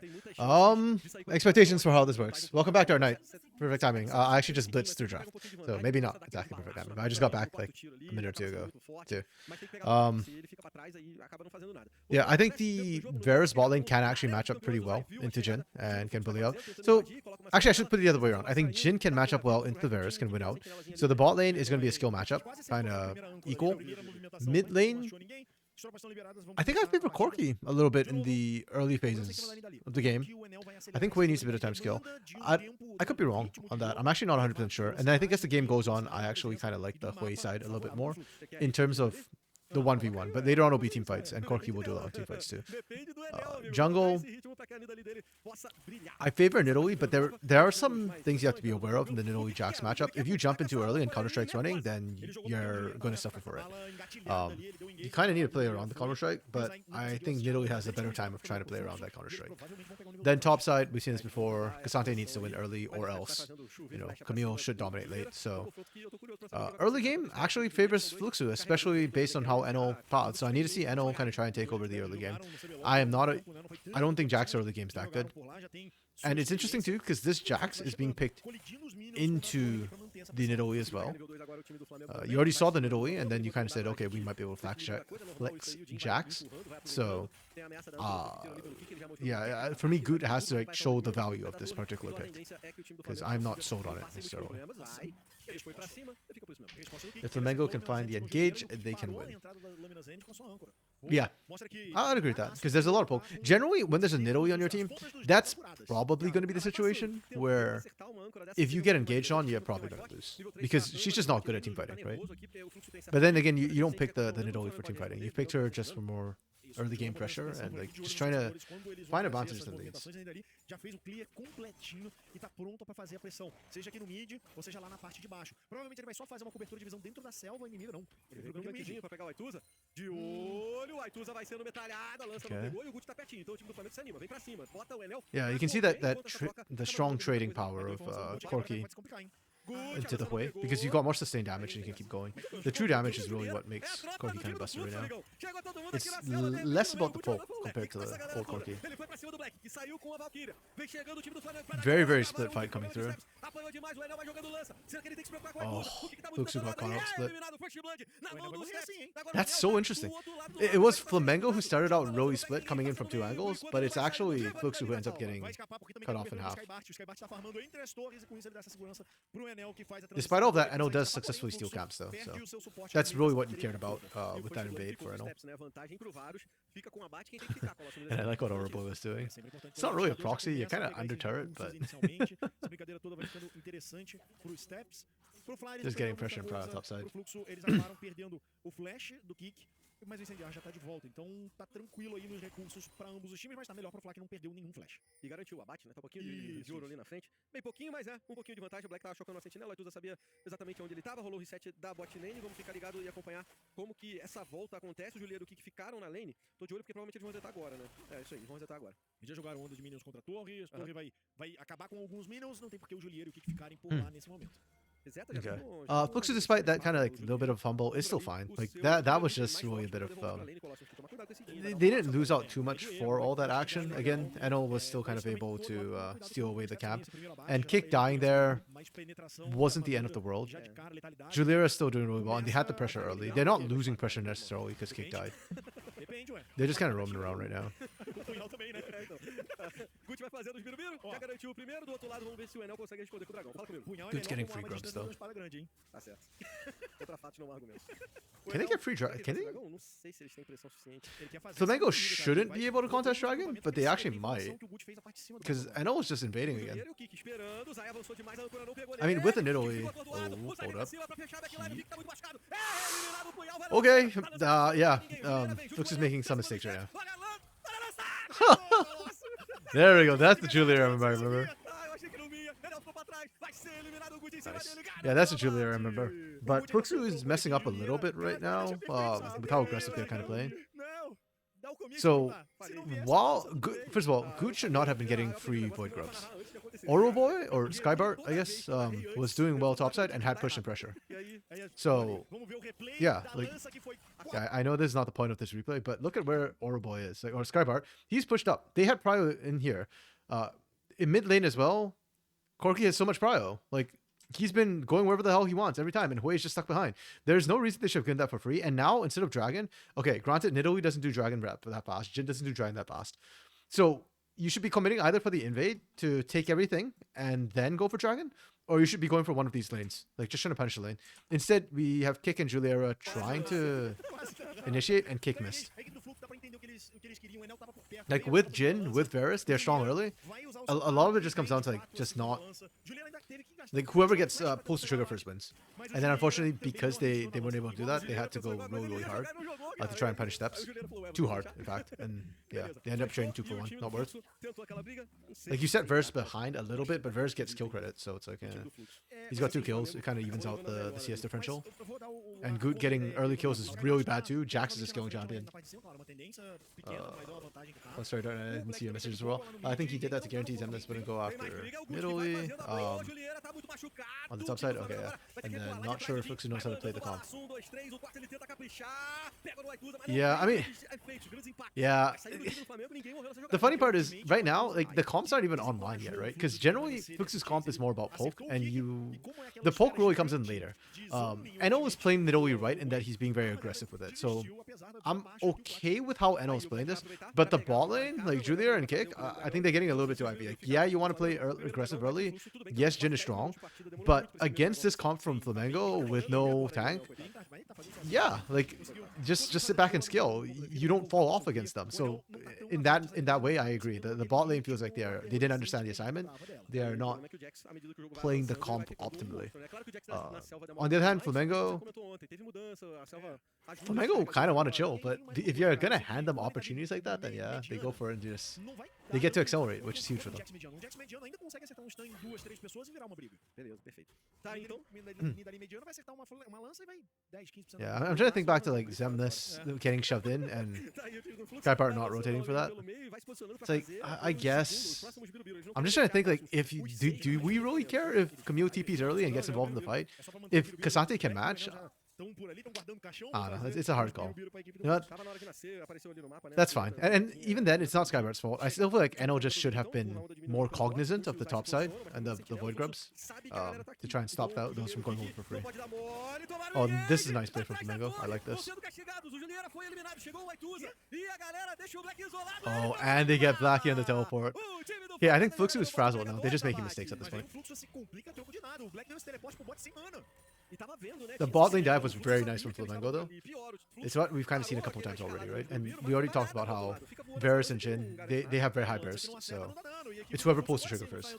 Expectations for how this works. Welcome back to our night. Perfect timing. I actually just blitzed through draft, so maybe not exactly perfect timing. But I just got back like a minute or two ago, too. Yeah, I think the Varus bot lane can actually match up pretty well into Jhin and can bully out. So actually, I should put it the other way around. I think Jhin can match up well into the Varus, can win out. So the bot lane is going to be a skill matchup, kind of equal. Mid lane, I think I favor Corki a little bit in the early phases of the game. I think Hui needs a bit of time skill. I could be wrong on that. I'm actually not 100% sure. And then I think as the game goes on, I actually kind of like the Hui side a little bit more in terms of the 1v1. But later on, it'll be team fights, and Corki will do a lot of team fights too. Jungle, I favor Nidalee, but there are some things you have to be aware of in the Nidalee Jax matchup. If you jump in too early and Counter-Strike's running, then you're going to suffer for it. You kind of need to play around the Counter-Strike, but I think Nidalee has a better time of trying to play around that Counter-Strike. Then top side, we've seen this before. Cassante needs to win early, or else, Camille should dominate late. So early game actually favors Fluxu, especially based on how NL fought. So I need to see NL kind of try and take over the early game. I don't think Jax early game is that good. And it's interesting too, because this Jax is being picked into the Nidalee as well. You already saw the Nidalee, and then you kind of said, okay, we might be able to flex Jax. So, yeah, for me, Goot has to show the value of this particular pick, because I'm not sold on it necessarily. If Flamengo can find the engage, they can win. Yeah, I'd agree with that, because there's a lot of poke. Generally, when there's a Nidalee on your team, that's probably going to be the situation where if you get engaged on, you're probably going to lose, because she's just not good at team fighting, right? But then again, you don't pick the Nidalee for team fighting. You picked her just for more early game pressure and like just trying to find advantages and leads. Já fez o clear completinho e tá pronto para fazer a pressão, seja aqui no mid ou seja lá na parte de baixo. Provavelmente ele vai só fazer uma cobertura de visão dentro da selva inimiga, não. Ele veio pro mid para pegar o Aituza. De olho, o Aituza vai sendo metralhada, lança não pegou e o Gucci tá pertinho. Então o time do Flamengo se anima, vem para cima, bota o Enel. Yeah, you can see the strong trading power of Corki into the Hui, because you got more sustained damage and you can keep going. The true damage is really what makes Corki kind of busted right now. It's less about the poke compared to the old Corki. Very, very split fight coming through. Oh, Fluxu got caught up split. That's so interesting. It was Flamengo who started out really split coming in from two angles, but it's actually Fluxu who ends up getting cut off in half. Despite all that, NO does successfully steal camps though, so that's really what you cared about with that invade for NO. And I like what Ouroboros was doing. It's not really a proxy, you're kind of under turret, but just getting pressure in front of top side. Mas o incendiar já tá de volta, então tá tranquilo aí nos recursos pra ambos os times, mas tá melhor pro Flá que não perdeu nenhum flash. E garantiu o abate, né? Tá um pouquinho de ouro ali na frente. Bem pouquinho, mas um pouquinho de vantagem. O Black tava chocando a sentinela, o Aituza sabia exatamente onde ele tava, rolou o reset da bot lane. Vamos ficar ligado e acompanhar como que essa volta acontece. O Juliano e o Kik ficaram na lane. Tô de olho porque provavelmente eles vão resetar agora, né? É isso aí, eles vão resetar agora. Eles já jogaram onda de minions contra a torre, a torre vai acabar com alguns minions, não tem porque o Juliano e o Kik ficarem por lá nesse momento. Okay. Fluxo, despite that kind of like little bit of fumble, is still fine. Like that was just really a bit of they didn't lose out too much for all that action. Again, Enel was still kind of able to steal away the camp, and Kick dying there wasn't the end of the world. Juliera is still doing really well, and they had the pressure early. They're not losing pressure necessarily because Kick died. They're just kind of roaming around right now. Gucci vai fazendo os birubiru, já garantiu o primeiro, do outro lado vamos ver se o Enel consegue esconder com o dragão. Fala comigo. Dude's getting free grubs though. Tá certo. Contra fatos não há argumentos. Can they get free dragon? Can they? Não sei se eles têm pressão suficiente. Flamengo shouldn't be able to contest dragon, but they actually might. Because Enel was just invading again. I mean, with an Italy. Oh, hold up. Okay, yeah. Flux is making some mistakes right now. There we go. That's the Julia I remember. Nice. Yeah, that's the Julia I remember. But Fluxu is messing up a little bit right now with how aggressive they're kind of playing. So, first of all, Good should not have been getting free Void Grubs. Oro Boy, or Skybart, I guess, was doing well topside and had push and pressure. So, yeah, like, I know this is not the point of this replay, but look at where Oro Boy is, like, or Skybart. He's pushed up. They had prio in here. In mid lane as well, Corki has so much prio. Like, he's been going wherever the hell he wants every time, and Hui's just stuck behind. There's no reason they should have given that for free. And now, instead of Dragon, okay, granted, Nidalee doesn't do Dragon rep that fast. Jin doesn't do Dragon that fast. So, you should be committing either for the invade to take everything and then go for Dragon, or you should be going for one of these lanes, like just trying to punish the lane. Instead, we have Kick and Juliera trying to initiate, and Kick missed. Like with Jin, with Varus, they're strong early. A lot of it just comes down to like just not like whoever gets pulls the trigger first wins. And then unfortunately, because they weren't able to do that, they had to go really hard to try and punish steps. Too hard, in fact. And yeah, they end up trading 2 for 1. Not worth. Like you set Varus behind a little bit, but Varus gets kill credit, so it's like he's got 2 kills. It kind of evens out the CS differential. And Goot getting early kills is really bad too. Jax is a skilling champion. Oh, sorry, I didn't see your message as well. I think he did that to guarantee Zemnis wouldn't go after Nidalee. On the top side? Okay, yeah. And then not sure if Fluxu knows how to play the comp. Yeah, I mean, yeah. The funny part is, right now, like, the comp's not even online yet, right? Because generally, Fluxu's comp is more about poke, and the poke really comes in later. Enel is playing Nidalee right in that he's being very aggressive with it. So, I'm okay with how Enel is playing this, but the bot lane, like Julia and Kick, I think they're getting a little bit too IP. Like, yeah, you want to play aggressive early. Yes, Jin is strong, but against this comp from Flamengo with no tank, yeah, like just sit back and skill. You don't fall off against them. So in that way, I agree. The bot lane feels like they didn't understand the assignment. They are not playing the comp optimally. On the other hand, Flamengo kind of want to chill, but if you're gonna hand them opportunities like that, then yeah, they go for it and just they get to accelerate, which is huge for them. Yeah, I'm trying to think back to like Zemnis getting shoved in and Skybart not rotating for that. It's like I guess I'm just trying to think like if you do we really care if Camille TPs early and gets involved in the fight? If Cassante can match, I don't know, it's a hard call. You know what? That's fine. And even then, it's not Skybart's fault. I still feel like Enel just should have been more cognizant of the top side and the Void Grubs to try and stop those from going over for free. Oh, this is a nice play from Flamengo. I like this. Oh, and they get Blackie on the teleport. Yeah, I think Fluxu is frazzled now. They're just making mistakes at this point. The bot lane dive was very nice from Flamengo, though. It's what we've kind of seen a couple times already, right? And we already talked about how Varus and Jin, they have very high burst, so it's whoever pulls the trigger first.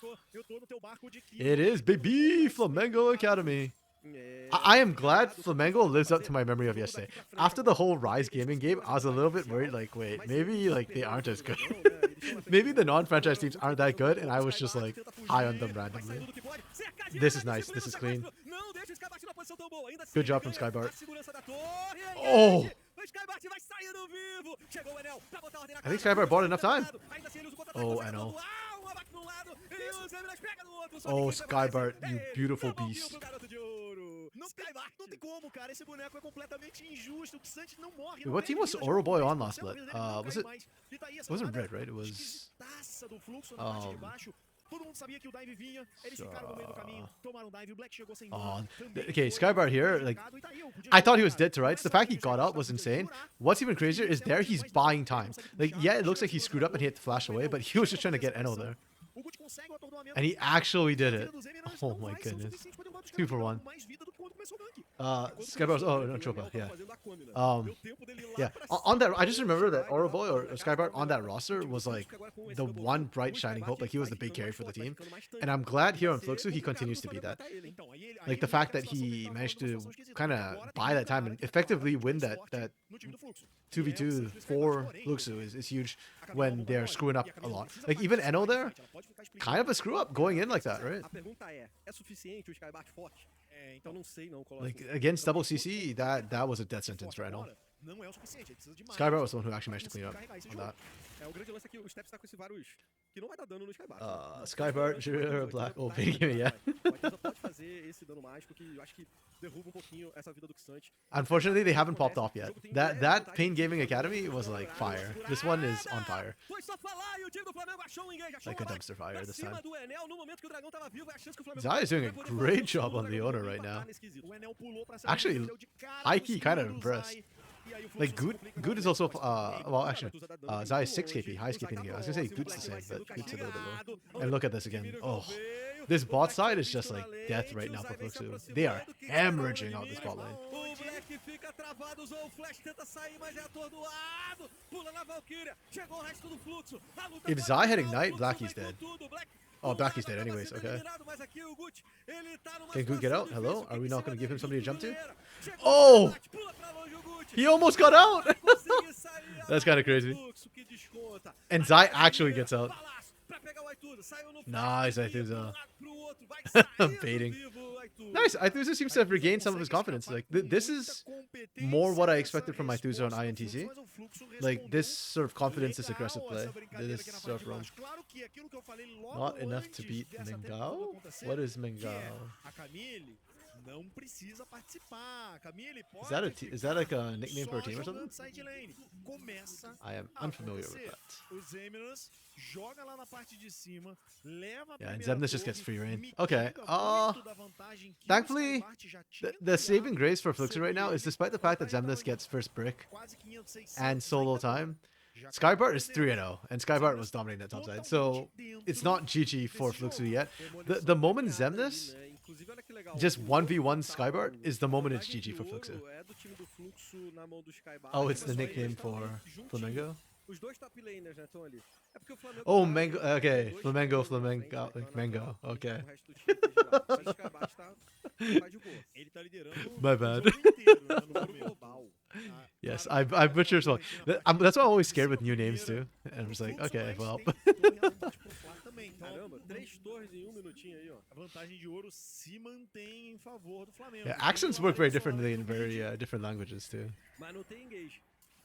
It is, baby! Flamengo Academy! I am glad Flamengo lives up to my memory of yesterday. After the whole Rise gaming game, I was a little bit worried, like, wait, maybe like they aren't as good. Maybe the non-franchise teams aren't that good, and I was just like high on them randomly. This is nice. This is clean. Good job from Skybart. Oh! I think Skybart bought enough time. Oh, Enel. Toma back num lado e o Zeminas pega no outro. Oh, Skybart, you beautiful beast. Não tem como, cara. Esse boneco é completamente injusto. O Xante não morre. Wait, what team was Oro Boy on last split? Was it? It wasn't red, right? It was. Todo mundo sabia que o dive vinha, eles ficaram no meio do caminho, tomaram o dive, o Black chegou sem Oh, também okay, foi Skybart here, like, complicado, e tá aí, o I thought he was dead to rights. The fact he got up was insane. What's even crazier is there he's buying time. Like, yeah, it looks like he screwed up and he had to flash away, but he was just trying to get Eno there. O Gucci consegue o atordoamento. And he actually did A it. vida do Zeminas Oh não my vai ser o goodness. suficiente pra derrubar os 2 for caras, 1. mais vida do que quando começou o gank. Skybar's, oh, no, Chopa, yeah. Fazendo a Komina. Um, yeah, on that, I just remember that Oro Boy or Skybart on that roster was like the one bright shining hope. Like he was the big carry for the team, and I'm glad here on Fluxu he continues to be that. Like the fact that he managed to kind of buy that time and effectively win that 2v2 for Fluxu is huge when they're screwing up a lot. Like even Eno there, kind of a screw up going in like that, right? A pergunta é suficiente o Skybart forte? Então não sei não, Colossus. Like against double CC, that was a death sentence for Eno. Não é o suficiente, ele precisa de mais. Skybart was the one who actually managed to clean up on that. É, o grande lance é que o Steps tá com esse Varus, que não vai dar dano no Skybart. Skybart, Jura, Black, oh, big game, yeah. O Aiteusa pode fazer esse dano mágico que eu acho que derruba um pouquinho essa vida do Xante. Unfortunately, they haven't popped off yet. That Pain Gaming Academy was like fire. This one is on fire. Foi só falar e o time do Flamengo achou um engage, achou Like a uma dumpster fire this time. cima do Enel no momento que o Dragão tava vivo, é a chance que o Flamengo Zai is doing a vai poder great fazer job o on the Dragão owner vai right now. empatar nesse quesito. O Enel pulou pra cima Actually, dele, deu de cara Aiki no kind of escudo do impressed. Zai, e aí o Like fluxo Good, se complica Good is muito. also well actually, Zai is 6 KP, highest KP in the game. I was gonna say Good's the same, but Good's a little bit low. And look at this again. Oh, this bot side is just like death right now for Fluxu. They are hemorrhaging out this bot lane. O Black fica travado, usou o flash, tenta sair, mas é atordoado. Pula na Valkyria, chegou o resto do fluxo. A luta If pode Zai had virar, o Ignite, Fluxo Blacky's vai com dead. tudo. Black Oh, pula Blacky's na dead tava anyways, sendo okay. eliminado, mas aqui o Gucci, ele tá numa Can Good get out? situação Hello? difícil, Are we fica em not gonna cima give him dele, somebody to jump to? Juliana. Chegou Oh! o Skybart, pula pra longe o Gucci. He almost got out! Vai conseguir sair, That's kinda crazy. Fluxo que desconta. And Vai Zai pra actually primeira, gets out. balaço pra pegar o Aituza, saiu no Nice, flash, Aituza. de um lado pro outro, vai sair Baiting. vivo, Aituza. Nice. Ithuza seems to have regained some of his confidence. Like this is more what I expected from Ithuza on INTZ. Like this sort of confidence, this aggressive play, this sort of roam. Not enough to beat Mengao? What is Mengao? A Camille não precisa participar. A Camille pode Is that like a nickname for a team or something? side lane. Começa I am a unfamiliar with acontecer. that. O Zeminas joga lá na parte de cima, leva a Yeah, and primeira Zemnis just gets torre, free reign. mitiga Okay, muito da vantagem que o thankfully, Skybart já tinha The saving criado grace for Fluxu sobre right now is ele. despite the fact that Ele tá Zemnis gets first brick quase 500, 600, and solo ainda time, já Skybart is perdeu. 3-0, and Skybart was dominating that top side. So it's not GG for Fluxu yet. The moment Zemnis Inclusive, olha que legal. just O 1v1 tá Skybart no- is the moment o it's Dragão GG for de Fluxu. Ouro é do time do Fluxo na mão do Skybart, Oh, it's the mas só nickname eles tão for ali juntinhos. Flamengo? Os dois top laners, né, estão ali. É porque o Flamengo Oh, tá Mango. com Okay, dois Flamengo, top laners na frente, Flamengo, né, então é Mango. natural que Okay. o resto do time esteja lá. Mas o Skybart tá de boa. Ele tá liderando My o bad. jogo inteiro, né, no Fora o momento. global. Yes, I butchered as well. That's why I'm always scared with new names too. And I'm just like, okay, well. Caramba, 3 torres em 1 minutinho aí, ó. A vantagem de ouro se mantém em favor do Flamengo. Yeah, accents work very differently in very different languages too. Mas não tem engage.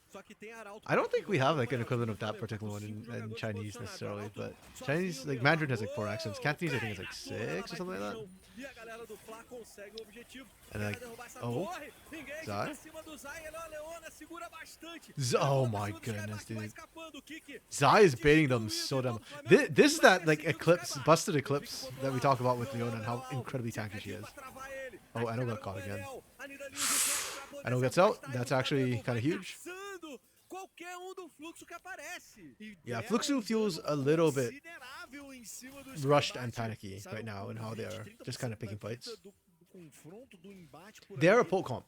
Só que tem arauto. I don't think we have like an equivalent of that particular one in Chinese necessarily, but Chinese, like Mandarin has like 4 accents. Cantonese I think is like 6 or something like that. E a galera do Fla consegue o objetivo. And like, Derrubar essa oh, torre. Engage Zai? pra cima do Zai. Ele é uma leona, segura bastante. Oh Derruba my pra cima do Skybart, goodness, que vai dude. escapando. O Kick Zai is baiting them so damn. This is that like eclipse, busted eclipse that we talk about with Leona and how incredibly tanky she is. Oh, Eno got caught again. Eno gets out. That's actually kind of huge. Qualquer do fluxo que aparece. Yeah, Fluxu feels a little bit considerável em cima do rushed Skybart. and panicky Sabe right now in how they are 30% just kind of picking da vida fights. do confronto, do embate por They're a ali. poke comp.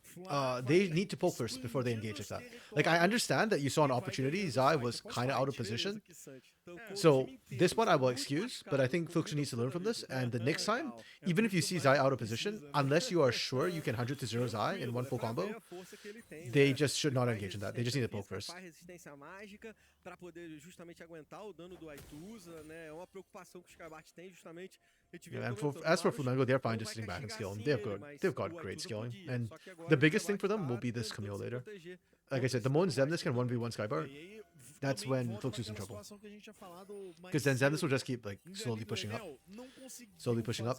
They need to poke first before they engage like that. Like I understand that you saw an opportunity. Zai was kind of out of position. So this one I will excuse, but I think Fluxu needs to learn from this. And the next time, even if you see Zai out of position, unless you are sure you can 100 to 0 Zai in one full combo, they just should not engage in that. They just need to poke first. Faz resistência mágica para poder justamente aguentar o dano do Aituza, né? É uma preocupação que os Skybart têm justamente. Yeah, and as for Flamengo, they're fine just sitting back and skilling. They've got great skilling, and the biggest thing for them will be this Camille later. Like I said, the moment Zemnis can 1v1 Skybart, that's também when volta Fluxus is in naquela trouble. situação que a gente tinha falado mais Because then Xemnas will cedo. just keep like Indo slowly ali no pushing up. Enel, não conseguiu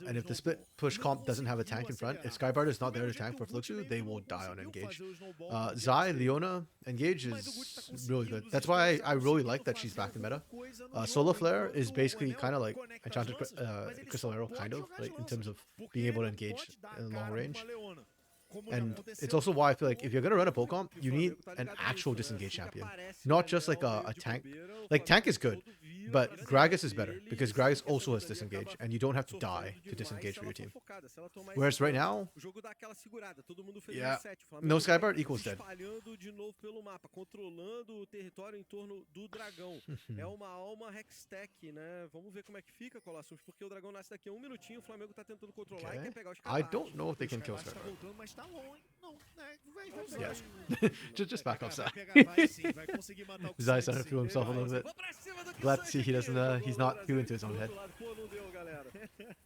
And if the fazer o split snowball. push Não comp doesn't have a conseguiu tank in front, if acelerar. Skybarter is not Do there to mesmo jeito tank for que o Gucci Fluxu, they mesmo will não die on conseguiu engage. fazer o snowball no game Zai, dele. Leona, engage Mas o Gucci tá is really conseguindo good. That's why tá I really like conseguindo that she's fazer back in meta. alguma coisa no Solar jogo, Flare enquanto is o basically Enel kind of like conecta as Enchanted lanças, mas ele Crystal só Arrow, pode kind of, jogar as like in lanças, terms of porque being able to ele não engage pode dar a in long cara range. pra uma Leona, como já And aconteceu it's also why I feel like com if you're gonna run a pole o comp, E o you need Flamengo tá an ligado actual nisso, né? disengage Assim que champion, aparece o not just Enel like a meio de tank. bobeira, o Like tank Flamengo is good, todo vira but pra cima Gragas is better dele e because sabe Gragas que essa also has vida ali disengage, acaba and you don't have to die sofrendo to demais disengage se for ela your for team. focada. Se ela tomar Whereas esse right dano, now, o jogo dá aquela segurada, todo mundo fez yeah, 7. O no Flamengo vai Skybart equals se dead. espalhando de novo pelo mapa, controlando o território em torno do dragão. É uma alma Hextech, né? Vamos ver como é que fica, Colossus, porque o dragão nasce daqui a 1 minutinho, o Flamengo tá tentando controlar e Okay. quer pegar o I Skybart. don't know if they o can kill Skybart tá Skybart. voltando, mas tá longe. Não, né? Vai Yes. pegar. Just back off, Zai. Vai sim, vai conseguir matar o Zai Kusai, started to sim. feel himself a little bit. Vou pra cima do Glad to Kusai see he aqui, doesn't, jogou he's no not Brasil feeling to his aqui own do head. outro lado. Pô, não deu, galera.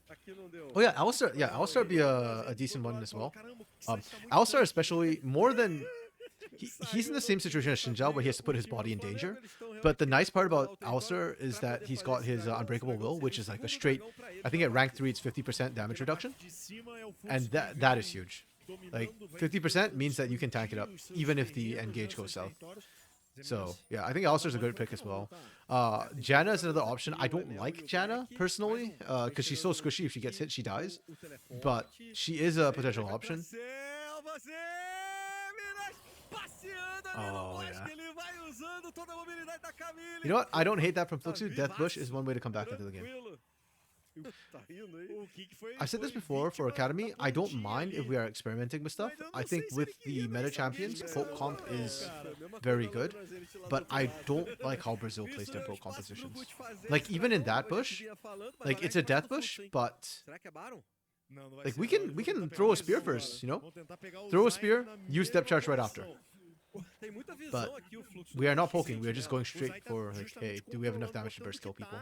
Aqui não deu. Oh yeah, Alistar be a decent one as well. Alistar especially more than he's in the same situation as Shinjao where he has to put his body in danger. But the nice part about Alistar is that he's got his Unbreakable Will, which is like a straight. I think at rank 3 it's 50% damage reduction, and that is huge. Like 50% means that you can tank it up even if the engage goes south. So yeah, I think Alistar's a good pick as well. Janna is another option. I don't like Janna personally because she's so squishy. If she gets hit, she dies. But she is a potential option. Oh yeah. You know what? I don't hate that from Fluxu. Death Bush is one way to come back into the game. I've said this before for Academy. I don't mind if we are experimenting with stuff. I think with the meta champions, poke comp is very good, but I don't like how Brazil plays their poke compositions. Like even in that bush, like it's a death bush, but like we can throw a spear first, you know? Throw a spear, use depth charge right after. But we are not poking. We are just going straight for like, hey, do we have enough damage to burst kill people?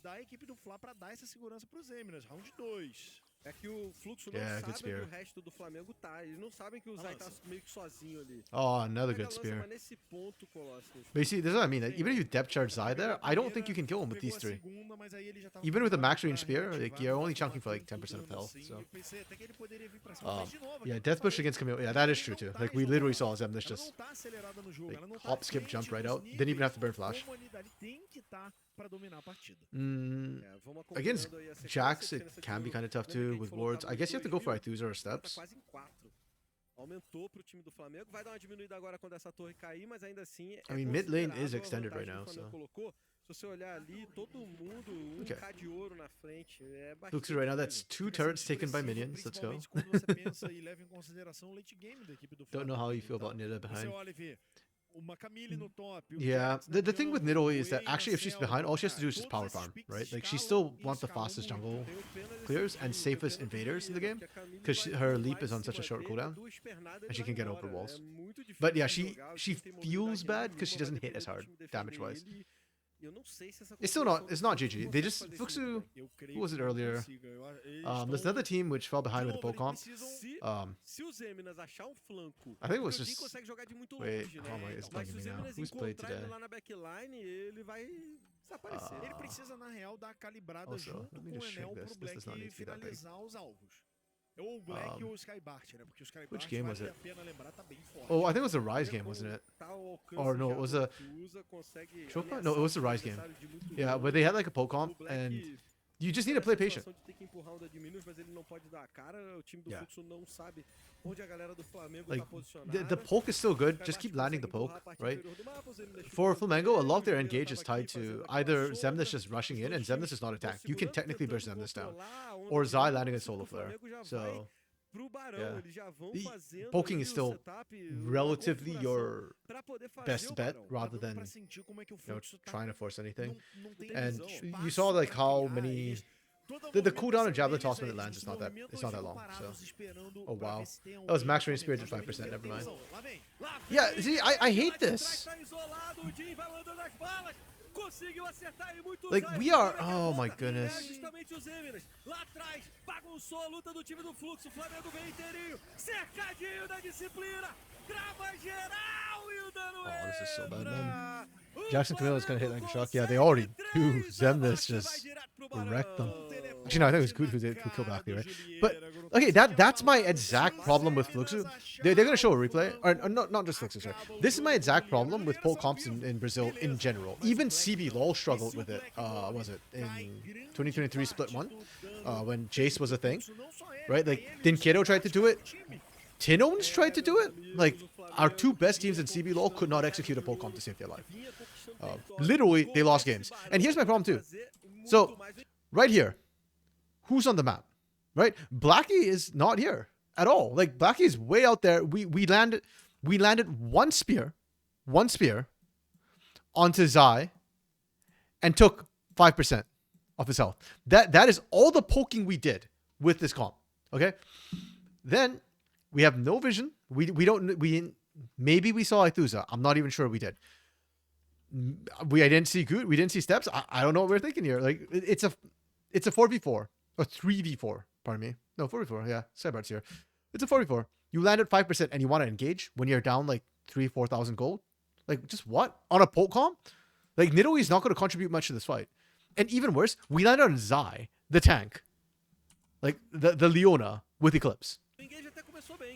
Da equipe do Fla pra dar essa segurança pros Eminas, round 2. É que o Fluxo não Yeah, good sabe onde spear. o resto do Flamengo tá. Eles não sabem que o Zai tá meio que sozinho ali. Oh, another Pega a good lança, spear. mas nesse ponto, Colossus, But you see, this is what I mean. Like, even if you depth charge Zai there, I don't think you can kill him with these three. Even with a max range spear, like you're only chunking for like 10% of health. So, yeah, death push against Camille. Yeah, that is true too. Like we literally saw Xemnas just like, hop, skip, jump right out. Didn't even have to burn flash. Against Jax, it can be kind of tough too with wards. I guess you have to go for Aethusa or tá steps. quase em 4. Aumentou pro time do Flamengo. Vai dar uma diminuída agora quando essa torre cair, mas ainda assim I mean, mid lane is considerável a extended vantagem right now, que o Flamengo so. colocou. Se você olhar ali, todo mundo, Okay. K de ouro na frente. É bastante Fluxu right now, that's incrível. 2 turrets taken by minions. Let's go. Don't know how you feel about Nida behind. Yeah, the thing with Nido is that actually if she's behind, all she has to do is just power farm, right? Like she still wants the fastest jungle clears and safest invaders in the game because her leap is on such a short cooldown and she can get over walls. But yeah, she feels bad because she doesn't hit as hard damage-wise. It's still not. It's not GG. They just Fluxu. Who was it earlier? There's another team which fell behind with the poke comp. I think it was just. Wait, oh my, it's bugging me now. Who's played today? Ele precisa, na real, dar a calibrada Also, junto let me com o just check Enel this. pro This does not Black need to be that big. finalizar os alvos. Ou o Black ou o Skybart, né? Porque o Skybart, Which game was vale it? a pena lembrar, tá bem forte. Oh, I think it was the Rise game, wasn't it? Or no, it was a Chopa? No, it was the Rise game. Yeah, but they had like a poke comp, and you just need to play patient. Yeah. Like, the poke is still good, just keep landing the poke, right? For Flamengo, a lot of their engage is tied to either Xemnas just rushing in, and Xemnas is not a tank. You can technically burst Xemnas down. Or Zai landing a solo flare. So, yeah. The poking is still relatively your best bet rather than trying to force anything. And you saw like how many the cooldown of javelin toss when it lands is not that long. So, oh wow, that was max range spear to 5%. Never mind. Yeah, see, I hate this. Like we are. Oh my goodness. Lá atrás, bagunçou a luta do time do Fluxo. O Flamengo vem inteirinho, cercadinho da disciplina, grava geral e o Oh, this is so bad, man. Jackson Camille is gonna hit like a shock. Yeah, they already do. Zemnis just wrecked them. Actually, no, I think it was good who killed Backley, right? But okay, that's my exact problem with Fluxu. They're gonna show a replay, or not just Fluxu. Sorry, this is my exact problem with poll comps in Brazil in general. Even CBLOL struggled with it. Was it in 2023 Split 1 when Jace was a thing, right? Like Dinkedo tried to do it. Tinones tried to do it. Like our two best teams in CBLOL could not execute a poll comp to save their life. Literally, they lost games. And here's my problem too. So right here, who's on the map? Right? Blackie is not here at all. Like Blackie is way out there. We landed one spear onto Zai and took 5% of his health. That is all the poking we did with this comp. Okay? Then we have no vision. Maybe we saw Aithuza. I'm not even sure we did. I didn't see Goot. We didn't see steps. I don't know what we're thinking here. Like it's a 4v4 or 3v4. Pardon me. No, 4v4. Yeah, Cybert's here. It's a 4v4. You landed 5% and you want to engage when you're down like 3,000-4,000 gold. Like just what on a poke comp? Like Nidoii is not going to contribute much to this fight. And even worse, we landed on Zai, the tank, like the Leona with Eclipse.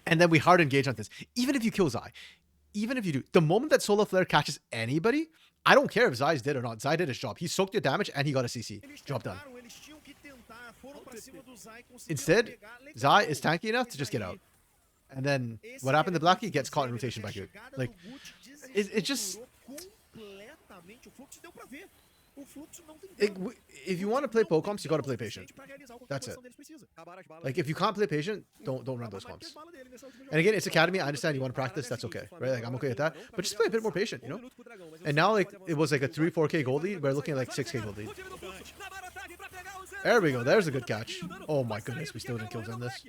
And then we hard engage on this. Even if you kill Zai, even if you do, the moment that Solar Flare catches anybody, I don't care if Zai's dead or not. Zai did his job. He soaked your damage and he got a CC. Job done. Instead, Zai is tanky enough to just get out. And then what happened to Blackie gets caught in rotation by Good. Like, it just... If you want to play poke comps, you got to play patient. That's it. Like if you can't play patient, don't run those comps. And again, it's academy. I understand you want to practice. That's okay, right? Like I'm okay with that. But just play a bit more patient, you know. And now like it was like a 3-4k gold lead. We're looking at like 6k gold lead. There we go. There's a good catch. Oh my goodness, we still didn't kill them this.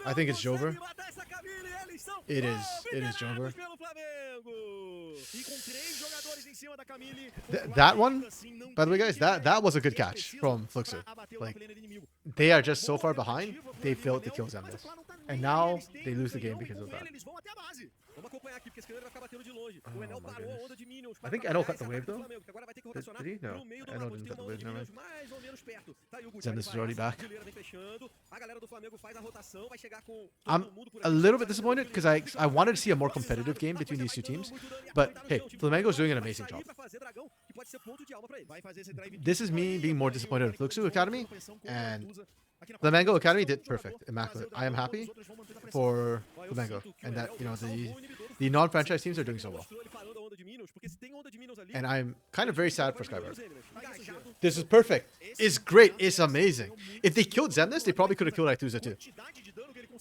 I think it's Jover. It is Jover. That one, by the way, guys, that was a good catch from Fluxu. Like, they are just so far behind, they failed to kill Zemnis. And now they lose the game because of that. I think Enel cut the wave though. Did he? No. Enel didn't cut the wave, never mind. Zemnis is already back. I'm a little bit disappointed because I wanted to see a more competitive game between these two teams. But hey, Flamengo's doing an amazing job. This is me being more disappointed at Fluxu Academy, and Flamengo Academy did perfect, immaculate. I am happy for Flamengo, and that, you know, the non-franchise teams are doing so well. And I'm kind of very sad for Skybird. This is perfect. It's great. It's amazing. If they killed Zemnis, they probably could have killed Aithuza too.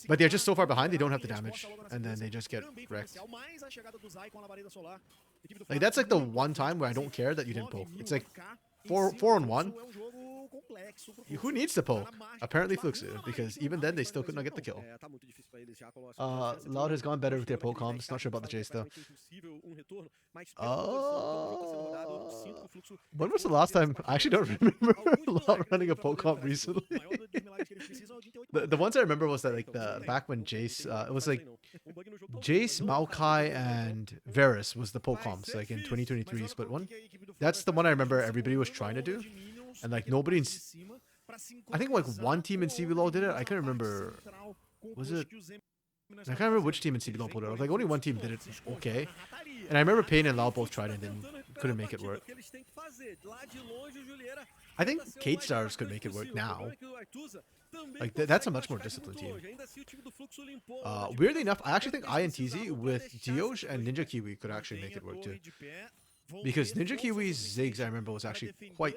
But they're just so far behind, they don't have the damage. And then they just get wrecked. Like, that's like the one time where I don't care that you didn't poke. It's like 4-on-1. Who needs to poke? Apparently Fluxu, because even then they still could not get the kill. Loud has gone better with their poke comps. Not sure about the chase though. When was the last time? I actually don't remember Loud running a poke comp recently. The ones I remember was that like back when Jace, it was like Jace, Maokai, and Varus was the poke comps like in 2023 Split 1. That's the one I remember everybody was trying to do. And like nobody in, I think like one team in CBLOL did it. I can't remember. Was it? I can't remember which team in CBLOL pulled it off. Like only one team did it okay. And I remember Payne and Lau both tried it and couldn't make it work. I think Kate Stars could make it work now. Like that's a much more disciplined team. Weirdly enough, I actually think INTZ with Dioj and Ninja Kiwi could actually make it work too. Because Ninja Kiwi's Ziggs, I remember, was actually quite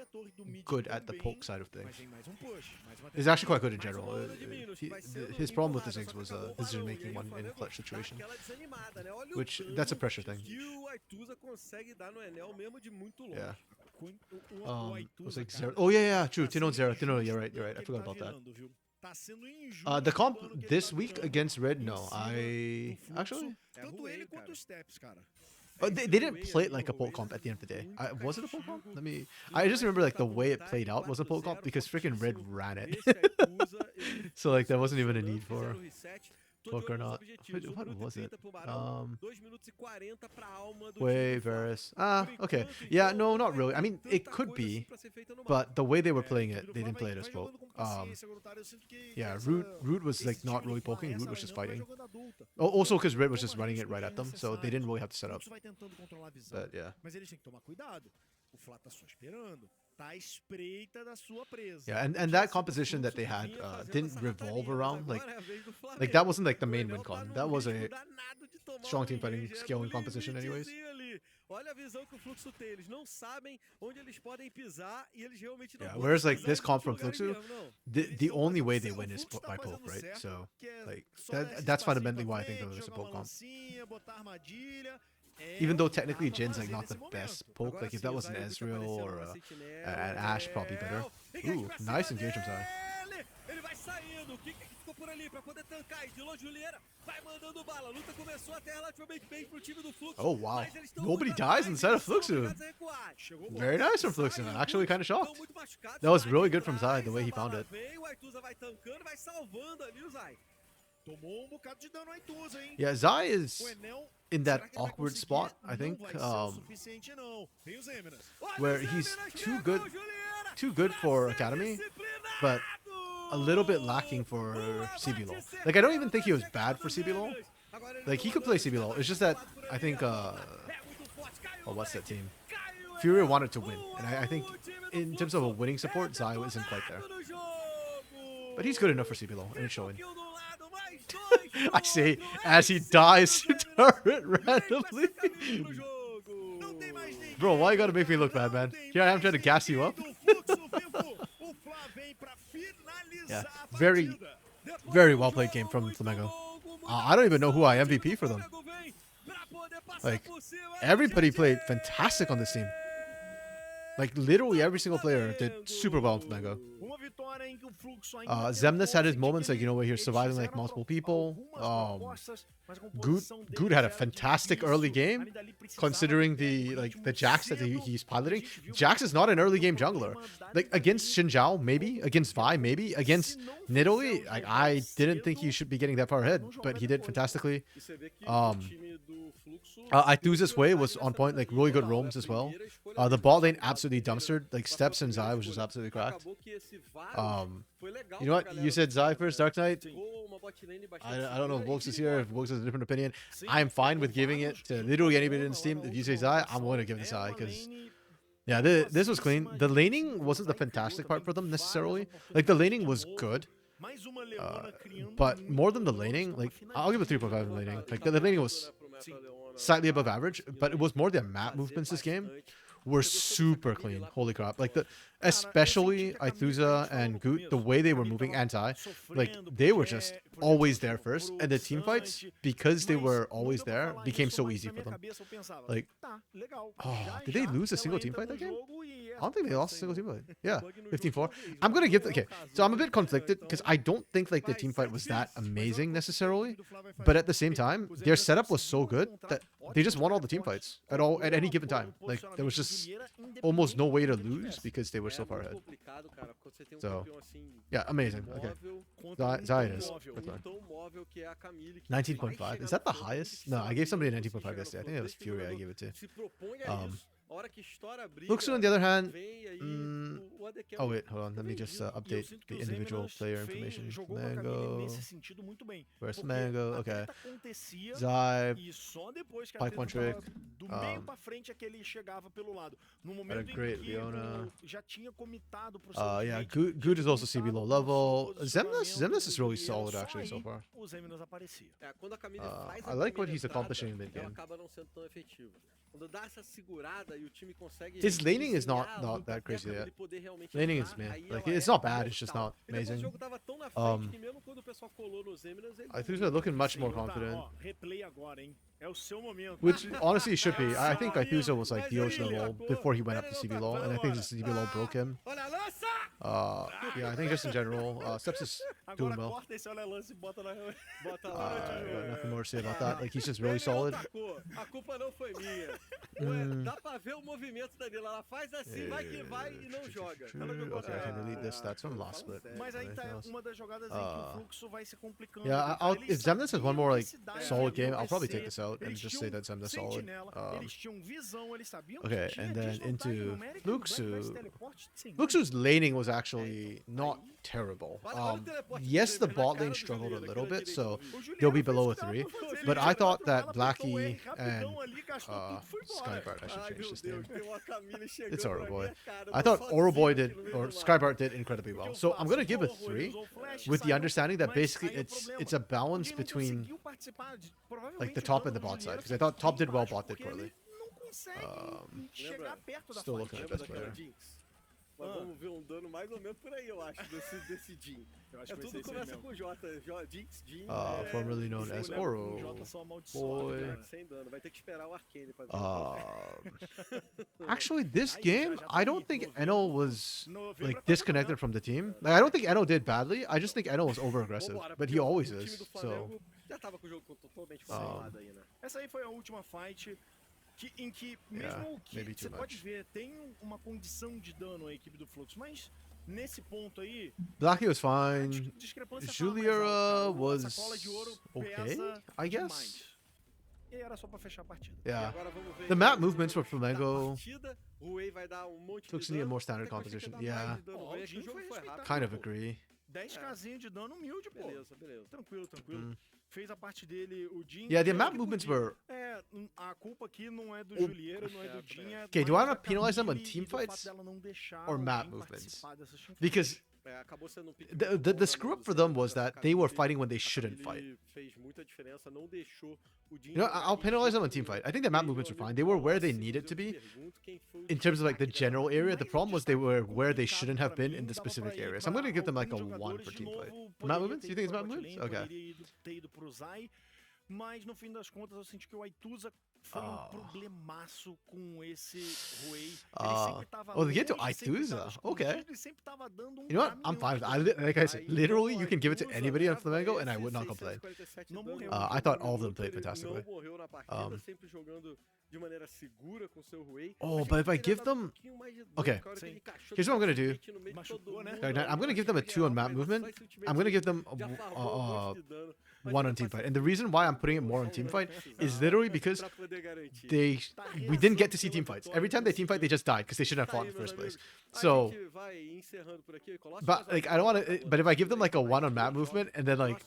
good at the poke side of things. He's actually quite good in general. His problem with the Ziggs was decision-making one in a clutch situation. Which, that's a pressure thing. Yeah. Was like Zero. Oh yeah, true. Tino and Zero. Tino, you're right. I forgot about that. The comp this week against Red, no. Actually... They didn't play it like a poke comp at the end of the day. Was it a poke comp? I just remember like the way it played out was a poke comp because freaking Red ran it. So like there wasn't even a need for Book or olho nos not. objetivos. 1 What minuto e was it? 30 pro Barão, 2 minutos e 40 pra alma do Way time do Fla. Varus. Por Okay. enquanto, Yeah, então, no, não not vai really. I ter mean, it tanta could coisa assim be, pra ser feita no mapa. but the way they were É, playing o it, time do they Fla didn't play it vai as well. jogando com paciência, Gruntar. Eu sinto que Yeah, essa- Root was esse like not time really do Fla, poking. Root essa was just lineup vai fighting. jogando adulta. Also, because Red was Então, just running it right at them, so they didn't really have to set O up. Fluxo vai tentando controlar a visão, But yeah. mas eles têm que tomar cuidado. O Fla tá só esperando. Tá à espreita da sua presa. Yeah, and that composition that they had didn't revolve around like Like that wasn't like the main win con. That was a strong team fighting skill and composition anyways. Olha a visão que o Fluxo tem. Eles não sabem onde eles podem pisar e eles realmente não Yeah, podem whereas like pisar this em comp from muitos Fluxo, lugares mesmo, não. the only way they O win is Fluxo tá by poke, fazendo right? certo, So que é like só dar esse that's espacinho fundamentally pra why I think frente, of it as a jogar poke uma comp. lancinha, botar armadilha. Even though É technically o que dá Jin's pra like fazer not the nesse best momento. poke. Agora Like if sim, that o was an Zay tá Ezreal aparecendo or uma sentinela, an Ashe, probably better. Engage Ooh, pra cima nice engage from Zai. dele. Ele vai saindo. O que ficou por ali pra poder tancar? E de longe, Juliana vai mandando bala. A luta começou até relativamente bem pro time do Fluxo. Oh wow, mas eles tão nobody muito dies atrás, instead of eles são Fluxo. obrigados a recuar. Chegou bom. Very nice from Fluxo. I'm actually kind of shocked. That was really good from Zai, the way he found it. Vem, o Aituza vai tancando, vai salvando ali o Zai. Tomou um bocado de dano aí, Tuza, hein? Yeah, Zai O is Enel, in será that que ele vai awkward conseguir? spot, I think, Não vai ser o suficiente, não. Tem os Eminas. where he's too good for Academy, but a little bit lacking for CBLOL. Like I don't even think he was bad for CBLOL. Like he could play CBLOL. It's just that I think oh, what's that team? Fury wanted to win, and I think in terms of a winning support, Zai isn't quite there. But he's good enough for CBLOL, and it's showing. I say as he dies to turret randomly. Não tem mais ninguém. Bro, why you gotta make me look bad, man? Here I am trying to gas you up. Do Fluxo vivo. O Fla vem pra finalizar Yeah, a very, partida. very well played game from Flamengo. I don't even know who I MVP for them. Like, everybody played fantastic on this team. Like, literally every single player did super well in Flamengo. Uma vitória em que o Fluxo ainda Zemnis tentou had his sentir moments, que like, you know, where he was eles surviving, like, fizeram multiple people. algumas propostas, mas a Good composição Good deles had a era de fantastic vício. early game, Ali dali precisava considering de the, like, ritmo the Jax that cedo. he's A piloting. gente viu Jax is not an early game o jungler. problema dali Like, dali. against Xin Zhao, maybe. Against Vi, maybe. Against Nidalee, like, I didn't think he should be getting that far ahead, but he did fantastically. E você vê que Um, o time do Fluxo Ituza's way was on point, like, really good roams as well. The bot lane absolutely dumpstered. Like, Steps and Zai was just absolutely cracked. Acabou que esse VAR foi legal You know pra what? galera You said do Zai time, first, né? Dark Knight? Pegou uma bot lane bastante I don't know if segura Vox e is here, if Vox has a different opinion. I'm fine with giving it to literally anybody in this team. If you say Zai, I'm going to give it to Zai, because yeah, this was clean. The laning wasn't the fantastic part for them necessarily. Like, the laning was good, Mais uma Leona criando but more than the muito laning, espaço like, pra I'll give it finalizar. 3.5 in laning. Like, the laning was slightly above average, but it was more the map movements this game were super clean. Holy crap. Like, especially Ituza and Goot, the way they were moving anti, like, they were just always there first, and the team fights, because they were always there, became so easy for them. Like, oh, did they lose a single team fight that game? I don't think they lost a single team fight. Yeah, 15-4. I'm gonna give okay. So I'm a bit conflicted because I don't think like the team fight was that amazing necessarily, but at the same time, their setup was so good that they just won all the team fights at any given time. Like, there was just almost no way to lose because they were so far ahead. So, yeah, amazing. Okay, Zai it is. That's fine. 19.5. Is that the highest? No, I gave somebody a 19.5 yesterday. I think it was Fury I gave it to. Luxu, on the other hand, oh wait, hold on. Let me just update the individual player information. Mango. Where's Mango? Okay. Zai. Pipe one trick. Do meio pra frente é que ele chegava pelo lado. No momento em great que Leona. já tinha comitado pro seu Yeah, teammate, Good is also CB low level. no seu Zemnis is really e era solid só actually so aí far. Os Eminas apareciam. Quando a Camille faz I like what primeira he's entrada, accomplishing in mid ela game. acaba não sendo tão efetiva. Quando dá essa segurada e o time consegue His laning is not cozinhar a that luta até a crazy Camille yet. poder realmente Laning entrar, is mid. aí Like, ela it's é not bad, it's just mortal. not E depois amazing. o jogo tava tão na frente que mesmo quando o pessoal colou nos Eminas, ele I think they're looking much more confident. Ó, replay agora, hein? É o seu momento. Which honestly it should be. I think Ithuza was like the ocean level before he went up to CB low, and I think the CB low broke him. olha a lança! Yeah, I think just in general, Steps is doing Agora well. corta esse olha lance e bota lá. Bota lá. I got nothing more to say about that. Like he's just Ele really solid. atacou. A culpa não foi minha. Dá pra ver o movimento da Nila. Ela faz assim, vai que vai e não joga. Ela jogou Okay, I can delete this. That's from last split. Mas aí tá Anything else? uma das jogadas em que o fluxo vai se complicando. Yeah, porque if eles Zemnis has one more like sabiam a necessidade solid de game, I'll probably acontecer, take this out and eles just tinham say that Zemnis solid. sentinela, eles tinham visão, eles sabiam que Okay, tinha and then desvantagem into numérica e o Black Fluxo. Press teleporte sem Fluxo's laning was actually not terrible. Yes, the bot lane struggled a little bit, so they'll be below a 3. But I thought that Blackie and Skybart, I should change this name. It's Oroboy. I thought Oroboy did, or Skybart did incredibly well. So I'm gonna give a 3, with the understanding that basically it's a balance between like the top and the bot side, because I thought top did well, bot did poorly. Still looking at best player. Mas vamos ver um dano mais ou menos por aí, eu acho, desse Jhin. É tudo começa com J. Jinx, Jhin. Formerly known as Oro Boy. Sem dano, vai ter que esperar o Arcane pra ver. Actually, this game, I don't think Eno was like disconnected from the team. Like, I don't think Eno did badly. I just think Eno was over aggressive, but he always is. So. Já tava com o jogo totalmente controlado aí, né? Essa aí foi a última fight. Em que, mesmo que você pode ver, tem uma condição de dano a equipe do Fluxo, mas nesse ponto aí... Blackie was fine. Juliera was okay, I guess. E era só pra fechar a partida. Yeah. The map movements for Flamengo Fluxo need a more standard composition. Yeah. Kind of agree. 10kzinho de dano humilde, pô. Beleza. Tranquilo. Fez a parte dele, o Jhin. Yeah, the map movements were... a culpa aqui não é do Juliera, não é do Jhin. Okay, do I want to penalize them on team fights or map movements? Because the screw up for them was that they were fighting when they shouldn't fight. You know, I'll penalize them on team fight. I think the map movements were fine. They were where they needed to be in terms of like the general area. The problem was they were where they shouldn't have been in the specific area. So I'm going to give them like a 1 for team fight. Map movements? You think it's map movements? Okay. Mas no fim das contas eu senti que o Aituza foi problemaço com esse Ruei. They get to Aituza? Okay. You know what? I'm fine with that. Like I said, literally, you can give it to anybody on Flamengo and I would not complain. I thought all of them played fantastically. But if I give them... Okay, here's what I'm going to do. I'm going to give them a 2 on map movement. I'm going to give them 1 on team fight. And the reason why I'm putting it more on team fight is literally because we didn't get to see team fights. Every time they team fight, they just died because they shouldn't have fought in the first place. So, but like I don't want to. But if I give them like a 1 on map movement and then like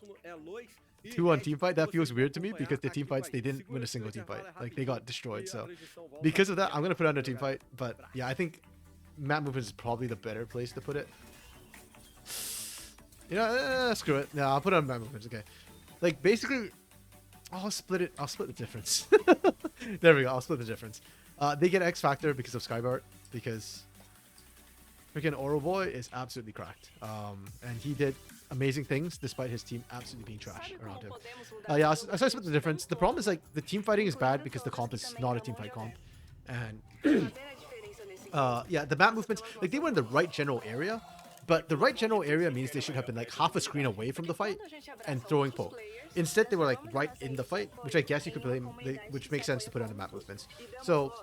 2 on team fight, that feels weird to me because the team fights they didn't win a single team fight. Like they got destroyed. So because of that, I'm gonna put it on a team fight. But yeah, I think map movement is probably the better place to put it. You know, screw it. No, I'll put it on map movements. Okay. Like basically, I'll split it. I'll split the difference. There we go. I'll split the difference. They get X Factor because of Skybart because freaking Oroboy is absolutely cracked. And he did amazing things despite his team absolutely being trash around him. Yeah, so I split the difference. The problem is like the team fighting is bad because the comp is not a team fight comp, and yeah, the map movements like they were in the right general area. But the right general area means they should have been like half a screen away from the fight and throwing poke. Instead, they were like right in the fight, which I guess you could blame, which makes sense to put on the map movements. So,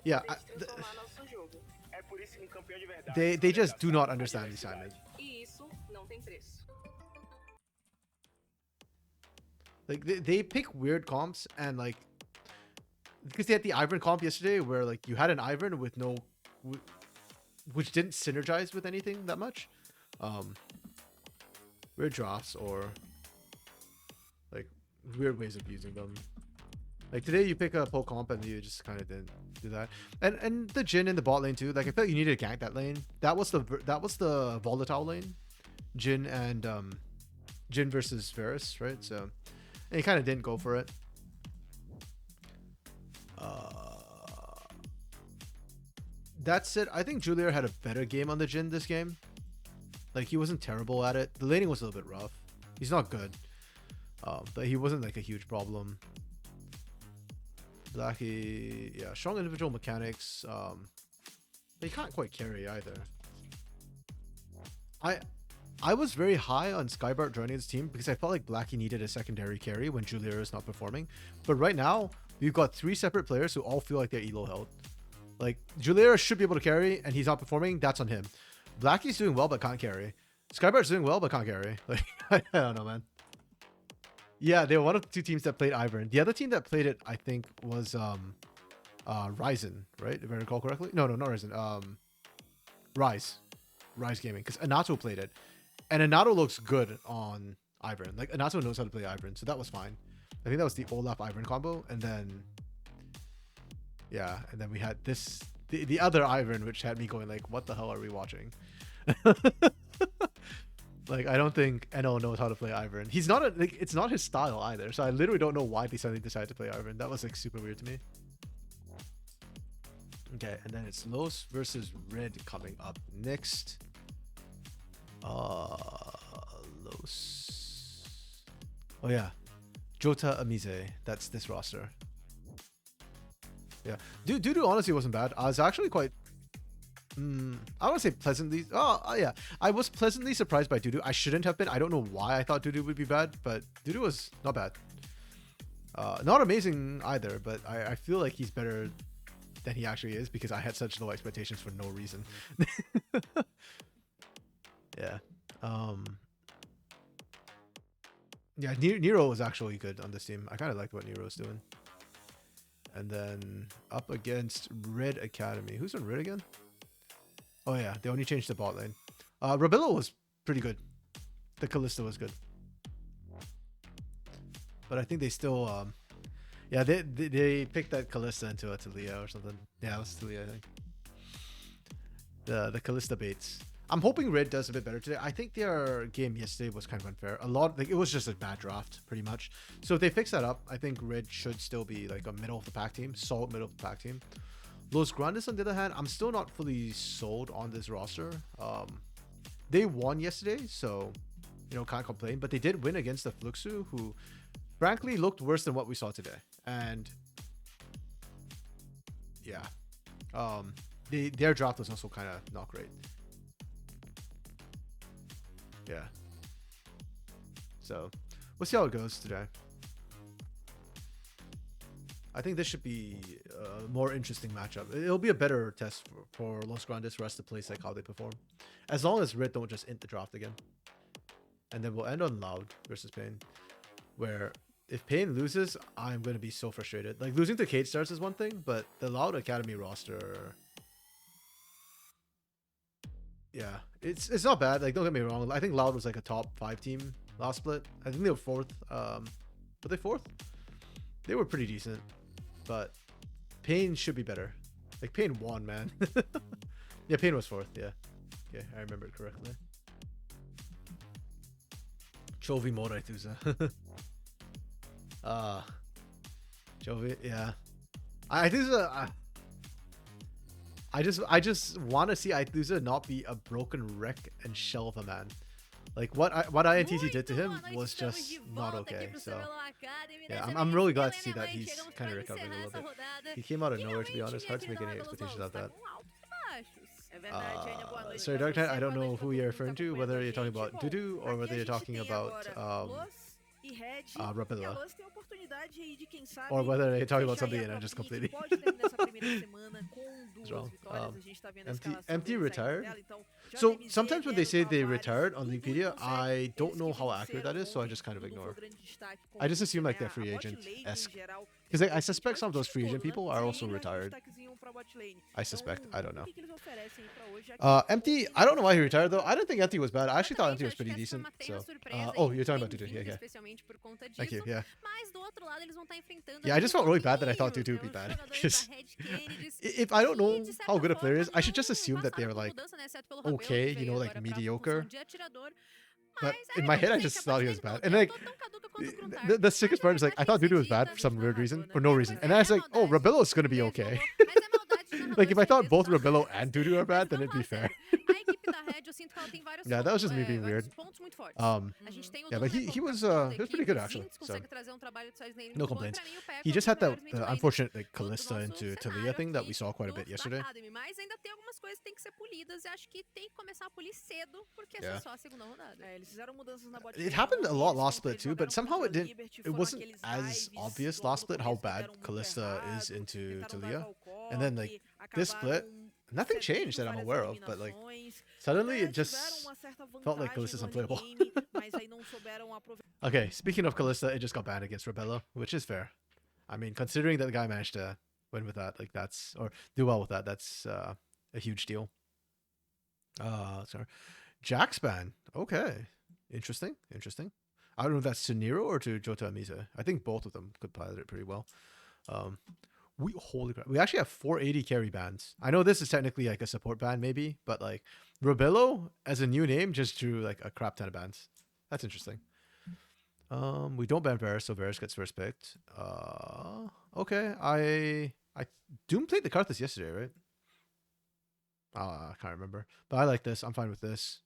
yeah, they just do not understand the assignment. Like they pick weird comps and like because they had the Ivern comp yesterday where like you had an Ivern with no. Which didn't synergize with anything that much. Weird drafts or like weird ways of using them. Like today you pick a poke comp and you just kind of didn't do that. And the Jhin in the bot lane too. Like I felt you needed to gank that lane. That was the volatile lane. Jhin and Jhin versus Varus, right? So and he kind of didn't go for it. That's it. I think Julier had a better game on the Jhin this game. Like, he wasn't terrible at it. The laning was a little bit rough. He's not good. But he wasn't, like, a huge problem. Blackie, yeah, strong individual mechanics. But he can't quite carry either. I was very high on Skybart joining this team because I felt like Blackie needed a secondary carry when Juliera is not performing. But right now, we've got 3 separate players who all feel like they're elo held. Like, Juliera should be able to carry, and he's not performing. That's on him. Blackie's doing well, but can't carry. Skybart's doing well, but can't carry. Like, I don't know, man. Yeah, they were one of the 2 teams that played Ivern. The other team that played it, I think, was Ryzen, right? If I recall correctly. No, not Ryzen. Rise Gaming, because Anato played it. And Anato looks good on Ivern. Like, Anato knows how to play Ivern, so that was fine. I think that was the Olaf Ivern combo, and then... Yeah, and then we had this... The other Ivern, which had me going like, what the hell are we watching? Like, I don't think Eno knows how to play Ivern. He's not like, it's not his style either, so I literally don't know why they suddenly decided to play Ivern. That was like super weird to me. Okay, and then it's Los versus Red coming up next. Los. Oh yeah, Jota Amize. That's this roster. Yeah, Dudu honestly wasn't bad. I was actually quite. I don't want to say pleasantly. Oh yeah, I was pleasantly surprised by Dudu. I shouldn't have been. I don't know why I thought Dudu would be bad, but Dudu was not bad. Not amazing either, but I feel like he's better than he actually is because I had such low expectations for no reason. Yeah. Yeah, Nero was actually good on this team. I kind of liked what Nero was doing. And then up against Red Academy. Who's on Red again? Oh yeah, they only changed the bot lane. Rabillo was pretty good. The Kalista was good. But I think they still yeah, they picked that Kalista into a Talia or something. Yeah, it was Talia, I think. The Kalista baits. I'm hoping Red does a bit better today. I think their game yesterday was kind of unfair. Like, it was just a bad draft, pretty much. So if they fix that up, I think Red should still be like a middle of the pack team, solid middle of the pack team. Los Grandes, on the other hand, I'm still not fully sold on this roster. They won yesterday, so can't complain. But they did win against the Fluxu, who frankly looked worse than what we saw today. And yeah, their draft was also kind of not great. Yeah. So we'll see how it goes today. I think this should be a more interesting matchup. It'll be a better test for Los Grandes for us to play like how they perform. As long as Red don't just int the draft again. And then we'll end on Loud versus Pain. Where if Pain loses, I'm going to be so frustrated. Like, losing to Cade Stars is one thing, but the Loud Academy roster... Yeah, it's not bad. Like, don't get me wrong. I think Loud was like a top 5 team last split. I think they were 4th. Were they 4th? They were pretty decent, but Pain should be better. Like, Pain won, man. Yeah, Pain was 4th. Yeah, okay, I remember it correctly. Chovy Morai Thuza. Chovy, yeah. I think I just want to see Aithusa not be a broken wreck and shell of a man. Like, what INTT did to him was just not okay. So yeah, I'm really glad to see that he's kind of recovering a little bit. He came out of nowhere, to be honest. Hard to make any expectations of that. Sorry, Dark Knight, I don't know who you're referring to, whether you're talking about Dudu or whether you're talking about Rapilla. Or whether you're talking about something and I just completely wrong. Empty retired. So sometimes when they say they retired on Wikipedia, I don't know how accurate that is, so I just kind of ignore. I just assume like they're free agent-esque. Because I suspect some of those free agent people are also retired. I suspect. I don't know. Empty, I don't know why he retired though. I don't think Empty was bad. I actually thought Empty was pretty decent. So, oh, you're talking about Dudu. Yeah. Thank you. Yeah. Yeah, I just felt really bad that I thought Dudu would be bad. Because if I don't know how good a player is, I should just assume that they're like okay, like mediocre. But in my head, I just thought he was bad. And like, the sickest part is like, I thought Dudu was bad for some weird reason, for no reason. And I was like, oh, Rabillo is going to be okay. Like, if I thought both Rabillo and Dudu are bad, then it'd be fair. Yeah, that was just me being weird. Yeah, but he was pretty good actually. So no complaints. He just had the unfortunate like Kalista into Talia thing that we saw quite a bit yesterday. Mas ainda tem algumas coisas que tem que ser polidas e acho que tem que começar a polir cedo, porque essa é só a segunda rodada. Eles fizeram mudanças na bot It happened a lot last split too, but somehow it wasn't as obvious last split how bad Kalista is into Talia. And then like this split, nothing changed that I'm aware of, but like suddenly it just felt like Kalista's unplayable. Okay, speaking of Kalista, it just got banned against Rebello, which is fair. I mean, considering that the guy managed to win with that, like that's, or do well with that, that's a huge deal. Sorry. Jack's ban. Okay. Interesting. I don't know if that's to Nero or to Jota Amize. I think both of them could pilot it pretty well. Holy crap. We actually have 480 carry bans. I know this is technically like a support ban maybe, but like Rebello as a new name just drew like a crap ton of bans. That's interesting. We don't ban Varus, so Varus gets first picked. Okay. I Doom played the Karthus yesterday, right? I can't remember. But I like this. I'm fine with this.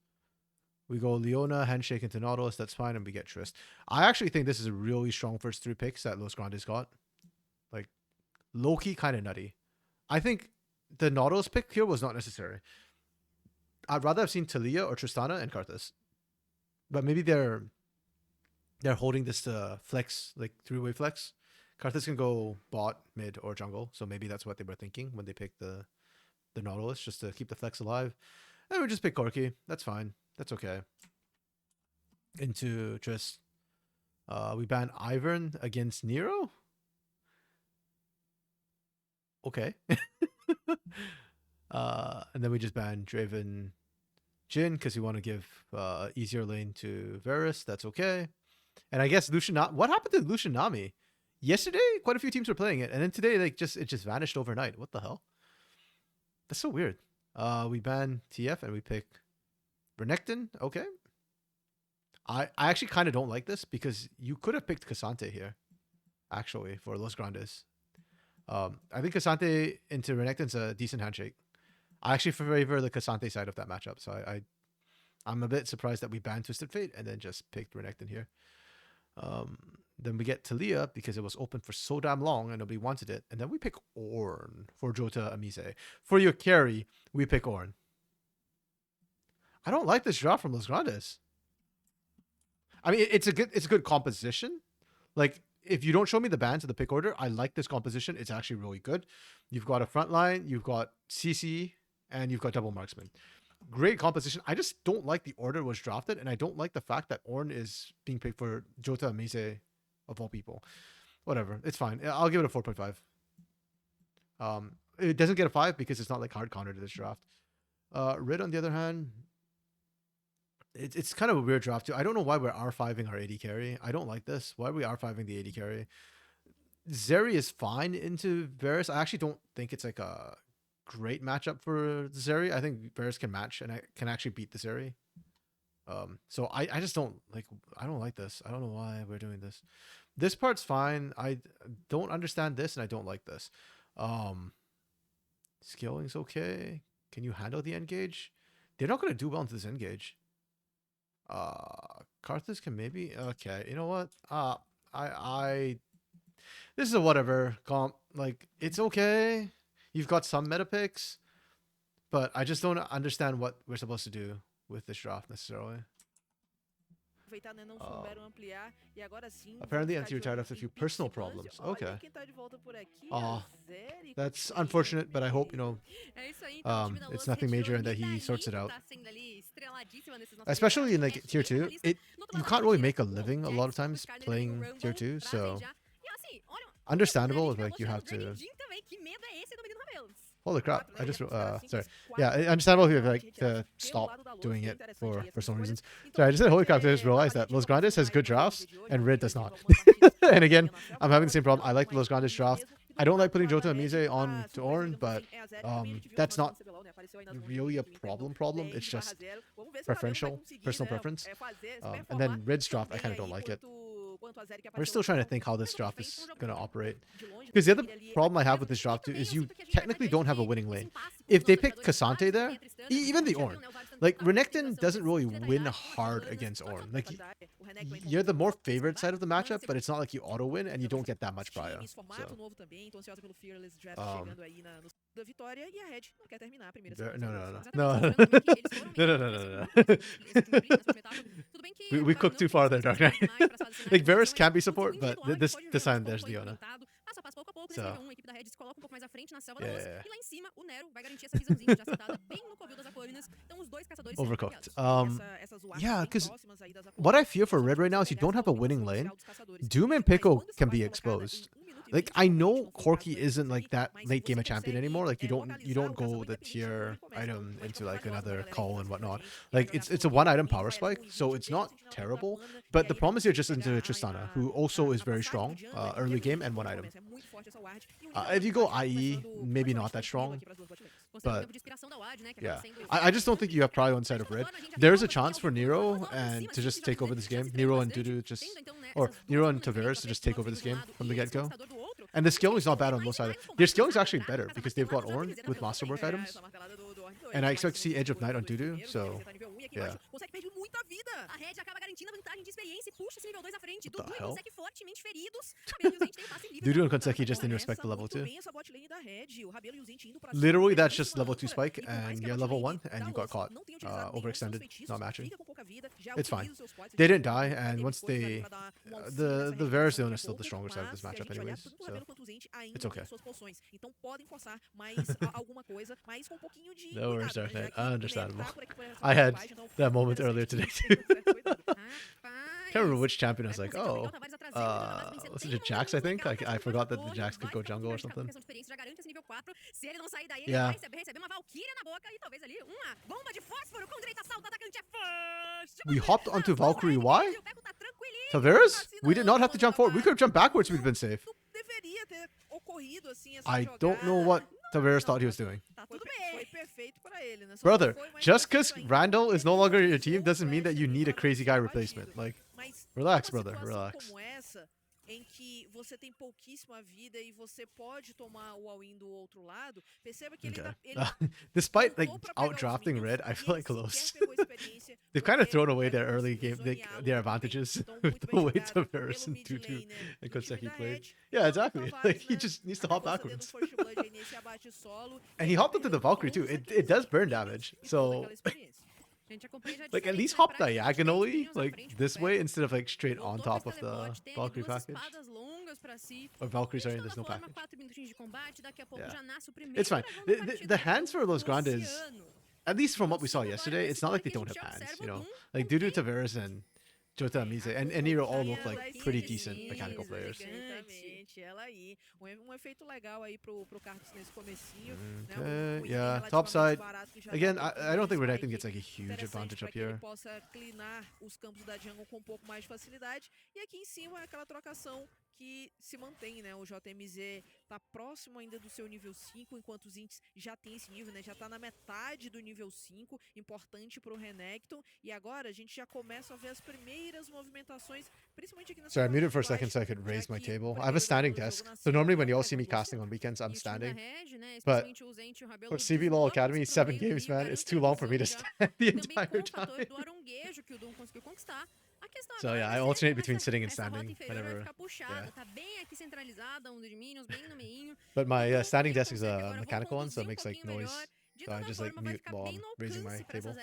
We go Leona, Handshake into Nautilus. That's fine. And we get Trist. I actually think this is a really strong first 3 picks that Los Grandes got. Like, low-key kind of nutty. I think the Nautilus pick here was not necessary. I'd rather have seen Talia or Tristana and Karthus. But maybe they're holding this to flex, like 3-way flex. Karthus can go bot, mid, or jungle. So maybe that's what they were thinking when they picked the Nautilus, just to keep the flex alive. And we just pick Corki. That's fine. That's okay. Into Trist. We ban Ivern against Nero. Okay. And then we just ban Draven Jhin because we want to give easier lane to Varus. That's okay. And I guess what happened to Lucian Nami? Yesterday, quite a few teams were playing it, and then today, like, it just vanished overnight. What the hell? That's so weird. We ban TF and we pick Renekton. Okay. I actually kind of don't like this because you could have picked Cassante here, actually, for Los Grandes. I think Cassante into Renekton's a decent handshake. I actually favor the Cassante side of that matchup, so I'm a bit surprised that we banned Twisted Fate and then just picked Renekton here. Then we get Talia because it was open for so damn long and nobody wanted it. And then we pick Ornn for Jota Amize. For your carry, we pick Ornn. I don't like this draft from Los Grandes. I mean, it's a good composition. Like, if you don't show me the bans of the pick order, I like this composition. It's actually really good. You've got a front line, you've got CC, and you've got double marksman. Great composition. I just don't like the order it was drafted, and I don't like the fact that Ornn is being picked for Jota Amize of all people. Whatever. It's fine. I'll give it a 4.5. It doesn't get a 5 because it's not like hard counter to this draft. Rid, on the other hand, it's kind of a weird draft too. I don't know why we're R5ing our AD carry. I don't like this. Why are we R5ing the AD carry? Zeri is fine into Varus. I actually don't think it's like a great matchup for Zeri. I think Varus can match and I can actually beat the Zeri. So I just don't like. I don't like this. I don't know why we're doing this. This part's fine. I don't understand this and I don't like this. Skilling's okay. Can you handle the engage? They're not going to do well into this engage. Karthus can maybe. Okay, you know what? This is a whatever comp. Like, it's okay. You've got some meta picks, but I just don't understand what we're supposed to do with this draft necessarily. Apparently, NT retired after a few personal problems. Okay. That's unfortunate, but I hope, it's nothing major and that he sorts it out. Especially in like tier 2, you can't really make a living a lot of times playing tier 2, so understandable if like you have to. Holy crap! I just sorry. Yeah, understandable if you have like to stop doing it for some reasons. Sorry, I just said holy crap. I just realized that Los Grandes has good drafts and Rid does not. And again, I'm having the same problem. I like the Los Grandes draft. I don't like putting Jota Amize on to Ornn, but that's not really a problem. It's just personal preference. And then Rid's draft, I kind of don't like it. We're still trying to think how this draft is going to operate. Because the other problem I have with this draft too is you technically don't have a winning lane. If they pick Cassante there, even the Ornn, Like, Renekton doesn't really win hard against Ornn. Like, you're the more favorite side of the matchup, but it's not like you auto-win and you don't get that much prio. So, no. We cooked too far there, Dark Knight. Like, Varus can be support, but this time there's Leona. So, yeah. Overcooked. Yeah, because what I fear for Red right now is you don't have a winning lane. Doom and Pico can be exposed. Like, I know Corki isn't like that late game a champion anymore. Like, you don't go the tier item into like another call and whatnot. Like, it's a one item power spike, so it's not terrible. But the problem is you're just into Tristana, who also is very strong early game and one item. If you go IE, maybe not that strong. But yeah, I just don't think you have prio inside of Red. There's a chance for Nero and to just take over this game. Nero and Dudu just, or Nero and Tavares to just take over this game from the get-go. And the scaling is not bad on both sides. Their scaling is actually better because they've got Ornn with Masterwork items. And I expect to see Edge of Night on Dudu, so yeah. What the hell? Dudu and Konseki just didn't respect the level 2. Literally, that's just level 2 spike, and you're level 1, and you got caught. Overextended, not matching. It's fine. They didn't die, and once they... the Varus Zone is still the stronger side of this matchup anyways, so it's okay. No worries, Dark Knight. Understandable. I had that moment earlier today too. Can't remember which champion I was like, oh, was it Jax, I think? I forgot that the Jax could go jungle or something. Yeah. We hopped onto Valkyrie, why? Tavares? We did not have to jump forward. We could have jumped backwards, we'd been safe. I don't know what Tavares thought he was doing. Brother, just because Randall is no longer your team doesn't mean that you need a crazy guy replacement. Like, relax, brother, relax. Em que você tem pouquíssima vida e você pode tomar o all-in do outro lado, perceba que ele despite like outdrafting Red, I feel like close. They've kind of thrown away their early game, their advantages with the way Tavares and Tutu and Konseki played. Yeah, exactly. Like, he just needs to hop backwards. And he hopped into the Valkyrie too. It does burn damage, so like at least hop diagonally like this way instead of like straight on top of the Valkyrie package. Or Valkyrie, sorry, there's no package. Yeah. It's fine. The hands for Los Grandes, at least from what we saw yesterday, it's not like they don't have hands, you know? Like Dudu, Tavares, and Jota Mise and Nero all look like pretty decent mechanical players. Okay, yeah, top side. Again, I don't think Renekton gets like a huge advantage up here. Que se mantém, né? O JMZ tá próximo ainda do seu nível 5, enquanto os Ints já tem esse nível, né? Já tá na metade do nível 5, importante pro Renekton. E agora a gente já começa a ver as primeiras movimentações, principalmente aqui na... Sorry, I muted for a second so I could raise my table. I have a standing desk, so normally when you all see me casting on weekends, I'm standing. But for CBLOL Academy, 7 games, man, it's too long for me to stand the entire time. So yeah, I alternate between sitting and standing whenever. Yeah. But my standing desk is a mechanical one, so it makes like noise. So I just like mute while I'm raising my table.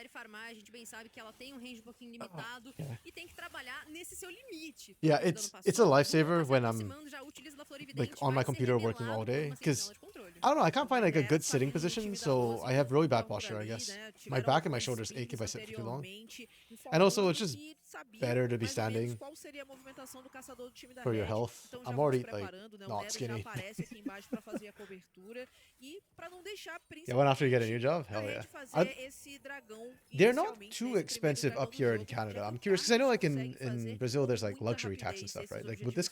Yeah, it's a lifesaver when I'm like on my computer working all day, because I don't know, I can't find like a good sitting position, so I have really bad posture, I guess. My back and my shoulders ache if I sit for too long. And also, it's just better to be standing for your health. I'm already like not skinny. Yeah, when after you get a new job? Hell yeah. They're not too expensive up here in Canada. I'm curious, because I know like in Brazil there's like luxury tax and stuff, right? Like, would this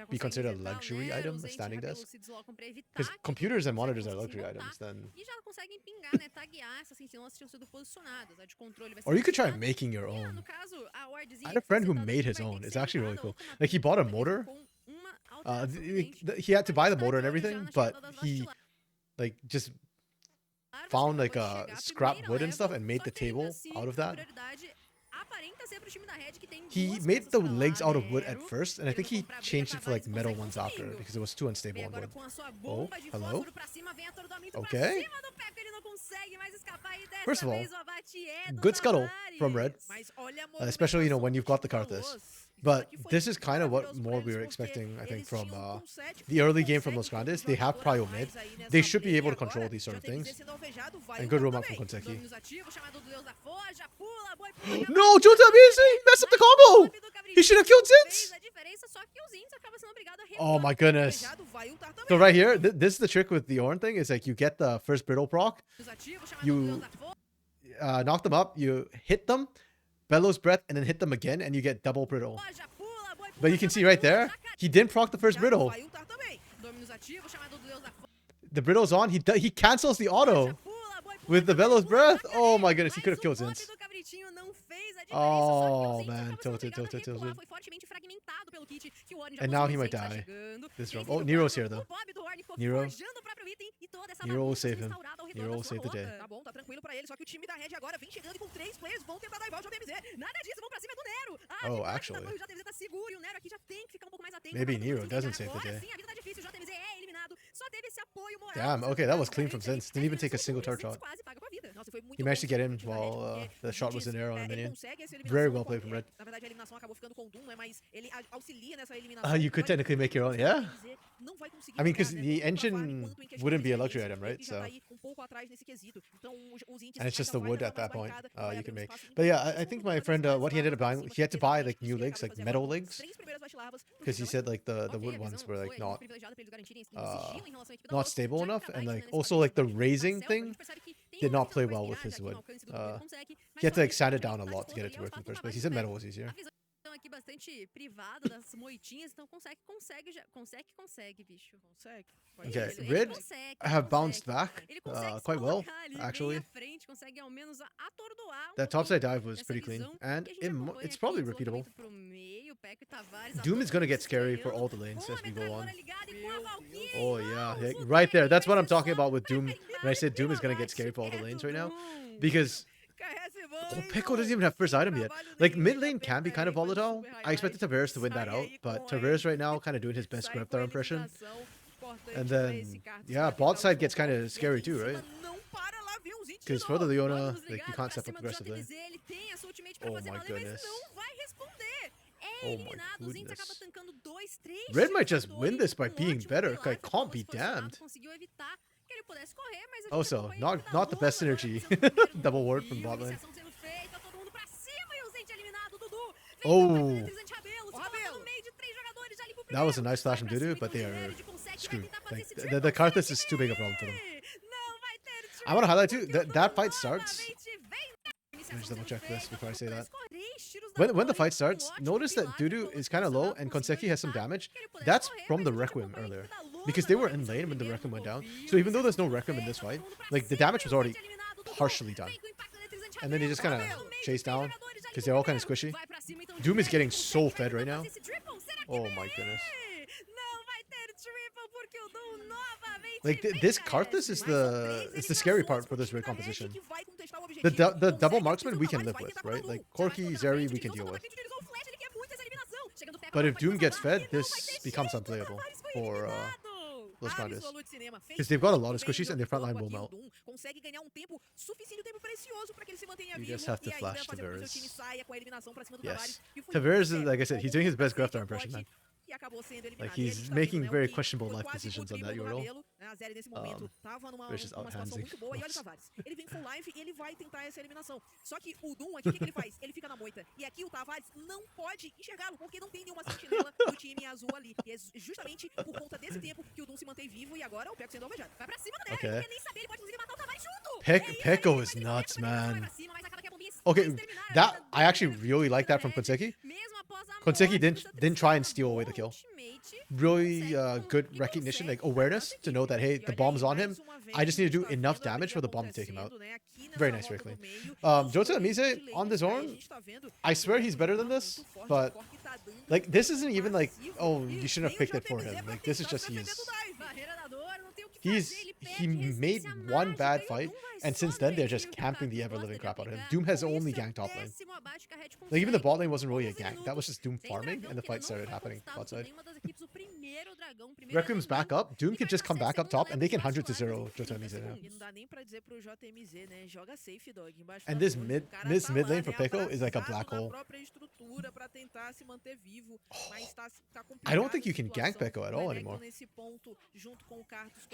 be considered a luxury item, a standing desk? Because computers and monitors are luxury items, then... Or you could try making your own. I had a friend who made his own. It's actually really cool. Like, he bought a motor. He had to buy the motor and everything, but he like just found like Pode chegar scrap primeira wood and leva, stuff and made só the que ainda table assim, out of a that. prioridade aparenta ser pro time da Red, que tem He duas made peças the pra lá, legs out of wood at Nero, first, and I think querendo he comprar briga, changed it for like Tavares metal consegue ones um after domingo. because it was too unstable Vem on agora wood. com a sua Oh, bomba de hello. fósforo pra cima, vem a todo momento pra Okay. cima do Pepe, ele não consegue mais escapar e dessa First of all, vez o abate é do good scuttle from Red, Tavares. Mas olha a especially movimentação when do you've got the time da Karthus. Loz. Isso But aqui foi this is kind of what maravilhoso more pra we eles, were porque expecting, I think, eles from tinham um set, the early game from consegue Los ter um Grandes. They have jogador a prio mais mid. aí nessa They should be play, able e to control agora, these sort of JMZ things. sendo alvejado, vai And good lutar roam up from também. Konseki. Domínios ativos, chamado do Deus da Forja, pula, boi, pula, No, Jota amazing! Messed up the combo! He should have killed Zitz! fez a diferença, só que o Zinz acaba sendo obrigado a Oh recuar. my goodness. Alvejado vai lutar também. So right here, this is the trick with the Ornn thing, is like you get the first brittle proc, Domínios ativos, chamado do you Deus da Forja, knock them up, you hit them, Bellows Breath, and then hit them again, and you get double brittle. pula, boi, But you can see right there, he didn't proc the first brittle. Vai lutar também. Domínios ativos, chamado do Deus da Forja, The brittle's on, he cancels the auto pula, boi, pula, with the também, Bellows pula, Breath. jacaré. Oh my goodness, he Mas could have o killed golpe Zintz. do Cabritinho não fez a diferença, Oh, só que o Zinz man, acaba sendo tilted, obrigado a tilted, recuar, tilted. foi fortemente fragmentado pelo kit, que o Ornn já And now possuía, he o might Zinz tá die. chegando, This tem round. esse Oh, do Nero's Bob, here, though. o Bob do Ornn ficou Nero. forjando o próprio item, e toda essa Nero bagunça will save him. restaurada ao redor Nero da will sua save the day. rota. Tá bom, tá tranquilo pra ele, só que o time da Red agora vem chegando e com 3 players vão tentar daivar o JMZ. Nada disso, vão pra cima do Nero. Oh, de actually. boa, o JMZ tá seguro e o Nero aqui já tem que ficar um pouco mais atento. Maybe pra Nero tudo que doesn't tem save the agora day. sim, a vida tá difícil, o JMZ é eliminado. Só teve esse apoio moral. Damn, okay, that was clean from Zintz. Didn't even take a single turret shot. Quase paga com a vida. Nossa, foi muito He managed to bom get do in time da Red, while porque the o shot was Zinz, in there on a ele minion. consegue essa Very eliminação well played com- from Red. Na verdade, a eliminação acabou ficando com o Doom, né, mas ele auxilia nessa eliminação. You could Vai- technically make your own, yeah? Não vai conseguir I mean, pegar, 'cause né, the tanto a engine Vale quanto em questão wouldn't de be a luxury experiência. item, right? Ele já tá So- aí um pouco atrás nesse quesito. Então, o Zinz And it's just the ainda vai wood levar at that mais point barricada, you vai can abrir um make. espaço But yeah, importante, I think vai my fazer friend, mais what he ended up barras buying, pra he had to cima buy dele, like new ele legs, acaba like fazendo metal as legs, 3 primeiras White Larvas pro because he chão. said like the Ok, wood a ones visão were like foi not privilegiada pra eles garantirem esse sigilo em relação à equipe da not Lost. stable Já enough, pra and trás, like né, nesse also quadrinho like the de raising selva, a thing gente percebe que tem did uma not play visão well mais with his mirada aqui wood. no alcance do Dudu, ele consegue, mas He had to like só sand que it down a tá lot to get it exposto to ali work in ao the first fato place. do He said Tavares, metal was easier. a visão aqui bastante privada das moitinhas, então consegue, bicho. Consegue. Okay, Ele Red consegue, have consegue. bounced back Ele consegue se quite well, colocar ali actually. bem à frente, consegue ao menos atordoar That pouquinho topside dive was dessa pretty clean, visão and que a gente acompanha it's aqui, probably deslocamento repeatable. pro meio, Peco e Tavares, Doom is gonna get todos scary for estreando, all the lanes com a as we go on. metralhadora ligada e com a Valkyrie Oh em yeah, mãos, yeah, o right there. timing That's what vai I'm ser talking só about with pra Doom. carimbar When I said que Doom o is gonna get abate scary for all the é lanes do right now, Doom. because Carrece Peko doesn't even have first item yet. Like mid lane can be kind of volatile. I expected Tavares to win that out, but Tavares right now kind of doing his best Grabthar impression. And then yeah, bot side gets kind of scary too, right? Because for the Leona, like you can't step up aggressively. Oh my goodness. Oh my goodness. Red might just win this by being better. Like, can't be damned. Also, not the best synergy. Double ward from bot lane. Oh, that was a nice flash from Dudu, but they are screwed. Like the Karthus is too big a problem for them. I want to highlight too that fight starts. Let me just double check this before I say that. When the fight starts, notice that Dudu is kind of low and Konseki has some damage. That's from the Requiem earlier. Because they were in lane when the Requiem went down. So even though there's no Requiem in this fight, like the damage was already partially done. And then he just kind of chased down because they're all kind of squishy. Doom is getting so fed right now. Oh my goodness. Like this Karthus is the scary part for this red composition. The double marksman we can live with, right? Like Corki, Zeri we can deal with. But if Doom gets fed, this becomes unplayable for Los Grandes. Because they've got a lot of squishies and their front line will melt. You just have to flash Tavares. Yes. Tavares is, like I said, he's doing his best Graftar impression, man. Like he's making very questionable life decisions on that URL. Which is out handsy. Ele vem full life e ele vai tentar essa eliminação. Só que o Doom aqui, o que ele faz? Ele fica na moita. E aqui o Tavares não pode enxergá-lo, porque não tem nenhuma sentinela do time azul ali. E é justamente por conta desse tempo que o Doom se mantém vivo e agora o Peco sendo alvejado. Vai pra cima do Nero, Okay. ele não quer nem saber, ele pode inclusive matar o Tavares junto. Peko is nuts, man. Okay, that I actually really like that from Konseki. Konseki didn't try and steal away the kill. Really good recognition, like awareness to know that hey, the bomb's on him. I just need to do enough damage for the bomb to take him out. Very nice, very clean. Jota Mise on this Ornn, I swear he's better than this, but like this isn't even like, oh, you shouldn't have picked it for him. Like this is just he is he made one bad fight, and since then they're just camping the ever-living crap out of him. Doom has only ganked top lane. Like even the bot lane wasn't really a gank. That was just Doom farming, and the fight started happening bot side. Requiem's back up. Doom can just come back up top, and they can 100-0 JoteMZ now. And this mid lane for Peko is like a black hole. I don't think you can gank Peko at all anymore.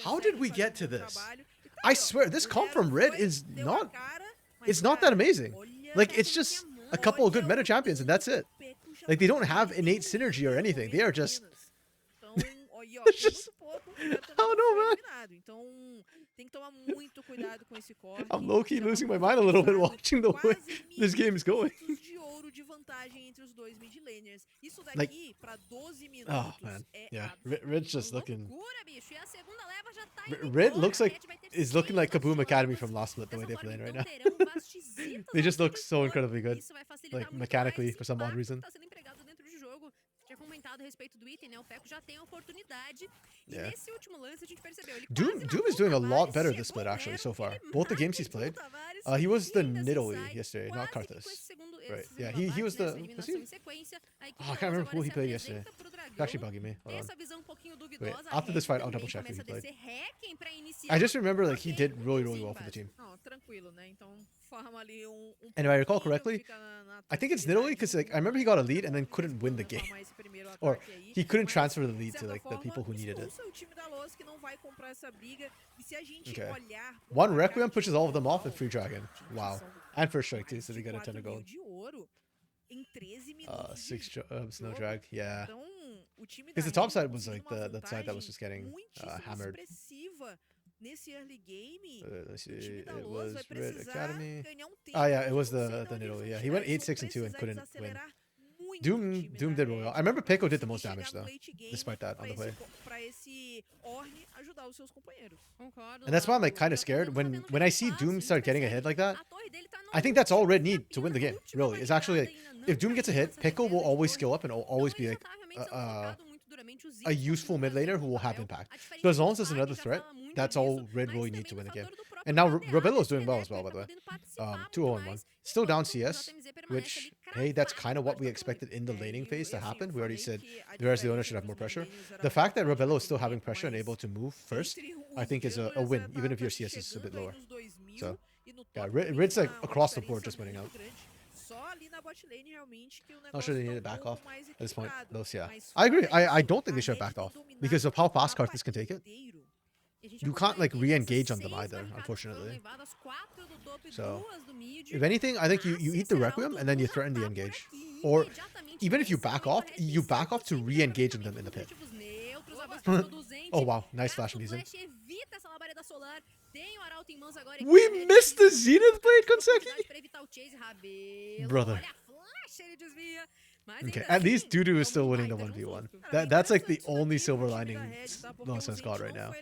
How did we get to this? I swear, this comp from Red is not... It's not that amazing. Like, it's just a couple of good meta champions, and that's it. Like, they don't have innate synergy or anything. They are just... It's just... I don't know, man. I'm low-key losing my mind a little bit watching the way this game is going. Like, oh man, yeah, Red's just looking. Red looks like is looking like Kaboom Academy from last split the way they're playing right now. They just look so incredibly good, like mechanically for some odd reason. Yeah. Doom is doing a lot better this split actually so far. Both the games he's played. He was the Nidalee yesterday, not Karthus. Right. Yeah, he was the... Was he? Oh, I can't remember who he played yesterday. It's actually bugging me. Hold on. Wait, after this fight, I'll double check who he played. I just remember like he did really well for the team. And if I recall correctly, I think it's Nidalee because like I remember he got a lead and then couldn't win the game. Or he couldn't transfer the lead to like the people who needed it. Okay. One Requiem pushes all of them off and Free Dragon. Wow. And First Strike too, so they got a 10 of gold. 6 Snow Drag, yeah. Because the top side was like the side that was just getting hammered. Let's see, it was Red Academy. Oh yeah, it was the Nidalee. Yeah, he went 8-6 and 2 and couldn't win. Doom did really well. I remember Peko did the most damage though, despite that on the way. And that's why I'm like kind of scared when I see Doom start getting a hit like that. I think that's all Red need to win the game. Really, it's actually like if Doom gets a hit, Peko will always skill up and will always be like a useful mid laner who will have impact. So as long as there's another threat, that's all Red really need to win the game. And now Robello is doing well as well, by the way. 2-0-1. Still down CS, which, hey, that's kind of what we expected in the laning phase to happen. We already said whereas the owner should have more pressure. The fact that Robello is still having pressure and able to move first, I think is a win, even if your CS is a bit lower. So, yeah, Red's like across the board just winning out. Not sure they need to back off at this point. Those, yeah. I agree. I don't think they should have backed off because of how fast Karthus can take it. You can't like re-engage on them either, unfortunately. So, if anything, I think you eat the Requiem and then you threaten the engage. Or even if you back off to re-engage on them in the pit. Oh wow, nice flash from Musen. We missed the Zenith Blade Consecutive? Brother. Okay, at least Dudu is still winning the 1v1. That's like the only silver lining Nonsense got right now.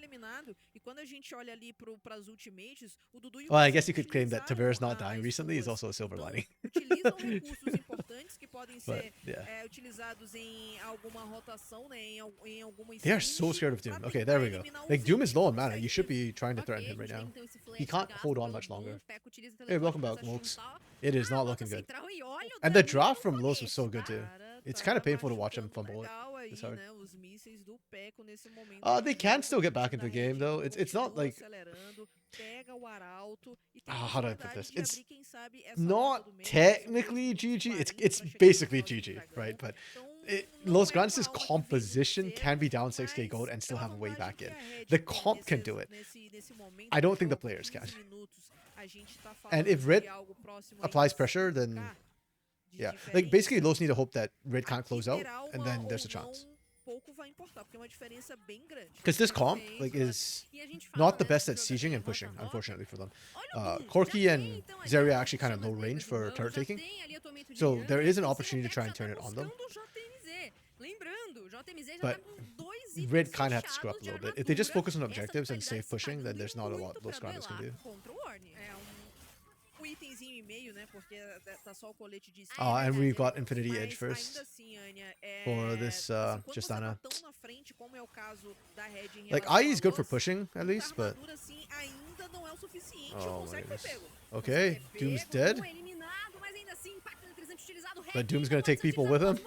Well, I guess you could claim that Tavera's not dying recently is also a silver lining. But, yeah. They are so scared of Doom. Okay, there we go. Like, Doom is low on mana. You should be trying to threaten him right now. He can't hold on much longer. Hey, welcome back, Mokes. It is not looking good. And the draft from Los was so good, too. It's kind of painful to watch him fumble it. It's hard. They can still get back into the game, though. It's not like... how do I put this? It's not technically GG. It's basically GG, right? But Los Grandes' composition can be down 6k gold and still have a way back in. The comp can do it. I don't think the players can. And if Red applies pressure, then... Yeah, like basically Los need to hope that Red can't close out, and then there's a chance. Because this comp like is not the best at sieging and pushing, unfortunately for them. Corki and Zarya are actually kind of low range for turret taking, so there is an opportunity to try and turn it on them. But Red kind of have to screw up a little bit. If they just focus on objectives and safe pushing, then there's not a lot Los Grandes can do. um itemzinho e meio, né? Porque tá só o colete de Oh, and esquerda, we've got Infinity mas Edge first ainda assim, Anya, for this assim, quando você Justana. tá tão na frente, como é o caso da Red em Like, relação IE is à good for Loz, pushing, at least, muita but... armadura, assim, ainda não é o suficiente. Oh, Consegue my ser goodness. pego. Okay, Doom's dead. Eliminado, mas ainda assim, impacto eletrizante utilizado. But Doom's gonna take people with him.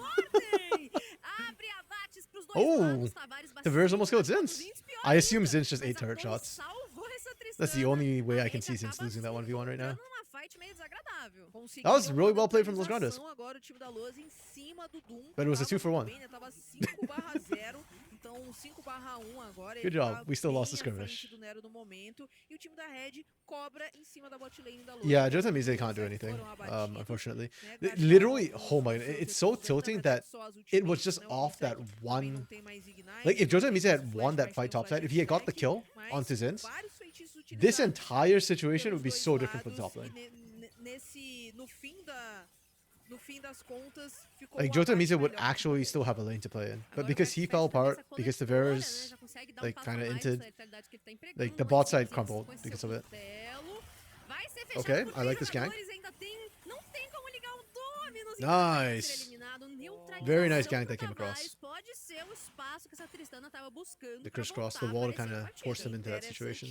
Abre abates pros dois Oh, lados. Tavares Tavares almost killed bastante Zinz. ativado, Pior I assume ainda, Zinz just mas 8 turret Apollo shots. salvou essa That's the Tristana. only way A I can Red see Zinz acaba losing that 1v1 right now. entrando numa fight meio desagradável. That was Conseguiram really uma well played from Los Grandes. neutralização agora o time da Loz em cima do Doom. But it was a Tava 2-for-1. muito bem, né? Tava 5/0, então 5/1 agora. Good Ele job. tá We still lost the bem à skirmish. frente do Nero no momento. E o time da Red cobra em cima da bot lane da Loz. Yeah, Jota Mise can't do anything, unfortunately. Literally, oh my, it's so tilting that it was just off that one. Like, if Jota Mise had won that fight topside, if he had got the kill onto Zinz, this entire situation would be so different for the top lane. No fim das contas, ficou Like, Jota Mise would actually still have a lane to play in. But because he fell apart, because Tavares, like, kind of entered, like, the bot side crumbled because of it. Okay, I like this gank. Nice. Very nice gank that came across. The crisscross, the wall kind of forced him into that situation.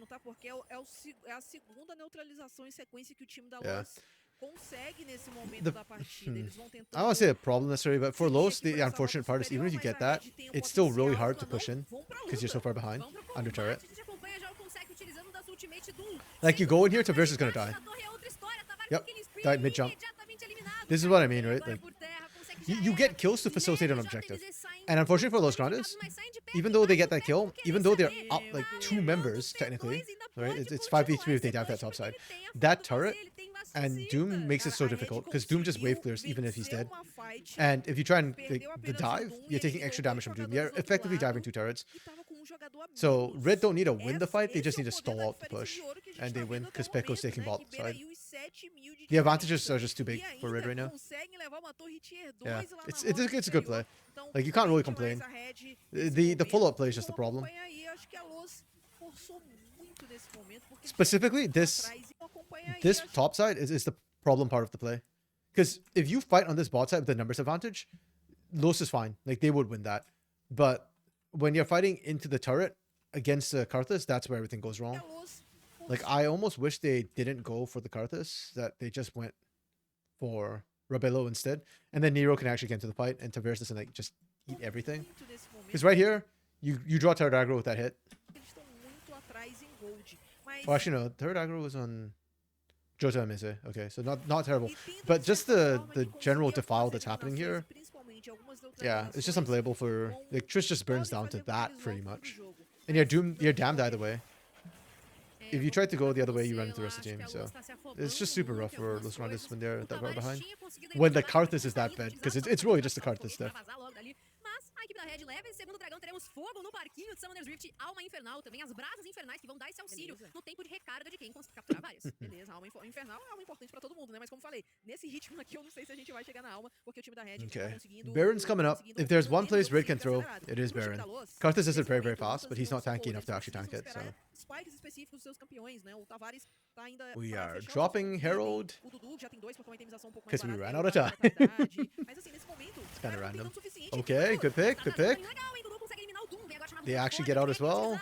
Tá? Porque é a segunda neutralização em sequência que o time da Yeah. Loz consegue nesse momento da partida. Eles vão I don't want to say a problem necessarily, but for Los, the unfortunate part is even if you get that, it's still really hard to push in because you're so far behind under turret. Like, you go in here, Tavares is going to die. Yep, died mid-jump. This is what I mean, right? Like, you get kills to facilitate an objective. And unfortunately for Los Grandes, even though they get that kill, even though they're up like 2 members, technically, right? It's 5v3 if they dive that top side. That turret and Doom makes it so difficult because Doom just wave clears even if he's dead. And if you try and the dive, you're taking extra damage from Doom. You're effectively diving 2 turrets. So Red don't need to win the fight, they just need to stall out the push. And they win because Pekko's taking bot side. The advantages are just too big for Red right now. Yeah, it's a good play. Like, you can't really complain. The follow-up play is just the problem. Specifically, this top side is the problem part of the play. Because if you fight on this bot side with the numbers advantage, Los is fine. Like, they would win that. But when you're fighting into the turret against the Karthus, that's where everything goes wrong. Like, I almost wish they didn't go for the Karthus, that they just went for Rabello instead. And then Nero can actually get into the fight, and Tavares doesn't, like, just eat everything. Because right here, you draw turret aggro with that hit. Oh, actually, no. Turret aggro was on Jota and Mise. Okay, so not terrible. But just the general defile that's happening here, yeah, it's just unplayable for... Like, Trish just burns down to that, pretty much. And you're damned either way. If you try to go the other way, you run into the rest of the team, so... It's just super rough for Los Grandes when they're that far behind. When the Karthus is that bad, because it's really just the Karthus stuff. Da Red leva esse segundo dragão, teremos fogo no parquinho de Summoner's Rift, alma infernal, também as brasas infernais que vão dar esse auxílio no tempo de recarga de quem conseguir capturar várias. Beleza, alma infernal é alma importante pra todo mundo, né? Mas como falei, nesse ritmo aqui eu não sei se a gente vai chegar na alma, porque o time da Red tá conseguindo... Baron's coming up. If there's one place Red can throw, it is Baron. Karthus isn't very, very fast, but he's not tanky enough to actually tank it, so... Spikes específicos dos seus campeões, né? O Tavares tá ainda... We are dropping Herald. O Dudu já tem 2 porque é uma itemização um pouco mais Because we barata. ran out of time. Mas assim, nesse momento... It's kind of random. Okay, good pick, good pick. They actually get out as well.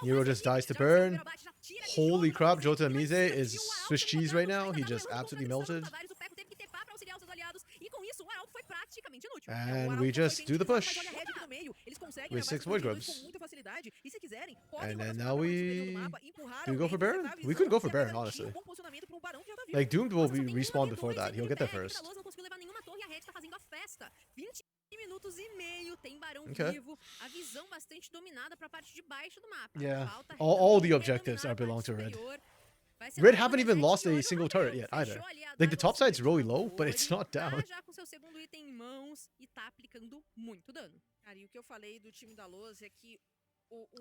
Nero just dies to burn. Holy crap, Jota Mise is Swiss cheese right now. He just absolutely melted. And we just do the push with 6 void grubs. And then now do we go for Baron? We could go for Baron, honestly. Like, Doomed will be respawned before that. He'll get there first. Okay. Yeah, all the objectives are belong to Red. Red haven't even lost a single turret yet either. Like, the top side's really low, but it's not down.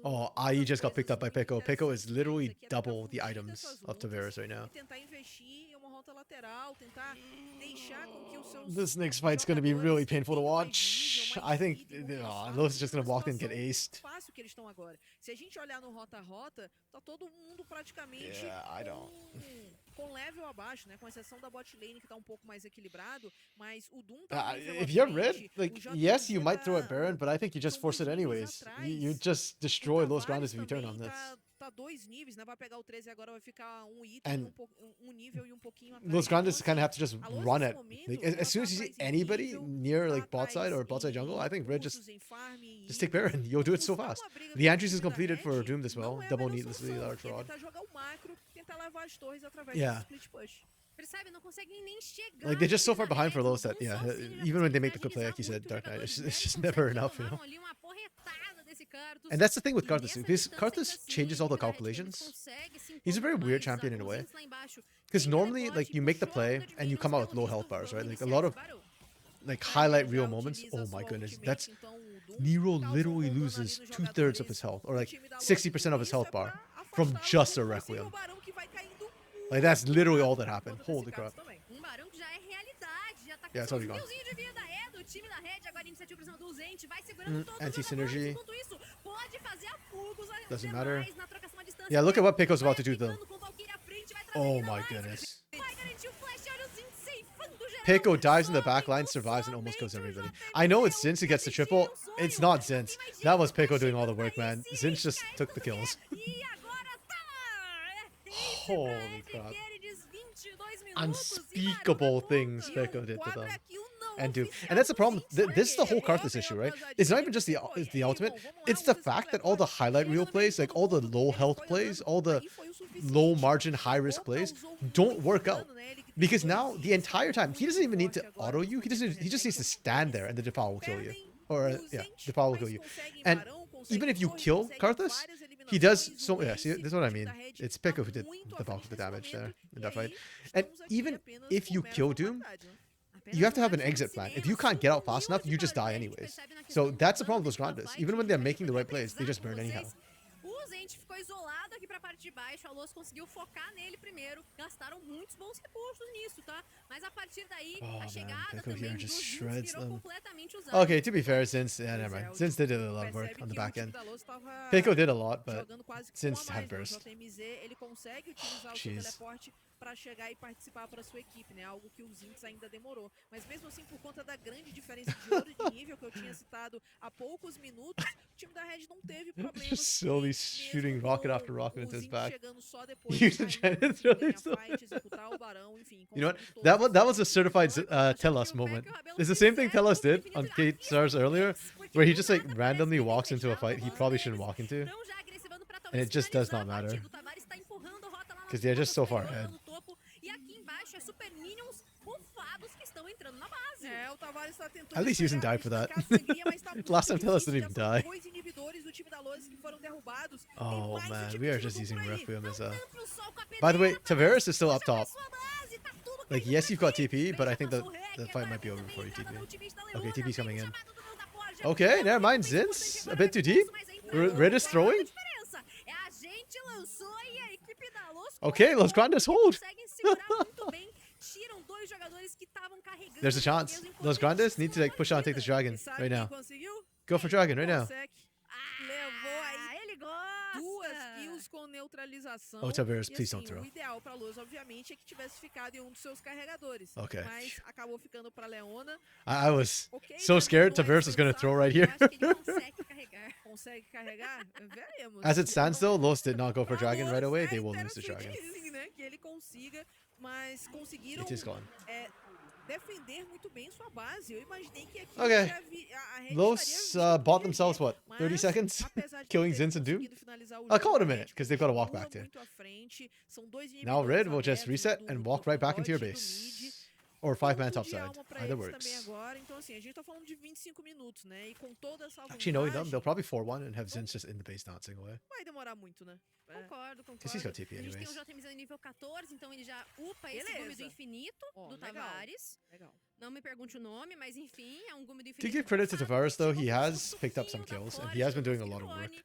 Oh, IE just got picked up by Pekko. Pekko is literally double the items of Tavares right now. rota lateral, tentar deixar com que os seus This next fight's gonna be really jogadores painful to tenham mais watch. nível, mais I think ritmo, mais Los is just fácil, gonna walk in and get situação aced. fácil que eles estão agora. Se a gente olhar no rota a rota, tá todo mundo praticamente Yeah, I don't. com level abaixo, né? Com exceção da bot lane que tá um pouco mais equilibrado, mas o Doom tá um nível If you're à red, frente, like, o JMZ yes, you might throw tá at Baron, but I think you just são force it dois níveis anyways. atrás. You just destroy O Los Tavares Grandes if you turn on também this. tá 2 níveis, né? Vai pegar o 13 agora, vai ficar um item, And um nível e um pouquinho atrás. Los Grandes Então, kind of assim, have to just a Los run nesse at. momento, Like, ela as soon tá as you see atrás em anybody nível, near tá like bot side or atrás bot side jungle, I em think red just pontos, em farm, em take item. Baron. You'll do it so Buscar fast. uma briga The com o entries is time da completed for Red Doom as well. não é a Double melhor needlessly solução, large porque é rod. tentar jogar o macro, tentar levar as torres através Yeah. do split push. Percebe? Não conseguem nem chegar. Like they're just so no far time da behind for Red, o Los that Doom yeah, sozinho já even when they consegue make the good play, like you fragilizar said, Dark Knight, muitos it's just jogadores never red, enough, you know. tomaram ali uma porretada desse Cartus, And that's the thing with e Karthus, nessa because distância Karthus ainda assim, changes all the a equipe da Red calculations. consegue se He's a very empolgar weird mais, champion in a os way. Zinks lá embaixo Because tem normally, teleporte, like, you make the puxou a play onda de and you Venus, come out with pelo low visto, health bars, right? vamos Like a iniciar lot esse of barulho. like A highlight Red reel já moments. utiliza Oh a my sua goodness, ultimate, that's então o Doom Nero causa literally um dano ali loses nos 2/3 of jogadores his health, or do like time da Los, 60% of his isso health é bar pra from afastar just a um possível Requiem. barão que vai caindo Like that's literally all that por happened. conta desse Holy Cartus crap. também. Barão que já é realidade, já tá com Yeah, it's seus already gone. milzinho de vida, é do time da Red, agora iniciativa por cima do Zente, vai segurando todos os Anti-synergy. jogadores, enquanto isso, pode fazer a fuga, os Doesn't demais matter. na trocação à distância. Yeah, look at what Pico's about to do though. Ficando com Valkyrie à frente, vai trazer Oh ainda my mais, goodness. vai garantir o flash, olha o Zente ceifando geral. Pico dives in the Só back line, Pico, survives, and almost kills somente o everybody. JMZ, I know it's Zinz who gets the triple. um It's sonho. not Zinz. Tem mais That was gente, Pico tá doing all the chegando work, pra man. esse Zinz just KS took the do kills. E agora tá! Holy crap. 22 minutos, Unspeakable things e Pico did to them. Quadra kill não And do. oficial And that's the do problem. Zinx, This is the whole porque Karthus issue, right? It's not even just the ultimate. It's the fact that all the highlight reel plays, like all the low health plays, all the low margin, high risk plays, don't work out. Because now the entire time he doesn't even need to auto you. He just needs to stand there and the Defile will kill you. Or yeah, Defile will kill you. And even if you kill Karthus, he does so. Yeah, see, this is what I mean. It's Pico who did the bulk of the damage there in that fight. And even if you kill Doom, you have to have an exit plan. If you can't get out fast enough, you just die anyways. So that's the problem with those Grandes. Even when they're making the right plays, they just burn anyhow. O Zente ficou isolado aqui pra parte de baixo, a Los conseguiu focar nele primeiro, gastaram muitos bons recursos nisso, tá? Mas a partir daí, Oh, a man, chegada Pico também here dos just Zinx shreds virou them. completamente usada. Okay, to be fair, since yeah, never mind. Since they did a lot of work on the back end. Pico Pico did a lot, but jogando quase que since um a had mais, né? O burst. JMZ, ele consegue utilizar o seu Jeez. teleporte para chegar e participar para sua equipe, né? Algo que o Zinx ainda demorou. Mas mesmo assim, por conta da grande diferença de ouro de nível que eu tinha citado há poucos minutos, o time da Red não teve problemas. Just slowly mesmo shooting com rocket after rocket o into his Zinx back. chegando só depois You de cair trying to no throw ganhar this away. fight, executar o barão, enfim, You know what? conseguir That todos that os was a certified pontos. Tellus moment. It's the same thing Tellus did on Kate Stars earlier, where he just like randomly walks into a fight he probably shouldn't walk into. Então já agressivando pra And talvez it just does finalizar not a matter. partida. O Tavares tá empurrando a rota lá nas 'Cause they're just so far pontas, ahead. no topo. E aqui embaixo é Super Minions bufados que estão entrando na base. É, o Tavares tá tentando At least he doesn't pegar die for that. essa sangria, mas tá muito Last time Tellus didn't difícil. even Já die. são 2 inibidores do time da Lozes que foram derrubados. Tem Oh mais um man, time we are de just Dudu using por aí. Requiem as a. Pro sol com a By the way, peneira, Tavares is still up puxa pra top. sua base, tá tudo Like, caindo yes, pra you've got frente. TP, but I think Vem the pra fight might be Sorrega, over before you entrada TP. no ultimate da Okay, Leona, TP's coming vem in. chamado do Deus da Forja. Okay, Não never tem mind. muito Zinz, potente a bit too recurso, deep. mas aí Red is throwing. diferença. É a gente lançou e a equipe da Los Okay, Los Grandes hold. conseguem segurar muito bem. Tiram dois jogadores que estavam carregando. There's a chance. Los Grandes need to like push on and take this dragon Sabe right quem now. conseguiu? Go for dragon right now. Consegue. Levou aí Ele gosta. 2 kills com neutralização. Oh, Tavares, E, please don't assim, throw. o ideal pra Luz, obviamente, é que tivesse ficado em um dos seus carregadores. Okay. Mas acabou ficando pra Leona. I was Ok, so já scared tentou Tavares was gonna pensar, throw right Eu here. acho que ele consegue carregar. Consegue carregar? Veremos. As it stands though, Los did not go for Pra dragon right Luz, away. é They will lose the dragon. interessante sim, né? Que ele consiga, mas conseguiram It is gone. defender muito bem sua base. Eu imaginei que aqui Okay. a Red Los estaria bought vindo themselves de what, 30 mas, seconds, apesar de killing não terem Zinz and Doom. conseguido finalizar o I'll call it a jogo, minute because they've got to walk pula back to. muito à frente, são dois Now inibidores red will just abertos reset no and topo walk right back into your bot, do base, mid. or 5-man Ponto de topside. alma pra Either eles works. também agora. Então, assim, a gente tá falando de 25 minutos, né? E com toda essa Actually, knowing them, vantagem, they'll probably 4-1 and have Zinz just in the base dancing away. vai demorar muito, né? Concordo, Because he's concordo. got TP A gente tem anyways. o JMZ nível 14, então ele já upa esse Beleza. gume do infinito Ó, do legal. Tavares. Legal. Não me pergunte o nome, mas enfim, é um gume do To infinito. give credit to bufado, Tavares though, chegou he com has um picked up some pouquinho da kills and Forja, he has been do doing a lot of work. Ciclone,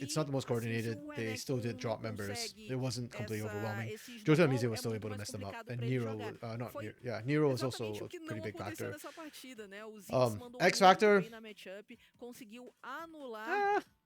it's not the most coordinated. They still did drop members. It wasn't completely overwhelming. Jota was still able to mess them up, and Nero, not Nero, yeah, Nero was also a pretty big factor. X Factor.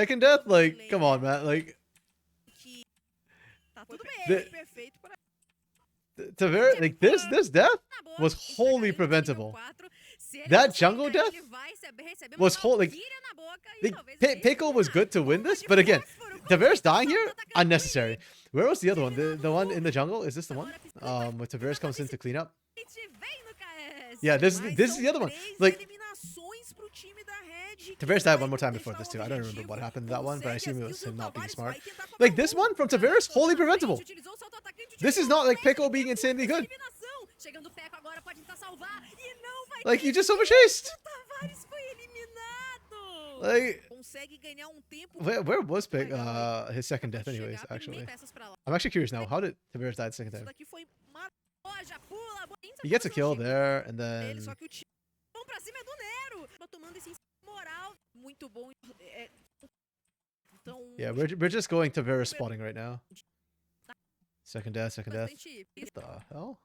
second death? Like, come on, man. Like, Que tá tudo bem, The- perfeito pra Tavares, like this death na boa. was Ele tá wholly caindo de nível preventable. 4. Se ele That não jungle sair death daí, ele vai receber uma was whole. Like, Valkyria na boca e like talvez ele Pickle was good to win this, but again, Tavares dying here unnecessary. Where was the other one? The one in the jungle? Is this the one? Where Tavares comes in to clean up. vem no KS. Yeah, this Mas is são the other one. 3 Like, eliminações pontos pro time da Red. Tavares died one more time before this too. I don't remember what happened in that one, but I assume it was him not being smart. Like this one from Tavares, wholly preventable. This is not like Pico being insanely good. Like you just overchased. Like where was Pick his second death anyways? Actually, I'm actually curious now. How did Tavares die the second time? He gets a kill there, and then yeah, we're just going Tavares spotting right now. Second death, second death. What the hell?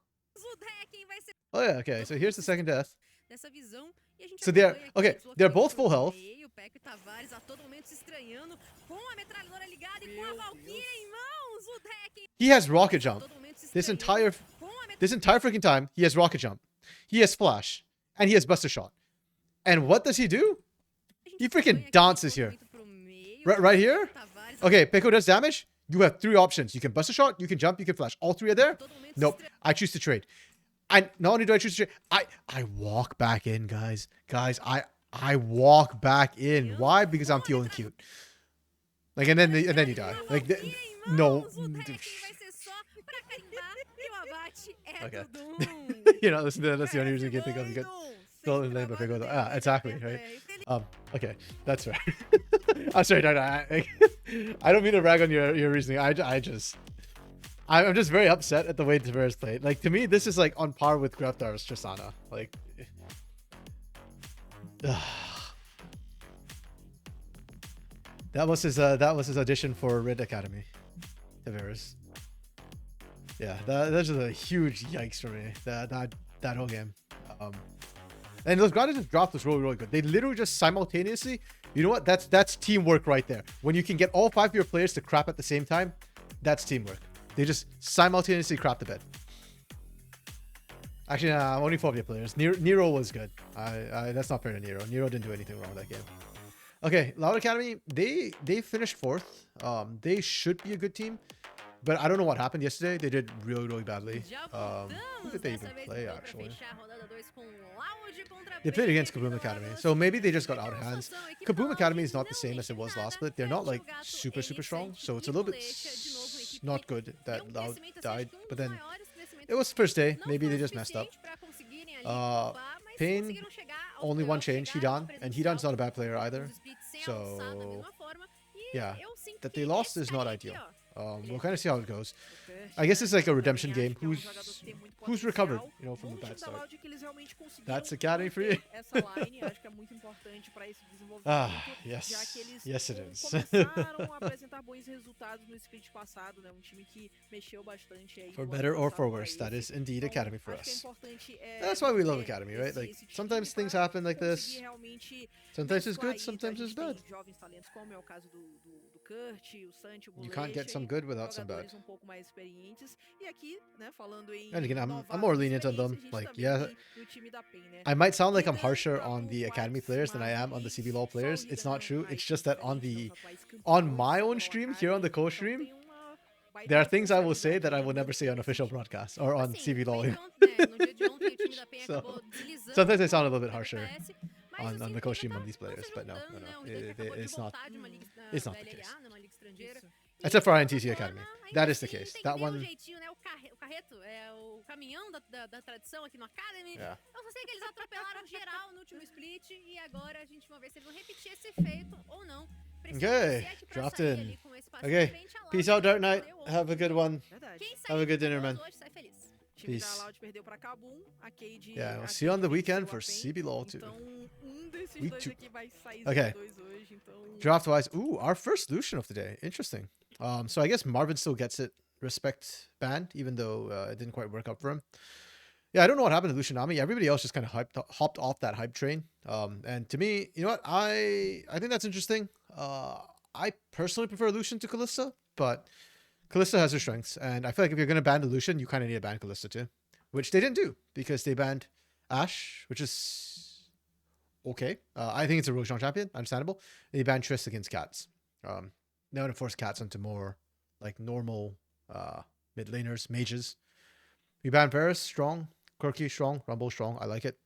Oh yeah, okay. So here's the second death. So they're okay. They're both full health. He has rocket jump. This entire freaking time, he has rocket jump. He has flash, and he has buster shot. And what does he do? He freaking dances here. Right here. Okay, Pico does damage. You have 3 options. You can buster shot, you can jump, you can flash. All 3 are there. Nope. I choose to trade. And not only do I choose to trade, I walk back in, guys. I walk back in. Why? Because I'm feeling cute. Like, and then you die. Like, no. Okay. You know, that's the only reason you can think of. You get still in lane, but Pico. Exactly, right? Okay, that's right. I'm sorry, no, I don't mean to rag on your reasoning. I'm just very upset at the way Tavares played. Like, to me, this is like on par with Graftar's Tristana. Like, that was his audition for Red Academy. Tavares. Yeah, that's just a huge yikes for me. That whole game. And those Granadas drop was really, really good. They literally just simultaneously, you know what? That's teamwork right there. When you can get all 5 of your players to crap at the same time, that's teamwork. They just simultaneously crap the bed. Actually, nah, only 4 of your players. Nero was good. That's not fair to Nero. Nero didn't do anything wrong that game. Okay, Loud Academy, they finished 4th. They should be a good team. But I don't know what happened yesterday. They did really, really badly. Who did they even play, actually? They played against Kaboom Academy. So maybe they just got out of hands. Kaboom Academy is not the same as it was last split. They're not, like, super, super strong. So it's a little bit not good that Loud died. But then it was first day. Maybe they just messed up. Pain, only 1 change. Hidan. And Hidan's not a bad player either. So, yeah. That they lost is not ideal. We'll kind of see how it goes. I guess it's like a redemption game. Who's recovered, you know, from the bad start. That's Academy for you. Yes. Yes, it is. For better or for worse, that is indeed Academy for us. That's why we love Academy, right? Like, sometimes things happen like this. Sometimes it's good, sometimes it's bad. You can't get some good without some bad. And again, I'm more lenient on them. Like, yeah, I might sound like I'm harsher on the Academy players than I am on the CBLOL players. It's not true. It's just that on my own stream here on the co-stream, there are things I will say that I will never say on official broadcast or on CBLOL. So sometimes I sound a little bit harsher on the co-stream on these players, but no, it's not the case. Except for INTC Academy. That is the case. That one... Yeah. Okay, dropped in. Okay, peace out, Dark Knight. Have a good one. Have a good dinner, man. Peace. Yeah, we'll see you on the weekend for CBLOL 2. Week 2. Okay. Draft-wise, ooh, our first Lucian of the day. Interesting. So I guess Marvin still gets it. Respect banned, even though it didn't quite work out for him. Yeah, I don't know what happened to Lucian Nami. Everybody else just kind of hopped off that hype train. And to me, you know what? I think that's interesting. I personally prefer Lucian to Kalista, but Kalista has her strengths. And I feel like if you're going to ban the Lucian, you kind of need to ban Kalista too. Which they didn't do, because they banned Ashe, which is okay. I think it's a Roshan champion, understandable. They banned Triss against Cats. Now to force Cats into more like normal mid laners, mages. We banned Varus, strong. Quirky, strong. Rumble, strong. I like it.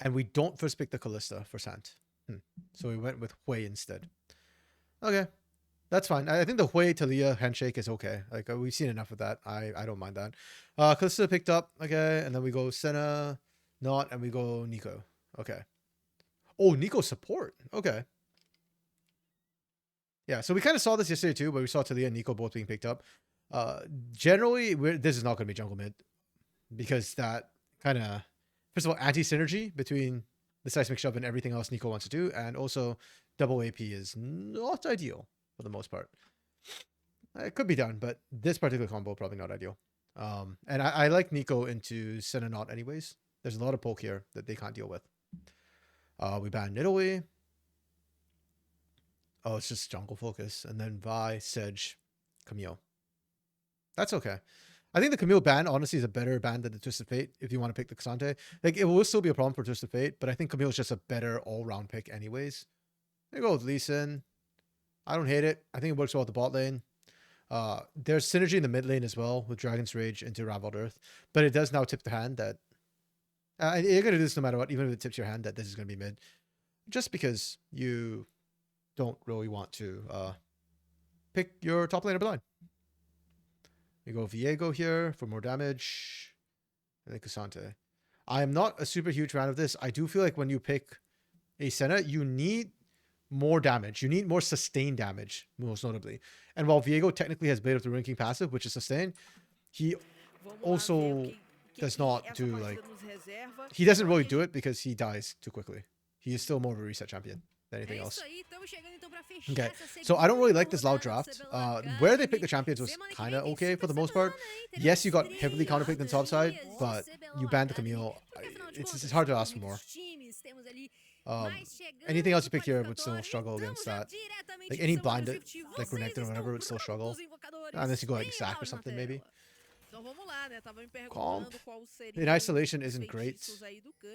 And we don't first pick the Callista for Sant. So we went with Hui instead. Okay. That's fine. I think the Hui Talia handshake is okay. Like we've seen enough of that. I don't mind that. Callista picked up. Okay. And then we go Senna, Not, and we go Nico. Okay. Oh, Nico support. Okay. Yeah, so we kind of saw this yesterday too, but we saw Talia and Nico both being picked up. Generally, this is not going to be jungle mid because that kind of, first of all, anti-synergy between the seismic shove and everything else Nico wants to do, and also double AP is not ideal for the most part. It could be done, but this particular combo probably not ideal. And I like Nico into Senna Not anyways. There's a lot of poke here that they can't deal with. We ban Nidalee. Oh, it's just jungle focus. And then Vi, Sedge, Camille. That's okay. I think the Camille ban, honestly, is a better ban than the Twisted Fate if you want to pick the Cassante. Like, it will still be a problem for Twisted Fate, but I think Camille is just a better all-round pick anyways. There you go with Lee Sin. I don't hate it. I think it works well with the bot lane. There's synergy in the mid lane as well with Dragon's Rage into Raveled Earth, but it does now tip the hand that... you're going to do this no matter what, even if it tips your hand that this is going to be mid. Just because you don't really want to pick your top laner blind. We go Viego here for more damage. And then Cassante. I am not a super huge fan of this. I do feel like when you pick a Senna, you need more damage. You need more sustained damage, most notably. And while Viego technically has Blade of the Ruined King passive, which is sustained, he also does not do like... He doesn't really do it because he dies too quickly. He is still more of a reset champion than anything else. Okay, so I don't really like this loud draft. Where they picked the champions was kind of okay for the most part. Yes, you got heavily counterpicked on the top side, but you banned the Camille. It's hard to ask for more. Anything else you pick here would still struggle against that. Like any blind, like Renekton or whatever, would still struggle. Unless you go like Zac or something, maybe. Comp in isolation isn't great.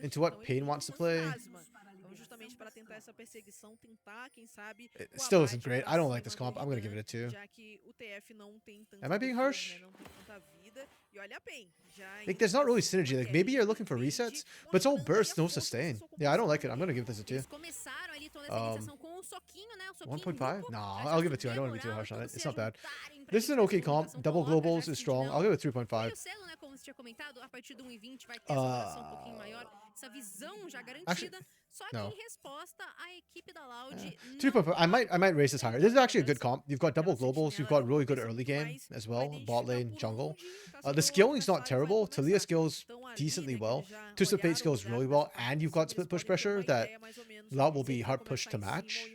Into what Pain wants to play, it still isn't great. I don't like this comp. I'm going to give it a 2. Am I being harsh? Like, there's not really synergy. Like, maybe you're looking for resets, but it's all burst, no sustain. Yeah, I don't like it. I'm going to give this a 2. 1.5? Nah, I'll give it 2. I don't want to be too harsh on it. It's not bad. This is an okay comp. Double globals is strong. I'll give it 3.5. Actually, no. 3.5. I might raise this higher. This is actually a good comp. You've got double globals. You've got really good early game as well. Bot lane, jungle. The skilling's not terrible. Talia skills decently well. Twisted Fate skills really well. And you've got split push pressure that Loud will be hard pushed to match.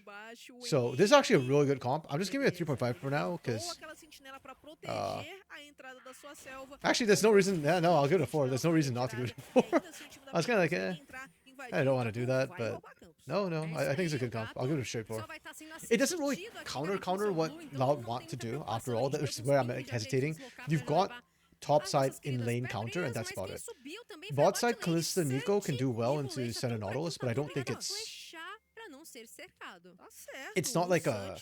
So this is actually a really good comp. I'm just giving it a 3.5 for now because... actually, there's no reason... Yeah, no, I'll give it a 4. There's no reason not to give it a 4. I was kind of like, I don't want to do that, but... No, I think it's a good comp. I'll give it a straight 4. It doesn't really counter what Loud want to do, after all. Which is where I'm like, hesitating. You've got top side in lane counter, and that's about it. Bot side, Callista Nico can do well into Senna Nautilus, but I don't think it's not like a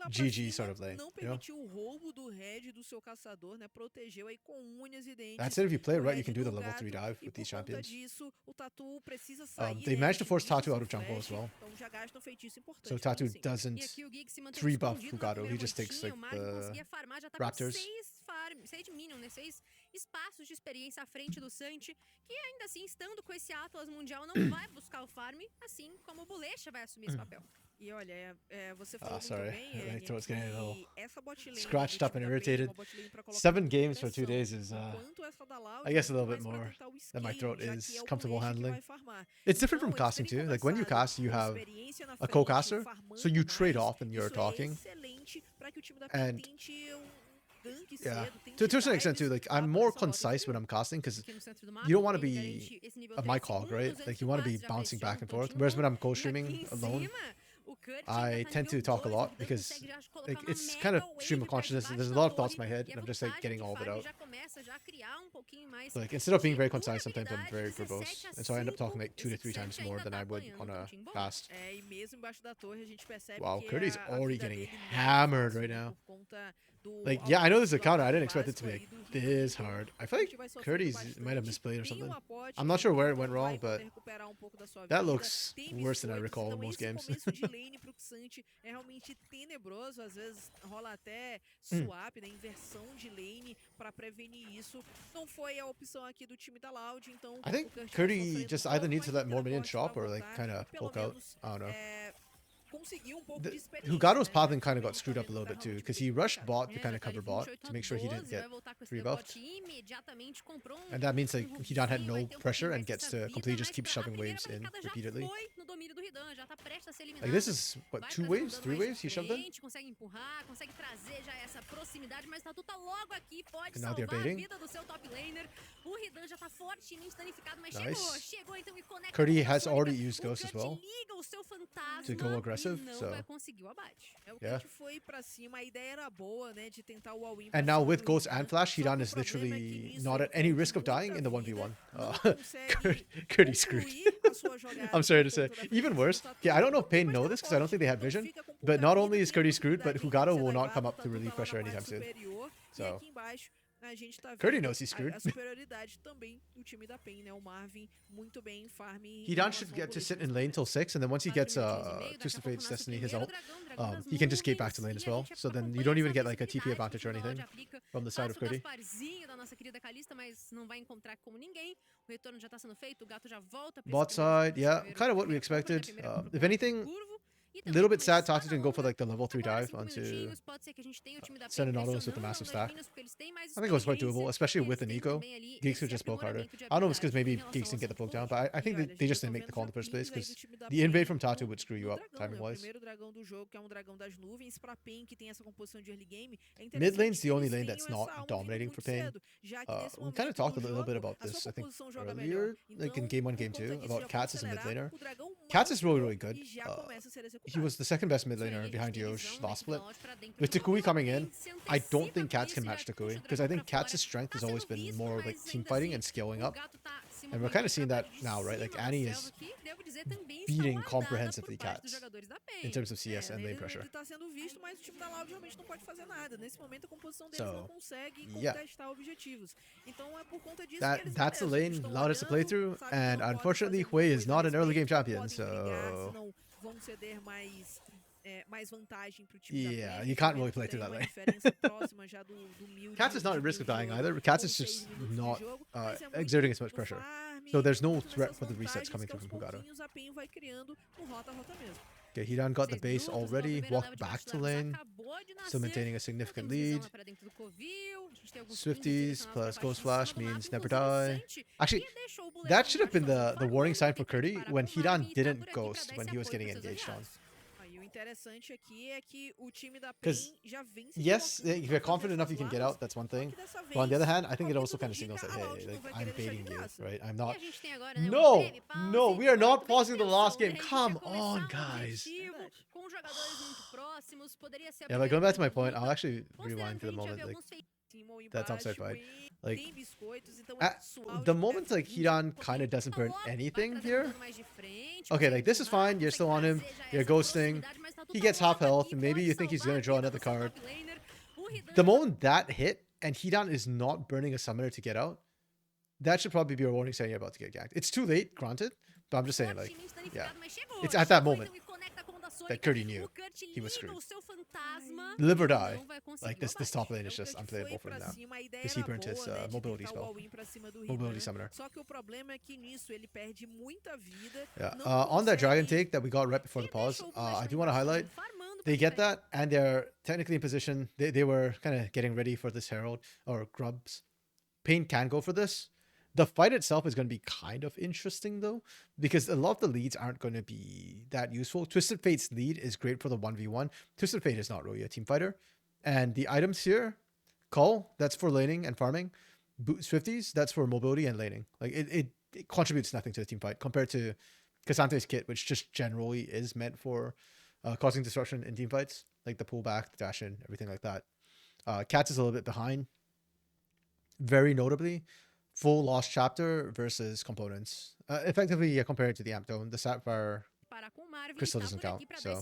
GG sort of lane, you know? That's it. If you play it right, you can do the level 3 dive with these champions. They managed to force Tatu out of jungle as well. So Tatu doesn't 3-buff Fugado. He just takes like the Raptors. Espaços de experiência à frente do Santi, que ainda assim, estando com esse Atlas Mundial, não vai buscar o farm, assim como o Bolecha vai assumir esse papel. E olha, você falou muito bem, my throat's getting a little essa bot lane scratched up and irritated. 7 games for 2 days is, I guess, a little bit more than my throat is comfortable handling. It's different from casting too. Like when you cast, you have a co-caster, so you trade off when you're talking. And yeah, to a certain extent too, like I'm more concise when I'm casting because you don't want to be a mic hog, right? Like you want to be bouncing back and forth. Whereas when I'm co-streaming alone, I tend to talk a lot because like it's kind of stream of consciousness. There's a lot of thoughts in my head, and I'm just like getting all of it out. So, like instead of being very concise, sometimes I'm very verbose, and so I end up talking like 2 to 3 times more than I would on a cast. Wow, Curdy's already getting hammered right now. Like, yeah, I know this is a counter. I didn't expect it to be like this hard. I feel like Curtis might have misplayed or something. I'm not sure where it went wrong, but that looks worse than I recall in most games. Esse começo de lane pro Xante é realmente tenebroso, às vezes rola até swap, né, inversão de lane pra prevenir isso. Não foi a opção aqui do time da Loud, então I think Curdy just either needs to let more minions shop or like kind of poke out. I don't know. Hugato's pathing kind of got screwed up a little bit too, because he rushed bot to kind of cover bot to make sure he didn't get free buffed. And that means like Hidan had no pressure and gets to completely just keep shoving waves in repeatedly. Like this is, what, 2 waves? 3 waves he shoved in? And now they're baiting. Nice. Curdy has already used Ghost as well to go aggressive, so yeah. And now with Ghost and Flash, Hidan is literally not at any risk of dying in the 1v1. Curdy screwed. I'm sorry to say. Even worse, yeah, I don't know if Pain know this because I don't think they had vision, but not only is Curdy screwed, but Hugato will not come up to relieve pressure anytime soon. So Curdy knows he's screwed. Hidan should get to sit in lane till 6, and then once he gets Twisted Fate's Destiny, his ult, he can just gate back to lane as well. So then you don't even get like a TP advantage or anything from the side of Curdy. Bot side, yeah, kind of what we expected. If anything, a little bit sad Tatu didn't go for like the level 3 dive onto Sentinels with the massive stack. I think it was quite doable, especially with an eco. Geeks could just poke harder. I don't know if it's because maybe Geeks didn't get the poke down, but I think they just didn't make the call in the first place because the invade from Tatu would screw you up timing-wise. Mid lane's the only lane that's not dominating for Pain. We kind of talked a little bit about this, I think, earlier, like in Game 1, Game 2, about Cats as a mid laner. Cats is really, really good. He was the second best mid laner behind Yosh last split. With Takui coming in, I don't think Cats can match Takui, because I think Cats' strength has always been more like team fighting and scaling up. And we're kind of seeing that now, right? Like Annie is beating comprehensively Cats in terms of CS and lane pressure. So, yeah. That's the lane Loudest to play through, and unfortunately Hui is not an early game champion, so yeah, you can't really play through that lane. Cats is not at risk of dying either. Cats is just not exerting as much pressure. So there's no threat for the resets coming through from Hugato. Okay, Hidan got the base already, walked back to lane, still maintaining a significant lead. Swifties plus Ghost Flash means never die. Actually, that should have been the warning sign for Curdy when Hidan didn't Ghost when he was getting engaged on. Because, yes, if you're confident enough you can get out, that's one thing. But on the other hand, I think it also kind of signals that, hey, like, I'm baiting you, right? I'm not... No, we are not pausing the last game. Come on, guys. Yeah, like, going back to my point, I'll actually rewind to the moment, like, that topside fight. Like, at the moment, like, Hidan kind of doesn't burn anything here. Okay, like, this is fine. You're still on him. You're ghosting. He gets half health, and maybe you think he's going to draw another card. The moment that hit, and Hidan is not burning a summoner to get out, that should probably be a warning saying you're about to get ganked. It's too late, granted, but I'm just saying, like, yeah. It's at that moment that Curdy knew he was screwed. Live or die. Like, this top lane is just unplayable for him now. Because he burnt his mobility spell. Mobility summoner. Yeah. On that dragon take that we got right before the pause, I do want to highlight, they get that, and they're technically in position. They were kind of getting ready for this Herald, or Grubs. Pain can go for this. The fight itself is going to be kind of interesting, though, because a lot of the leads aren't going to be that useful. Twisted Fate's lead is great for the 1v1. Twisted Fate is not really a team fighter. And the items here, Call, that's for laning and farming. Swifties, that's for mobility and laning. Like, it contributes nothing to the team fight compared to Casante's kit, which just generally is meant for causing disruption in team fights, like the pullback, the dash in, everything like that. Cats is a little bit behind. Very notably, full lost chapter versus components. Effectively, compared to the Amp Dome, the Sapphire Crystal doesn't count. So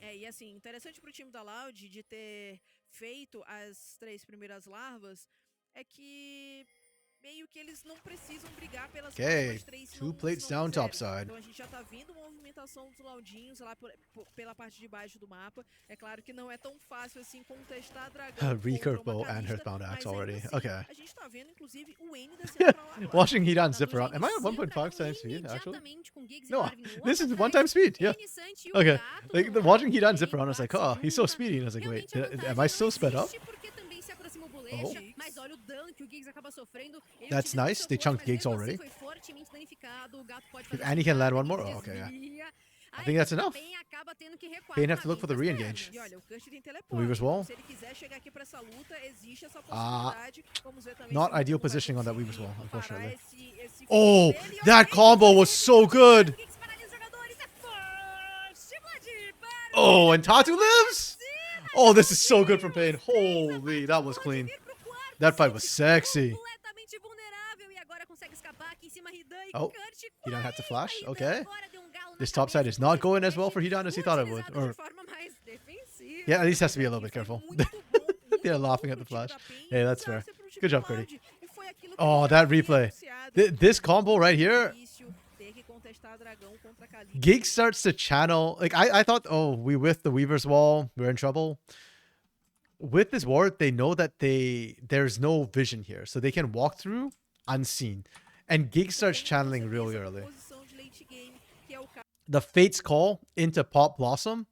E assim, interessante pro time da Loud de ter feito as 3 primeiras larvas é que meio que eles não precisam brigar pelas Okay, próximas 3 se 2 não, plates se não down quiserem. topside. Então a gente já tá vendo movimentação dos Laudinhos lá pela parte de baixo do mapa. É claro que não é tão fácil assim contestar dragão Recurve contra bow uma and Kalista, Earthbound mas Axe ainda already. assim, Okay. a gente tá vendo inclusive o N descendo pra lá agora. Watching Heat on Tá zipper no on. Am I at Gen 5, 1.5 times speed, actually? Imediatamente com Giggs e No, Marvin no this is outro 1 time atrás, speed, yeah. N-Sante e o Okay. Gato Like, do watching lado Heat on também, zipper on, I was like, oh, he's so speedy. And I was like, wait, Realmente a am I vantagem still não sped up? existe porque também se aproxima o Oh. Mas olha o dano que o Giggs acaba sofrendo. Ele That's utilizou nice. seu They corpo, chunked mas Giggs mesmo assim already. foi fortemente danificado. O gato pode If fazer Annie seu can land nada, one more? Giggs Oh, okay, yeah. desvia. I think that's A enough. PEN acaba tendo que recuar PEN com have to look for the Navi pras re-engage. pernas. E olha, o Kurt tem teleporte. The Weaver's Wall? Se ele quiser chegar aqui pra essa luta, existe essa Ah, possibilidade. Vamos ver também not se o ideal Hugo vai positioning on that conseguir Weaver's Wall, parar unfortunately. esse Oh, feitiço dele. E that ok, combo was so good. O Giggs paralisa os jogadores. É forte, Blood para o Oh, and Tatu lives? Oh, this is so good from Pain. Holy, that was clean. That fight was sexy. Completamente vulnerável e agora consegue escapar aqui em cima Hidan e Oh, Kurt Hidan had to flash. Hidan Okay. agora deu um galo na This top side is not cabeça, going as well for Hidan as he thought it would. utilizado Or, de forma mais defensiva. yeah, at least has to be a little bit Foi careful. muito bom, muito They're bom laughing at pro the time flash. da PEN Hey, that's iniciar fair. ser pro time Good job, da Cody. Loud. E foi aquilo que Oh, já that havia replay. anunciado. This combo right here, Difícil ter que contestar Dragão contra Kali. Gig starts to channel. Like, I thought, oh, we whiffed the Weaver's Wall. We're in trouble. With this ward, they know that there's no vision here. So they can walk through unseen. And Gig starts channeling really early. Posição de late game, que é o The Fate's Call into Pop Blossom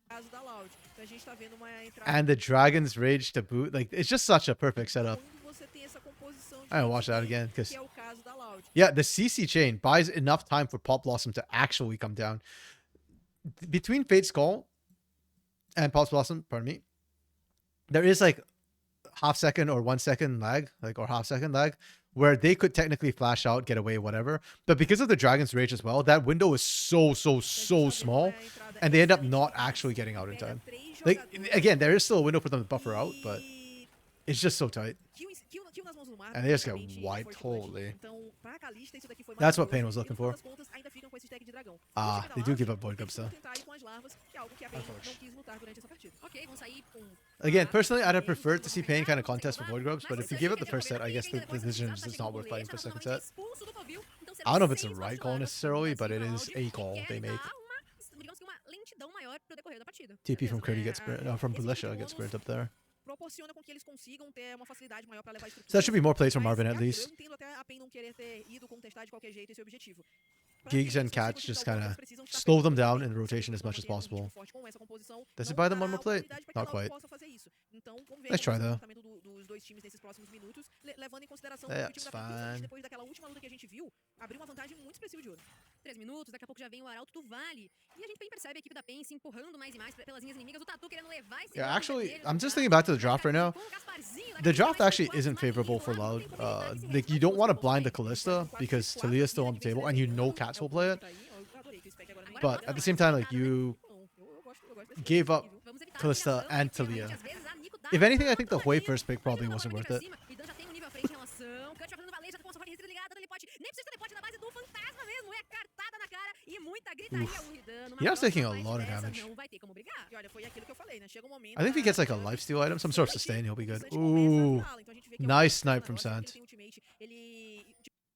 caso da Loud. Então a gente tá vendo uma entrada and the Dragon's Rage to boot. Like, it's just such a perfect setup. quando você tem essa composição de I gotta late watch that game, again, 'cause- que é o caso da Loud. Yeah, the CC chain buys enough time for Pop Blossom to actually come down. Between Fate's Call and Pop Blossom, pardon me, there is like half second or 1 second lag, like, or half second lag, where they could technically flash out, get away, whatever. But because of the Dragon's Rage as well, that window is so small, and they end up not actually getting out in time. Like, again, there is still a window for them to buffer out, but it's just so tight. Kill nas mãos do Marvin, And they just get realmente wiped, foi clutch. holy. Então, pra Kalista, isso daqui foi That's what maravilhoso. Pain was E, no looking final for. das contas, ainda ficam com esse stack de dragão. Ah, O time da they do Loud give up void eles grubs vão though. tentar ir com as larvas, que é algo que a PEN Unfortunate. não quis lutar durante essa partida. Ok, vão sair com Again, personally, I'd have preferred to see Pain kind of contest for void grubs, but if you give it the first set, I guess the decision is just not worth fighting for second set. I don't know if it's the right call necessarily, but it is a call they make. Digamos que uma lentidão maior pro decorrer da partida. TP from Cody gets from Militia gets burnt up there. Proporciona com que eles consigam ter uma facilidade maior para levar a estrutura. So that should be more plays from Mas Marvin é at aquilo, least. Eu entendo até a PEN não querer ter ido contestar de qualquer jeito esse objetivo. Pra Gigs que and eles Catch consigam just conquistar o kind ponto, of eles precisam estar slow them perto down do in time. rotation as much as Manter um possible. time forte com essa composição, Does it não buy them dá one more play? oportunidade pra que Not a Loud quite. possa fazer isso. Então, vamos ver Nice try, como vai ser o though. comportamento dos dois times nesses próximos minutos, levando em consideração Yeah, que o time it's da PEN, principalmente fine. depois daquela última luta que a gente viu, abriu uma vantagem muito expressiva de ouro. 3 minutos, daqui a pouco já vem o Arauto do Vale. E a gente bem percebe a equipe da PEN se empurrando mais e mais pelas linhas inimigas. O Tatu querendo levar esse Yeah, jogo actually, vermelho I'm do just Vale. thinking back to the draft right now. Com o Gasparzinho, daqui The a draft pouco actually vai isn't ser o favorable for Marinho, Loud. lá, tem como Like, you don't want to blind the Callista because Talia's still on the table and you know Cats will play it. But at the same time, like, you gave up Vamos evitar a Callista humilhação, and porque Talia. às vezes a Nico dá If anything, I think the uma Hui bolinha, first pick probably Talia wasn't pra worth it. cima, Hidan já tem um nível à frente em relação. Kurt vai fazendo valeja, com a sua forte resistência ligada, teleporte. Nem precisa de teleporte na base do fantasma mesmo. É cartada na cara e muita gritaria. O Hidan, numa Hidan's taking a próxima lot of fight dessa, damage. não vai ter como brigar. E olha, foi aquilo que eu falei, né? Chega um momento. I think if he gets like a da- lifesteal item, some sort of sustain, he'll be good. Bastante começa a Ooh, final, então a gente vê que é um nice cara snipe from agora, Sant. ele tem ultimate, ele-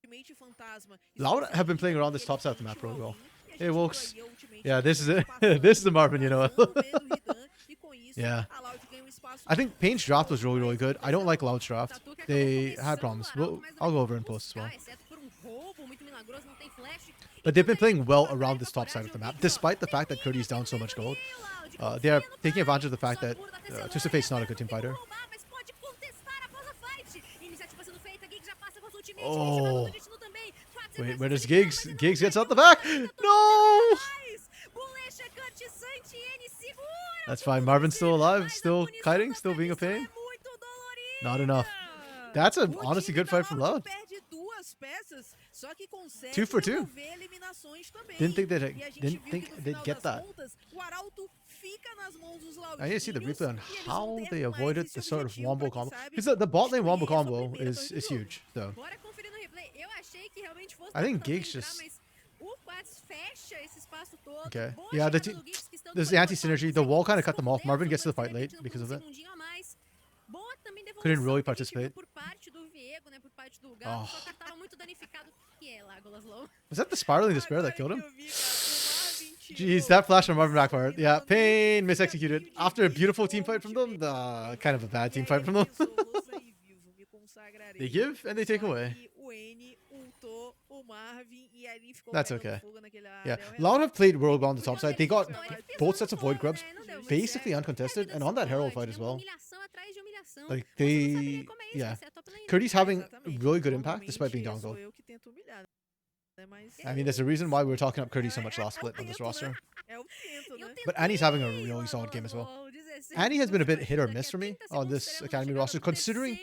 ultimate fantasma. Loud Isso have been significa playing around que this top side of the ele map really well. all-in, e a Hey, gente viu Wokes. aí o ultimate Yeah, this is it. passando, This is the Marvin, you know. passando o medo do Hidan, e com isso, Yeah. a Loud ganha um espaço I think Pain's draft was really, really good. I don't like Loud's O draft. Tatu que acabou They começando had o problems. Arauto, Well, mas não I'll go vai over in post as well. buscar, exceto por um roubo muito milagroso, não tem flash. But they've been playing well around this top side of the map, despite the fact that Cody's down so much gold. They are taking advantage of the fact that Twisted Fate's not a good team fighter. Mas pode contestar após a fight. Iniciativa sendo feita, Giggs já passa com o ultimate, Oh. o destino também. Wait, where does Giggs? Giggs gets out the back. No! Bolecha, Kurt, Sant, N segura. That's fine. Marvin's still alive, still kiting, still being a pain. Muito dolorido. Not enough. That's an O honestly time good da fight from Loud. perde duas peças, só que consegue 2 for 2. promover eliminações também. Didn't think E a gente didn't viu que think no they'd final get das that. contas, o Arauto fica nas mãos dos I need to see the Laudinhos, replay on e eles how vão ter they mais avoided esse the sort of objetivo wombo pra, quem combo. sabe, Because the bot lane wombo destruir essa combo primeira is torre do huge, though. Bora conferir no replay. Eu achei que realmente fosse I think tentar Giggs entrar, just- mas o Quats fecha esse espaço todo. Okay. Boa Yeah, the chegada do Giggs, que estão there's no the banco, anti-synergy. The consegue wall kind of cut them off. esconder, Marvin só gets to the vai fight late permitindo because por of it. segundinho a mais. Boa também Couldn't devolução really que a gente viu participate. por parte do Viego, né, por parte do Gato, Oh. só que tava muito danificado. Que é Legolas Low. Was that the spiraling despair that Agora killed him? que eu vi, cara, o Marvin Jeez, tirou that flash from Marvin o backfired. Marvin Yeah, no Pain meio misexecuted. de After a vida, beautiful team com fight from them, kind of a bad E team aí fight from ele them. pensou, vou sair vivo, me consagrarei. They give and they take Só away. que o N ultou o Marvin e ali ficou That's pegando okay. fogo naquele área Yeah, ao redor. Loud have played real well on the top side. They got Então, ele pisou both no sets of Void fogo, Grubs né, não deu muito basically certo. uncontested, É, and on that Herald pode, fight as né, uma well. humilhação atrás de humilhação. Like they, yeah. Curdy's having really good impact despite being down gold. I mean, there's a reason why we were talking up Curdy so much last split on this roster. But Annie's having a really solid game as well. Annie has been a bit hit or miss for me on this Academy roster, considering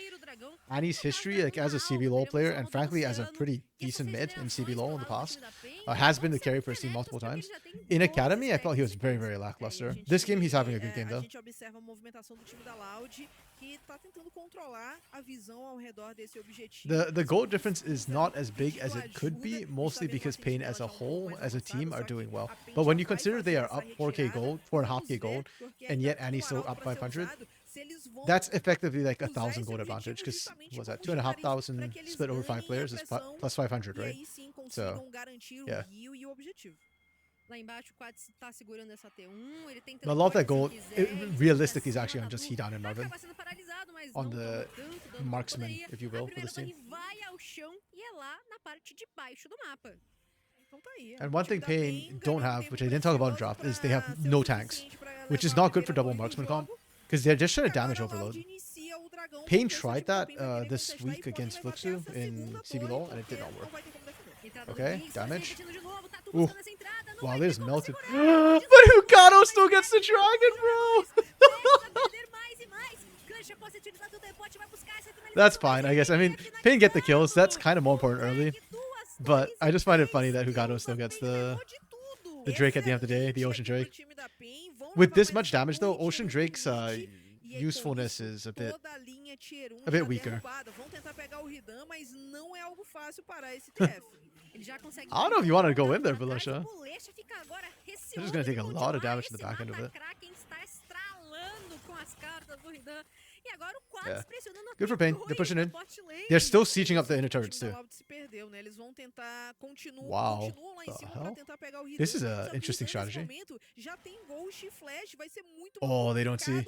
Annie's history like as a CBLOL player and frankly as a pretty decent mid in CBLOL in the past. Has been the carry for his team multiple times. In Academy, I felt he was very, very lackluster. This game, he's having a good game though. The goal difference is not as big as it could be, mostly because Pain as a whole, as a team, are doing well. But when you consider they are up 4k gold, 4.5k gold, and yet Annie's still up 500, that's effectively like 1,000 gold advantage, because what was that, 2,500 split over 5 players is plus 500, right? So, yeah. But a lot of that gold, realistically, is actually on just Hidan and Marvin. On the marksman, if you will, for this team. And one thing Pain don't have, which I didn't talk about in draft, is they have no tanks, which is not good for double marksman comp, because they're just trying to damage overload. Pain tried that this week against Fluxu in CBLOL, and it did not work. Okay, damage. Ooh. Wow, they just melted. But Hukado still gets the dragon, bro! That's fine, I guess. I mean, Pain get the kills. That's kind of more important early. But I just find it funny that Hukado still gets the Drake at the end of the day, the Ocean Drake. With this much damage, though, Ocean Drake's usefulness is a bit weaker. I don't know if you want to go in there, Belisha. They're just going to take a lot of damage in the back end of it. Yeah. Good for Pain. They're pushing in. They're still sieging up the inner turrets too. Wow. The hell? This is an interesting strategy. Oh, they don't see.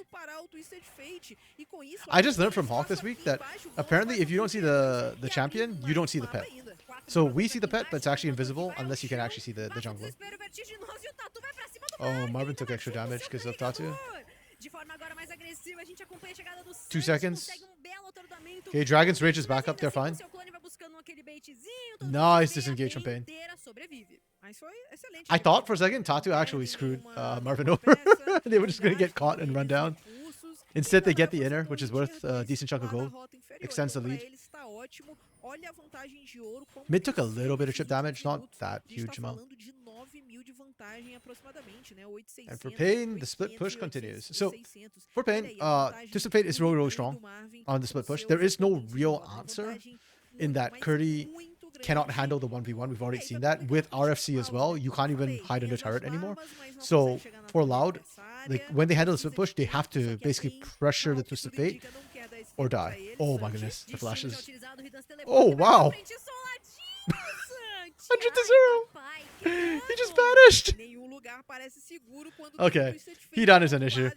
I just learned from Hawk this week that apparently if you don't see the champion, you don't see the pet. So we see the pet, but it's actually invisible unless you can actually see the jungler. Oh, Marvin took extra damage because of Tatu. 2 seconds. Okay, Dragon's Rage is back up. They're fine. Nice disengage from Pain. I thought for a second Tatu actually screwed Marvin over. They were just going to get caught and run down. Instead, they get the inner, which is worth a decent chunk of gold. Extends the lead. Mid took a little bit of chip damage, not that huge amount. And for Pain, the split push continues. So, for Pain, Twisted Fate is really, really strong on the split push. There is no real answer in that Curdy cannot handle the 1v1. We've already seen that. With RFC as well, you can't even hide under turret anymore. So, for Loud, like when they handle the split push, they have to basically pressure the Twisted Fate or die. Oh my goodness, the flashes. Oh, wow. 100 to 0. He just vanished. Okay, Hidan is an issue.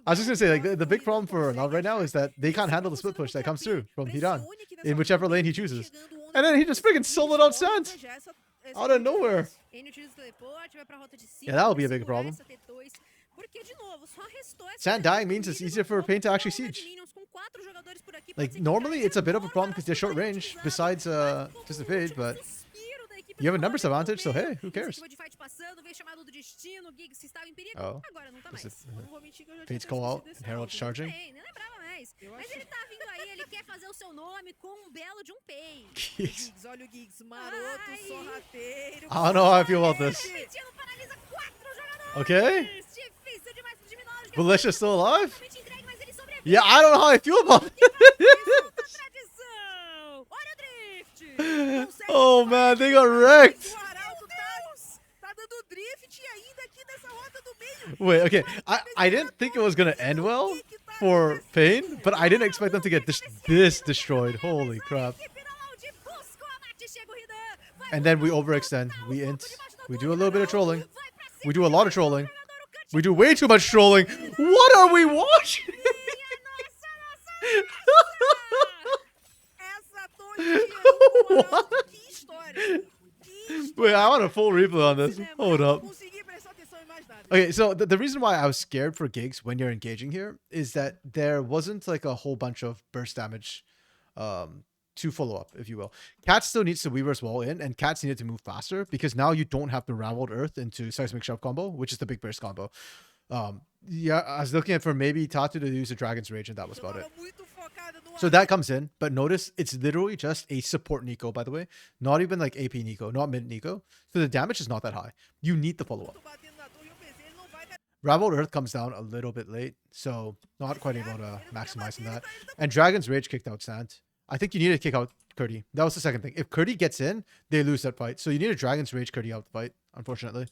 I was just gonna say, like, the big problem for Loud right now is that they can't handle the split push that comes through from Hidan in whichever lane he chooses. And then he just freaking soloed out Sand out of nowhere. Yeah, that will be a big problem. Sand dying means it's easier for Pain to actually siege. Like, normally it's a bit of a problem because they're short range, besides just the fade, but you have a numbers advantage, so hey, who cares? Oh. Fade's call out, and Herald's charging. Giggs. I don't know how I feel about this. Okay. Belisha's still alive? Yeah, I don't know how I feel about this. Oh man, they got wrecked. Wait, okay. I didn't think it was gonna end well for Pain, but I didn't expect them to get this destroyed. Holy crap. And then we overextend. We int. We do a little bit of trolling. We do a lot of trolling. We do way too much trolling. What are we watching? What? Wait, I want a full replay on this. Hold up. Okay, so the reason why I was scared for Giggs when you're engaging here is that there wasn't like a whole bunch of burst damage to follow up, if you will. Cat still needs to Weaver's Wall in, and Cats needed to move faster because now you don't have the Raveled Earth into Seismic Shove combo, which is the big burst combo. Yeah, I was looking at for maybe Tatu to use a Dragon's Rage, and that was about it. So that comes in, but notice it's literally just a support Nico, by the way. Not even like AP Nico, not mid Nico. So the damage is not that high. You need the follow-up. Raveled Earth comes down a little bit late, so not quite able to maximize on that. And Dragon's Rage kicked out Sant. I think you need to kick out Curdy. That was the second thing. If Curdy gets in, they lose that fight. So you need a Dragon's Rage Curdy out the fight, unfortunately.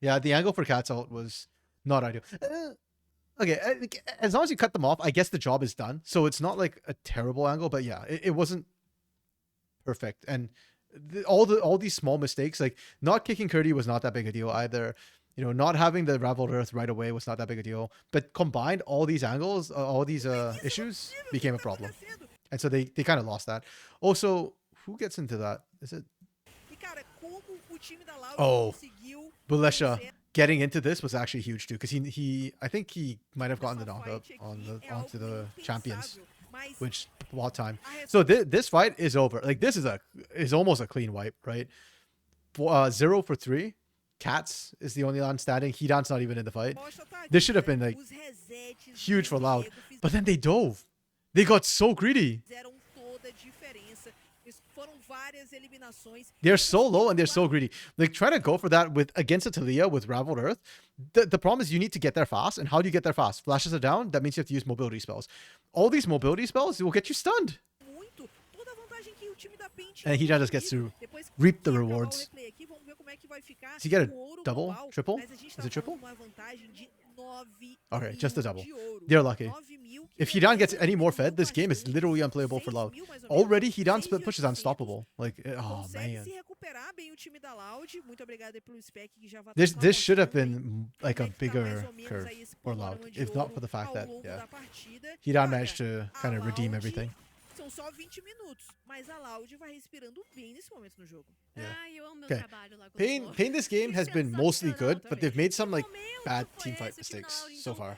Yeah, the angle for Cat's ult was not ideal. Okay, as long as you cut them off, I guess the job is done. So it's not like a terrible angle, but yeah, it wasn't perfect. And all these small mistakes, like not kicking Curdy was not that big a deal either. You know, not having the Raveled Earth right away was not that big a deal. But combined, all these angles, all these issues became a problem. And so they kind of lost that. Also, who gets into that? Is it? Oh, Bulesha getting into this was actually huge too, because I think he might have gotten the knockup onto the champions, which bought time. So this fight is over. Like this is almost a clean wipe, right? 0 for 3. Cats is the only one standing. Hidan's not even in the fight. This should have been like huge for Loud, but then they dove. They got so greedy. They're so low and they're so greedy. Like trying to go for that against a Talia with Raveled Earth. The problem is you need to get there fast. And how do you get there fast? Flashes are down. That means you have to use mobility spells. All these mobility spells will get you stunned. And Hidan just gets to reap the rewards. Does he get a double? Triple? Is it triple? Okay, just a double. They're lucky. If Hidan gets any more fed, this game is literally unplayable for Loud. Already, Hidan's split push is unstoppable. Like, oh man. This should have been like a bigger curve for Loud, if not for the fact that, yeah, Hidan managed to kind of redeem everything. São só 20 minutos, mas a Loud vai respirando bem nesse momento no jogo. Okay. Pain this game has been mostly good, but they've made some like bad teamfight mistakes so far.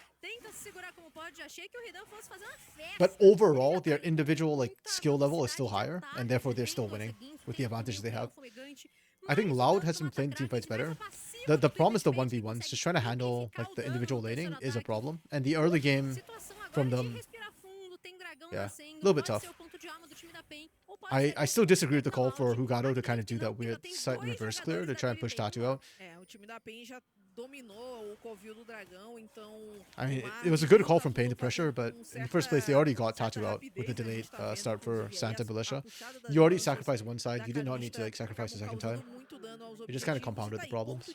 But overall, their individual like skill level is still higher, and therefore they're still winning with the advantage they have. I think Loud has been playing teamfights better. The problem is the 1v1s. Just trying to handle like the individual laning is a problem, and the early game from them. Yeah, a little bit tough. I still disagree with the call for Hugado to kind of do that weird site reverse clear to try and push Tatu out. I mean, it was a good call from Pain to pressure, but in the first place, they already got Tatu out with a delayed start for Santa Bulesha. You already sacrificed one side. You did not need to like sacrifice a second time. It just kind of compounded the problems.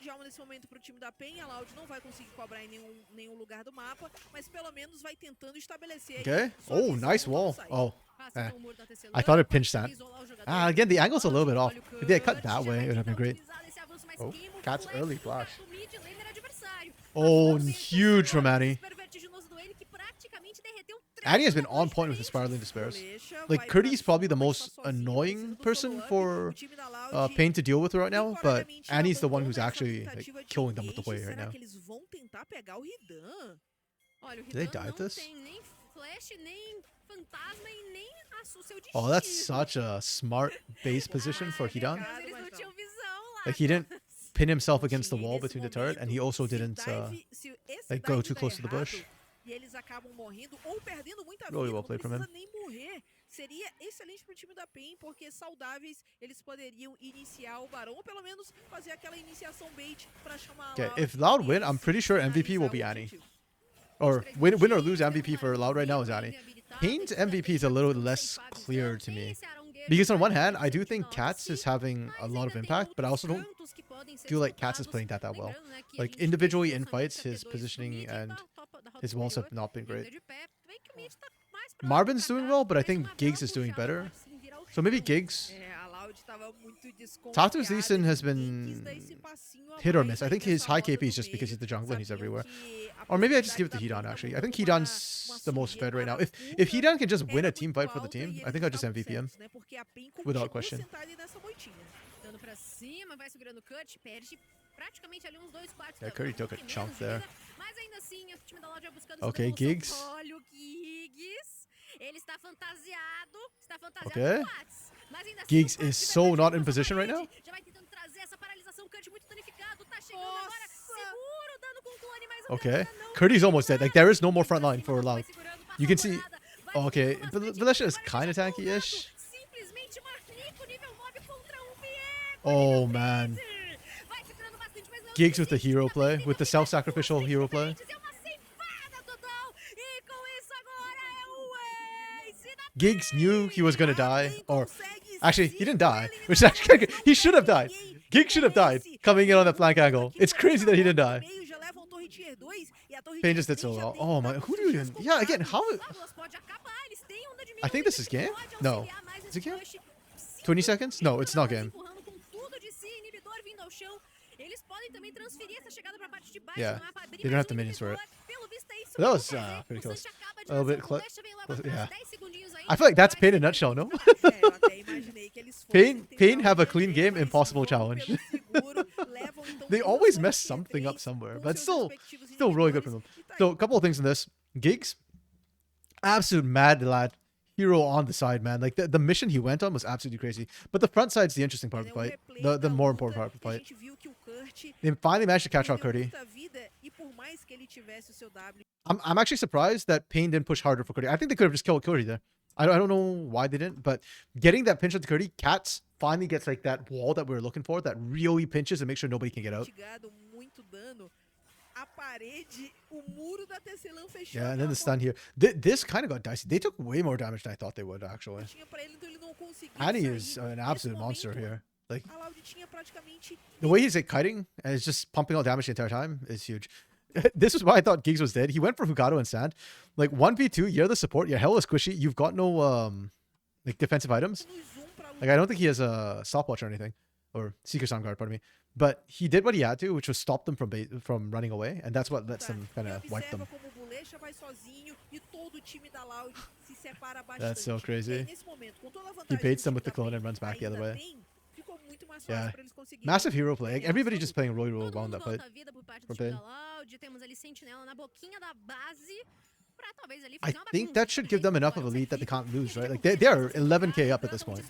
Okay. Oh, nice wall. Oh. I thought it pinched that. Again, the angle's a little bit off. If they had cut that way, it would have been great. Oh, Cat's early flash. Oh, huge from Annie. Annie has been on point with the Spiraling Despairs. Like, Curdy's probably the most annoying person for Pain to deal with right now, but Annie's the one who's actually like, killing them with the way right now. Did they die at this? Oh, that's such a smart base position for Hidan. Like, he didn't pin himself against the wall between the turret, and he also didn't like go too close to the bush. Really well played from him. Seria excelente pro time da PEN, porque saudáveis eles poderiam iniciar o Barão, ou pelo menos fazer aquela iniciação bait pra chamar. Okay, if Loud win, I'm pretty sure MVP will be Annie. Or win or lose, MVP for Loud right now is Annie. Pain's MVP is a little less clear to me. Because on one hand, I do think Cats is having a lot of impact, but I also don't feel like Cats is playing that well. Like, individually in fights, his positioning and his walls have not been great. Marvin's doing well, but I think Giggs is doing better. So maybe Giggs. Tatu's Lee Sin has been hit or miss. I think his high KP is just because he's the jungler and he's everywhere. Or maybe I just give it to Hidan, actually. I think Hidan's the most fed right now. If Hidan can just win a team fight for the team, I think I'll just MVP him. Without question. praticamente ali uns 2/4 Yeah, da Curry um took a pouquinho chunk menos de there. vida, mas ainda assim o time da Loud vai buscando Okay, sua devolução. Giggs. Olha o Giggs. Ele está fantasiado Okay. de Watts. Mas ainda assim, Giggs o Kurt is de so verdade not in nossa position right parede. now. Já vai tentando trazer essa paralisação, Kurt muito danificado, tá chegando agora, segura o dano com o clone, mas o Okay. Galera não Curdy's almost dead. Like, there is no more front line Pra for cima, Loud. foi segurando, passou You can por see... nada, vai Okay, ficando bastante Valencia is agora kind of ele já tanky-ish. simplesmente Marnico, nível 9 contra um Viego, Oh, nível man. 13. Vai segurando bastante, mas não Giggs with the suficiente, hero tá play, conseguindo with the pegar self-sacrificial duas hero play. diferentes, é uma ceifada total, e com isso agora é o ace da Giggs knew he was gonna die, Quem or consegue actually, he sim didn't com a die, which is actually eliminação, he should have died. ninguém. Giggs should have died coming in on that flank angle. It's crazy that he didn't die. Meio, já levam torre tier 2 e a torre Payne tier just did 3 so já well. tem Oh my, dados who do you dias even? Yeah, again, contados. how? Lagos pode acabar, eles têm onda de I think this is game. pode No, auxiliar mais is esse it game? push. 20 seconds? No, it's not game. Empurrando com tudo de si, inibidor vindo ao chão. Eles podem também transferir essa chegada pra parte de baixo Yeah, do mapa, abrir they don't mais have the minions for it. inibidor. Pelo visto é isso That que was, vão fazer. pretty O close. Sancho acaba de A little lançar bit o close. Flash, vem logo Close, atrás, yeah. 10 segundinhos aí, I feel like that's vai Payne in a ser nutshell, no? É, eu até imaginei que eles fossem Payne tentar have a o clean GG, game, mas impossible vão challenge. pelo seguro, levam, então, They duas always torres mess tier something up 3 somewhere, com but seus still respectivos really good for inibidores. them. E tá So, aí. a couple of things in this. Giggs, absolute mad lad. Hero on the side, man. Like, the mission he went on was absolutely crazy. But the front side's the interesting part of the É um fight. replay The da more luta important part of the que a fight. gente viu que o Kurt They finally managed to catch out perdeu Curdy. muita vida e por mais que ele tivesse o seu W, I'm actually surprised that Payne didn't push harder for Curdy. I think they could have just killed Curdy there. I don't know why they didn't, but getting that pinch on Curdy, Cats finally gets like that wall that we were looking for, that really pinches and makes sure nobody can get out. mitigado muito dano. A parede, o muro da Tecelã fechou. Yeah, and then aquela the stun here. This kind of got dicey. They took way more damage than I thought they would, actually. portinha pra ele, então ele não conseguiu Annie sair. is an Nesse absolute monster momento, here. Like, A Loud tinha praticamente the way he's like kiting and is just pumping out damage the entire time is huge. This is why I thought Giggs was dead. He went for Hugado and Sand. Like 1v2, you're the support, you're hella squishy, you've got no like defensive items. no zoom pra Like, I don't think he has a stopwatch or anything. Or Seeker Sound Guard, pardon me. But he did what he had to, which was stop them from running away. And that's what lets them kind E of wipe them. observa como o Bolecha vai sozinho e todo o time da Loud se separa bastante. That's so E aí, crazy. nesse momento, com toda a He vantagem baits que them o with the time da clone and runs back the other ainda way. tem, ficou muito mais Yeah. fácil pra eles conseguirem. Massive hero play. Like, everybody just playing really, really Todo well in mundo that fight. volta à vida por parte From do time Payne. da Loud. Temos ali Sentinela na boquinha da base. Pra talvez ali I fazer uma think bagunça that should give them enough of a lead that they can't lose, right? Like, they are 11k up at this point.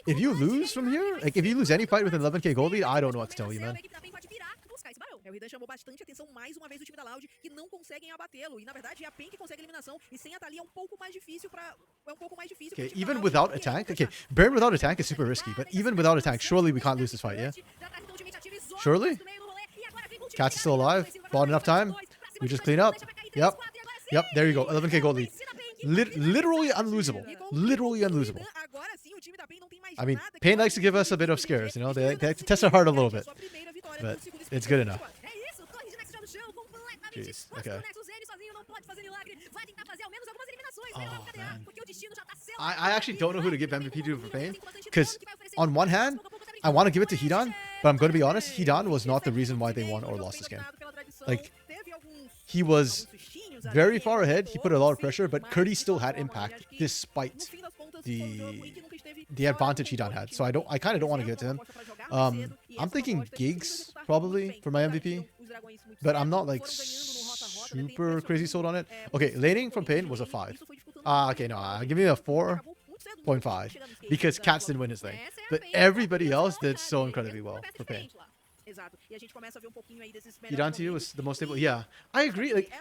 If you lose from here, like, if you lose any fight with an 11k goal lead, I don't know what to tell you, man. É, o Ridan chamou bastante atenção mais uma vez do time da Loud, que não conseguem abatê-lo. E na verdade é a PEN que consegue a eliminação. E sem a Thalia é um pouco mais difícil para. É um pouco mais difícil. Okay, pro time da even Loud, without a porque é tank, puxar. okay, Baron without a tank is super risky, but even without a tank, surely we can't lose this fight, yeah? Surely? Cats is still alive. Bought enough time. We just clean up. Yep. Yep, there you go. 11k gold lead. Literally unlosable. Literally unlosable. Agora sim, o time da PEN não tem mais I mean, nada que Payne pode likes to give us a bit of scares, you know? They like to test our heart a little bit. But it's good enough. Jeez, okay. Oh, man. I actually don't know who to give MVP to for Payne. Because on one hand, I want to give it to Hidan, but I'm going to be honest, Hidan was not the reason why they won or lost this game. Like, he was very far ahead, he put a lot of pressure, but Curdy still had impact despite the advantage Hidan had. So I kind of don't want to give it to him. I'm thinking Giggs probably for my MVP, but I'm not like super crazy sold on it. Okay, laning from Payne was a 5. Okay, no, give me a 4.5 because Cats didn't win his lane, but everybody else did so incredibly well for Payne. Exato. E a gente começa a ver um pouquinho aí desses Hidan to you was the most stable. Yeah, I agree. Like,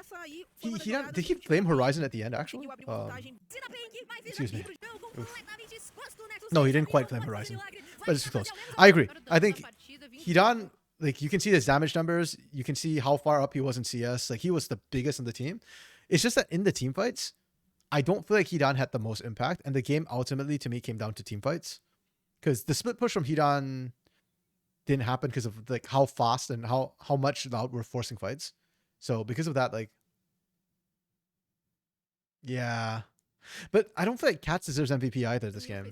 did he flame Horizon at the end actually? Excuse me. Oof. No, he didn't quite flame Horizon, but it's close. I agree. I think Hidan, like, you can see his damage numbers. You can see how far up he was in CS. Like, he was the biggest in the team. It's just that in the team fights, I don't feel like Hidan had the most impact, and the game ultimately to me came down to team fights, because the split push from Hidan didn't happen because of like how fast and how much Loud were forcing fights. So because of that, like, yeah. But I don't feel like Cats deserves MVP either this game.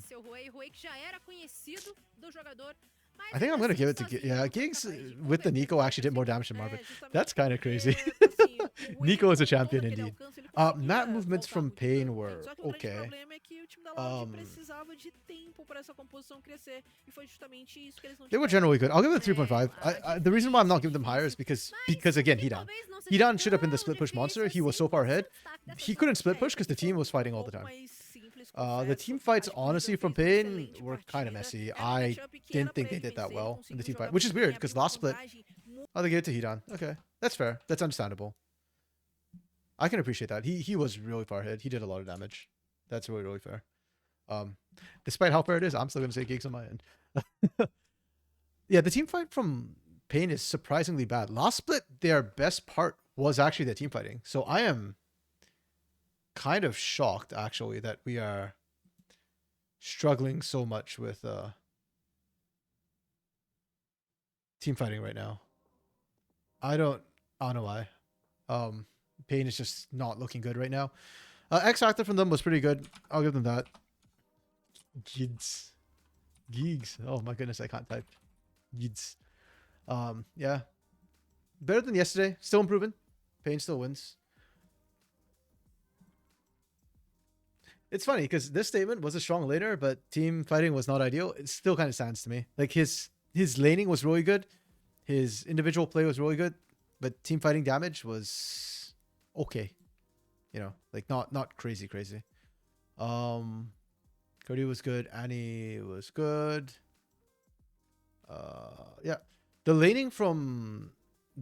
I think I'm gonna give it to Giggs with the Nico actually did more damage than Marvin. That's kind of crazy. Assim, o Nico is a erro, champion todo aquele indeed. alcance, ele Map conseguia movements voltar from muito Pain dano, were Só que o grande okay. problema é que o time da Loud Um, precisava de tempo para essa composição crescer. E foi justamente isso que eles não They were tiveram. generally good. I'll give it a É, 3.5. The reason why I'm not giving them higher is because again, que Hidan. talvez não seja Hidan should have been the tão split push monster. He difícil was so assim far como ahead. seu destaque dessa He couldn't split É, push because the ele team foi was fighting um all the pouco time. mais simples, The confesso. team fights, Acho que o honestly, Hidan from fez uma Pain excelente were kind of partida. messy. Era um I matchup que didn't era think pra they ele did that vencer, well ele in the conseguiu team jogar fight, which is muito bem, weird because abriu uma last split, vantagem oh, they gave it to Hidan. Okay, that's fair. That's understandable. I can appreciate that. He was really far ahead. He did a lot of damage. That's really, really fair. Despite how fair it is, I'm still gonna say gigs on my end. Yeah, the team fight from Pain is surprisingly bad. Last split, their best part was actually their team fighting. So I am kind of shocked actually that we are struggling so much with team fighting right now. I don't know why. Pain is just not looking good right now. X Factor from them was pretty good. I'll give them that. Gigs. Gigs. Oh my goodness, I can't type. Gigs. Yeah. Better than yesterday. Still improving. Pain still wins. It's funny because this statement was a strong laner, but team fighting was not ideal. It still kind of stands to me. Like his laning was really good. His individual play was really good, but team fighting damage was okay. You know, like not crazy. Cody was good. Annie was good. Yeah. The laning from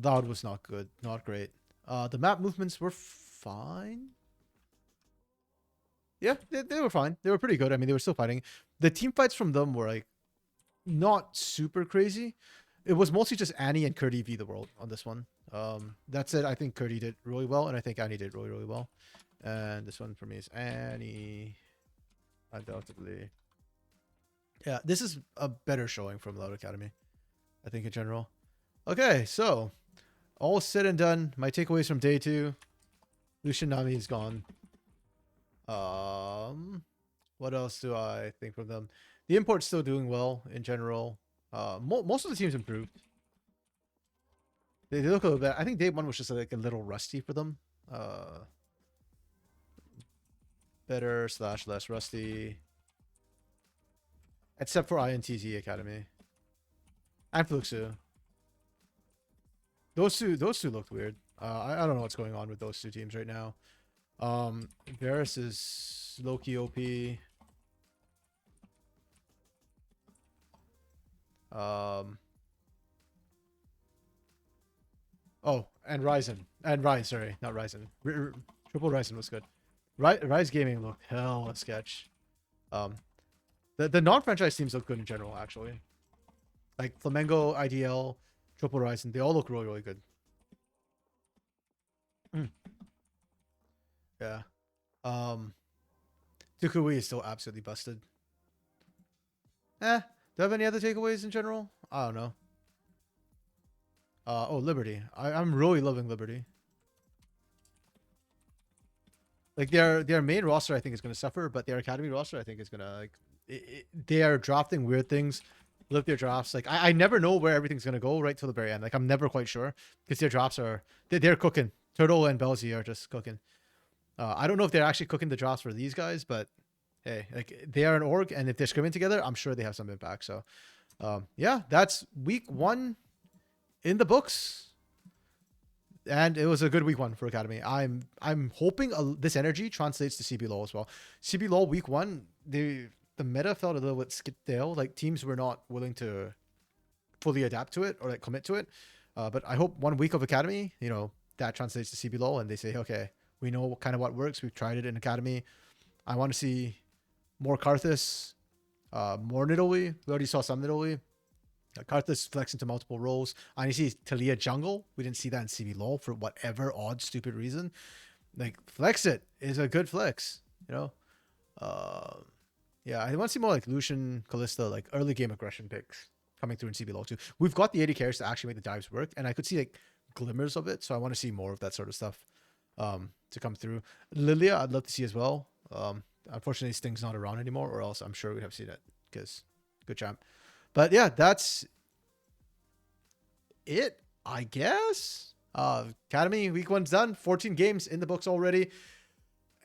Loud was not good. Not great. The map movements were fine. Yeah, they were fine. They were pretty good. I mean, they were still fighting. The team fights from them were like not super crazy. It was mostly just Annie and Curdy v the world on this one. That said, I think Curdy did really well, and I think Annie did really, really well. And this one for me is Annie. Undoubtedly. Yeah, this is a better showing from Loud Academy, I think, in general. Okay, so all said and done. My takeaways from day 2. Lucian Nami is gone. What else do I think from them? The import's still doing well in general. Most of the teams improved. They look a little bit. I think day 1 was just like a little rusty for them. Better / less rusty. Except for INTZ Academy. And Fluxu. Those two looked weird. I don't know what's going on with those two teams right now. Varus is low-key OP. Oh, and Ryzen. And Ryan, sorry. Not Ryzen. Triple Ryzen was good. Rise Gaming looked hella sketch. The non-franchise teams look good in general, actually. Like Flamengo, IDL, Triple Ryzen, they all look really, really good. Yeah. Tukui is still absolutely busted. Do I have any other takeaways in general? I don't know. Oh, Liberty. I'm really loving Liberty. Like their main roster, I think, is going to suffer, but their academy roster, I think, is going to like they are drafting weird things. Look, their drafts. Like I never know where everything's going to go right till the very end. Like I'm never quite sure because their drafts are they're cooking. Turtle and Belzy are just cooking. I don't know if they're actually cooking the drafts for these guys, but hey, like they are an org, and if they're scrimming together, I'm sure they have some impact. So, yeah, that's week 1 in the books. And it was a good week 1 for Academy. I'm hoping this energy translates to CBLOL as well. CBLOL week 1, the meta felt a little bit stale. Like teams were not willing to fully adapt to it or like commit to it. But I hope 1 week of Academy, you know, that translates to CBLOL, and they say, okay, we know kind of what works. We've tried it in Academy. I want to see more Karthus, more Nidalee. We already saw some Nidalee. Karthus flex into multiple roles. I see Talia jungle. We didn't see that in CBLOL for whatever odd, stupid reason. Like, flex it is a good flex, you know? Yeah, I want to see more like Lucian, Kalista, like early game aggression picks coming through in CBLOL too. We've got the 80 carries to actually make the dives work, and I could see like glimmers of it, so I want to see more of that sort of stuff to come through. Lilia, I'd love to see as well. Unfortunately, Sting's not around anymore, or else I'm sure we'd have seen it because good champ. But yeah, that's it, I guess. Academy week 1's done. 14 games in the books already.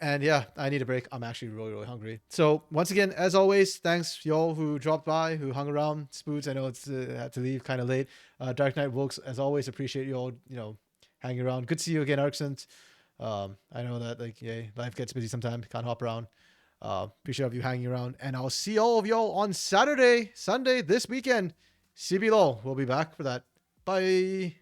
And yeah, I need a break. I'm actually really, really hungry. So once again, as always, thanks y'all who dropped by, who hung around. Spoods, I know it's had to leave kind of late. Dark Knight Wilkes, as always, appreciate you all, hanging around. Good to see you again, Arksent. I know that life gets busy sometimes. Can't hop around. Appreciate all of you hanging around. And I'll see all of y'all on Sunday, this weekend. CBLOL. We'll be back for that. Bye.